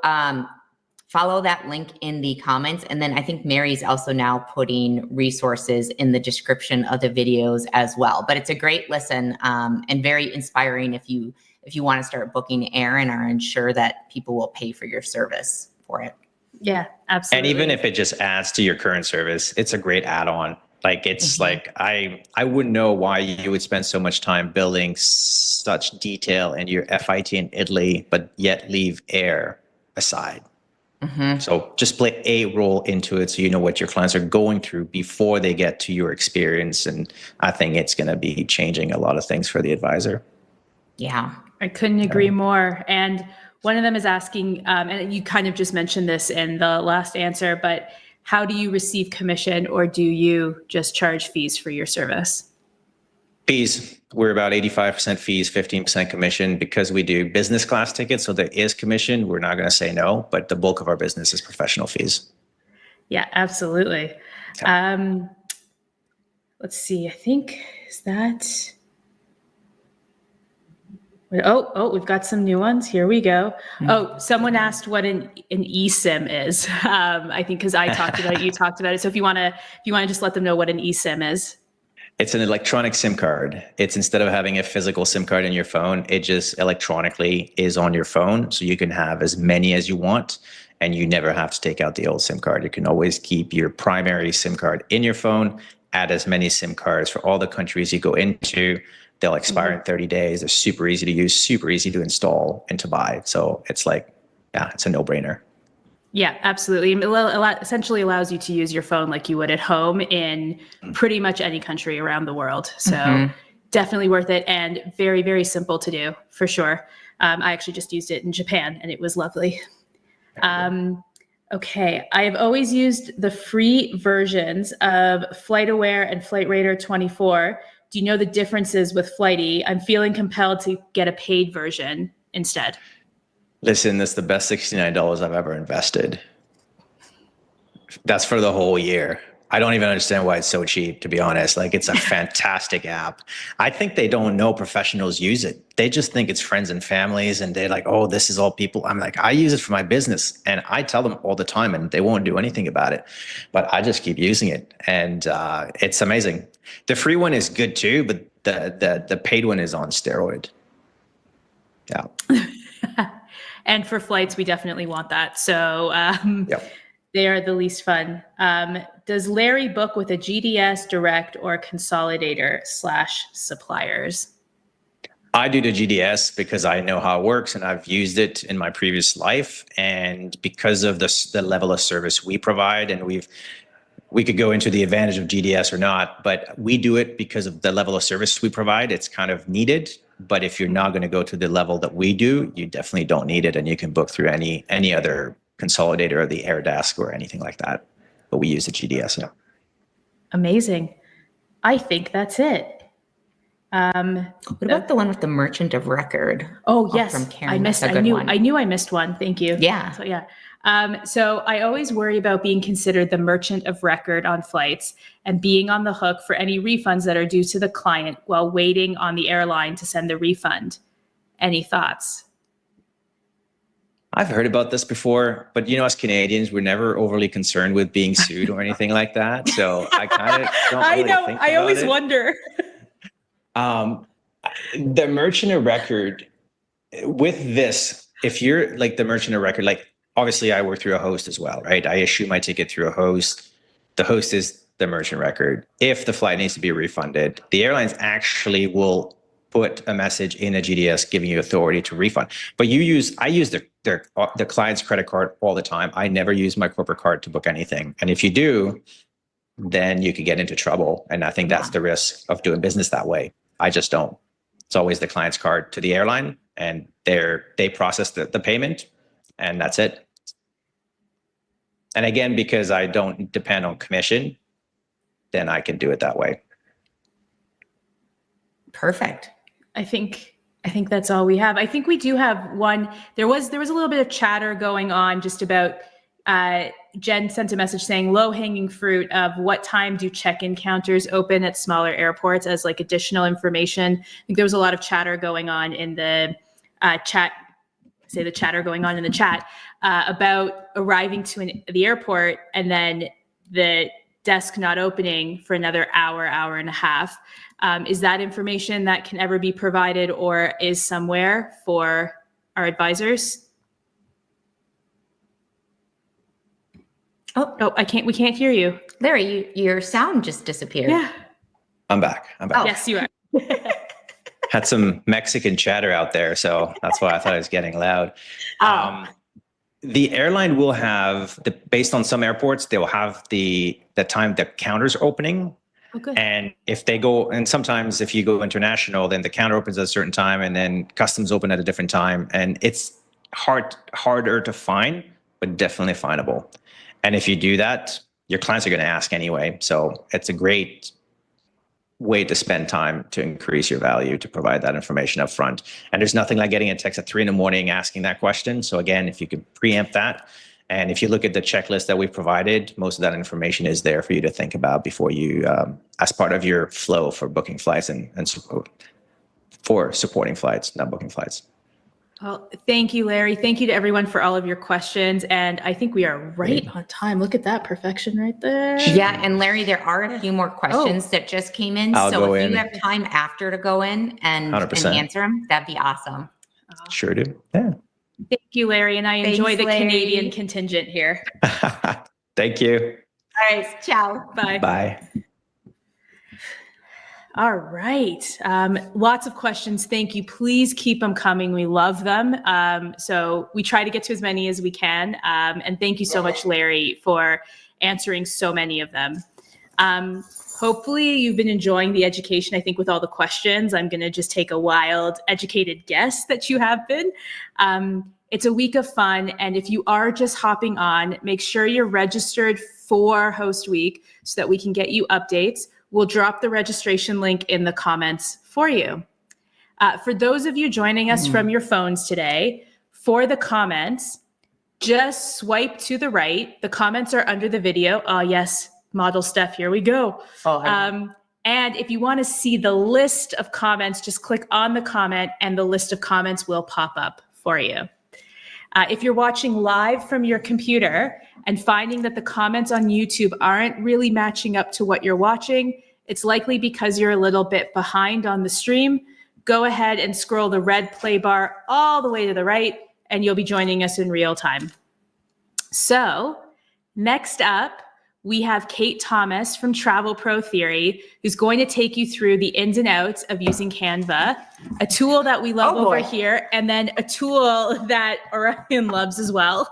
follow that link in the comments. And then I think Mary's also now putting resources in the description of the videos as well. But it's a great listen and very inspiring if you want to start booking air and are unsure that people will pay for your service for it. Yeah, absolutely. And even if it just adds to your current service, it's a great add-on. Like it's like, I wouldn't know why you would spend so much time building such detail in your FIT in Italy, but yet leave air aside. So just play a role into it so you know what your clients are going through before they get to your experience. And I think it's going to be changing a lot of things for the advisor. Yeah. I couldn't agree more. And one of them is asking, and you kind of just mentioned this in the last answer, but how do you receive commission, or do you just charge fees for your service? Fees. We're about 85% fees, 15% commission, because we do business class tickets. So there is commission. We're not going to say no, but the bulk of our business is professional fees. Yeah, absolutely. Let's see. I think, is that... Oh, we've got some new ones. Here we go. Oh, someone asked what an eSIM is. I think because I talked about it, you talked about it. So if you want to just let them know what an eSIM is. It's an electronic SIM card. It's, instead of having a physical SIM card in your phone, it just electronically is on your phone. So you can have as many as you want, and you never have to take out the old SIM card. You can always keep your primary SIM card in your phone, add as many SIM cards for all the countries you go into. They'll expire in 30 days. They're super easy to use, super easy to install and to buy. So it's like, yeah, it's a no-brainer. Yeah, absolutely. It essentially allows you to use your phone like you would at home in pretty much any country around the world. So definitely worth it, and very, very simple to do for sure. I actually just used it in Japan and it was lovely. Okay, I have always used the free versions of FlightAware and FlightRadar 24. Do you know the differences with Flighty? I'm feeling compelled to get a paid version instead. Listen, that's the best $69 I've ever invested. That's for the whole year. I don't even understand why it's so cheap, to be honest. Like, it's a fantastic app. I think they don't know professionals use it. They just think it's friends and families, and they're like, oh, this is all people. I'm like, I use it for my business, and I tell them all the time, and they won't do anything about it. But I just keep using it, and it's amazing. The free one is good too, but the paid one is on steroid. Yeah. And for flights, we definitely want that. So they are the least fun. Does Larry book with a GDS, direct, or consolidator / suppliers? I do the GDS because I know how it works and I've used it in my previous life. And because of the level of service we provide, and we could go into the advantage of GDS or not, but we do it because of the level of service we provide. It's kind of needed. But if you're not going to go to the level that we do, you definitely don't need it. And you can book through any other consolidator or the air desk or anything like that. But we use the GDS now. Amazing. I think that's it. What about the one with the merchant of record? Oh, yes. From Karen. I knew I missed one. Thank you. Yeah. So, yeah. So I always worry about being considered the merchant of record on flights and being on the hook for any refunds that are due to the client while waiting on the airline to send the refund. Any thoughts? I've heard about this before, but as Canadians, we're never overly concerned with being sued or anything like that. So I kind of don't really think about it. I always wonder. The merchant of record, with this, if you're like the merchant of record, like obviously I work through a host as well, right? I issue my ticket through a host. The host is the merchant record. If the flight needs to be refunded, the airlines actually will put a message in a GDS giving you authority to refund. But I use the client's credit card all the time. I never use my corporate card to book anything. And if you do, then you could get into trouble. And I think that's the risk of doing business that way. I just don't. It's always the client's card to the airline, and they process the payment, and that's it. And again, because I don't depend on commission, then I can do it that way. Perfect. I think that's all we have. I think we do have one. There was a little bit of chatter going on just about Jen sent a message saying low hanging fruit of what time do check-in counters open at smaller airports as like additional information. I think there was a lot of chatter going on in the chat. Say the chatter going on in the chat about arriving to the airport and then the desk not opening for another hour and a half. Is that information that can ever be provided or is somewhere for our advisors? Oh, we can't hear you. Larry, your sound just disappeared. Yeah. I'm back. Oh. Yes, you are. Had some Mexican chatter out there, so that's why I thought it was getting loud. The airline will have, based on some airports, they will have the time the counters are opening. Okay. And if they go, and sometimes if you go international, then the counter opens at a certain time and then customs open at a different time. And it's harder to find, but definitely findable. And if you do that, your clients are going to ask anyway. So it's a great way to spend time to increase your value, to provide that information up front. And there's nothing like getting a text at 3 a.m. asking that question. So again, if you can preempt that, and if you look at the checklist that we've provided, most of that information is there for you to think about before you, as part of your flow for booking flights and for supporting flights, not booking flights. Well, thank you, Larry. Thank you to everyone for all of your questions. And I think we are right on time. Look at that perfection right there. Yeah. And Larry, there are a few more questions that just came in. So if you have time after to go in and answer them, that'd be awesome. Sure do. Yeah. Thank you, Larry. And I enjoy the Larry. Canadian contingent here. Thank you. All right. Ciao. Bye. Bye. All right. Lots of questions. Thank you. Please keep them coming. We love them. So we try to get to as many as we can. And thank you so much, Larry, for answering so many of them. Hopefully you've been enjoying the education. I think with all the questions, I'm going to just take a wild, educated guess that you have been. It's a week of fun. And if you are just hopping on, make sure you're registered for Host Week so that we can get you updates. We'll drop the registration link in the comments for you. For those of you joining us from your phones today, for the comments, just swipe to the right. The comments are under the video. Oh, yes, model Steph, here we go. And if you want to see the list of comments, just click on the comment and the list of comments will pop up for you. If you're watching live from your computer and finding that the comments on YouTube aren't really matching up to what you're watching, it's likely because you're a little bit behind on the stream. Go ahead and scroll the red play bar all the way to the right, and you'll be joining us in real time. So next up, we have Kate Thomas from Travel Pro Theory, who's going to take you through the ins and outs of using Canva, a tool that we love over here, and then a tool that Orion loves as well.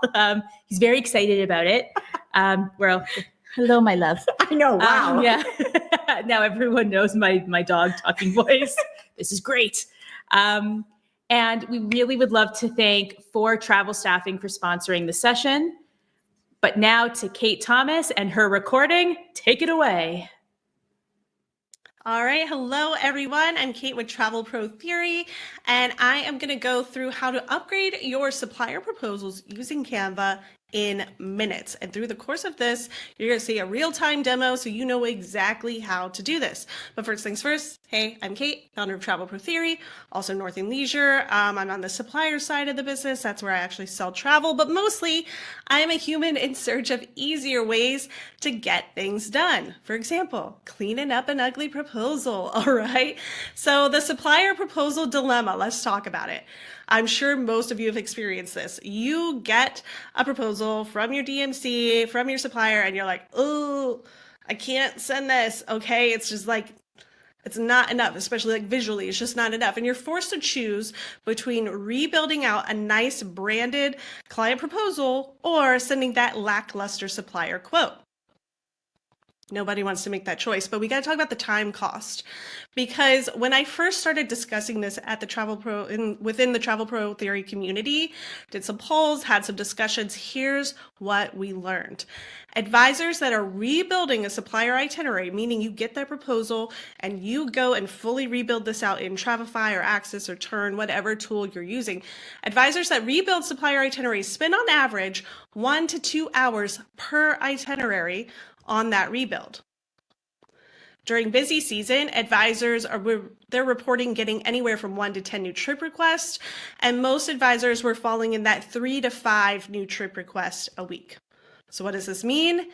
He's very excited about it. Well, hello, my love. I know, wow. Yeah. Now everyone knows my dog talking voice. This is great. And we really would love to thank For Travel Staffing for sponsoring the session. But now to Kate Thomas and her recording. Take it away. All right. Hello, everyone. I'm Kate with Travel Pro Theory, and I am going to go through how to upgrade your supplier proposals using Canva in minutes. And through the course of this, you're going to see a real-time demo so you know exactly how to do this. But first things first, hey, I'm Kate, founder of Travel Pro Theory, also Northern Leisure. I'm on the supplier side of the business. That's where I actually sell travel, but mostly I'm a human in search of easier ways to get things done. For example, cleaning up an ugly proposal, all right? So the supplier proposal dilemma, let's talk about it. I'm sure most of you have experienced this. You get a proposal from your DMC, from your supplier, and you're like, oh, I can't send this, okay? It's just like, It's not enough, especially like visually, it's just not enough. And you're forced to choose between rebuilding out a nice branded client proposal or sending that lackluster supplier quote. Nobody wants to make that choice, but we got to talk about the time cost, because when I first started discussing this at the Travel Pro within the Travel Pro Theory community, did some polls, had some discussions. Here's what we learned. Advisors that are rebuilding a supplier itinerary, meaning you get that proposal and you go and fully rebuild this out in Travefy or Access or Turn, whatever tool you're using. Advisors that rebuild supplier itineraries spend on average 1 to 2 hours per itinerary on that rebuild. During busy season, advisors they're reporting getting anywhere from 1 to 10 new trip requests, and most advisors were falling in that 3 to 5 new trip requests a week. So what does this mean?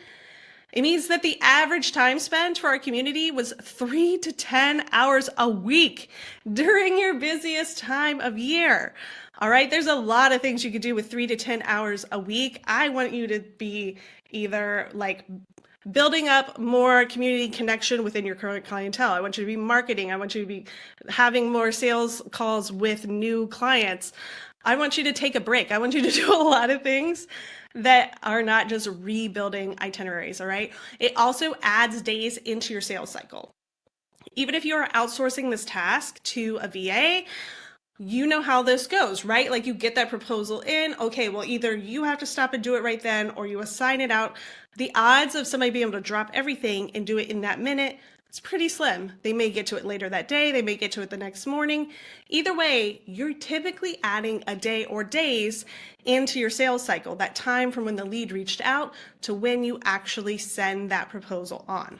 It means that the average time spent for our community was 3 to 10 hours a week during your busiest time of year. All right, there's a lot of things you could do with 3 to 10 hours a week. I want you to be either like building up more community connection within your current clientele. I want you to be marketing. I want you to be having more sales calls with new clients. I want you to take a break. I want you to do a lot of things that are not just rebuilding itineraries, all right? It also adds days into your sales cycle. Even if you are outsourcing this task to a VA, you know how this goes, right? Like you get that proposal in, okay, well, either you have to stop and do it right then, or you assign it out. The odds of somebody being able to drop everything and do it in that minute, it's pretty slim. They may get to it later that day. They may get to it the next morning. Either way, you're typically adding a day or days into your sales cycle, that time from when the lead reached out to when you actually send that proposal on.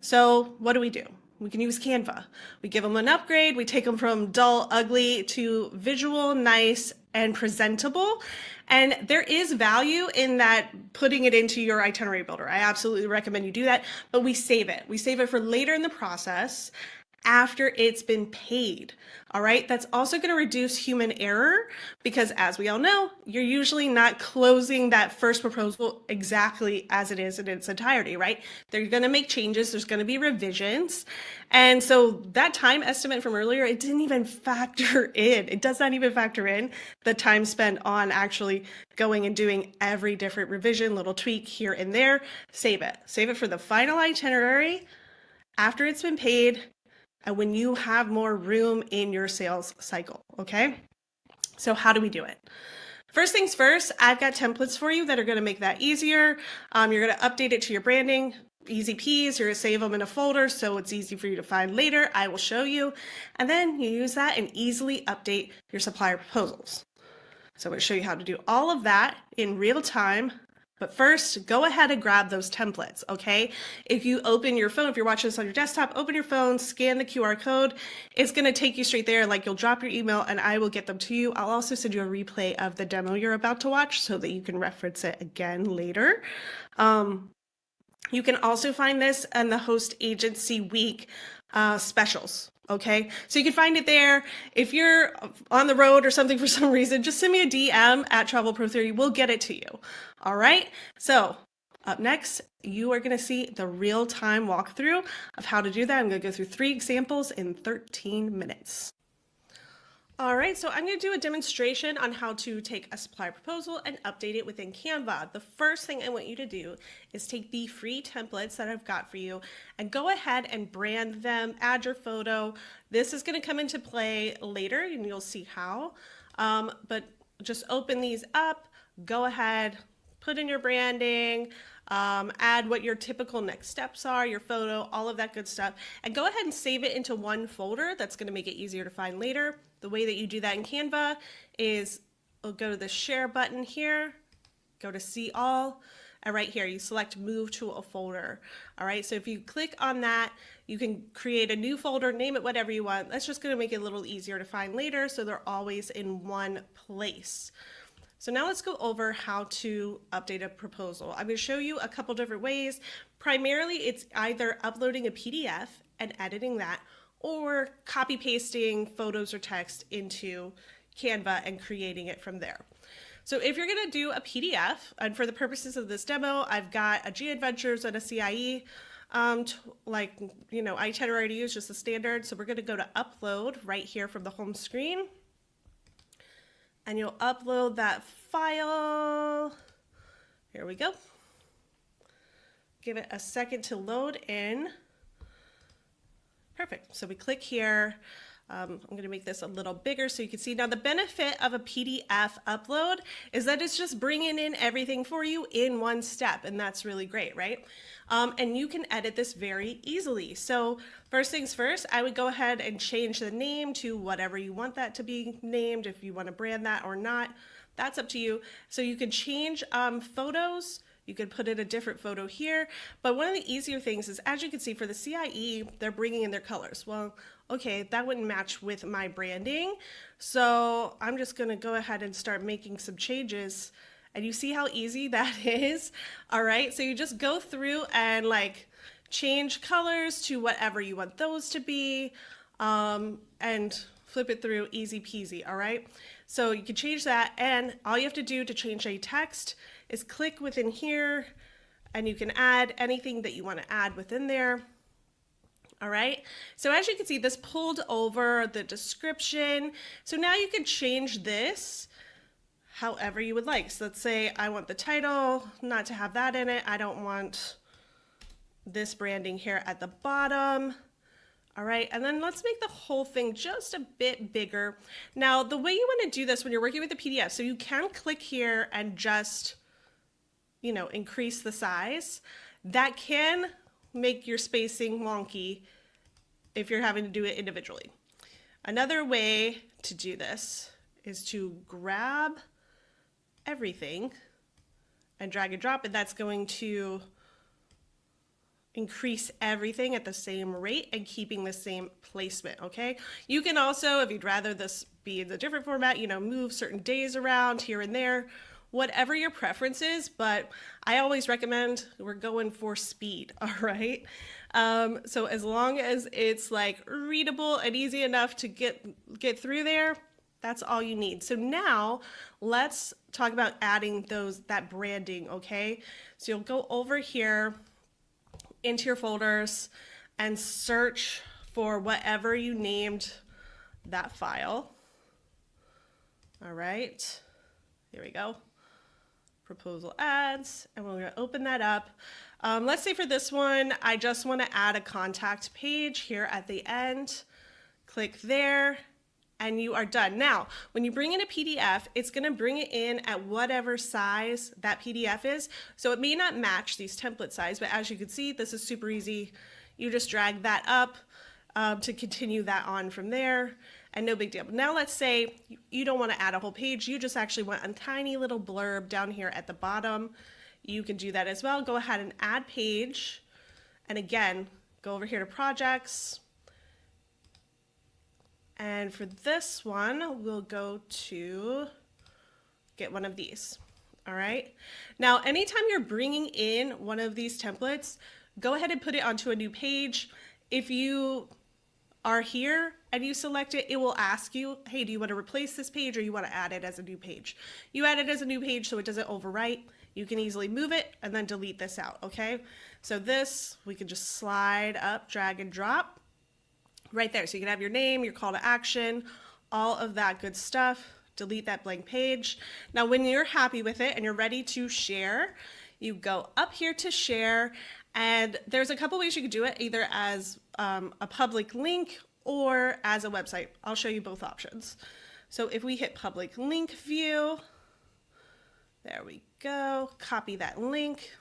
So what do? We can use Canva. We give them an upgrade. We take them from dull, ugly to visual, nice, and presentable. And there is value in that, putting it into your itinerary builder. I absolutely recommend you do that, but we save it. We save it for later in the process after it's been paid. All right. That's also going to reduce human error, because as we all know, you're usually not closing that first proposal exactly as it is in its entirety, right? They're going to make changes. There's going to be revisions. And so that time estimate from earlier, it didn't even factor in. It does not even factor in the time spent on actually going and doing every different revision, little tweak here and there. Save it. Save it for the final itinerary after it's been paid, and when you have more room in your sales cycle, okay? So how do we do it? First things first, I've got templates for you that are gonna make that easier. You're gonna update it to your branding, easy peas. You're gonna save them in a folder so it's easy for you to find later. I will show you. And then you use that and easily update your supplier proposals. So I'm gonna show you how to do all of that in real time. But first, go ahead and grab those templates, okay? If you open your phone, if you're watching this on your desktop, open your phone, scan the QR code. It's gonna take you straight there, like you'll drop your email and I will get them to you. I'll also send you a replay of the demo you're about to watch so that you can reference it again later. You can also find this in the Host Agency Week specials. Okay, so you can find it there. If you're on the road or something for some reason, just send me a DM at Travel Pro Theory. We'll get it to you. All right. So up next, you are going to see the real-time walkthrough of how to do that. I'm going to go through 3 examples in 13 minutes. All right, so I'm going to do a demonstration on how to take a supplier proposal and update it within Canva. The first thing I want you to do is take the free templates that I've got for you and go ahead and brand them, add your photo. This is going to come into play later and you'll see how, but just open these up, go ahead, put in your branding, add what your typical next steps are, your photo, all of that good stuff, and go ahead and save it into one folder. That's going to make it easier to find later. The way that you do that in Canva is we'll go to the share button here, go to see all, and right here you select move to a folder. All right, so if you click on that, you can create a new folder, name it whatever you want. That's just going to make it a little easier to find later, so they're always in one place. So now let's go over how to update a proposal. I'm going to show you a couple different ways. Primarily, it's either uploading a PDF and editing that, or copy pasting photos or text into Canva and creating it from there. So if you're going to do a PDF, and for the purposes of this demo, I've got a G Adventures and a CIE. like, you know, itinerary to use, just the standard. So we're going to go to upload right here from the home screen. And you'll upload that file. Here we go. Give it a second to load in. Perfect. So we click here. I'm going to make this a little bigger so you can see. Now, the benefit of a PDF upload is that it's just bringing in everything for you in one step, and that's really great, right? And you can edit this very easily. So first things first, I would go ahead and change the name to whatever you want that to be named. If you want to brand that or not, that's up to you. So you can change photos. You could put in a different photo here, but one of the easier things is, as you can see for the CIE, they're bringing in their colors. Well, okay, that wouldn't match with my branding. So I'm just gonna go ahead and start making some changes, and you see how easy that is? All right, so you just go through and like change colors to whatever you want those to be, and flip it through, easy peasy, all right? So you can change that, and all you have to do to change a text is click within here, and you can add anything that you want to add within there. All right, so as you can see, this pulled over the description. So now you can change this however you would like. So let's say I want the title not to have that in it. I don't want this branding here at the bottom. All right, and then let's make the whole thing just a bit bigger. Now, the way you want to do this when you're working with the PDF, so you can click here and just, you know, increase the size. That can make your spacing wonky if you're having to do it individually. Another way to do this is to grab everything and drag and drop, and that's going to increase everything at the same rate and keeping the same placement, okay? You can also, if you'd rather this be in a different format, you know, move certain days around here and there, whatever your preference is, but I always recommend we're going for speed, all right? So as long as it's like readable and easy enough to get through there, that's all you need. So now let's talk about adding that branding, okay? So you'll go over here into your folders and search for whatever you named that file. All right, here we go. Proposal ads, and we're gonna open that up. Let's say for this one, I just wanna add a contact page here at the end. Click there, and you are done. Now, when you bring in a PDF, it's gonna bring it in at whatever size that PDF is. So it may not match these template size, but as you can see, this is super easy. You just drag that up to continue that on from there, and no big deal. But now let's say you don't wanna add a whole page, you just actually want a tiny little blurb down here at the bottom. You can do that as well. Go ahead and add page. And again, go over here to projects. And for this one, we'll go to get one of these, all right? Now, anytime you're bringing in one of these templates, go ahead and put it onto a new page. If you are here and you select it, it will ask you, hey, do you want to replace this page or you want to add it as a new page? You add it as a new page so it doesn't overwrite. You can easily move it and then delete this out, okay? So this, we can just slide up, drag and drop. Right there, so you can have your name, your call to action, all of that good stuff. Delete that blank page. Now, when you're happy with it and you're ready to share, you go up here to share, and there's a couple ways you could do it, either as a public link or as a website. I'll show you both options. So if we hit public link view, there we go, copy that link.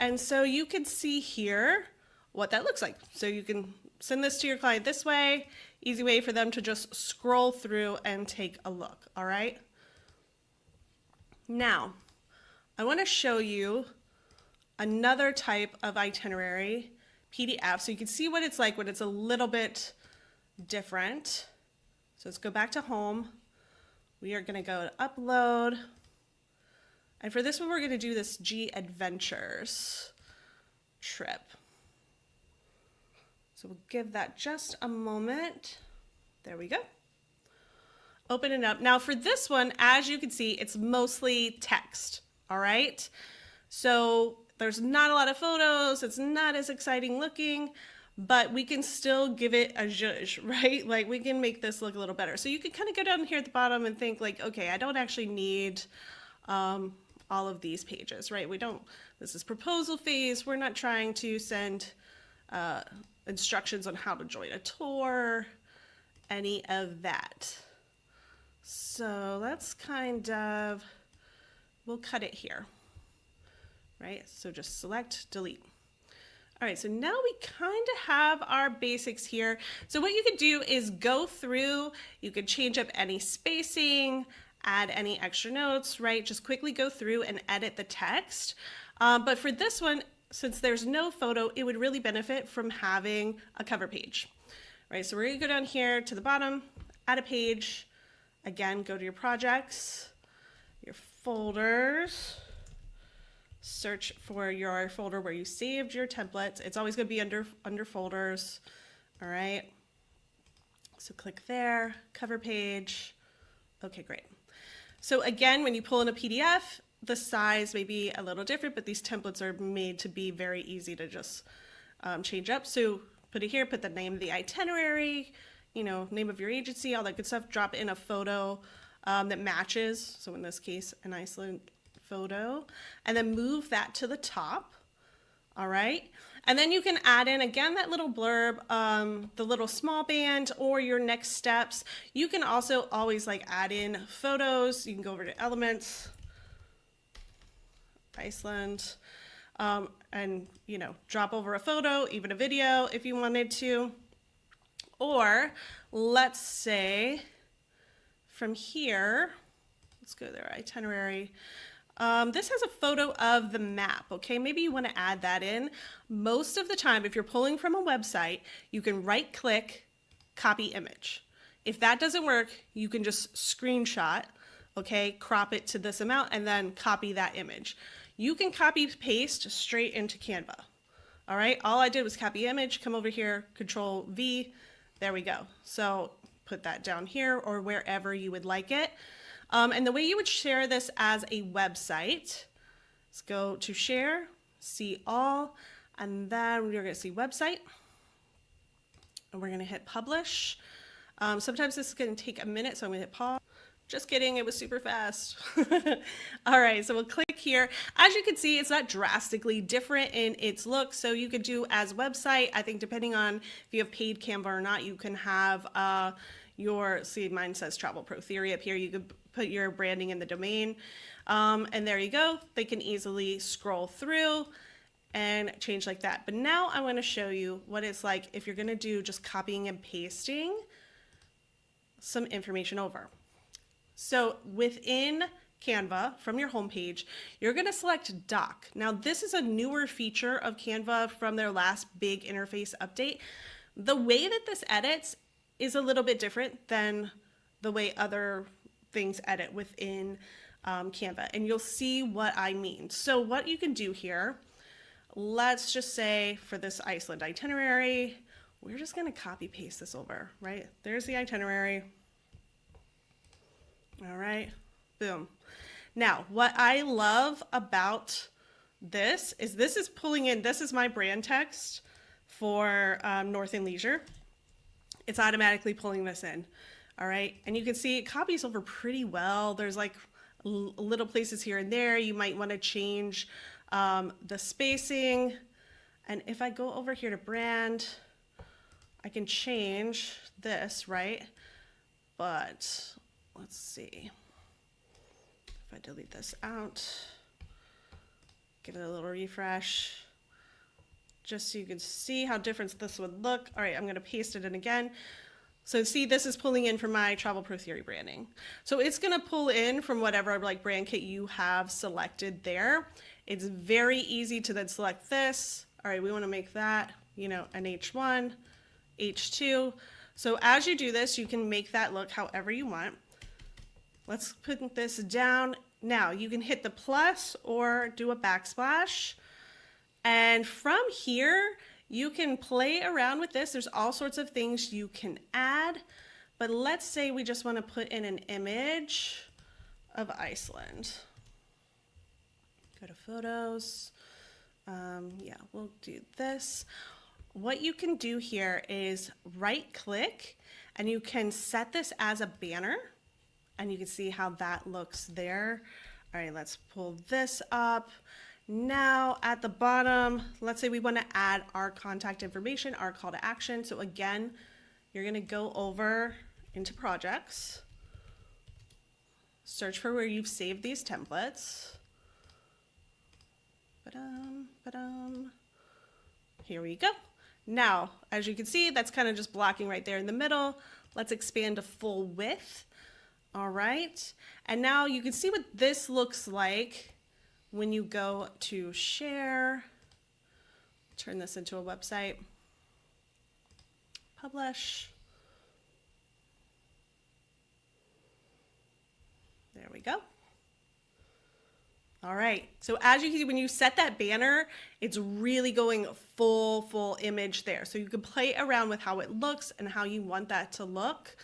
And so you can see here what that looks like. So you can send this to your client this way, easy way for them to just scroll through and take a look, all right? Now, I wanna show you another type of itinerary PDF so you can see what it's like when it's a little bit different. So let's go back to home. We are gonna go to upload. And for this one, we're gonna do this G Adventures trip. So we'll give that just a moment. There we go. Open it up. Now for this one, as you can see, it's mostly text, all right? So there's not a lot of photos. It's not as exciting looking, but we can still give it a zhuzh, right? Like we can make this look a little better. So you can kind of go down here at the bottom and think like, okay, I don't actually need all of these pages, right? This is proposal phase. We're not trying to send instructions on how to join a tour, any of that. So let's we'll cut it here, right? So just select, delete. All right, so now we kind of have our basics here. So what you could do is go through, you could change up any spacing, add any extra notes, right? Just quickly go through and edit the text. But for this one, since there's no photo, it would really benefit from having a cover page, right? So we're gonna go down here to the bottom, add a page. Again, go to your projects, your folders, search for your folder where you saved your templates. It's always gonna be under folders, all right? So click there, cover page. Okay, great. So again, when you pull in a PDF, the size may be a little different, but these templates are made to be very easy to just change up. So put it here, put the name of the itinerary, name of your agency, all that good stuff. Drop in a photo that matches. So in this case, an Iceland photo, and then move that to the top. All right. And then you can add in again that little blurb, the little small band, or your next steps. You can also always add in photos. You can go over to Elements, Iceland, and drop over a photo, even a video if you wanted to. Or let's say from here, let's go there, itinerary. This has a photo of the map, okay? Maybe you want to add that in. Most of the time, if you're pulling from a website, you can right-click, copy image. If that doesn't work, you can just screenshot, okay? Crop it to this amount and then copy that image. You can copy paste straight into Canva, all right? All I did was copy image, come over here, Control V, there we go. So put that down here or wherever you would like it. And the way you would share this as a website, let's go to share, see all, and then you're going to see website, and we're going to hit publish. Sometimes this is going to take a minute, so I'm going to hit pause. Just kidding, it was super fast. All right, so we'll click here. As you can see, it's not drastically different in its look, so you could do as website. I think depending on if you have paid Canva or not, you can have see, mine says Travel Pro Theory up here. You could put your branding in the domain, and there you go. They can easily scroll through and change like that. But now I want to show you what it's like if you're going to do just copying and pasting some information over. So within Canva, from your homepage, you're going to select Doc. Now, this is a newer feature of Canva from their last big interface update. The way that this edits is a little bit different than the way other things edit within Canva, and you'll see what I mean. So what you can do here, let's just say for this Iceland itinerary, we're just going to copy paste this over, right? There's the itinerary. All right, boom. Now, what I love about this is pulling in, this is my brand text for North and Leisure. It's automatically pulling this in, all right? And you can see it copies over pretty well. There's like little places here and there. You might want to change the spacing. And if I go over here to brand, I can change this, right? But let's see, if I delete this out, give it a little refresh, just so you can see how different this would look. All right, I'm gonna paste it in again. So see, this is pulling in from my Travel Pro Theory branding. So it's gonna pull in from whatever brand kit you have selected there. It's very easy to then select this. All right, we wanna make that, an H1, H2. So as you do this, you can make that look however you want. Let's put this down. Now you can hit the plus or do a backsplash. And from here, you can play around with this. There's all sorts of things you can add, but let's say we just want to put in an image of Iceland. Go to photos. Yeah, we'll do this. What you can do here is right click and you can set this as a banner and you can see how that looks there. All right, let's pull this up. Now at the bottom, let's say we want to add our contact information, our call to action. So again, you're going to go over into projects, search for where you've saved these templates. Here we go. Now, as you can see, that's kind of just blocking right there in the middle. Let's expand to full width. All right. And now you can see what this looks like when you go to share, turn this into a website, publish. There we go. All right, so as you can see, when you set that banner, it's really going full image there. So you can play around with how it looks and how you want that to look.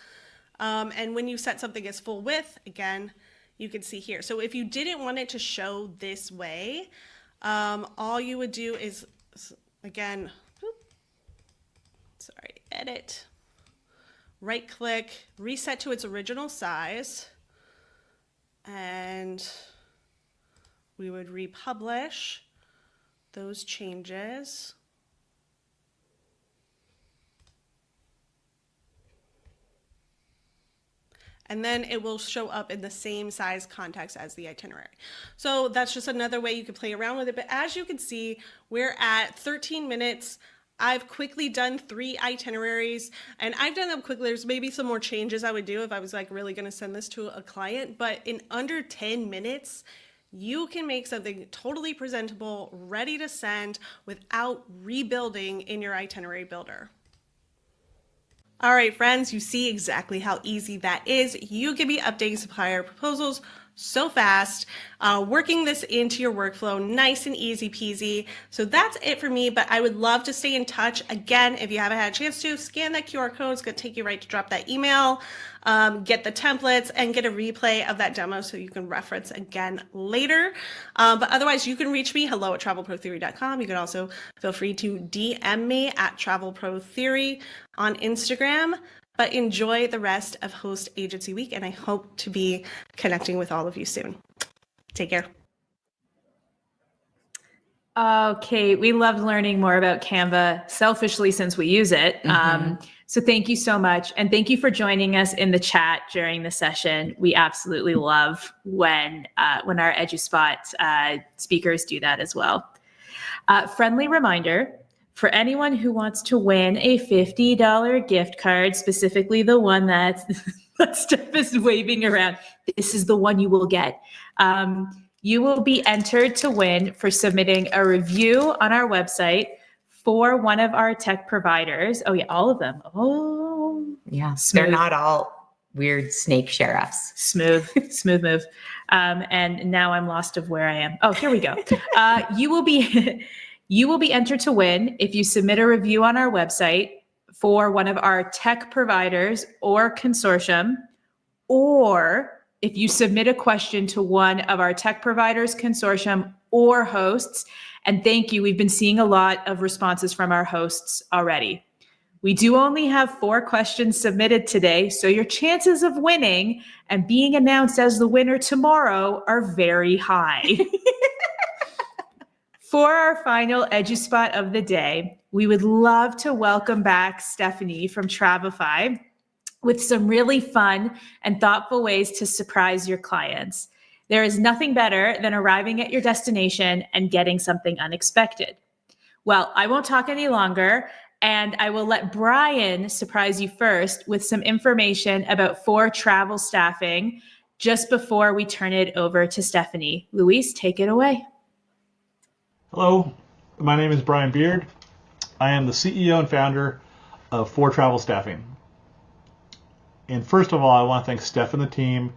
And when you set something as full width, again, you can see here. So if you didn't want it to show this way, all you would do is, again, edit, right click, reset to its original size, and we would republish those changes. And then it will show up in the same size context as the itinerary. So that's just another way you could play around with it. But as you can see, we're at 13 minutes. I've quickly done 3 itineraries and I've done them quickly. There's maybe some more changes I would do if I was like really going to send this to a client, but in under 10 minutes, you can make something totally presentable, ready to send without rebuilding in your itinerary builder. All right, friends, you see exactly how easy that is. You can be updating supplier proposals so fast, working this into your workflow, nice and easy peasy. So that's it for me, but I would love to stay in touch. Again, if you haven't had a chance to, scan that QR code. It's going to take you right to drop that email, get the templates, and get a replay of that demo so you can reference again later. But otherwise, you can reach me, hello@travelprotheory.com. You can also feel free to DM me at travelprotheory on Instagram. But enjoy the rest of Host Agency Week, and I hope to be connecting with all of you soon. Take care. Okay, we loved learning more about Canva selfishly since we use it. So thank you so much. And thank you for joining us in the chat during the session. We absolutely love when our EDUSPOT speakers do that as well. Friendly reminder, for anyone who wants to win a $50 gift card, specifically the one that Steph is waving around, this is the one you will get. You will be entered to win for submitting a review on our website for one of our tech providers. Oh yeah, all of them. Oh, yeah, smooth. They're not all weird snake sheriffs. Smooth move. And now I'm lost of where I am. Oh, here we go. You will be entered to win if you submit a review on our website for one of our tech providers or consortium, or if you submit a question to one of our tech providers, consortium, or hosts. And thank you. We've been seeing a lot of responses from our hosts already. We do only have 4 questions submitted today, so your chances of winning and being announced as the winner tomorrow are very high. For our final EDUSPOT of the day, we would love to welcome back Stephanie from Travify with some really fun and thoughtful ways to surprise your clients. There is nothing better than arriving at your destination and getting something unexpected. Well, I won't talk any longer, and I will let Brian surprise you first with some information about For Travel Staffing just before we turn it over to Stephanie. Luis, take it away. Hello, my name is Brian Beard. I am the CEO and founder of For Travel Staffing. And first of all, I want to thank Steph and the team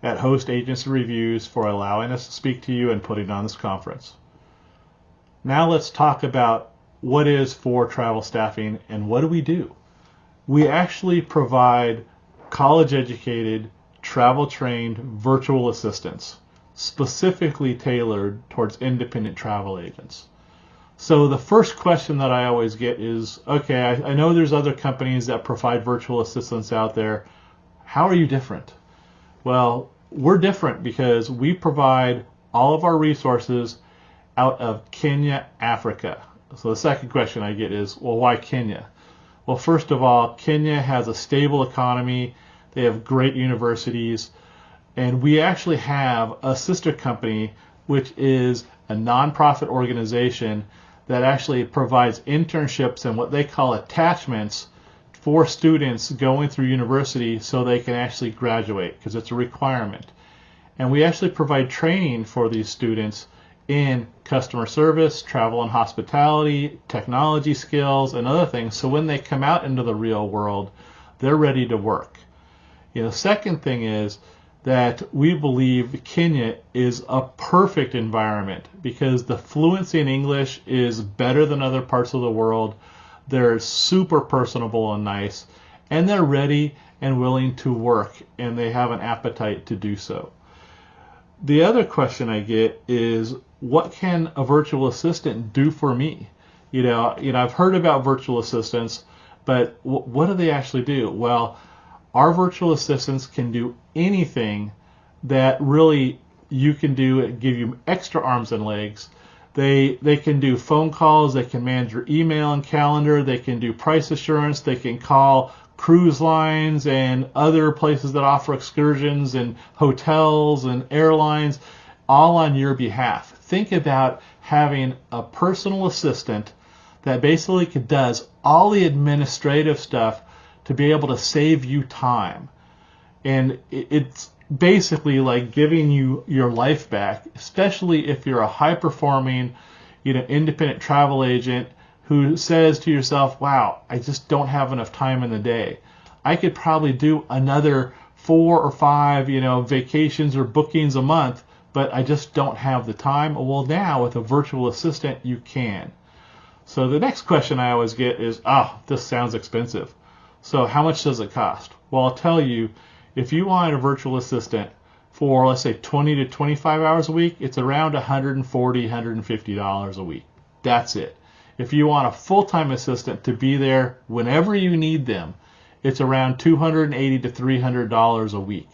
at Host Agency Reviews for allowing us to speak to you and putting on this conference. Now let's talk about what is For Travel Staffing and what do we do? We actually provide college-educated, travel-trained virtual assistants. specifically tailored towards independent travel agents. So the first question that I always get is, okay, I know there's other companies that provide virtual assistants out there. How are you different? Well, we're different because we provide all of our resources out of Kenya, Africa. So the second question I get is, well, why Kenya? Well, first of all, Kenya has a stable economy. They have great universities. And we actually have a sister company, which is a nonprofit organization that actually provides internships and what they call attachments for students going through university so they can actually graduate, because it's a requirement. And we actually provide training for these students in customer service, travel and hospitality, technology skills, and other things. So when they come out into the real world, they're ready to work. Second thing is that we believe Kenya is a perfect environment because the fluency in English is better than other parts of the world. They're super personable and nice, and they're ready and willing to work, and they have an appetite to do so. The other question I get is, what can a virtual assistant do for me? I've heard about virtual assistants, but what do they actually do? Well, our virtual assistants can do anything that really you can do, give you extra arms and legs. They can do phone calls, they can manage your email and calendar, they can do price assurance, they can call cruise lines and other places that offer excursions and hotels and airlines, all on your behalf. Think about having a personal assistant that basically does all the administrative stuff to be able to save you time. And it's basically like giving you your life back, especially if you're a high-performing, independent travel agent who says to yourself, wow, I just don't have enough time in the day. I could probably do another 4 or 5, vacations or bookings a month, but I just don't have the time. Well, now with a virtual assistant, you can. So the next question I always get is, this sounds expensive. So how much does it cost? Well, I'll tell you, if you want a virtual assistant for, let's say, 20 to 25 hours a week, it's around $140, $150 a week. That's it. If you want a full-time assistant to be there whenever you need them, it's around $280 to $300 a week.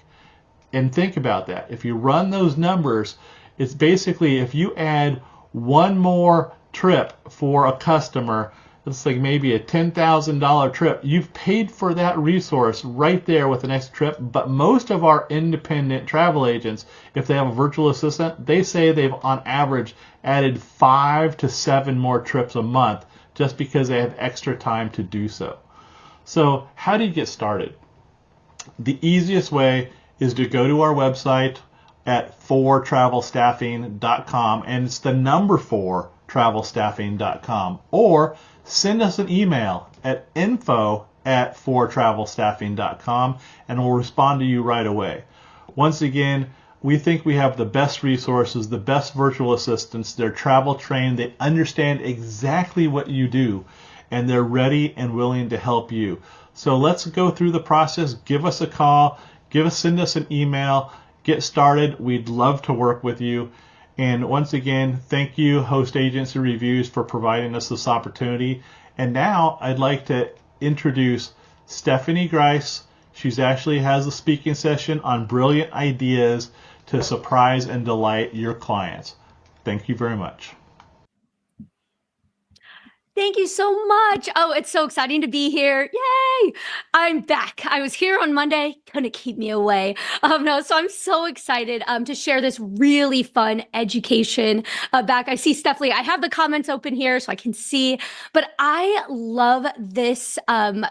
And think about that. If you run those numbers, it's basically if you add one more trip for a customer, it's like maybe a $10,000 trip. You've paid for that resource right there with the next trip. But most of our independent travel agents, if they have a virtual assistant, they say they've on average added 5 to 7 more trips a month just because they have extra time to do so. So how do you get started? The easiest way is to go to our website at 4travelstaffing.com, and it's the number 4travelstaffing.com, or send us an email at info@4travelstaffing.com, and we'll respond to you right away. Once again, we think we have the best resources, the best virtual assistants. They're travel trained, they understand exactly what you do, and they're ready and willing to help you. So let's go through the process. Give us a call, send us an email, get started. We'd love to work with you. And once again, thank you, Host Agency Reviews, for providing us this opportunity. And now I'd like to introduce Stephanie Grice. She's actually has a speaking session on brilliant ideas to surprise and delight your clients. Thank you very much. Thank you so much. Oh, it's so exciting to be here. Yay! I'm back. I was here on Monday. Couldn't keep me away. So I'm so excited to share this really fun education back. I see Stephanie. I have the comments open here so I can see, but I love this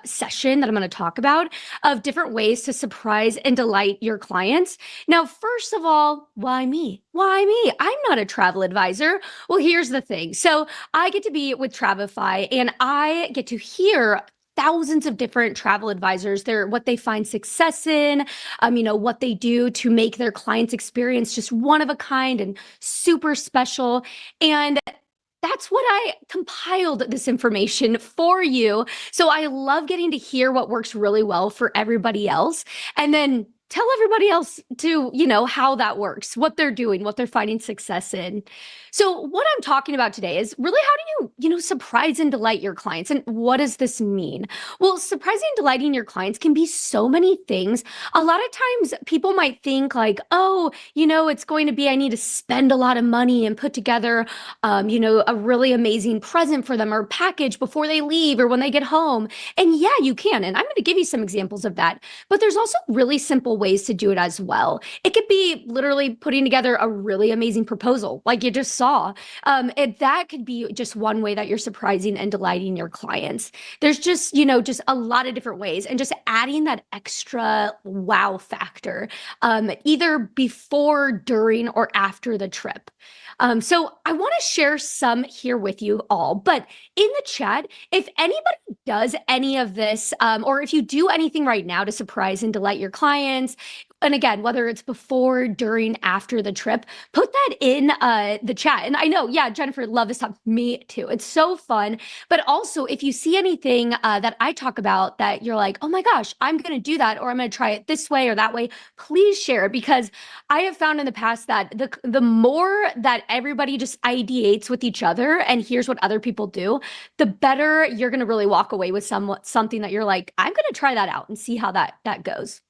session that I'm going to talk about of different ways to surprise and delight your clients. Now, first of all, why me? Why me? I'm not a travel advisor. Well, here's the thing. So I get to be with Travify, and I get to hear thousands of different travel advisors, what they find success in, what they do to make their clients' experience just one of a kind and super special. And that's what I compiled this information for you. So I love getting to hear what works really well for everybody else. And then tell everybody else to, how that works, what they're doing, what they're finding success in. So what I'm talking about today is really how do you, surprise and delight your clients? And what does this mean? Well, surprising and delighting your clients can be so many things. A lot of times people might think like, oh, it's going to be, I need to spend a lot of money and put together, a really amazing present for them or package before they leave or when they get home. And yeah, you can. And I'm going to give you some examples of that. But there's also really simple ways to do it as well. It could be literally putting together a really amazing proposal, like you just saw. That could be just one way that you're surprising and delighting your clients. There's just, just a lot of different ways, and just adding that extra wow factor, either before, during, or after the trip. So I want to share some here with you all, but in the chat, if anybody does any of this, or if you do anything right now to surprise and delight your clients, and again, whether it's before, during, after the trip, put that in the chat. And I know, yeah, Jennifer, love this topic. Me too. It's so fun. But also, if you see anything that I talk about that you're like, oh my gosh, I'm going to do that, or I'm going to try it this way or that way, please share it, because I have found in the past that the more that everybody just ideates with each other and hears what other people do, the better you're going to really walk away with something that you're like, I'm going to try that out and see how that goes.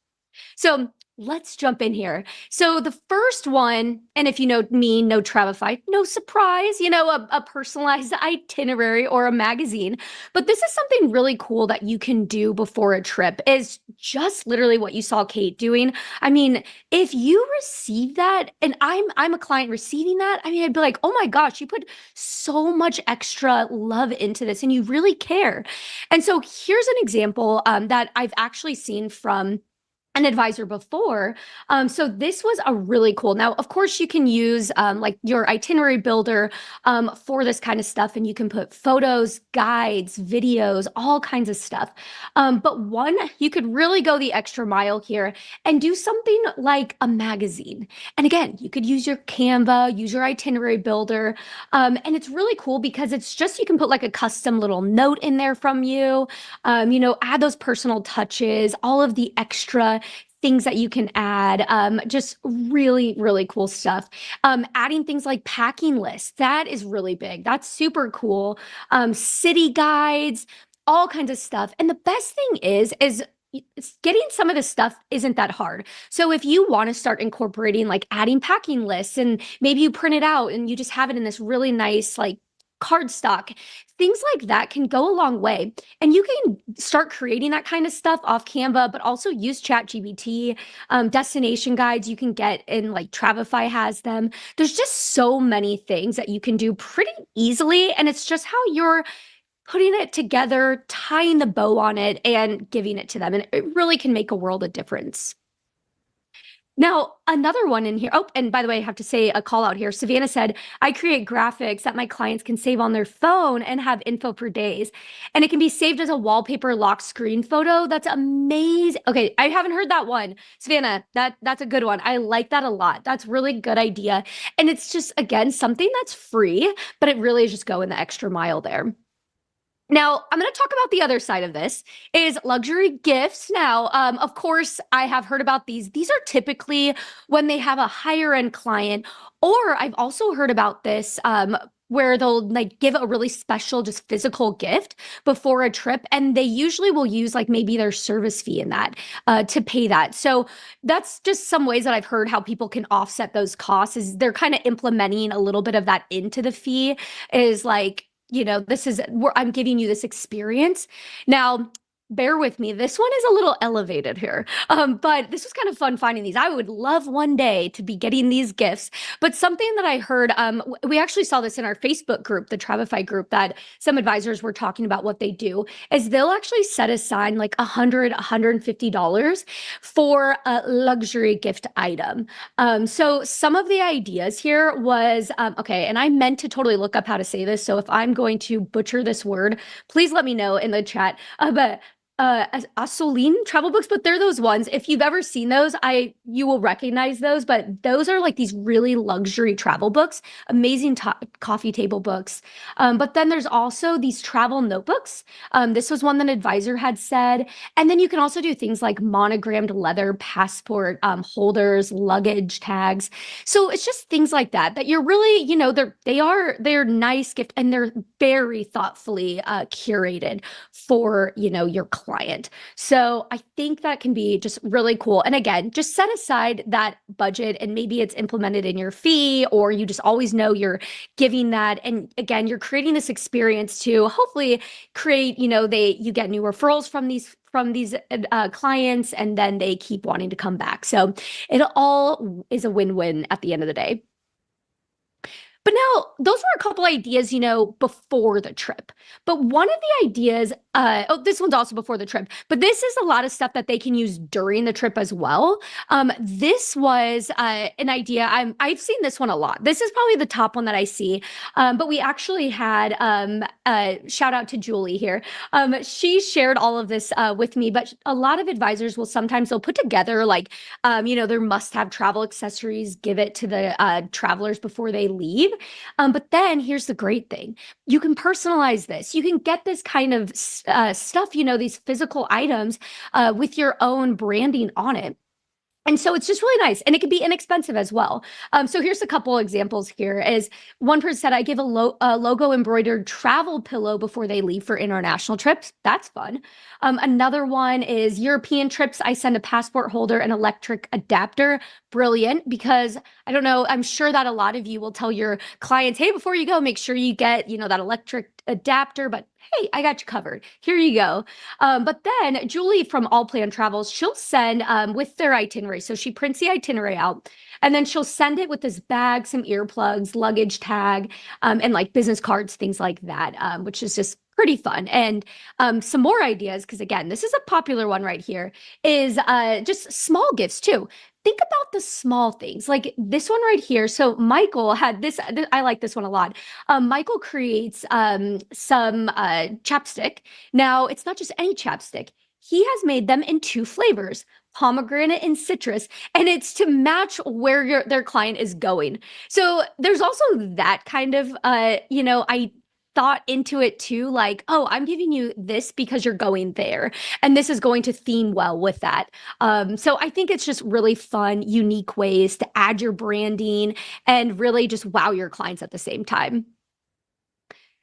So let's jump in here. So the first one, and if you know me, no Travify, no surprise, a personalized itinerary or a magazine. But this is something really cool that you can do before a trip, is just literally what you saw Kate doing. I mean, if you receive that, and I'm a client receiving that, I mean, I'd be like, oh my gosh, you put so much extra love into this and you really care. And so here's an example that I've actually seen from an advisor before. So this was a really cool. Now, of course, you can use like your itinerary builder for this kind of stuff, and you can put photos, guides, videos, all kinds of stuff. But one, you could really go the extra mile here and do something like a magazine. And again, you could use your Canva, use your itinerary builder. And it's really cool because it's just, you can put like a custom little note in there from you, add those personal touches, all of the extra things that you can add, just really, really cool stuff. Adding things like packing lists, that is really big. That's super cool. City guides, all kinds of stuff. And the best thing is getting some of this stuff isn't that hard. So if you want to start incorporating like adding packing lists, and maybe you print it out and you just have it in this really nice like cardstock, things like that can go a long way. And you can start creating that kind of stuff off Canva, but also use ChatGPT. Destination guides you can get in, like Travify has them. There's just so many things that you can do pretty easily. And it's just how you're putting it together, tying the bow on it, and giving it to them. And it really can make a world of difference. Now, another one in here. Oh, and by the way, I have to say a call out here. Savannah said, I create graphics that my clients can save on their phone and have info for days. And it can be saved as a wallpaper lock screen photo. That's amazing. Okay, I haven't heard that one. Savannah, that's a good one. I like that a lot. That's really good idea. And it's just, again, something that's free, but it really is just going the extra mile there. Now, I'm going to talk about the other side of this, is luxury gifts. Now, of course, I have heard about these. These are typically when they have a higher end client, or I've also heard about this where they'll like give a really special, just physical gift before a trip. And they usually will use like maybe their service fee in that to pay that. So that's just some ways that I've heard how people can offset those costs, is they're kind of implementing a little bit of that into the fee, is like, this is where I'm giving you this experience. Now, bear with me. This one is a little elevated here, but this was kind of fun finding these. I would love one day to be getting these gifts, but something that I heard, we actually saw this in our Facebook group, the Travify group, that some advisors were talking about what they do, is they'll actually set aside like $100, $150 for a luxury gift item. So some of the ideas here was, okay, and I meant to totally look up how to say this, so if I'm going to butcher this word, please let me know in the chat, but Asoline travel books, but they're those ones. If you've ever seen those, you will recognize those. But those are like these really luxury travel books, amazing coffee table books. But then there's also these travel notebooks. This was one that an advisor had said. And then you can also do things like monogrammed leather passport holders, luggage tags. So it's just things like that you're really, they're nice gift, and they're very thoughtfully curated for, your client. So I think that can be just really cool. And again, just set aside that budget, and maybe it's implemented in your fee, or you just always know you're giving that. And again, you're creating this experience to hopefully create, you get new referrals from these clients, and then they keep wanting to come back. So it all is a win-win at the end of the day. But now, those were a couple ideas, before the trip. But one of the ideas, this one's also before the trip, but this is a lot of stuff that they can use during the trip as well. This was an idea. I've seen this one a lot. This is probably the top one that I see. But we actually had, shout out to Julie here. She shared all of this with me, but a lot of advisors they'll put together like, their must-have travel accessories, give it to the travelers before they leave. But then here's the great thing. You can personalize this. You can get this kind of stuff, these physical items with your own branding on it. And so it's just really nice, and it can be inexpensive as well. So here's a couple examples here. Is one person said, I give a logo embroidered travel pillow before they leave for international trips. That's fun. Another one is European trips. I send a passport holder and electric adapter. Brilliant, because I don't know, I'm sure that a lot of you will tell your clients, hey, before you go, make sure you get, that electric adapter, but hey, I got you covered. Here you go. But then Julie from All Plan Travels, she'll send with their itinerary. So she prints the itinerary out, and then she'll send it with this bag, some earplugs, luggage tag, and like business cards, things like that, which is just pretty fun. And some more ideas, because again, this is a popular one right here, is just small gifts too. Think about the small things like this one right here. So Michael had this, I like this one a lot. Michael creates some chapstick. Now, it's not just any chapstick. He has made them in 2 flavors, pomegranate and citrus, and it's to match where their client is going. So there's also that kind of, I thought into it too, like, oh, I'm giving you this because you're going there, and this is going to theme well with that. So I think it's just really fun, unique ways to add your branding and really just wow your clients at the same time.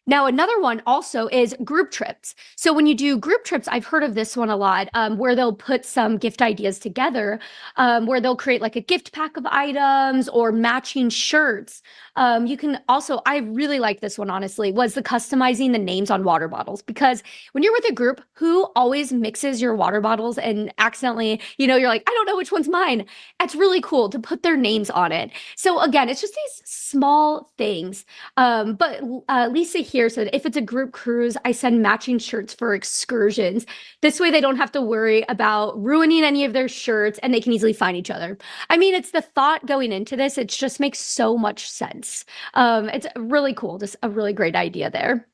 Now, another one also is group trips. So when you do group trips, I've heard of this one a lot, where they'll put some gift ideas together, where they'll create like a gift pack of items or matching shirts. You can also, I really like this one, honestly, was the customizing the names on water bottles, because when you're with a group, who always mixes your water bottles and accidentally, you're like, I don't know which one's mine. It's really cool to put their names on it. So again, it's just these small things. But Lisa here said, if it's a group cruise, I send matching shirts for excursions. This way they don't have to worry about ruining any of their shirts, and they can easily find each other. I mean, it's the thought going into this. It just makes so much sense. It's really cool. Just a really great idea there.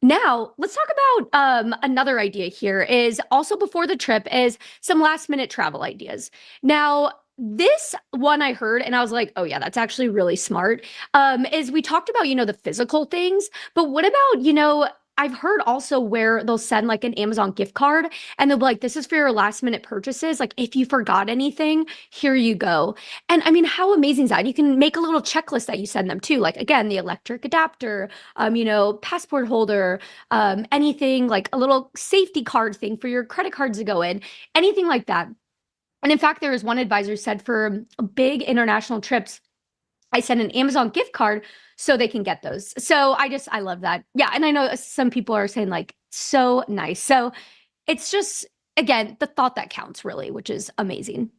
Now, let's talk about another idea here is also before the trip is some last minute travel ideas. Now, this one I heard and I was like, oh yeah, that's actually really smart. Is we talked about, the physical things, but what about, I've heard also where they'll send like an Amazon gift card and they'll be like, this is for your last minute purchases. Like if you forgot anything, here you go. And I mean, how amazing is that? You can make a little checklist that you send them to, like, again, the electric adapter, passport holder, anything like a little safety card thing for your credit cards to go in, anything like that. And in fact, there was one advisor said for big international trips, I send an Amazon gift card so they can get those. So I love that. Yeah. And I know some people are saying like, so nice. So it's just, again, the thought that counts really, which is amazing.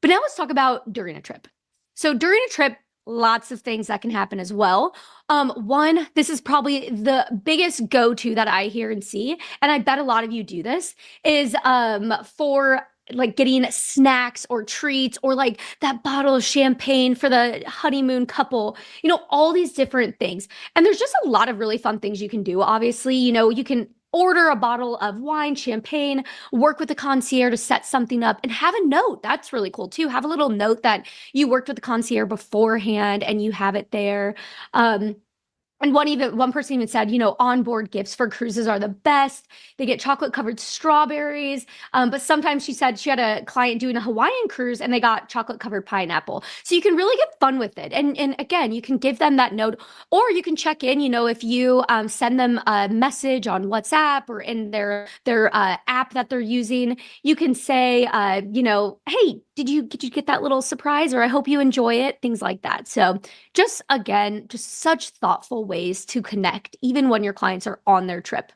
But now let's talk about during a trip. So during a trip, lots of things that can happen as well. One, this is probably the biggest go-to that I hear and see, and I bet a lot of you do this, is for like getting snacks or treats, or like that bottle of champagne for the honeymoon couple, all these different things. And there's just a lot of really fun things you can do. Obviously, you can order a bottle of wine, champagne, work with the concierge to set something up, and have a note. That's really cool too. Have a little note that you worked with the concierge beforehand and you have it there. And one person even said, onboard gifts for cruises are the best. They get chocolate covered strawberries. But sometimes she said she had a client doing a Hawaiian cruise and they got chocolate covered pineapple. So you can really get fun with it. And again, you can give them that note, or you can check in, if you send them a message on WhatsApp or in their app that they're using, you can say, hey, did you get that little surprise? Or I hope you enjoy it, things like that. So just such thoughtful ways to connect, even when your clients are on their trip.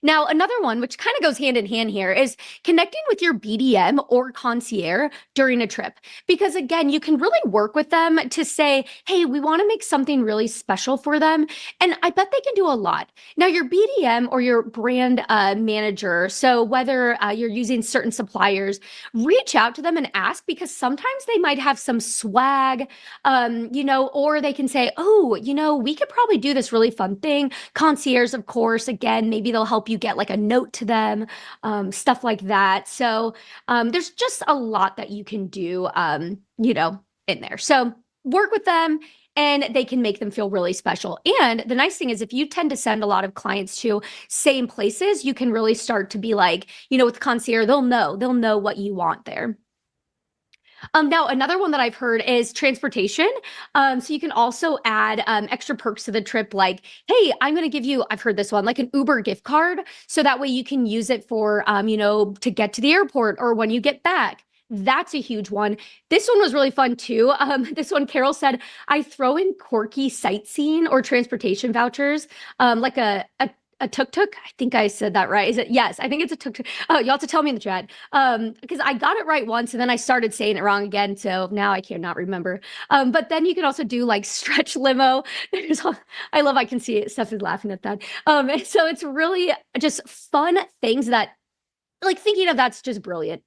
Now, another one, which kind of goes hand in hand here, is connecting with your BDM or concierge during a trip. Because again, you can really work with them to say, hey, we want to make something really special for them. And I bet they can do a lot. Now, your BDM or your brand manager, so whether you're using certain suppliers, reach out to them and ask, because sometimes they might have some swag, or they can say, oh, we could probably do this really fun thing. Concierge, of course, again, maybe they'll help you get like a note to them, stuff like that. So there's just a lot that you can do, in there. So work with them and they can make them feel really special. And the nice thing is, if you tend to send a lot of clients to same places, you can really start to be like, with the concierge, they'll know what you want there. Now, another one that I've heard is transportation. So you can also add extra perks to the trip, like, hey, I'm going to give you, I've heard this one, like an Uber gift card. So that way you can use it for, to get to the airport or when you get back. That's a huge one. This one was really fun too. This one, Carol said, I throw in quirky sightseeing or transportation vouchers, like a tuk-tuk. I think I said that right. Is it? Yes, I think it's a tuk-tuk. Oh, you'll have to tell me in the chat. Because I got it right once and then I started saying it wrong again. So now I cannot remember. But then you can also do like stretch limo. I can see it. Steph is laughing at that. So it's really just fun things that, like, thinking of that's just brilliant.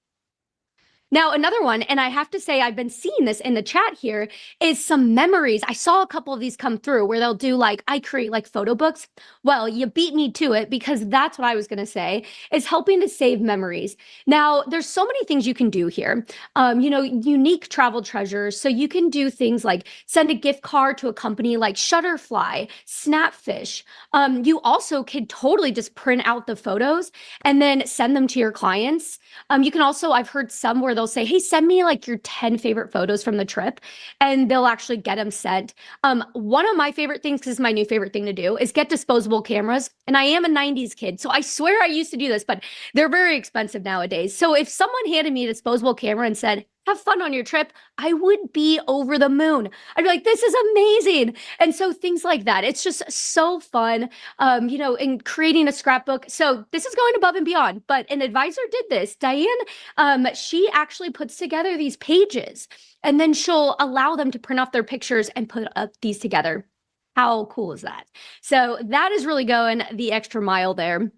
Now, another one, and I have to say, I've been seeing this in the chat here, is some memories. I saw a couple of these come through where they'll do like, I create like photo books. Well, you beat me to it, because that's what I was going to say, is helping to save memories. Now, there's so many things you can do here. Unique travel treasures. So you can do things like send a gift card to a company like Shutterfly, Snapfish. You also could totally just print out the photos and then send them to your clients. You can also, I've heard some where they'll say, hey, send me like your 10 favorite photos from the trip, and they'll actually get them sent. One of my favorite things, because it's my new favorite thing to do, is get disposable cameras. And I am a 90s kid, so I swear I used to do this, but they're very expensive nowadays. So if someone handed me a disposable camera and said, have fun on your trip, I would be over the moon. I'd be like, this is amazing. And so things like that, it's just so fun, in creating a scrapbook. So this is going above and beyond, but an advisor did this. Diane, she actually puts together these pages, and then she'll allow them to print off their pictures and put up these together. How cool is that? So that is really going the extra mile there.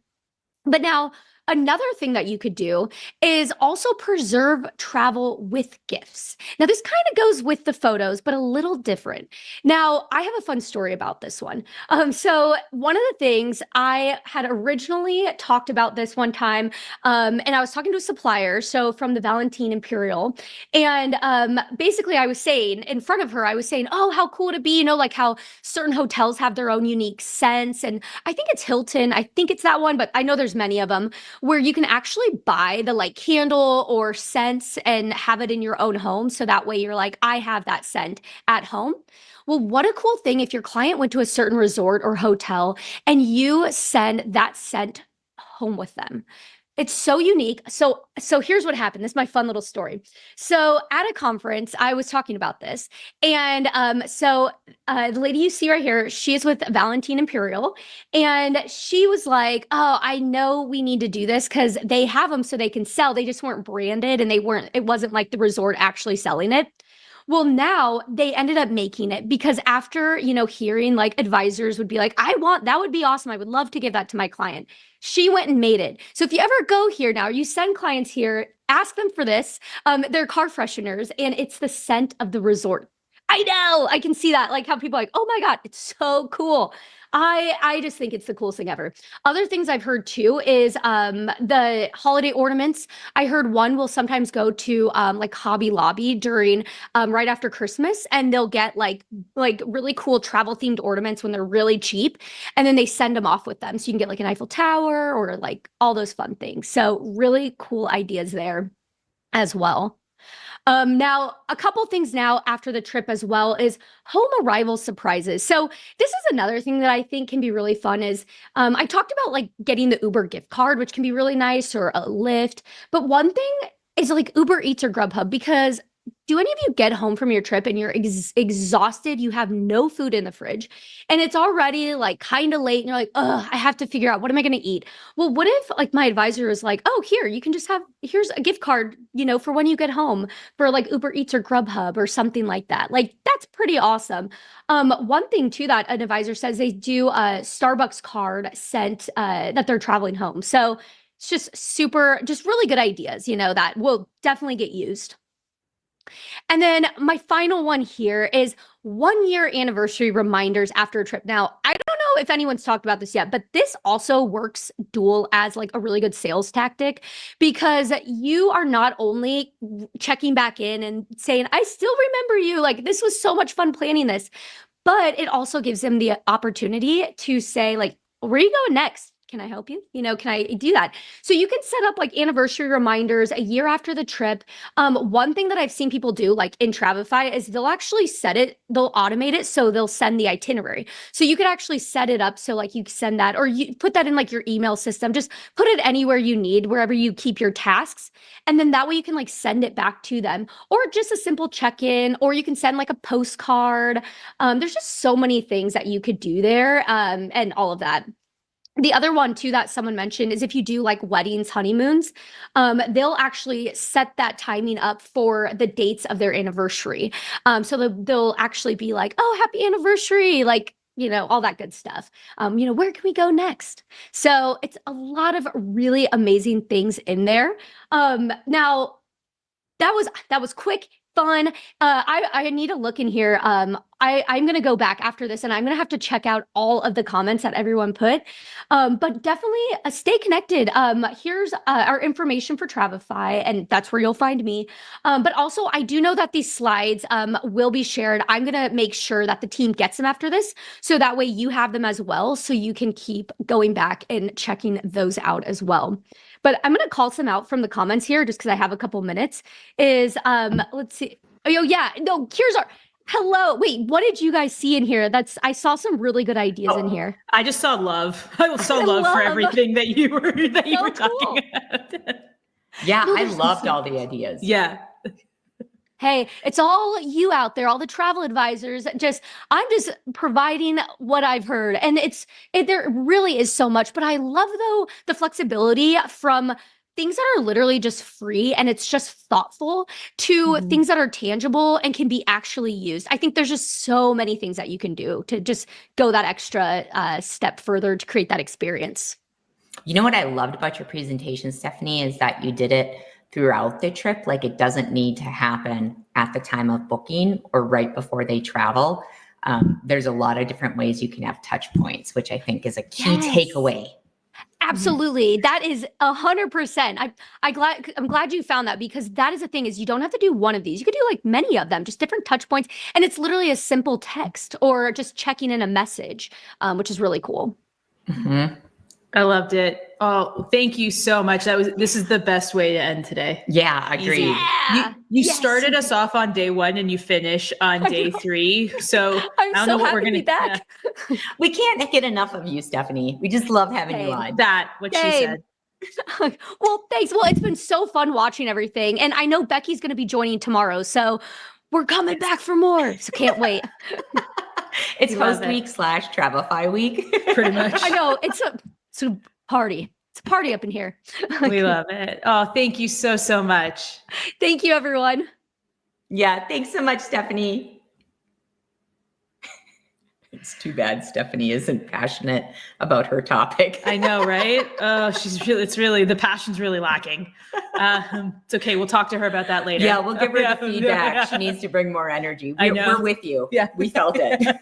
But now, another thing that you could do is also preserve travel with gifts. Now, this kind of goes with the photos, but a little different. Now, I have a fun story about this one. So one of the things I had originally talked about this one time, and I was talking to a supplier, so from the Valentine Imperial, and basically I was saying, in front of her, I was saying, oh, how cool would it be, like how certain hotels have their own unique scents, and I think it's Hilton, I think it's that one, but I know there's many of them, where you can actually buy the like candle or scents and have it in your own home. So that way you're like, I have that scent at home. Well, what a cool thing if your client went to a certain resort or hotel and you send that scent home with them. It's so unique. So here's what happened. This is my fun little story. So at a conference, I was talking about this. And the lady you see right here, she is with Valentine Imperial. And she was like, oh, I know we need to do this because they have them so they can sell. They just weren't branded and it wasn't like the resort actually selling it. Well, now they ended up making it because after, hearing like advisors would be like, that would be awesome. I would love to give that to my client. She went and made it. So if you ever go here now, you send clients here, ask them for this. They're car fresheners and it's the scent of the resort. I know, I can see that. Like how people are like, oh my God, it's so cool. I just think it's the coolest thing ever. Other things I've heard too is the holiday ornaments. I heard one will sometimes go to like Hobby Lobby during right after Christmas, and they'll get like really cool travel themed ornaments when they're really cheap, and then they send them off with them, so you can get like an Eiffel Tower or like all those fun things. So really cool ideas there as well. Now, a couple things now after the trip as well is home arrival surprises. So this is another thing that I think can be really fun is I talked about like getting the Uber gift card, which can be really nice, or a Lyft. But one thing is like Uber Eats or Grubhub, because do any of you get home from your trip and you're exhausted, you have no food in the fridge, and it's already like kind of late, and you're like, oh, I have to figure out what am I going to eat? Well, what if like my advisor is like, oh, here, you can just here's a gift card, for when you get home for like Uber Eats or Grubhub or something like that. Like that's pretty awesome. One thing too that an advisor says they do a Starbucks card sent that they're traveling home. So it's just really good ideas, that will definitely get used. And then my final one here is 1 year anniversary reminders after a trip. Now, I don't know if anyone's talked about this yet, but this also works dual as like a really good sales tactic, because you are not only checking back in and saying, I still remember you, like this was so much fun planning this, but it also gives them the opportunity to say like, where are you going next? Can I help you? Can I do that? So you can set up like anniversary reminders a year after the trip. One thing that I've seen people do like in Travify is they'll actually they'll automate it. So they'll send the itinerary. So you could actually set it up. So like you send that, or you put that in like your email system, just put it anywhere you need, wherever you keep your tasks. And then that way you can like send it back to them, or just a simple check-in, or you can send like a postcard. There's just so many things that you could do there, and all of that. The other one too that someone mentioned is if you do like weddings, honeymoons, they'll actually set that timing up for the dates of their anniversary. So they'll actually be like, oh, happy anniversary, like, all that good stuff. Where can we go next? So it's a lot of really amazing things in there. Now that was quick, fun. I need to look in here. I'm going to go back after this, and I'm going to have to check out all of the comments that everyone put. But definitely stay connected. Here's our information for Travify, and that's where you'll find me. But also, I do know that these slides will be shared. I'm going to make sure that the team gets them after this, so that way you have them as well, so you can keep going back and checking those out as well. But I'm going to call some out from the comments here just because I have a couple minutes. Let's see. Oh, yeah. No, here's our hello. Wait, what did you guys see in here? I saw some really good ideas in here. I just saw love. I saw love for everything that you were talking about. Yeah, No, I there's loved some- all the ideas. Yeah. Hey, it's all you out there, all the travel advisors. I'm just providing what I've heard. And there really is so much, but I love though the flexibility from things that are literally just free and it's just thoughtful to things that are tangible and can be actually used. I think there's just so many things that you can do to just go that extra step further to create that experience. You know what I loved about your presentation, Stephanie, is that you did it throughout the trip. Like it doesn't need to happen at the time of booking or right before they travel. There's a lot of different ways you can have touch points, which I think is a key takeaway. Absolutely. That is 100%. I'm glad you found that, because that is the thing, is you don't have to do one of these. You could do like many of them, just different touch points. And it's literally a simple text or just checking in a message, which is really cool. I loved it. Oh, thank you so much. This is the best way to end today. Yeah, agreed. Yeah. You started us off on day 1 and you finish on day 3. So I don't know what we're going to be back. We can't get enough of you, Stephanie. We just love having you on. What she said. Well, thanks. Well, it's been so fun watching everything. And I know Becky's going to be joining tomorrow. So we're coming back for more. So can't wait. It's host week / Travify week. Pretty much. I know. It's a party. It's a party up in here. We love it. Oh, thank you so much. Thank you, everyone. Yeah, thanks so much, Stephanie. It's too bad Stephanie isn't passionate about her topic. I know, right? Oh, it's really, the passion's really lacking. It's okay. We'll talk to her about that later. Yeah, we'll give her Yeah, the feedback. yeah. She needs to bring more energy. I know. We're with you. Yeah. We felt it.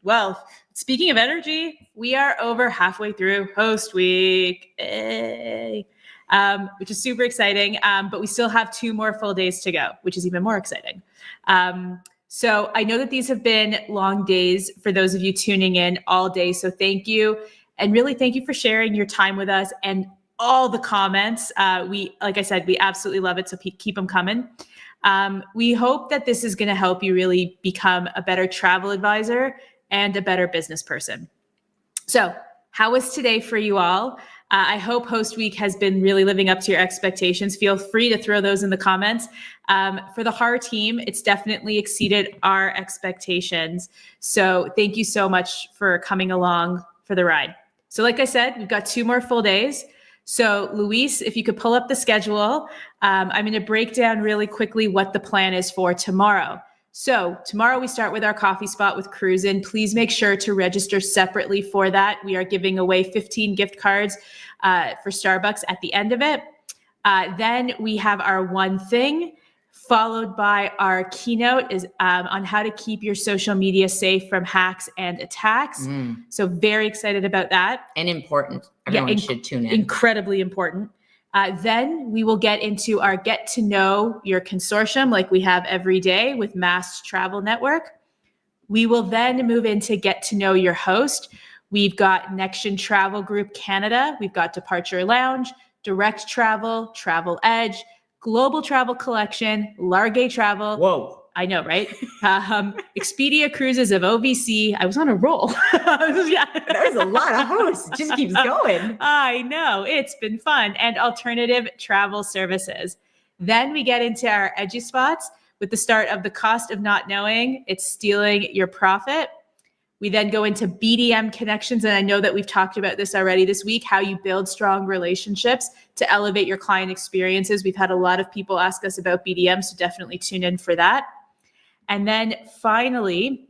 Well, speaking of energy, we are over halfway through host week, which is super exciting. But we still have 2 more full days to go, which is even more exciting. So I know that these have been long days for those of you tuning in all day. So thank you. And really thank you for sharing your time with us and all the comments. Like I said, we absolutely love it. So keep them coming. We hope that this is going to help you really become a better travel advisor and a better business person. So how was today for you all? I hope Host Week has been really living up to your expectations. Feel free to throw those in the comments. For the HAR team, it's definitely exceeded our expectations. So thank you so much for coming along for the ride. So like I said, we've got 2 more full days. So Luis, if you could pull up the schedule, I'm going to break down really quickly what the plan is for tomorrow. So tomorrow we start with our coffee spot with Cruisin'. Please make sure to register separately for that. We are giving away 15 gift cards for Starbucks at the end of it. Then we have our one thing, followed by our keynote is on how to keep your social media safe from hacks and attacks. So very excited about that. And important. Everyone should tune in. Incredibly important. Then we will get into our get to know your consortium like we have every day with Mass Travel Network. We will then move into get to know your host. We've got KHM Travel Group Canada. We've got Departure Lounge, Direct Travel, Travel Edge, Global Travel Collection, Largay Travel. Whoa. I know, right? Expedia Cruises of OVC. I was on a roll. Yeah. That was a lot of hosts. It just keeps going. I know. It's been fun. And alternative travel services. Then we get into our EDUSPOTS with the start of the cost of not knowing. It's stealing your profit. We then go into BDM connections. And I know that we've talked about this already this week, how you build strong relationships to elevate your client experiences. We've had a lot of people ask us about BDM, so definitely tune in for that. And then finally,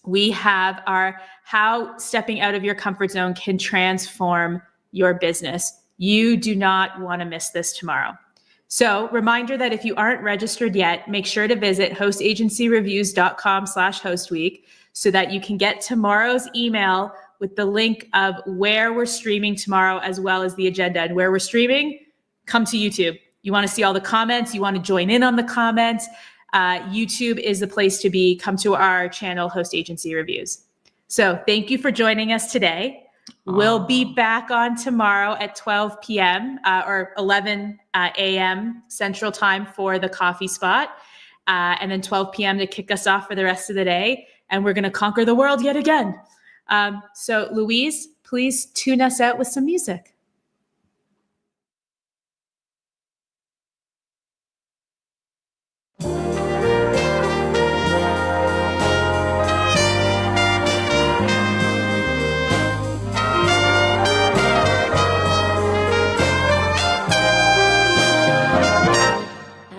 we have our how stepping out of your comfort zone can transform your business. You do not want to miss this tomorrow. So reminder that if you aren't registered yet, make sure to visit hostagencyreviews.com/hostweek so that you can get tomorrow's email with the link of where we're streaming tomorrow, as well as the agenda. And where we're streaming, come to YouTube. You want to see all the comments. You want to join in on the comments. YouTube is the place to be. Come to our channel, Host Agency Reviews. So thank you for joining us today. We'll be back on tomorrow at 12 p.m. Or 11 a.m. Central Time for the coffee spot. And then 12 p.m. to kick us off for the rest of the day. And we're going to conquer the world yet again. So Louise, please tune us out with some music.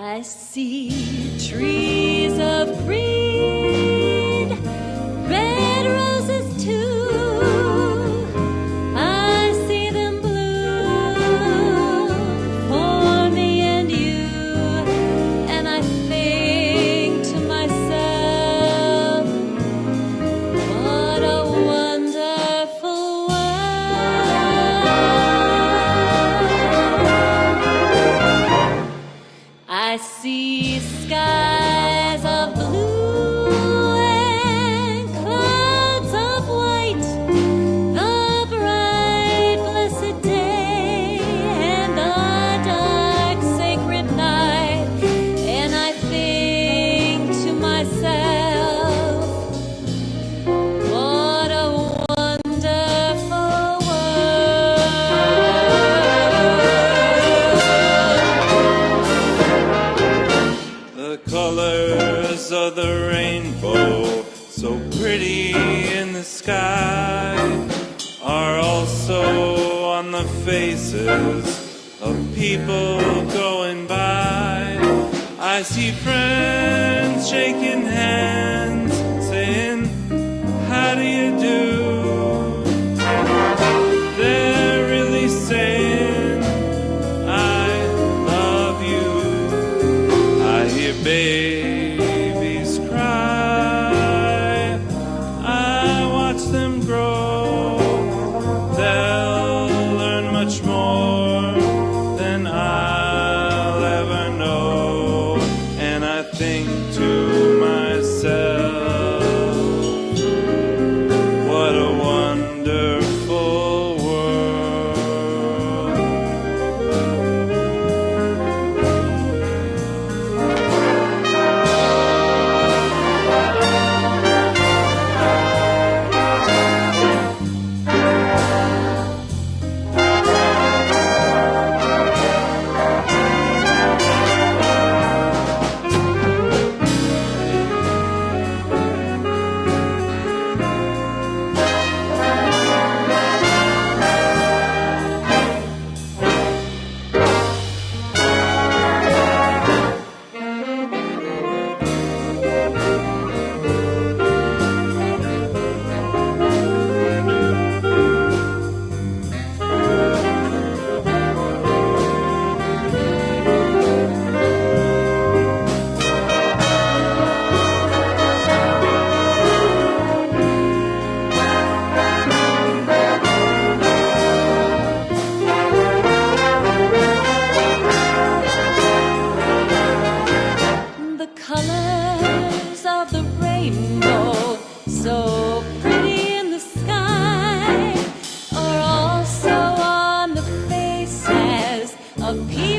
I see trees of green, red roses too. I see them bloom for me and you, and I think to myself, what a wonderful world. I see skies of blue and clouds of white, the bright blessed day and the dark sacred night, and I think to myself, what a wonderful The colors of the rainbow, so pretty in the sky, are also on the faces of people going by. I I see friends shaking hands, saying, how do you do? They're really saying, I love you. I hear babies cry, I watch them grow. They'll learn much more than I'll ever know. And I think to myself, what a wonderful world. The colors of the rainbow, so pretty in the sky, are also on the faces of people